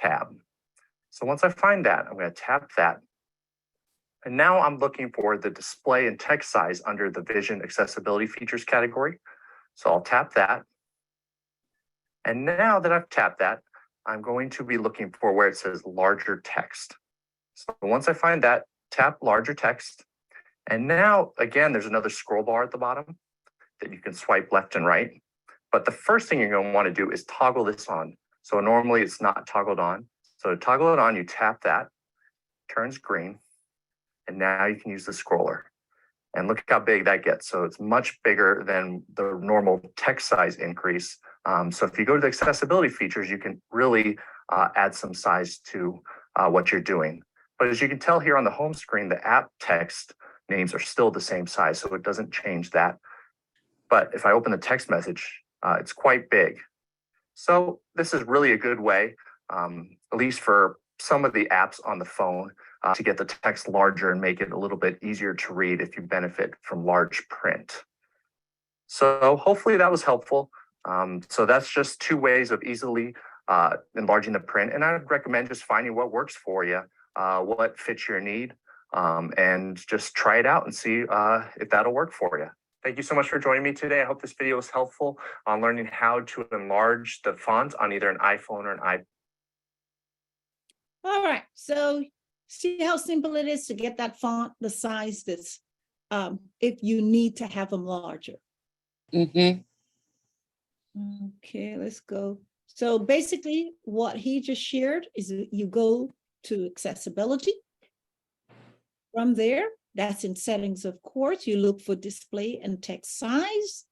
tab. So once I find that, I'm going to tap that. And now I'm looking for the Display and Text Size under the Vision Accessibility Features category. So I'll tap that. And now that I've tapped that, I'm going to be looking for where it says Larger Text. So once I find that tap larger text. And now, again, there's another scroll bar at the bottom that you can swipe left and right. But the first thing you're going to want to do is toggle this on. So normally it's not toggled on. So to toggle it on, you tap that, turns green, and now you can use the scroller. And look how big that gets. So it's much bigger than the normal text size increase. So if you go to the accessibility features, you can really add some size to what you're doing. But as you can tell here on the home screen, the app text names are still the same size, so it doesn't change that. But if I open the text message, it's quite big. So this is really a good way, at least for some of the apps on the phone, to get the text larger and make it a little bit easier to read if you benefit from large print. So hopefully that was helpful. So that's just 2 ways of easily enlarging the print. And I would recommend just finding what works for you, what fits your need, and just try it out and see if that'll work for you. Thank you so much for joining me today. I hope this video was helpful on learning how to enlarge the font on either an iPhone or an iPad. All right, so see how simple it is to get that font, the size that's, if you need to have them larger. Okay, let's go. So basically what he just shared is you go to accessibility. From there, that's in settings, of course, you look for display and text size.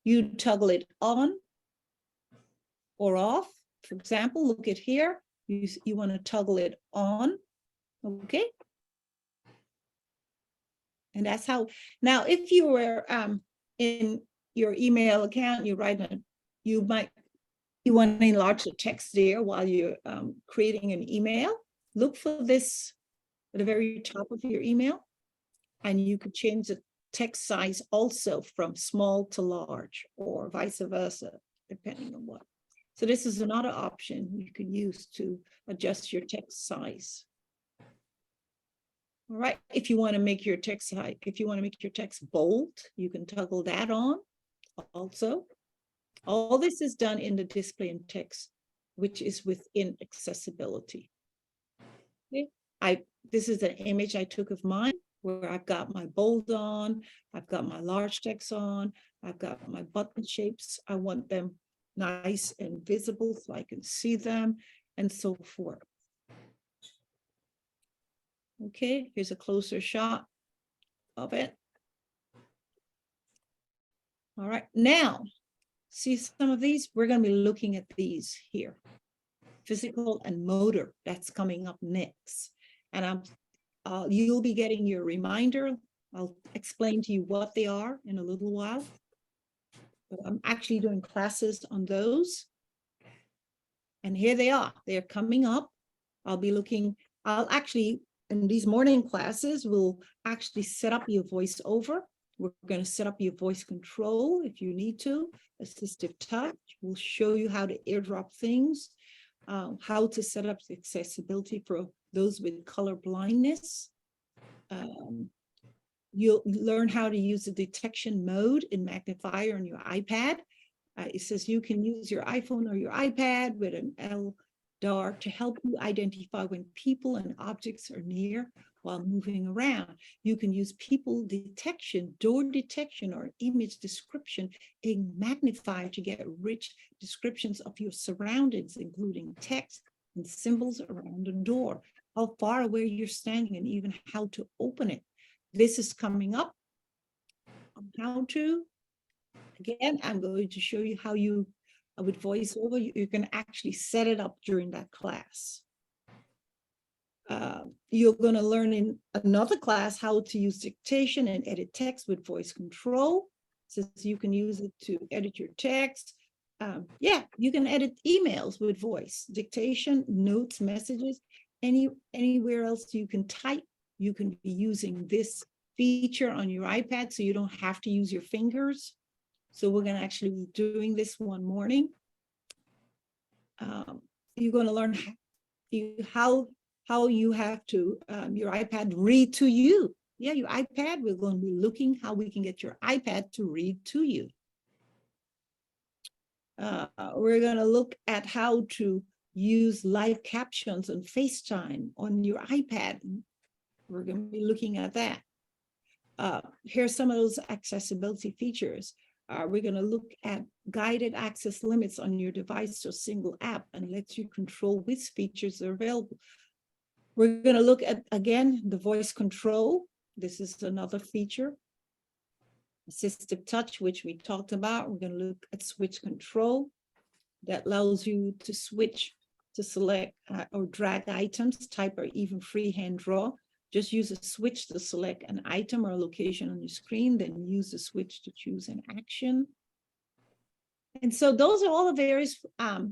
You toggle it on or off. For example, look at here, you want to toggle it on, okay? And that's how, now if you were in your email account, you want to enlarge the text there while you're creating an email, look for this at the very top of your email, and you could change the text size also from small to large or vice versa, depending on what. So this is another option you can use to adjust your text size. All right, if you want to make your text size, if you want to make your text bold, you can toggle that on also. All this is done in the display and text, which is within accessibility. Okay. This is an image I took of mine where I've got my bold on, I've got my large text on, I've got my button shapes. I want them nice and visible so I can see them and so forth. Okay, here's a closer shot of it. All right, now, see some of these? We're going to be looking at these here. Physical and motor, that's coming up next. And you'll be getting your reminder. I'll explain to you what they are in a little while. But I'm actually doing classes on those. And here they are. They're coming up. I'll actually, in these morning classes, we'll actually set up your voiceover. We're going to set up your voice control if you need to. Assistive touch. We'll show you how to airdrop things, how to set up the accessibility for those with color blindness. You'll learn how to use the detection mode in Magnifier on your iPad. It says you can use your iPhone or your iPad with an LDAR to help you identify when people and objects are near while moving around. You can use people detection, door detection, or image description in Magnifier to get rich descriptions of your surroundings, including text and symbols around the door, how far away you're standing, and even how to open it. This is coming up on how to. Again, I'm going to show you how you, with VoiceOver, you can actually set it up during that class. You're going to learn in another class how to use dictation and edit text with voice control. So you can use it to edit your text. Yeah, you can edit emails with voice, dictation, notes, messages, anywhere else you can type. You can be using this feature on your iPad so you don't have to use your fingers. So we're going to actually be doing this one morning. You're going to learn how you have to, your iPad read to you. Yeah, your iPad, we're going to be looking how we can get your iPad to read to you. We're going to look at how to use live captions on FaceTime on your iPad. We're going to be looking at that. Here's some of those accessibility features. We're going to look at guided access limits on your device to a single app and lets you control which features are available. We're going to look at, again, the voice control. This is another feature. Assistive touch, which we talked about. We're going to look at switch control. That allows you to switch to select or drag items, type, or even freehand draw. Just use a switch to select an item or a location on your screen, then use the switch to choose an action. And so those are all the various,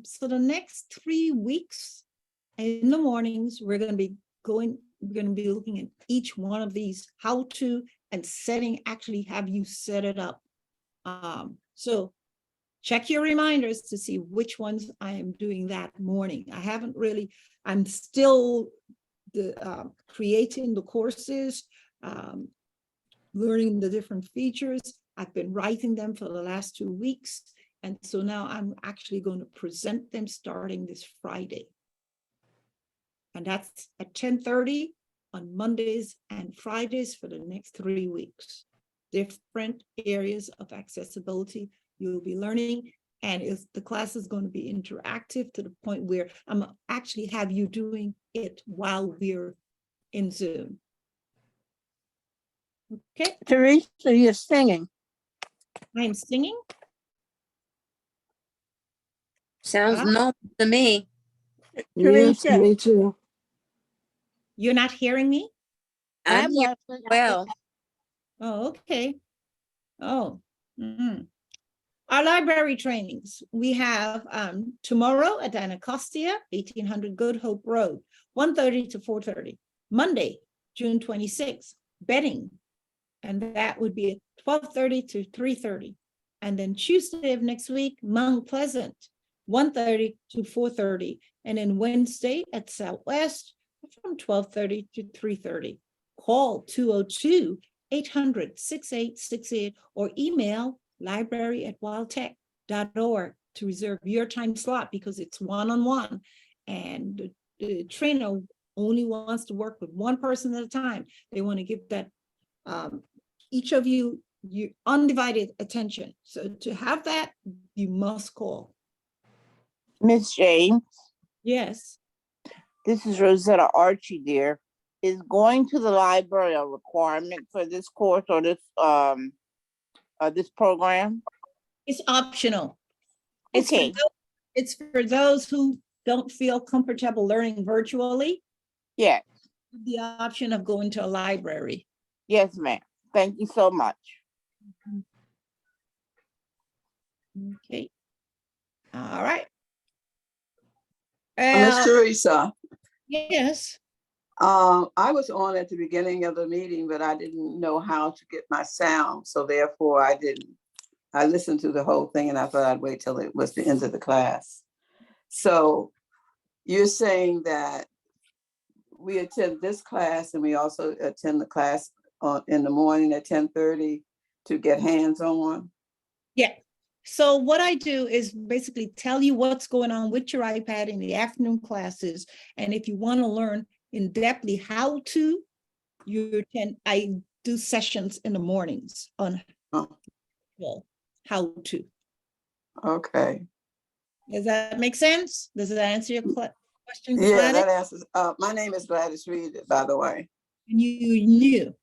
so the next 3 weeks in the mornings, we're going to be looking at each one of these, how to and setting, actually have you set it up. So check your reminders to see which ones I am doing that morning. I haven't really, I'm still creating the courses, learning the different features. I've been writing them for the last 2 weeks. And so now I'm actually going to present them starting this Friday. And that's at 10:30 on Mondays and Fridays for the next 3 weeks. Different areas of accessibility you'll be learning. And the class is going to be interactive to the point where I'm actually have you doing it while we're in Zoom. Okay. Teresa, you're singing. I'm singing? Sounds normal to me. Teresa. Yes, me too. You're not hearing me? I'm here well. Oh, okay. Oh. Our library trainings, we have tomorrow at Anacostia, 1800 Good Hope Road, 1:30 to 4:30. Monday, June 26th, Bedding, and that would be 12:30 to 3:30. And then Tuesday of next week, Mount Pleasant, 1:30 to 4:30. And then Wednesday at Southwest from 12:30 to 3:30. Call 202-800-6868 or email library@wildtech.org to reserve your time slot, because it's one-on-one and the trainer only wants to work with one person at a time. They want to give that each of you your undivided attention. So to have that, you must call. Miss James. Yes. This is Rosetta Archie, dear. Is going to the library a requirement for this course or this program? It's optional. Okay. It's for those who don't feel comfortable learning virtually. Yes. The option of going to a library. Yes, ma'am. Thank you so much. Okay. All right. Miss Teresa. Yes. I was on at the beginning of the meeting, but I didn't know how to get my sound. So therefore I didn't. I listened to the whole thing and I thought I'd wait till it was the end of the class. So you're saying that we attend this class and we also attend the class in the morning at 10:30 to get hands-on? Yeah. So what I do is basically tell you what's going on with your iPad in the afternoon classes. And if you want to learn in-depthly how to, I do sessions in the mornings on how to. Okay. Does that make sense? Does that answer your question? Yeah, Gladys? that answers. My name is Gladys Reed, by the way. You knew?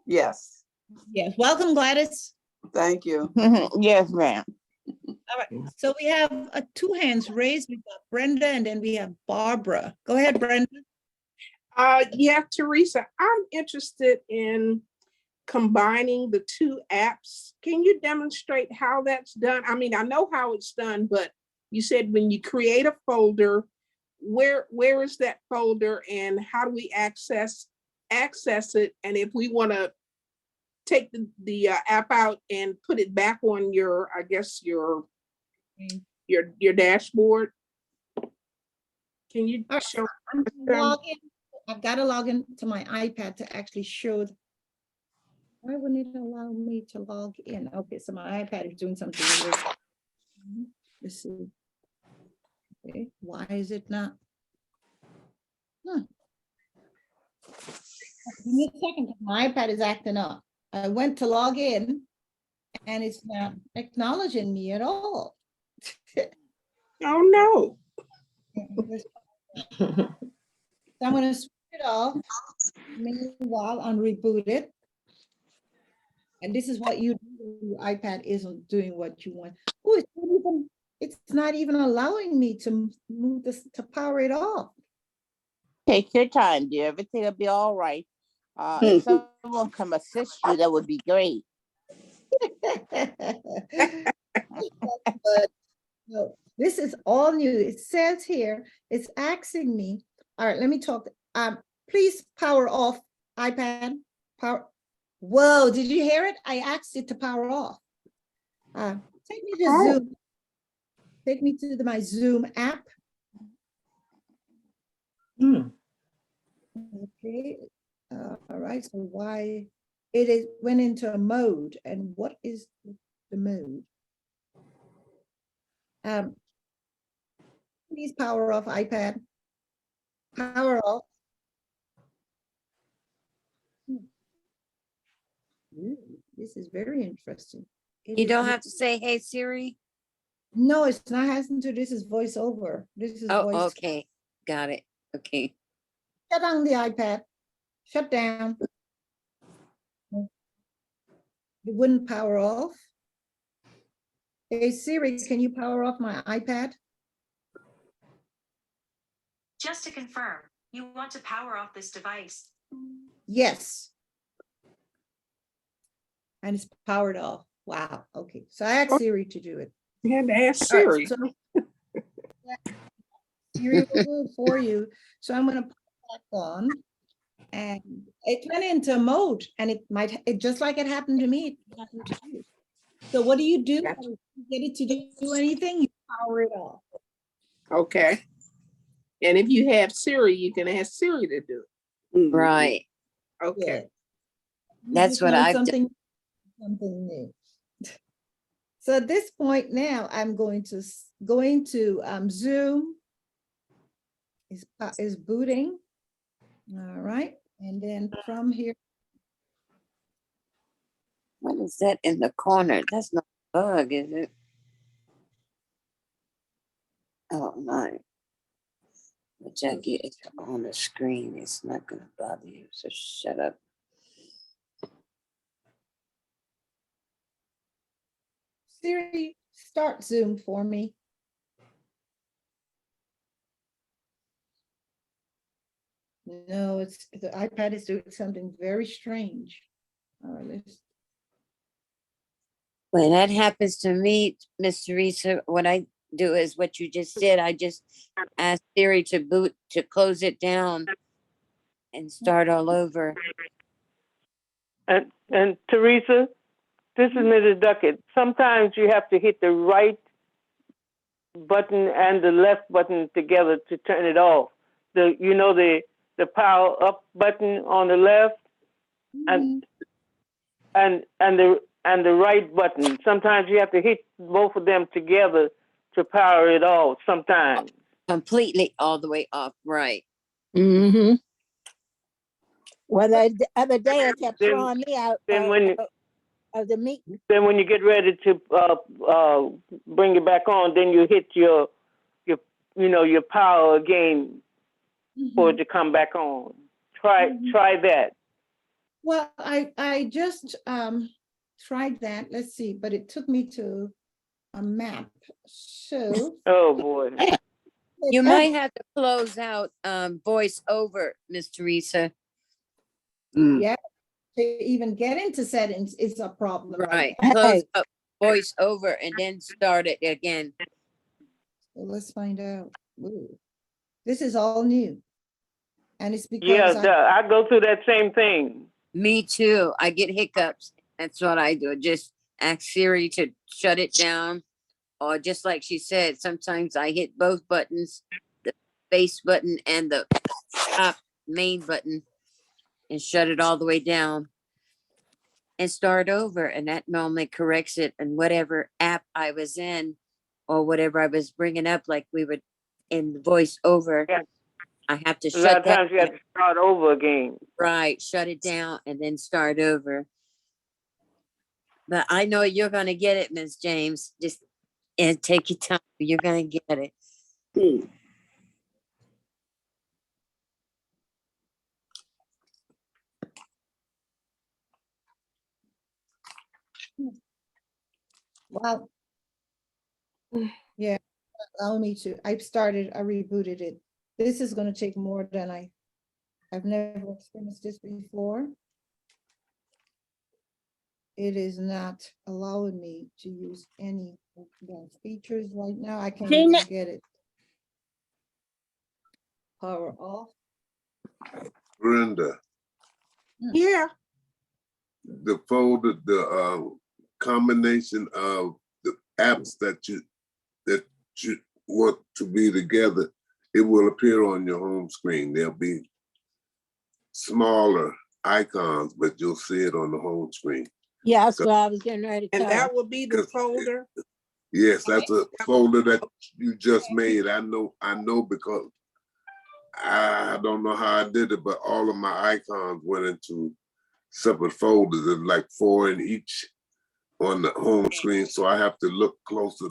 Yes. Yes. Welcome, Gladys. Thank you. Yes, ma'am. All right. So we have 2 hands raised. We've got Brenda and then we have Barbara. Go ahead, Brenda. Yeah, Teresa, I'm interested in combining the 2 apps. Can you demonstrate how that's done? I mean, I know how it's done, but you said when you create a folder, where is that folder and how do we access it? And if we want to take the app out and put it back on your, I guess your dashboard. Can you show? I've got to log in to my iPad to actually show. Why wouldn't it allow me to log in? Okay, so my iPad is doing something. Let's see. Okay, why is it not? Give me a second, 'cause my iPad is acting up. I went to log in and it's not acknowledging me at all. Oh, no. So I'm gonna switch it off. Meanwhile, unreboot it. And this is what you do. Your iPad isn't doing what you want. Oh, it's not even allowing me to move this, to power it off. Take your time, dear. Everything will be all right. If someone come assist you, that would be great. But no, this is all new. It says here, it's asking me. All right, let me talk. Please power off iPad. Power. Whoa, did you hear it? I asked it to power off. Take me to Zoom. Take me to my Zoom app. Okay. All right. So why it went into a mode, and what is the mode? Please power off iPad. Power off. Ooh, this is very interesting. You don't have to say, "Hey Siri." No, it's not hasn't to. This is voiceover. This is voice. Oh, okay, got it. Okay. Shut down the iPad. Shut down. It wouldn't power off. Hey Siri, can you power off my iPad? Just to confirm, you want to power off this device. Yes. And it's powered off. Wow. Okay. So I asked Siri to do it. You had to ask All right, Siri. so Siri will do it for you. So I'm going to put it back on. And it went into mode, and it just like it happened to me. It happened to you. So what do? You get it to do anything, you power it off. Okay. And if you have Siri, you can ask Siri to do it. Right. Okay. That's what I've done. Something new. So at this point now, I'm going to Zoom is booting. All right, and then from here. What is that in the corner? That's not a bug, is it? Oh no. But Jackie, it's on the screen. It's not gonna bother you, so shut up. Siri, start Zoom for me. No, it's the iPad is doing something very strange. All right, let's. When that happens to me, Miss Teresa, what I do is what you just did. I just ask Siri to close it down and start all over. And Teresa, this is Mrs. Duckett. Sometimes you have to hit the right button and the left button together to turn it off. The power up button on the left and the right button. Sometimes you have to hit both of them together to power it off. Sometimes completely all the way off, right? Mm-hmm. Well, the other day it kept throwing me out of the meeting. Then when you get ready to bring it back on, then you hit your power again for it to come back on. Try that. Well, I just tried that. Let's see, but it took me to a map. So oh boy. You might have to close out voice over, Miss Teresa. Yeah, to even get into settings is a problem. Right. Close up voice over and then start it again. So let's find out. Ooh. This is all new. And it's because I go through that same thing. Me too. I get hiccups. That's what I do. Just ask Siri to shut it down. Or just like she said, sometimes I hit both buttons, the base button and the top main button, and shut it all the way down and start over. And that normally corrects it. And whatever app I was in or whatever I was bringing up, like we would in the voiceover, Yeah. I have to A lot shut of that times you have to start over again. right, shut it down and then start over. But I know you're gonna get it, Ms. James. Just and take your time. You're gonna get it. Wow. Yeah, allow me to. I rebooted it. This is gonna take more than I've never experienced this before. It is not allowing me to use any of the features right now. I can't even get it. Power off. Brenda, Yeah. the folder, the combination of the apps that you want to be together, it will appear on your home screen. There'll be smaller icons, but you'll see it on the home screen. Yeah, that's what I was getting ready to And tell that you. will be the folder. Yes, that's a folder that you just made. I know because I don't know how I did it, but all of my icons went into separate folders. There's like 4 in each on the home screen. So I have to look closer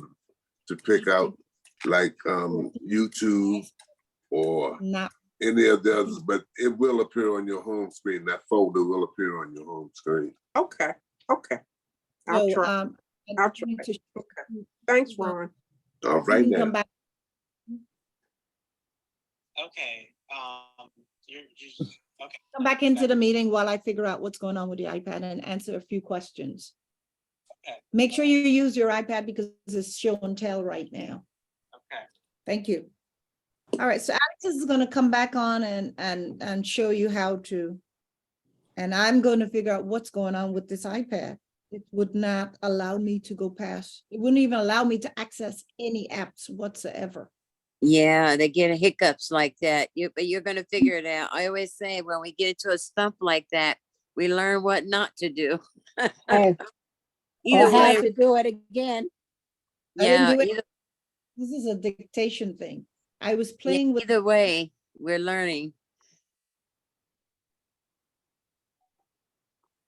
to pick out like YouTube or any of the others, but it will appear on your home screen. That folder will appear on your home screen. Okay. I'll try. I'll try. Okay. Thanks, Ron. All right now. Come back. Okay. Okay. Come back into the meeting while I figure out what's going on with the iPad and answer a few questions. Okay. Make sure you use your iPad because it's show and tell right now. Okay. Thank you. All right, so Alex is going to come back on and show you how to, and I'm going to figure out what's going on with this iPad. It would not allow me to go past, it wouldn't even allow me to access any apps whatsoever. Yeah, they get hiccups like that. But you're gonna figure it out. I always say when we get into a stump like that, we learn what not to do. Or how to do it again. Yeah, This is a dictation thing. I was playing with either way, we're learning.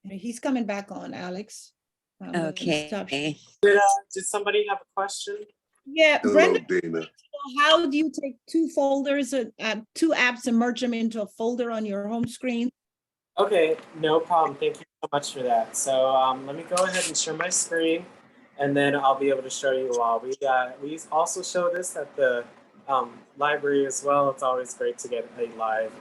He's coming back on, Alex. Okay. Did somebody have a question? Yeah, Hello, Brenda, Dana. how do you take 2 folders, 2 apps and merge them into a folder on your home screen? Okay, no problem. Thank you so much for that. So let me go ahead and share my screen, and then I'll be able to show you all. We also show this at the library as well. It's always great to get a live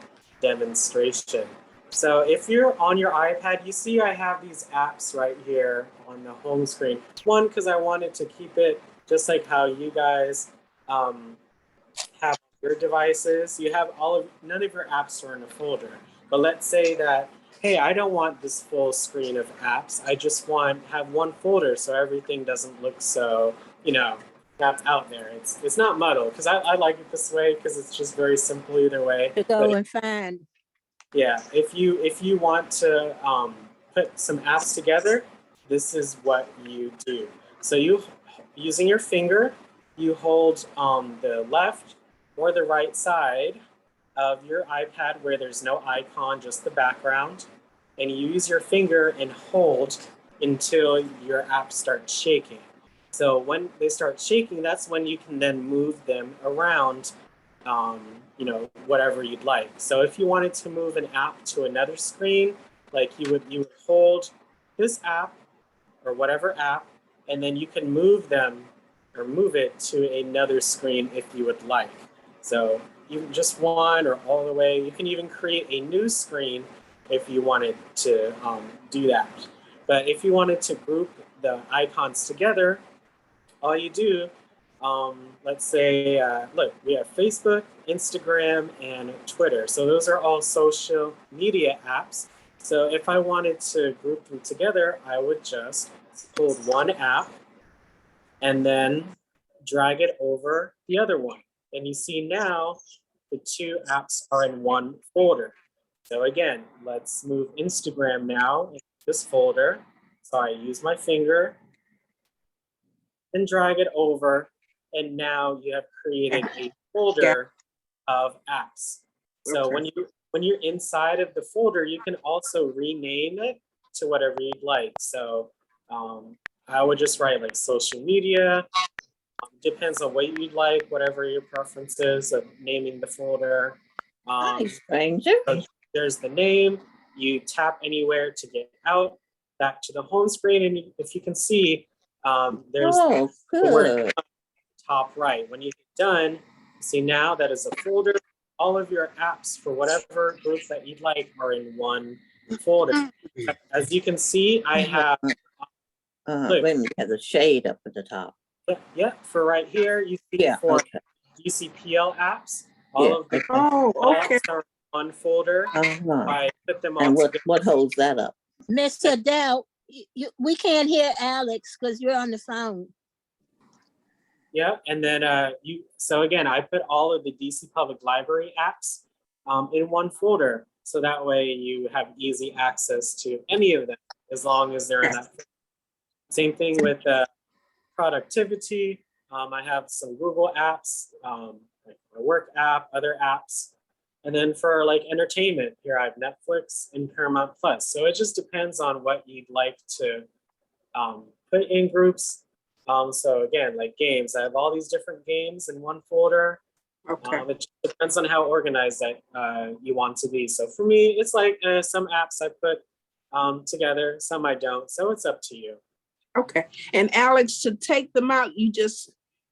demonstration. So if you're on your iPad, you see I have these apps right here on the home screen. One, because I wanted to keep it just like how you guys have your devices. You have none of your apps are in a folder. But let's say that, hey, I don't want this full screen of apps. I just have one folder so everything doesn't look so, that's out there. It's not muddled because I like it this way because it's just very simple either way. To go and find. Yeah, if you want to put some apps together, this is what you do. So using your finger, you hold the left or the right side of your iPad where there's no icon, just the background, and you use your finger and hold until your app starts shaking. So when they start shaking, that's when you can then move them around, whatever you'd like. So if you wanted to move an app to another screen, like you would hold this app or whatever app, and then you can move it to another screen if you would like. So even just one or all the way, you can even create a new screen if you wanted to do that. But if you wanted to group the icons together, all you do, let's say, look, we have Facebook, Instagram, and Twitter. So those are all social media apps. So if I wanted to group them together, I would just hold one app and then drag it over the other one. And you see now the 2 apps are in one folder. So again, let's move Instagram now into this folder. So I use my finger and drag it over. And now you have created a folder of apps. So when you're inside of the folder, you can also rename it to whatever you'd like. So I would just write like social media. Depends on what you'd like, whatever your preference is of naming the folder. Stranger. So there's the name. You tap anywhere to get out, back to the home screen, and if you can see, there's the word top right. When you get done, see now that is a folder. All of your apps for whatever group that you'd like are in one folder. As you can see, I have. Wait a minute, has a shade up at the top. Yeah, for right here, you see for DCPL apps, all of the apps are in one folder. I put them all and together. what holds that up? Miss Adele, we can't hear Alex because you're on the phone. Yeah, and then so again, I put all of the DC Public Library apps in one folder. So that way you have easy access to any of them as long as they're in that folder. Same thing with productivity. I have some Google apps, like my work app, other apps. And then for like entertainment, here I have Netflix and Paramount Plus. So it just depends on what you'd like to put in groups. So again, like games, I have all these different games in one folder. It just depends on how organized that you want to be. So for me, it's like some apps I put together, some I don't. So it's up to you. Okay. And Alex, to take them out, you just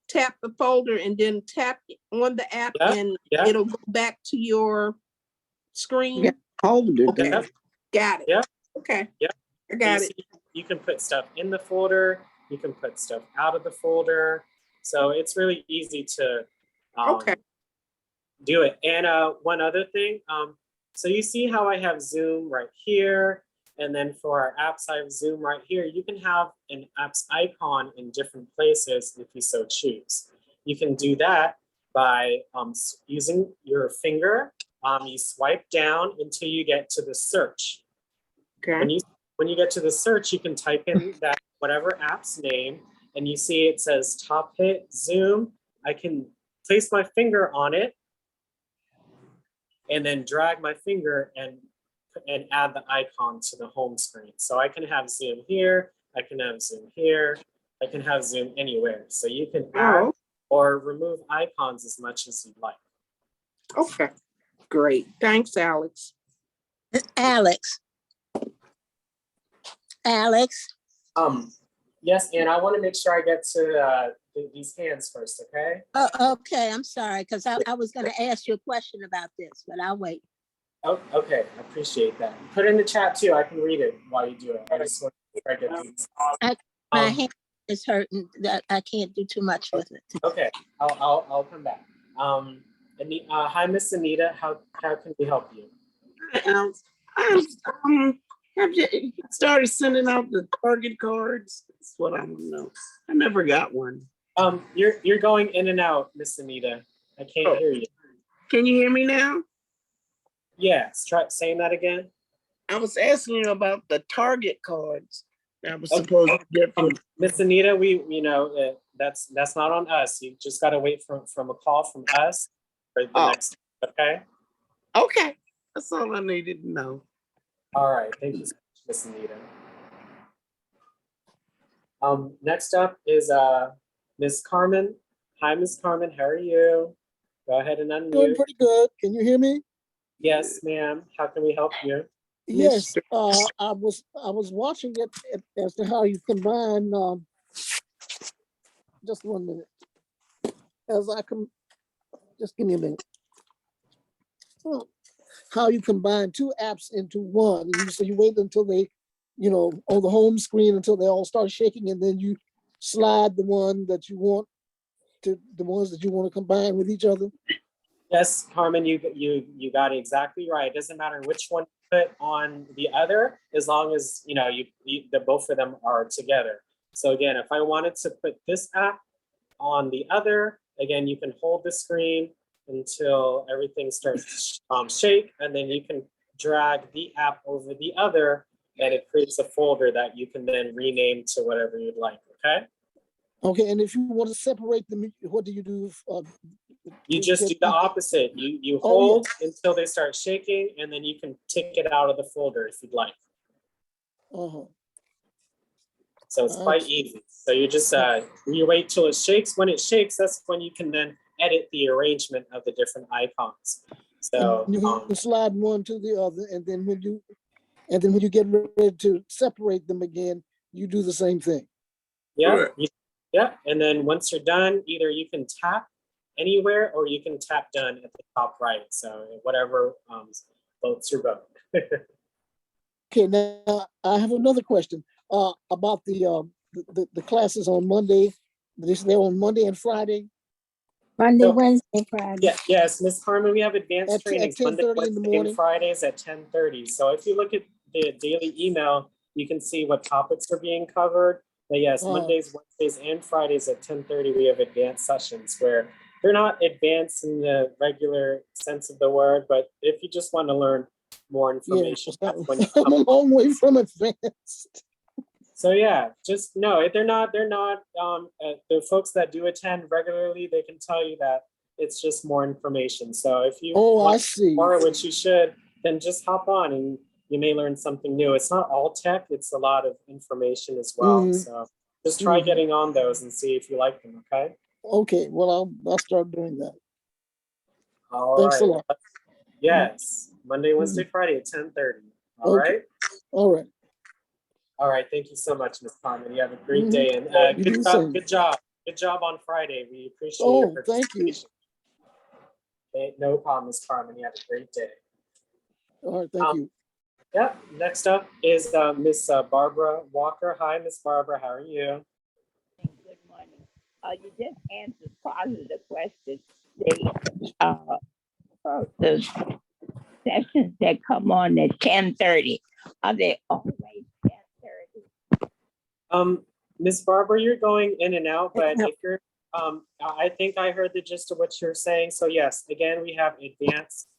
tap the folder and then tap on the app and it'll go back to your screen. Folder. Okay. Got it. Yeah. Okay. Yeah. I got it. You can put stuff in the folder. You can put stuff out of the folder. So it's really easy to do it. And one other thing, so you see how I have Zoom right here. And then for our apps, I have Zoom right here. You can have an apps icon in different places if you so choose. You can do that by using your finger. You swipe down until you get to the search. Okay. When you get to the search, you can type in that whatever app's name, and you see it says Top Hit Zoom. I can place my finger on it and then drag my finger and add the icon to the home screen. So I can have Zoom here, I can have Zoom here, I can have Zoom anywhere. So you can add or remove icons as much as you'd like. Okay, great. Thanks, Alex. Alex. Yes, and I want to make sure I get to these hands first, okay? Okay, I'm sorry, because I was going to ask you a question about this, but I'll wait. Oh, okay, I appreciate that. Put it in the chat too. I can read it while you do it. I just want to try to get these. My hand is hurting. That I can't do too much with it. Okay, I'll come back. Hi, Miss Anita. How can we help you? Have you started sending out the Target cards? That's what I want to know. I never got one. You're going in and out, Miss Anita. I can't hear you. Can you hear me now? Yes, try saying that again. I was asking you about the Target cards that I was supposed to get from Miss Anita. That's not on us. You just got to wait from a call from us for the next. Okay. Okay, that's all I needed to know. All right, thank you so much, Miss Anita. Next up is Miss Carmen. Hi, Miss Carmen. How are you? Go ahead and unmute. Doing pretty good. Can you hear me? Yes, ma'am. How can we help you? Yes, I was watching it as to how you combine. Just 1 minute. Just give me a minute. How you combine two apps into one. So you wait until they, on the home screen until they all start shaking, and then you slide the one that you want to the ones that you want to combine with each other. Yes, Carmen, you got it exactly right. It doesn't matter which one you put on the other, as long as the both of them are together. So again, if I wanted to put this app on the other, again, you can hold the screen until everything starts shake, and then you can drag the app over the other, and it creates a folder that you can then rename to whatever you'd like. Okay. Okay, and if you want to separate them, what do you do? You just do the opposite. You hold until they start shaking, and then you can take it out of the folder if you'd like. Uh-huh. So it's quite easy. So you just you wait till it shakes. When it shakes, that's when you can then edit the arrangement of the different icons. So and you can slide one to the other, and then when you get ready to separate them again, you do the same thing. Yeah, yeah. And then once you're done, either you can tap anywhere or you can tap done at the top right. So whatever floats your boat. Okay, now I have another question about the classes on Monday. They're on Monday and Friday. Monday, Wednesday, Friday. Yeah, yes, Miss Carmen, we have advanced trainings at Monday, 10:30 in the Wednesday, morning. and Fridays at 10:30. So if you look at the daily email, you can see what topics are being covered. But yes, Mondays, Wednesdays, and Fridays at 10:30, we have advanced sessions where they're not advanced in the regular sense of the word, but if you just want to learn more information, that's when you I'm come. a long way from advanced. So yeah, just no, they're not the folks that do attend regularly, they can tell you that it's just more information. So if you I see. more, which you should, then just hop on and you may learn something new. It's not all tech, it's a lot of information as well. So just try getting on those and see if you like them, okay? Okay, well, I'll start doing that. Thanks a lot. Yes, Monday, Wednesday, Friday at 10:30. All Okay. right? All right. All right, thank you so much, Ms. Carmen. You have a great day, and You do the same. good job on Friday. We appreciate Oh, your thank you. participation. Okay, no problem, Ms. Carmen. You have a great day. All right, thank you. Yeah, next up is Miss Barbara Walker. Hi, Miss Barbara, how are you? Good morning. You just answered part of the question. The sessions that come on at 10:30, are they always 10:30? Miss Barbara, you're going in and out, but if you're, I think I heard the gist of what you're saying. So yes, again, we have advanced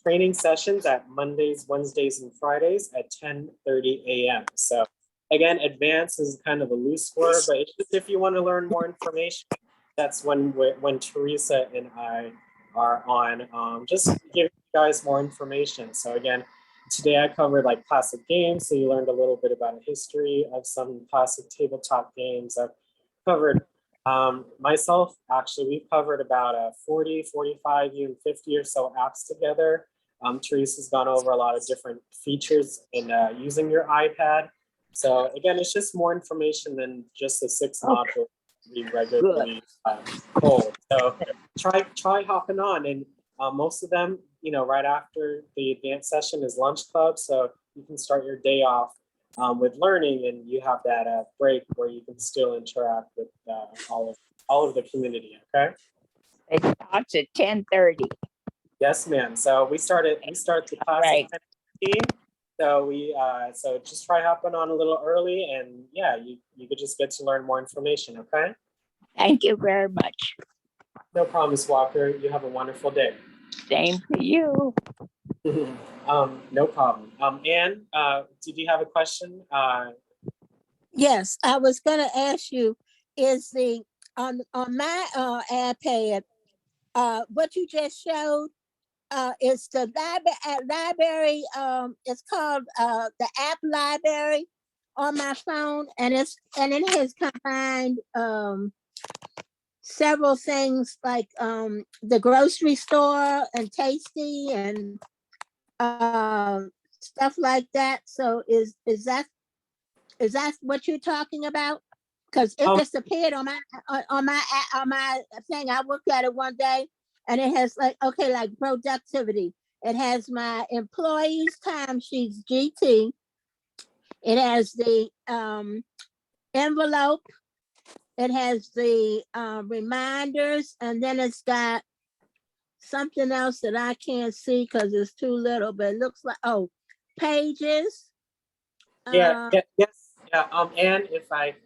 training sessions at Mondays, Wednesdays, and Fridays at 10:30 a.m. So again, advanced is kind of a loose word, but it's just if you want to learn more information, that's when Teresa and I are on, just to give you guys more information. So again, today I covered like classic games, so you learned a little bit about a history of some classic tabletop games. I've covered myself, actually, we've covered about 40, 45, even 50 or so apps together. Teresa's gone over a lot of different features in using your iPad. So again, it's just more information than just the 6 modules we regularly hold. So try hopping on, and most of them, right after the advanced session is lunch club, so you can start your day off with learning, and you have that break where you can still interact with all of the community. Okay. It starts at 10:30. Yes, ma'am. So we start the class at 10:15. So just try hopping on a little early, and yeah, you could just get to learn more information. Okay. Thank you very much. No problem, Ms. Walker. You have a wonderful day. Same to you. No problem. Anne, did you have a question? Yes, I was gonna ask you, is on my iPad, what you just showed, is the library, it's called the app library on my phone, and it has combined several things like the grocery store and Tasty and stuff like that. So is that what you're talking about? Because it just appeared on my thing. I looked at it one day, and it has like productivity. It has my employees' timesheets, GT. It has the envelope. It has the reminders, and then it's got something else that I can't see because it's too little, but it looks like, pages. Yes. And if I,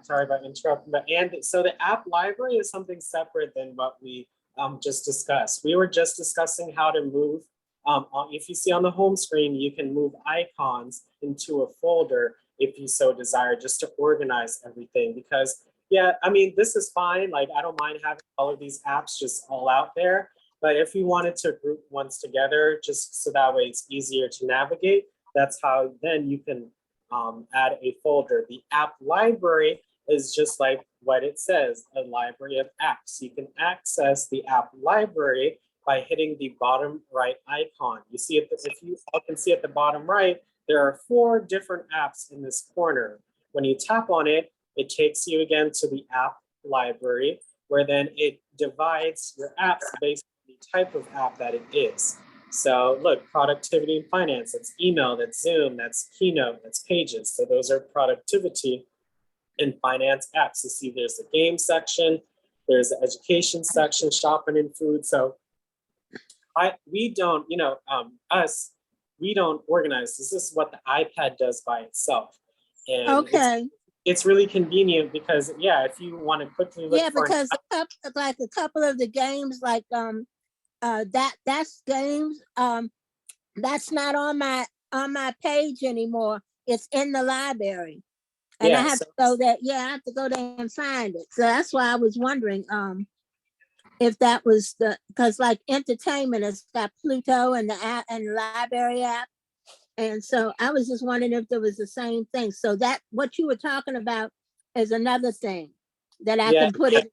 sorry about interrupting, but so the app library is something separate than what we just discussed. We were just discussing how to move. If you see on the home screen, you can move icons into a folder if you so desire, just to organize everything. Because Yeah, I mean, this is fine. Like, I don't mind having all of these apps just all out there. But if you wanted to group ones together, just so that way it's easier to navigate, that's how then you can add a folder. The app library is just like what it says, a library of apps. You can access the app library by hitting the bottom right icon. You see it, if you all can see at the bottom right, there are 4 different apps in this corner. When you tap on it, it takes you again to the app library, where then it divides your apps based on the type of app that it is. So look, productivity and finance, that's email, that's Zoom, that's Keynote, that's Pages. So those are productivity and finance apps. You see there's the game section, there's the education section, shopping and food. So we don't, we don't organize. This is what the iPad does by itself. And Okay. it's really convenient because, yeah, if you want to quickly look for because a couple of the games, like that's games that's not on my page anymore. It's in the library, and I have to go there. Yeah, I have to go there and find it. So that's why I was wondering if that was because like entertainment has got Pluto and the app and the library app. And so I was just wondering if there was the same thing. So that what you were talking about is another thing that I can put it.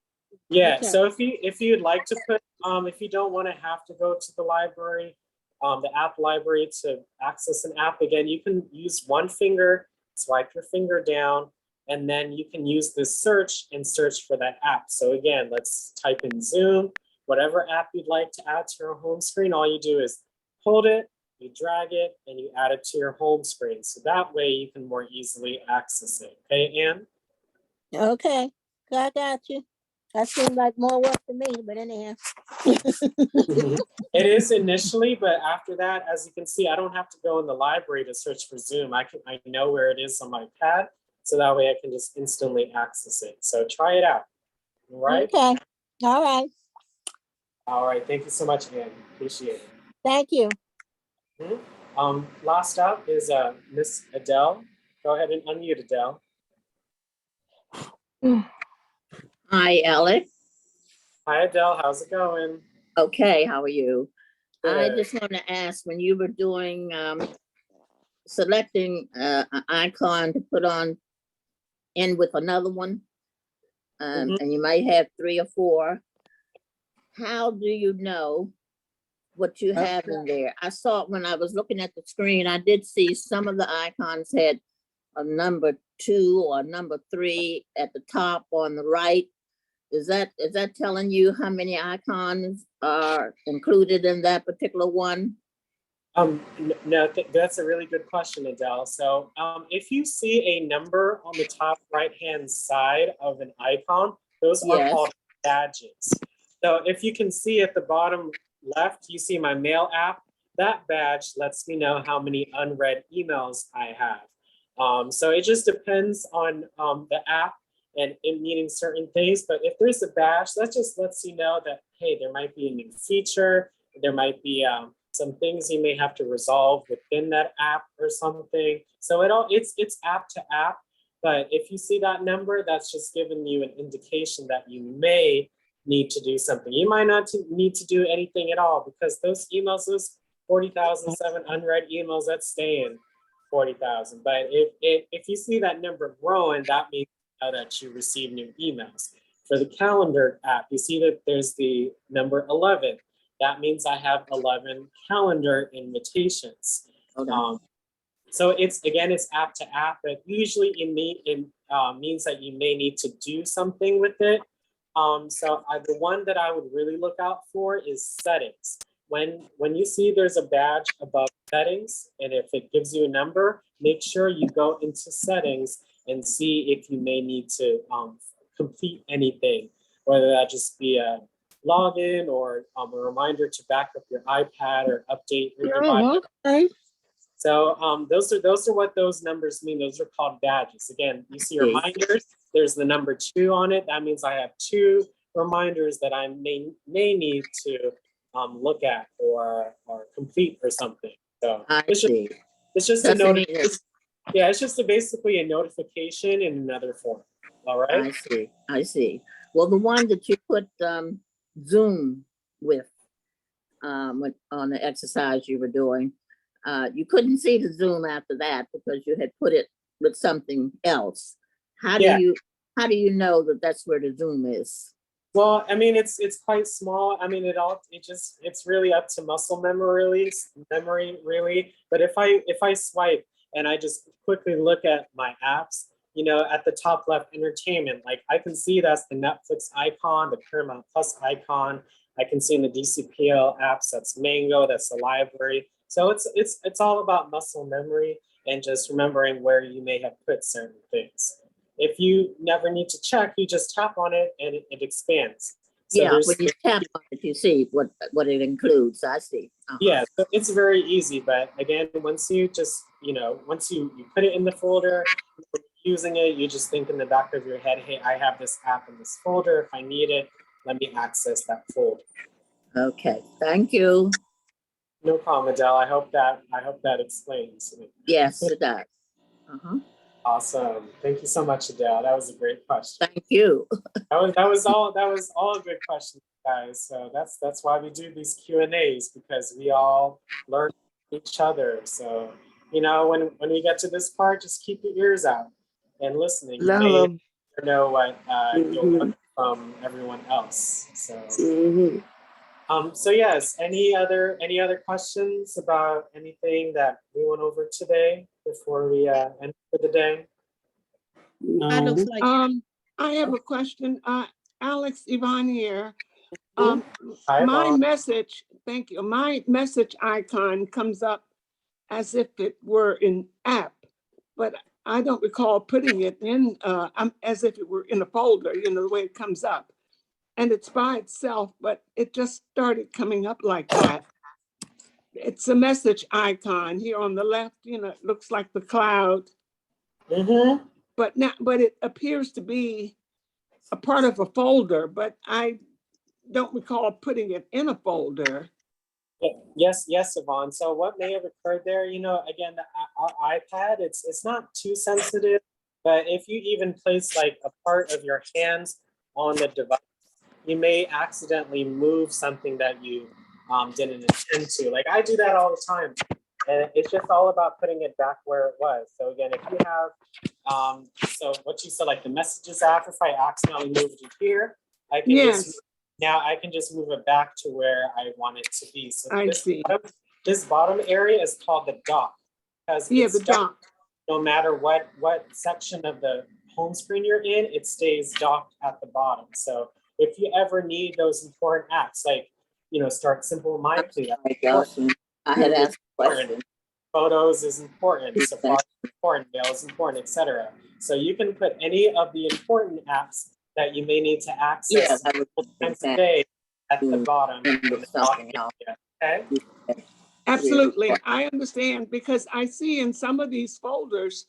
Yeah. Okay. So if you'd like to put, if you don't want to have to go to the library, the app library to access an app, again, you can use one finger, swipe your finger down, and then you can use this search and search for that app. So again, let's type in Zoom, whatever app you'd like to add to your home screen. All you do is hold it, you drag it, and you add it to your home screen. So that way you can more easily access it. Okay, Ann? Okay, I got you. That seemed like more work to me, but anyhow. It is initially, but after that, as you can see, I don't have to go in the library to search for Zoom. I know where it is on my pad, so that way I can just instantly access it. So try it out. All right? Okay, all right. All right, thank you so much, Ann. Appreciate it. Thank you. Last up is Miss Adele. Go ahead and unmute, Adele. Hi, Alex. Hi, Adele. How's it going? Okay, how are you? I Good. just want to ask, when you were doing selecting an icon to put on in with another one, and you might have 3 or 4, how do you know what you have in there? I saw it when I was looking at the screen. I did see some of the icons had a number 2 or number 3 at the top on the right. Is that telling you how many icons are included in that particular one? No, that's a really good question, Adele. So if you see a number on the top right-hand side of an icon, those are called badges. So if you can see at the bottom left, you see my mail app. That badge lets me know how many unread emails I have. So it just depends on the app and it meaning certain things. But if there's a badge, that just lets you know that, hey, there might be a new feature, there might be some things you may have to resolve within that app or something. So it's app to app. But if you see that number, that's just giving you an indication that you may need to do something. You might not need to do anything at all, because those emails, those 40,007 unread emails, that's staying 40,000. But if you see that number growing, that means that you receive new emails. For the calendar app, you see that there's the number 11. That means I have 11 calendar invitations. So it's app to app, but usually it means that you may need to do something with it. So the one that I would really look out for is settings. When you see there's a badge above settings, and if it gives you a number, make sure you go into settings and see if you may need to complete anything, whether that just be a login or a reminder to back up your iPad or update your device. Okay. So those are what those numbers mean. Those are called badges. Again, you see reminders, there's the number 2 on it. That means I have 2 reminders that I may need to look at or complete or something. So it's just a notification. Yeah, it's just basically a notification in another form. All right. I see. Well, the one that you put Zoom with on the exercise you were doing, you couldn't see the Zoom after that because you had put it with something else. How do you know that that's where the Zoom is? Well, I mean, it's quite small. I mean, it's really up to muscle memory really. But if I swipe and I just quickly look at my apps, you know, at the top left, entertainment, like I can see that's the Netflix icon, the Paramount Plus icon. I can see in the DCPL apps, that's Mango, that's the library. So it's all about muscle memory and just remembering where you may have put certain things. If you never need to check, you just tap on it and it expands. So yeah, when you tap on it, you see what it includes. I see. Yeah, so it's very easy. But again, once you just, once you put it in the folder, using it, you just think in the back of your head, hey, I have this app in this folder. If I need it, let me access that folder. Okay, thank you. No problem, Adele. I hope that explains. Yes, it does. Awesome. Thank you so much, Adele. That was a great question. Thank you. That was all good questions, guys. So that's why we do these Q&As, because we all learn from each other. So, when we get to this part, just keep your ears out and listening. You may never know what you'll learn from everyone else. So so yes, any other questions about anything that we went over today before we end for the day? No. I have a question. Alex, Yvonne here. My message, thank you. My message icon comes up as if it were an app, but I don't recall putting it in as if it were in a folder, the way it comes up. And it's by itself, but it just started coming up like that. It's a message icon here on the left, it looks like the cloud. But it appears to be a part of a folder, but I don't recall putting it in a folder. Yes, Yvonne. So what may have occurred there, again, our iPad, it's not too sensitive, but if you even place like a part of your hands on the device, you may accidentally move something that you didn't intend to. Like I do that all the time. And it's just all about putting it back where it was. So again, if you have, so what you said, like the messages app, if I accidentally moved it here, I can just move it back to where I want it to be. So this bottom area is called the dock. Because the dock. No matter what section of the home screen you're in, it stays docked at the bottom. So if you ever need those important apps, like, Start Simple Mindfully. I had asked a question. Photos is important, Safari is important, Mail is important, etc. So you can put any of the important apps that you may need to access times a day at the bottom. Okay? Absolutely, I understand, because I see in some of these folders,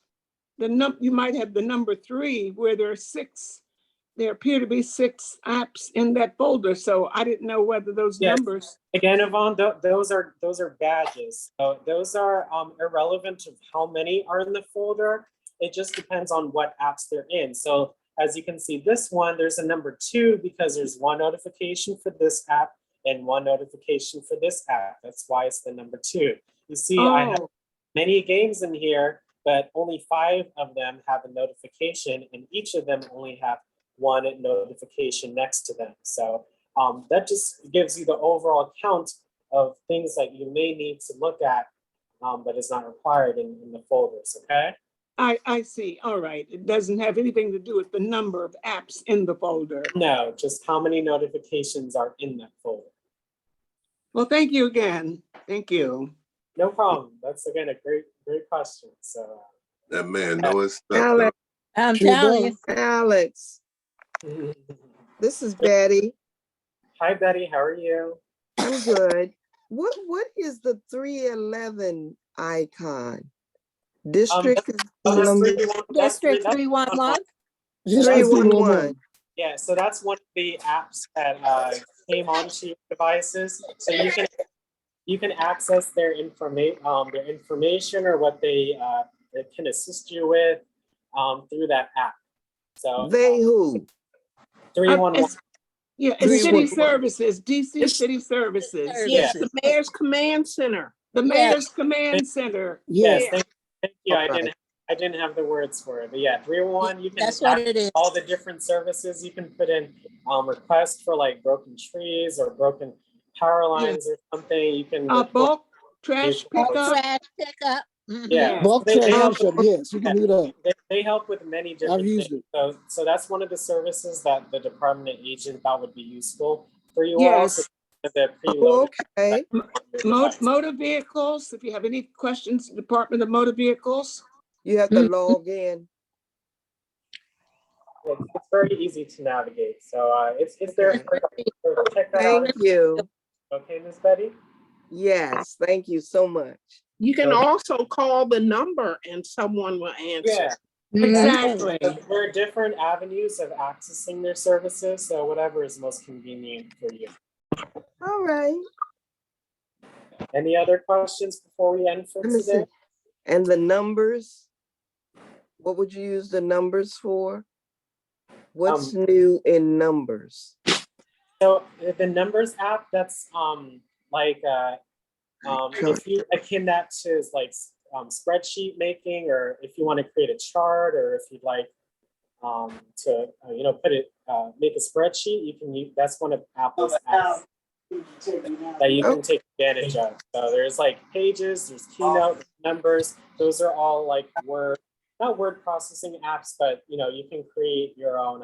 you might have the number 3 where there are 6. There appear to be 6 apps in that folder, so I didn't know whether those numbers. Again, Yvonne, those are badges. So those are irrelevant of how many are in the folder. It just depends on what apps they're in. So as you can see, this one, there's a number 2 because there's 1 notification for this app and 1 notification for this app. That's why it's the number 2. You see, I have many games in here, but only 5 of them have a notification, and each of them only have 1 notification next to them. So that just gives you the overall count of things that you may need to look at, but is not required in the folders, okay? I see, all right. It doesn't have anything to do with the number of apps in the folder. No, just how many notifications are in that folder. Well, thank you again. Thank you. No problem. That's, again, a great question. So that man knows stuff. Alex, I'm telling you. Alex, this is Betty. Hi, Betty. How are you? I'm good. What is the 311 icon? District District 311. 311. Yeah, so that's one of the apps that came onto your devices. So you can access their information or what they can assist you with through that app. So They who? 311. Yeah, it's city 311. services, DC It's- City Services. Yes, the mayor's command center. The Yes. mayor's command center. Yes, Yeah. thank you. All right. I didn't have the words for it, but yeah, 311. You can That's what it is. all the different services. You can put in requests for like broken trees or broken power lines or something. You can report- Bulk trash Bulk pickup. Trash pickup. Mhm. Yeah, Bulk they trash help pickup, yes, you can do that. They help with many different I've used things. it. So that's one of the services that the department agent thought would be useful for you Yes. all. So the Oh, preloaded. okay. Motor vehicles, if you have any questions, Department of Motor Vehicles. You have to log in. It's very easy to navigate. So it's there. For check that Thank out. you. Okay, Miss Betty. Yes, thank you so much. You can Okay. also call the number and someone will answer. Yeah. Exactly. There are different avenues of accessing their services, so whatever is most convenient for you. All right. Any other questions before we end for Let me today? see. And the numbers? What would you use the numbers for? What's new in numbers? So the numbers app, that's if you akin that to like spreadsheet making, or if you want to create a chart, or if you'd like to put it make a spreadsheet, you can use, that's one of Apple's apps that you can take advantage of. So there's like pages, there's keynote, numbers. Those are all like not word processing apps, but you can create your own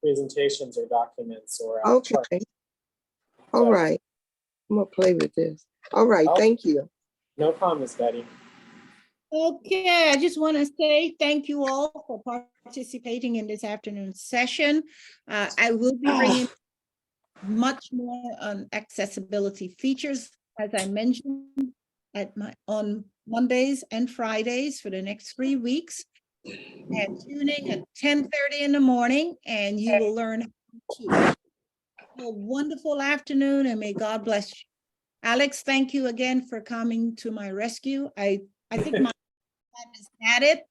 presentations or documents or Okay. charts. All right. I'm gonna play with this. All right, thank you. No problem, Miss Betty. Okay, I just want to say thank you all for participating in this afternoon's session. I will be bringing much more on accessibility features, as I mentioned, on Mondays and Fridays for the next 3 weeks. And tuning at 10:30 in the morning, and you will learn how to. A wonderful afternoon, and may God bless you. Alex, thank you again for coming to my rescue. I think my time is at it.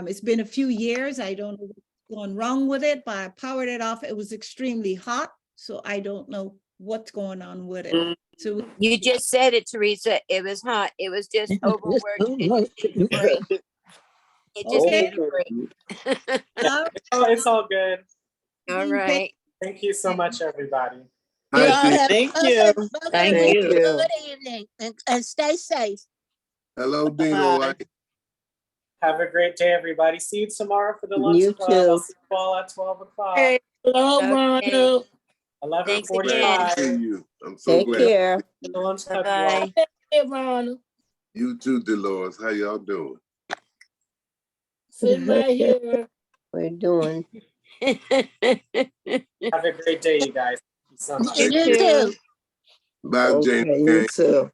It's been a few years. I don't know what's gone wrong with it, but I powered it off. It was extremely hot, so I don't know what's going on with it. So You just said it, Teresa. It was hot. It was just overworked. It just needed a break. It just Okay. needed a break. It's all good. All right. Thank you so much, everybody. You all have Thank both you. of- both of Thank you you. Good evening, and stay safe. Hello, Dino. Have a great day, everybody. See you tomorrow for the lunch You club. too. I'll see you all at 12 o'clock. Hey, hello, Ronald. 11:45. See you. I'm so Take glad. care. The lunch club. Bye-bye. Hey, Ronald. You too, Dolores. How y'all doing? Sit right here. We're doing. Have a great day, you guys. Thank you so much. You too. Bye, Okay, James. you too.